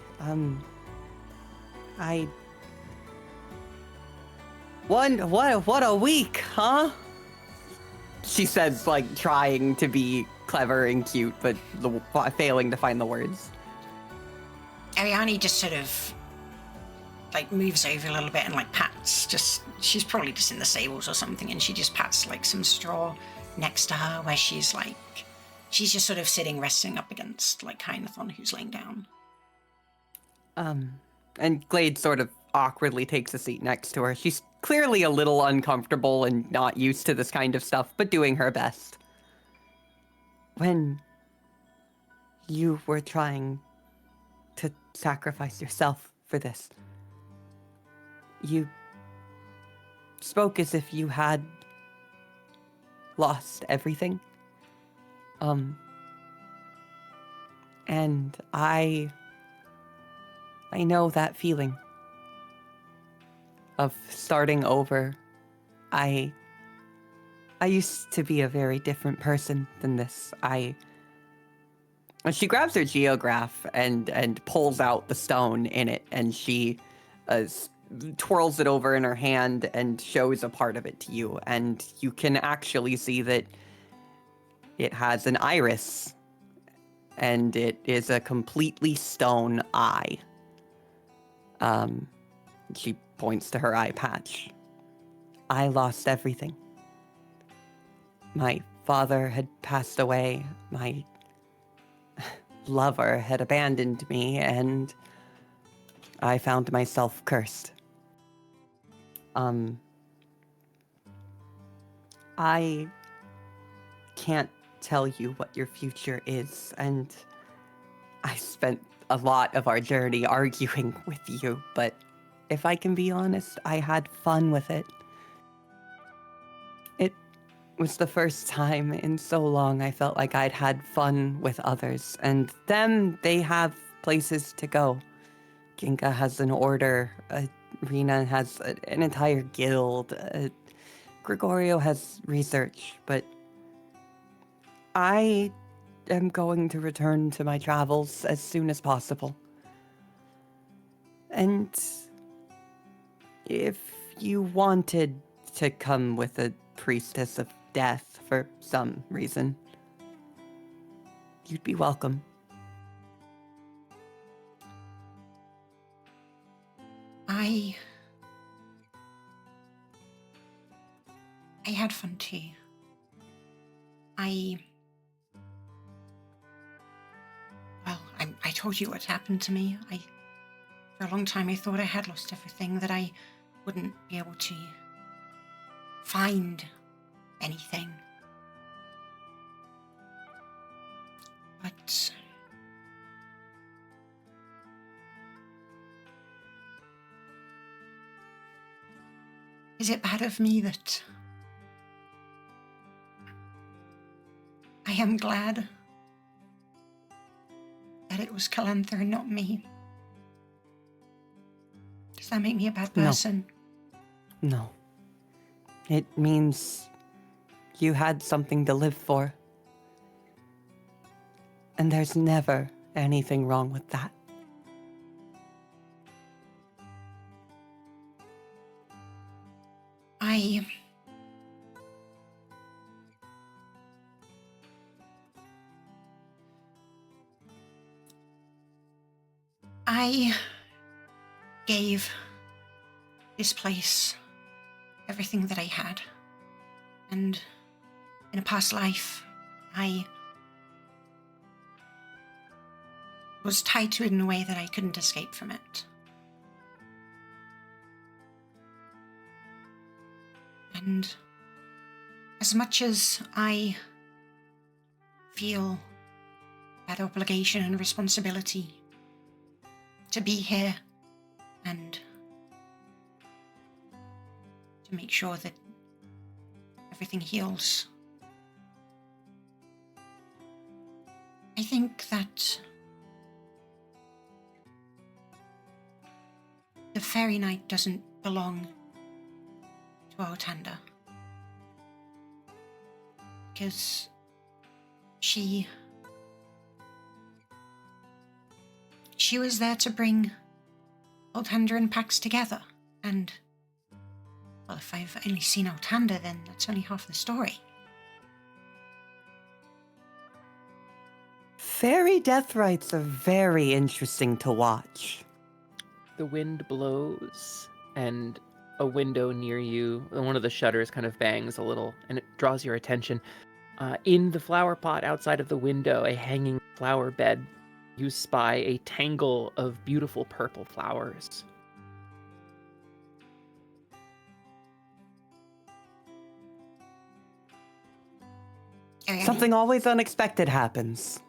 What a week, huh? She says, like, trying to be clever and cute, but failing to find the words. Ariani just sort of, like, moves over a little bit and, like, pats, she's probably just in the stables or something, and she just pats, like, some straw next to her where she's just sort of sitting, resting up against, like, Heinethon, who's laying down. And Glade sort of awkwardly takes a seat next to her. She's clearly a little uncomfortable and not used to this kind of stuff, but doing her best. When you were trying to sacrifice yourself for this, you spoke as if you had lost everything. And I know that feeling of starting over. I used to be a very different person than this. She grabs her geograph and pulls out the stone in it, and she twirls it over in her hand and shows a part of it to you, and you can actually see that it has an iris, and it is a completely stone eye. She points to her eye patch. I lost everything. My father had passed away. My lover had abandoned me, and I found myself cursed. I can't tell you what your future is, and I spent a lot of our journey arguing with you, but if I can be honest, I had fun with it. It was the first time in so long I felt like I'd had fun with others, and they have places to go. Ginga has an order, Rena has an entire guild, Gregorio has research, but I am going to return to my travels as soon as possible. And if you wanted to come with a priestess of death for some reason, you'd be welcome. I had fun too. I told you what happened to me. For a long time I thought I had lost everything, that I wouldn't be able to find anything. But Is it bad of me that I am glad that it was Calantha and not me? Does that make me a bad person? No. It means you had something to live for. And there's never anything wrong with that. I gave this place everything that I had. And in a past life, I was tied to it in a way that I couldn't escape from it. And as much as I feel that obligation and responsibility to be here and to make sure that everything heals, I think that the Fairy Knight doesn't belong to Altander. Because she was there to bring Altander and Pax together, and, well, if I've only seen Altander, then that's only half the story. Fairy death rites are very interesting to watch. The wind blows, and a window near you, one of the shutters kind of bangs a little, and it draws your attention. In the flower pot outside of the window, a hanging flower bed, you spy a tangle of beautiful purple flowers. Something always unexpected happens.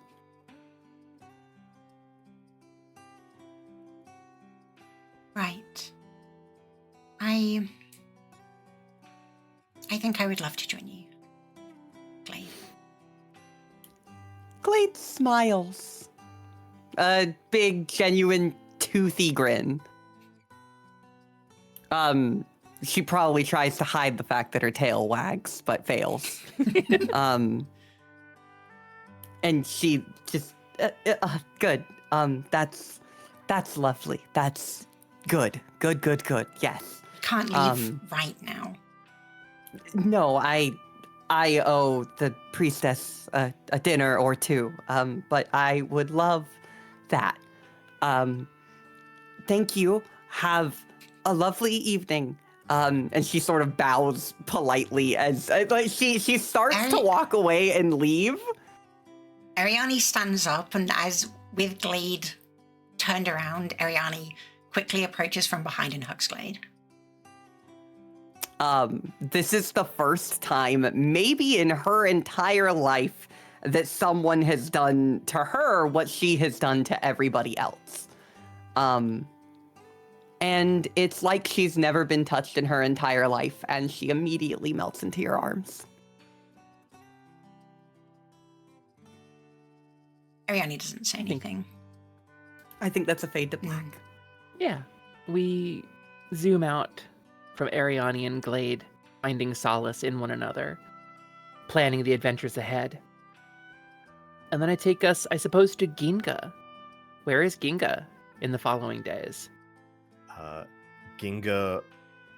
Right. I think I would love to join you, Glade. Glade smiles. A big, genuine, toothy grin. She probably tries to hide the fact that her tail wags, but fails. And she just, good. That's lovely. That's good. Good. Yes. Can't leave right now. No, I owe the priestess a dinner or two. But I would love that. Thank you. Have a lovely evening. And she sort of bows politely as she starts to walk away and leave. Ariane stands up, and as with Glade turned around, Ariane quickly approaches from behind and hugs Glade. This is the first time, maybe in her entire life, that someone has done to her what she has done to everybody else. And it's like she's never been touched in her entire life, and she immediately melts into your arms. Ariane doesn't say anything. I think that's a fade to black. Yeah. We zoom out from Ariane and Glade, finding solace in one another, planning the adventures ahead. And then I take us, I suppose, to Ginga. Where is Ginga in the following days? Ginga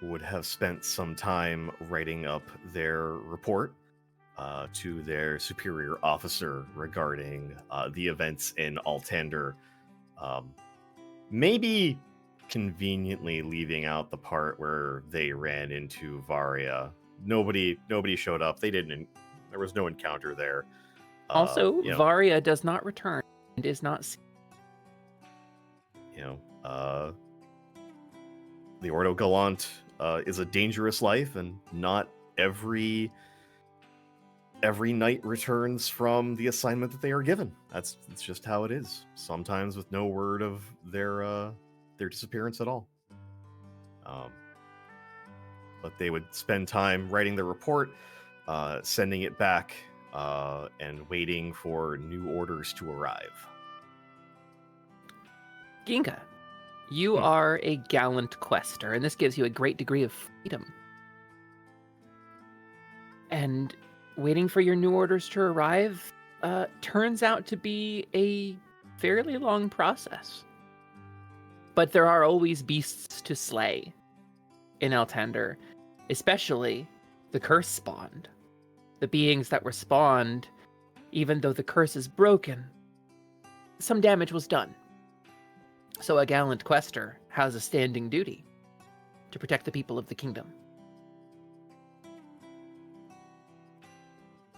would have spent some time writing up their report to their superior officer regarding the events in Altander. Maybe conveniently leaving out the part where they ran into Varia. Nobody showed up. There was no encounter there. Also, Varia does not return and is not seen. The Ordo Gallant is a dangerous life, and not every knight returns from the assignment that they are given. It's just how it is. Sometimes with no word of their disappearance at all. but they would spend time writing the report, sending it back, and waiting for new orders to arrive. Ginga, you are a gallant quester, and this gives you a great degree of freedom. And waiting for your new orders to arrive turns out to be a fairly long process. But there are always beasts to slay in Altander, especially the curse spawned. The beings that were spawned, even though the curse is broken, some damage was done. So a gallant quester has a standing duty to protect the people of the kingdom.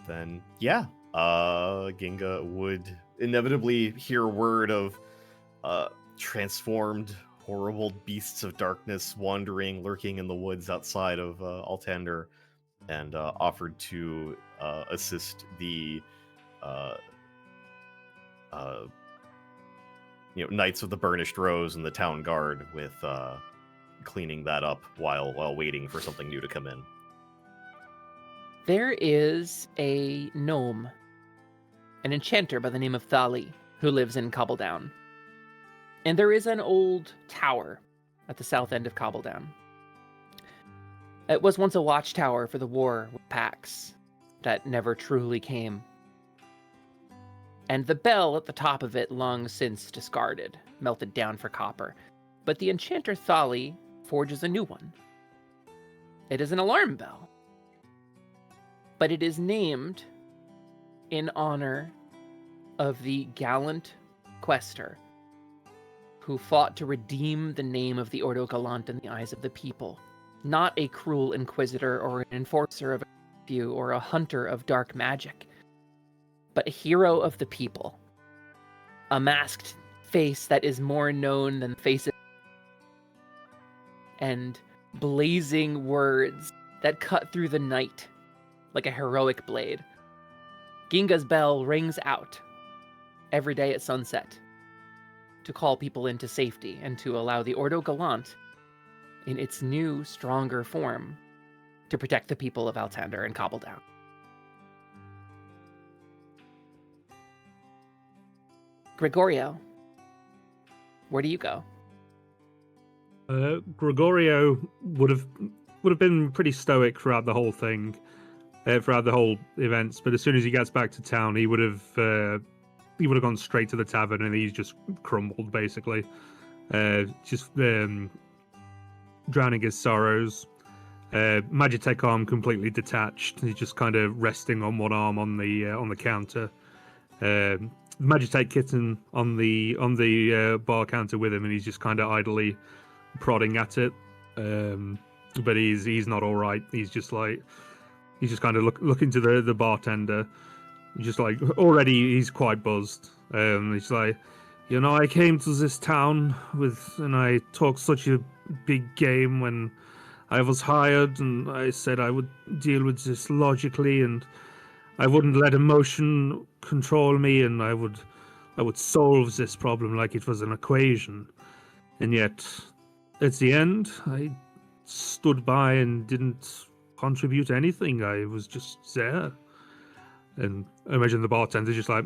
Then, yeah, Ginga would inevitably hear word of transformed, horrible beasts of darkness wandering, lurking in the woods outside of Altander, and offered to assist the Knights of the Burnished Rose and the town guard with cleaning that up while waiting for something new to come in. There is a gnome, an enchanter by the name of Thali, who lives in Cobbledown. And there is an old tower at the south end of Cobbledown. It was once a watchtower for the war with Pax that never truly came. And the bell at the top of it long since discarded, melted down for copper. But the enchanter Thali forges a new one. It is an alarm bell. But it is named in honor of the gallant quester who fought to redeem the name of the Ordo Gallant in the eyes of the people. Not a cruel inquisitor or an enforcer of a curfew or a hunter of dark magic, but a hero of the people. A masked face that is more known than faces, and blazing words that cut through the night like a heroic blade. Ginga's bell rings out every day at sunset to call people into safety and to allow the Ordo Gallant, in its new, stronger form, to protect the people of Altander and Cobbledown. Gregorio, where do you go? Gregorio would have been pretty stoic throughout the whole thing, throughout the whole events. But as soon as he gets back to town, he would have gone straight to the tavern, and he's just crumbled basically, just drowning his sorrows. Magitek arm completely detached. He's just kind of resting on one arm on the counter. Magitek kitten on the bar counter with him, and he's just kind of idly prodding at it. But he's not all right. He's just kind of looking to the bartender. Just like already he's quite buzzed. He's like, I came to this town and I talked such a big game when I was hired, and I said I would deal with this logically, and I wouldn't let emotion control me, and I would solve this problem like it was an equation. And yet, at the end, I stood by and didn't contribute anything. I was just there. And I imagine the bartender's just like,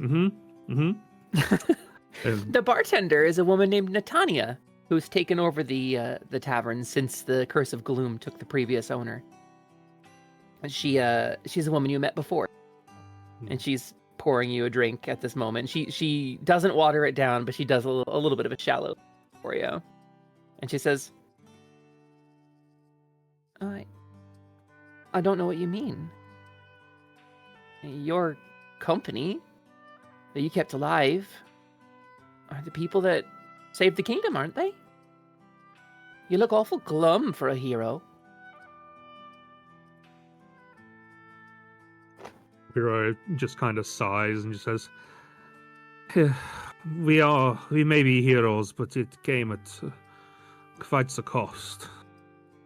The bartender is a woman named Natania, who's taken over the tavern since the Curse of Gloom took the previous owner. And she's a woman you met before, and she's pouring you a drink at this moment. She doesn't water it down, but she does a little bit of a shallow for you, and she says, I don't know what you mean. Your company that you kept alive are the people that saved the kingdom, aren't they? You look awful glum for a hero. Hero just kind of sighs and just says, we may be heroes, but it came at quite the cost.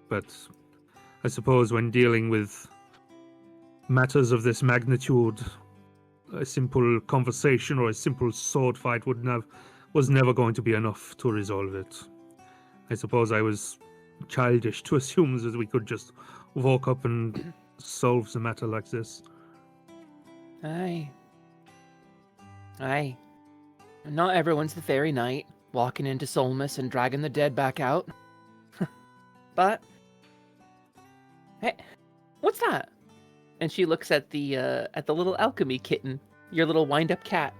But I suppose when dealing with matters of this magnitude, a simple conversation or a simple sword fight was never going to be enough to resolve it. I suppose I was childish to assume that we could just walk up and solve the matter like this. Aye. Aye. Not everyone's the fairy knight, walking into Solmus and dragging the dead back out. But... Hey, what's that? And she looks at the little alchemy kitten, your little wind-up cat.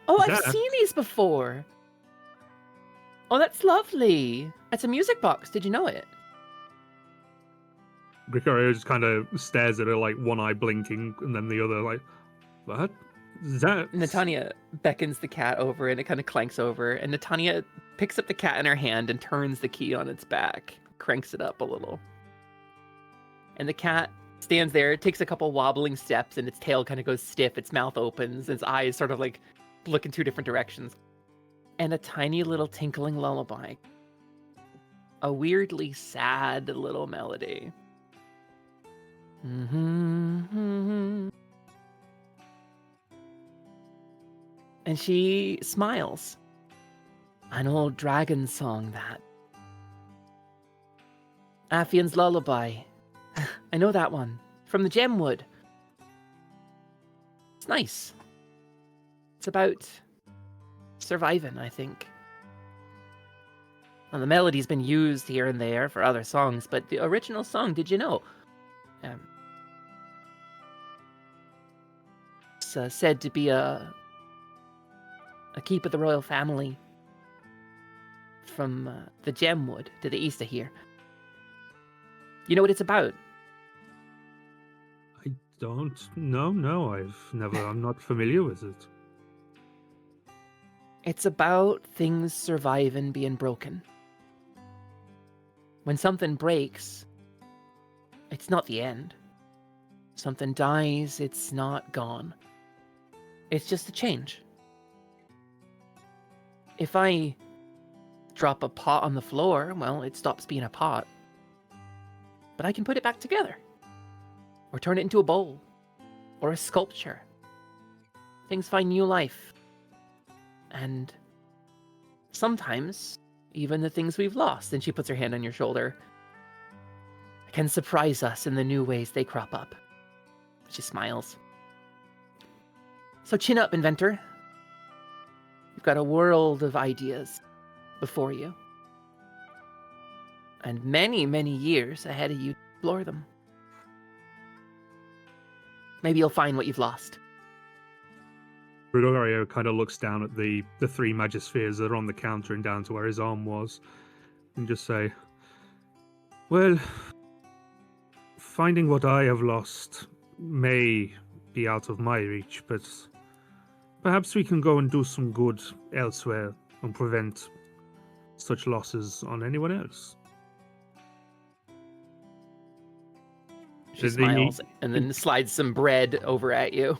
Oh, I've seen these before! Oh, that's lovely! It's a music box, did you know it? Gregorio just kind of stares at her, like one eye blinking, and then the other, like, what? Is that? Natanya beckons the cat over, and it kind of clanks over, and Natanya picks up the cat in her hand and turns the key on its back, cranks it up a little. And the cat stands there, it takes a couple wobbling steps, and its tail kind of goes stiff, its mouth opens, its eyes sort of like look in two different directions. And a tiny little tinkling lullaby. A weirdly sad little melody. And she smiles. An old dragon song, that. Affian's Lullaby. I know that one. From the Gemwood. It's nice. It's about surviving, I think. Well, the melody's been used here and there for other songs, but the original song, did you know? It's said to be a keep of the royal family from the Gemwood to the east of here. You know what it's about? I don't know. No, I'm not familiar with it. It's about things surviving being broken. When something breaks, it's not the end. Something dies, it's not gone. It's just a change. If I drop a pot on the floor, well, it stops being a pot. But I can put it back together. Or turn it into a bowl. Or a sculpture. Things find new life. And sometimes, even the things we've lost, and she puts her hand on your shoulder, can surprise us in the new ways they crop up. She smiles. So chin up, inventor. You've got a world of ideas before you. And many, many years ahead of you to explore them. Maybe you'll find what you've lost. Gregorio kind of looks down at the three magispheres that are on the counter and down to where his arm was, and just say, well, finding what I have lost may be out of my reach, but perhaps we can go and do some good elsewhere and prevent such losses on anyone else. She smiles and then slides some bread over at you.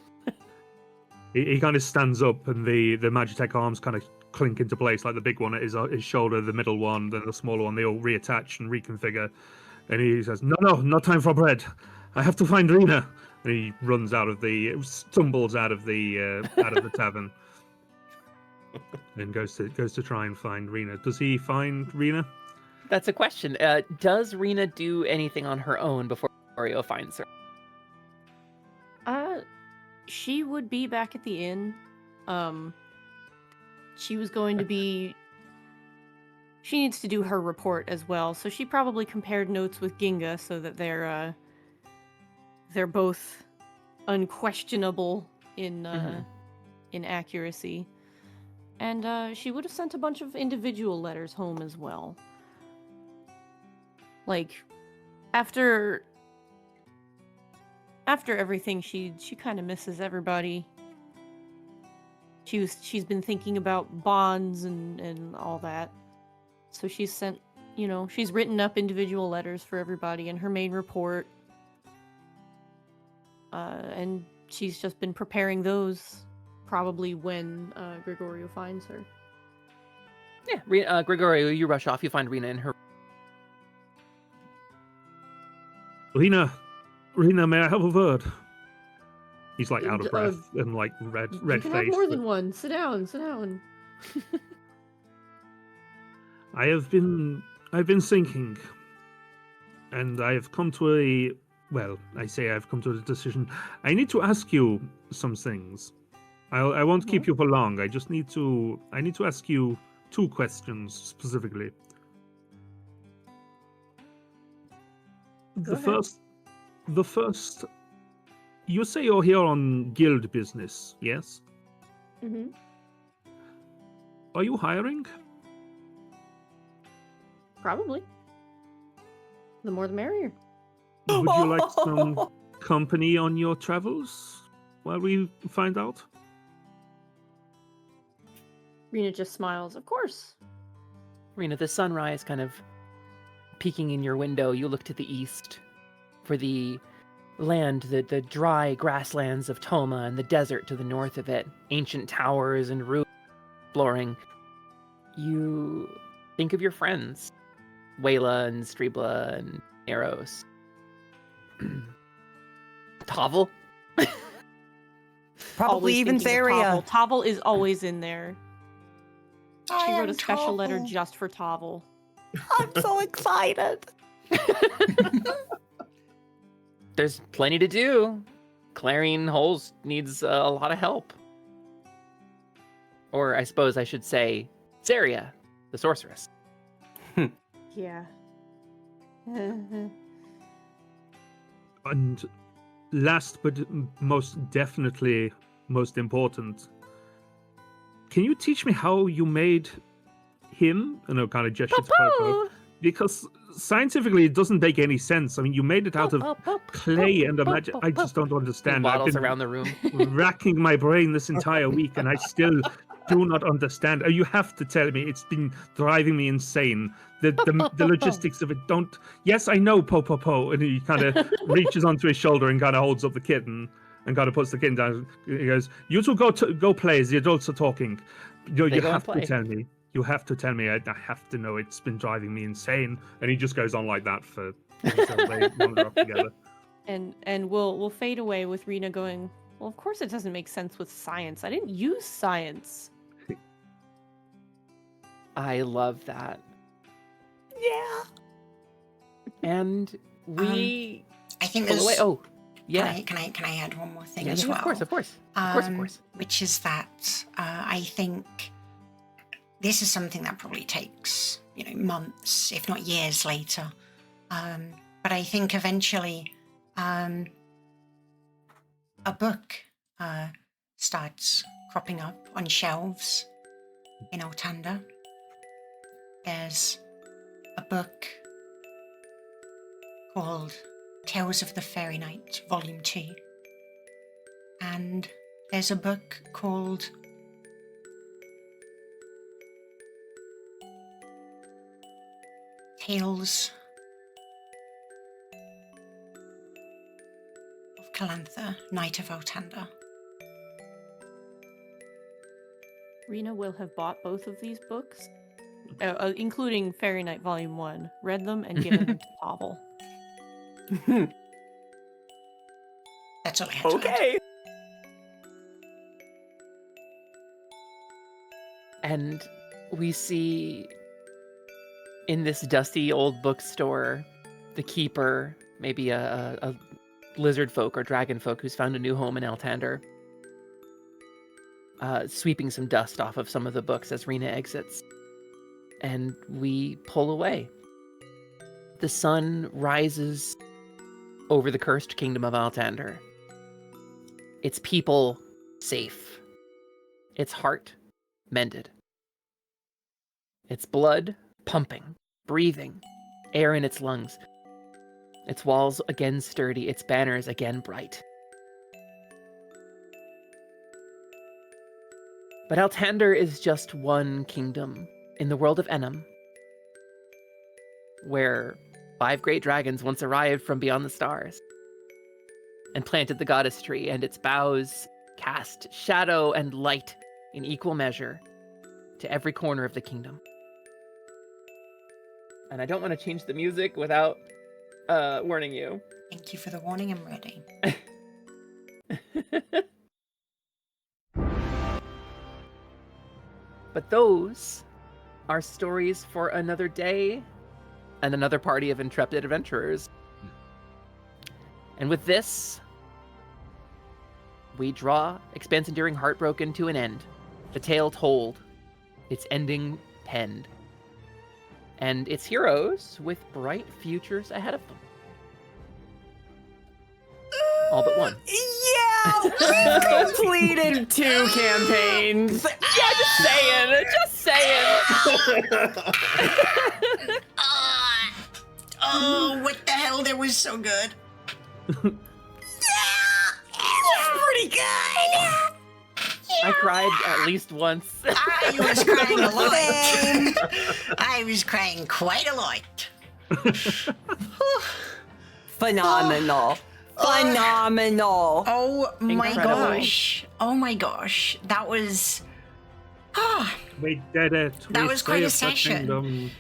He kind of stands up, and the Magitech arms kind of clink into place, like the big one at his shoulder, the middle one, then the smaller one. They all reattach and reconfigure. And he says, "No time for bread. I have to find Rena." And he runs stumbles out of the tavern, and goes to try and find Rena. Does he find Rena? That's a question. Does Rena do anything on her own before Oreo finds her? She would be back at the inn. She was going to be... She needs to do her report as well, so she probably compared notes with Ginga so that they're both unquestionable in accuracy. And she would have sent a bunch of individual letters home as well. Like, after everything, she kind of misses everybody. She's been thinking about bonds and all that. So she's sent, she's written up individual letters for everybody in her main report. And she's just been preparing those probably when Gregorio finds her. Yeah, Gregorio, you rush off, you find Rena in her... Rena, may I have a word? He's like out of breath and like red You faced. can have more than one. Sit down. I've been thinking, and I've come to I've come to a decision. I need to ask you some things. I won't keep you for long. I need to ask you 2 questions specifically. Go ahead. The first, you say you're here on guild business, yes? Mm-hmm. Are you hiring? Probably. The more the merrier. Would you like some company on your travels while we find out? Rena just smiles. Of course. Rena, the sunrise kind of peeking in your window, you look to the east for the land, the dry grasslands of Toma and the desert to the north of it, ancient towers and ruins exploring. You think of your friends, Wayla and Strebla and Eros. Tavel? Probably Always even thinking of Zaria. Tavel is always in there. She I wrote a am special letter Tavel. just for Tavel. I'm so excited. There's plenty to do. Clearing holes needs a lot of help. Or I suppose I should say, Zaria, the sorceress. Yeah. And last but most definitely most important, can you teach me how you made him? And I'll kind of gesture to Popo. Because scientifically it doesn't make any sense. I mean, you made it out of clay and magic. I just don't He understand. I've waddles been around the room. racking my brain this entire week and I still do not understand. You have to tell me. It's been driving me insane. The logistics of it don't. Yes, I know, po. And he kind of reaches onto his shoulder and kind of holds up the kitten and kind of puts the kitten down. He goes, "You two go play. The adults are talking. You They go have and to play. tell me. You have to tell me. I have to know. It's been driving me insane." And he just goes on like that for until they wander off together. And we'll fade away with Rena going, well, of course it doesn't make sense with science. I didn't use science. I love that. Yeah. And we I think pull there's. away. Oh, yeah. Can I add one more thing Yeah, as yeah, well? Of course. Which is that I think this is something that probably takes months, if not years later. But I think eventually a book starts cropping up on shelves in Altander. There's a book called Tales of the Fairy Knight, Volume 2. And there's a book called Tales of Calantha, Knight of Altander. Rena will have bought both of these books, including Fairy Night Volume 1, read them, and given them to Pavel. That's all I had to add. Okay. And we see in this dusty old bookstore the keeper, maybe a lizard folk or dragon folk who's found a new home in Altander, sweeping some dust off of some of the books as Rena exits. And we pull away. The sun rises over the cursed Kingdom of Altander. Its people safe. Its heart mended. Its blood pumping, breathing, air in its lungs. Its walls again sturdy, its banners again bright. But Altander is just one kingdom in the world of Ennam, where 5 great dragons once arrived from beyond the stars and planted the goddess tree, and its boughs cast shadow and light in equal measure to every corner of the kingdom. And I don't want to change the music without warning you. Thank you for the warning, I'm ready. But those are stories for another day and another party of intrepid adventurers. And with this, we draw Expanse Enduring Heartbroken to an end. The tale told, its ending penned, and its heroes with bright futures ahead of them. All but one. Yeah, we've completed 2 campaigns. Yeah, just saying. Oh, what the hell? That was so good. Pretty good. I cried at least once. I was crying a lot. I was crying quite a lot. Phenomenal. Phenomenal. Oh my Incredible. gosh. Oh my gosh. That was. We did it. That We was quite a saved the session. kingdom.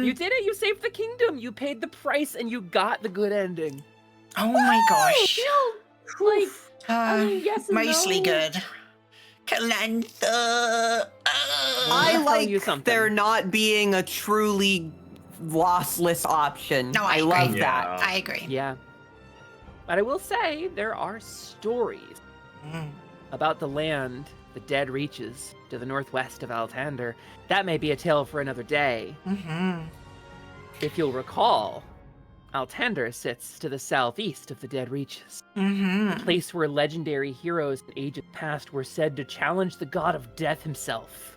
You did it. You saved the kingdom. You paid the price, and you got the good ending. Oh my gosh. Like, I mean, yes and Mostly no. good. Calantha. I tell like you something. there not being a truly lossless option. No, I I agree. love Yeah. that. I agree. Yeah. But I will say there are stories about the land the dead reaches to the northwest of Altander. That may be a tale for another day. Mm-hmm. If you'll recall, Altander sits to the southeast of the dead reaches, Mm-hmm. a place where legendary heroes in ages past were said to challenge the god of death himself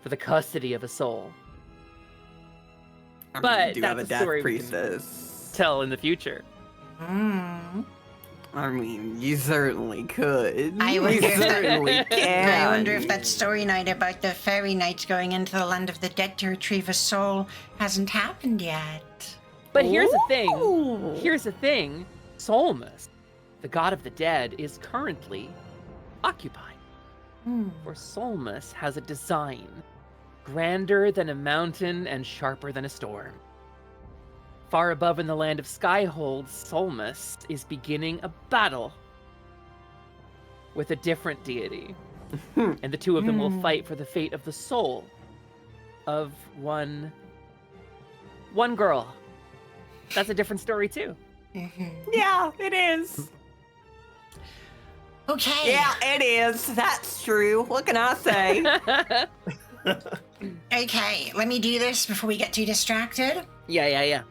for the custody of a soul. I mean, But we do that's have a a death story we can priestess. Tell in the future. Mm. I mean, you certainly could. I You wonder if that- certainly can. I wonder if that story night about the fairy knights going into the land of the dead to retrieve a soul hasn't happened yet. But here's the thing. Ooh. Here's the thing. Solmus, the god of the dead, is currently occupied. For Solmus has a design grander than a mountain and sharper than a storm. Far above in the land of Skyhold, Solmus is beginning a battle with a different deity. And the two of them will fight for the fate of the soul of one girl. That's a different story too. Yeah, it is. Okay. Yeah, it is. That's true. What can I say? Okay, let me do this before we get too distracted. Yeah.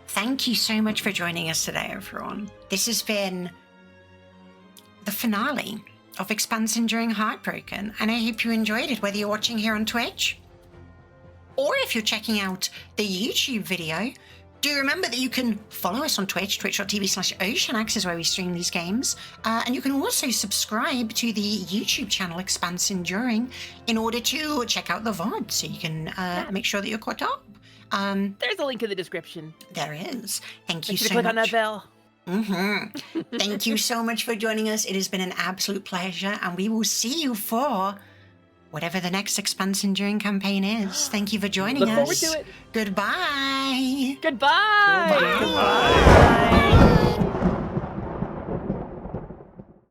Thank you so much for joining us today, everyone. This has been the finale of Expanse Enduring Heartbroken, and I hope you enjoyed it, whether you're watching here on Twitch or if you're checking out the YouTube video. Do remember that you can follow us on Twitch, twitch.tv/OceanX is where we stream these games. And you can also subscribe to the YouTube channel Expanse Enduring in order to check out the VOD, so you can make sure that you're caught up. There's a link in the description. There is. Thank you Make sure so to click much. on that bell. Thank you so much for joining us. It has been an absolute pleasure, and we will see you for whatever the next Expanse Enduring campaign is. Thank you for joining Look us. forward to it. Goodbye. Goodbye. Bye.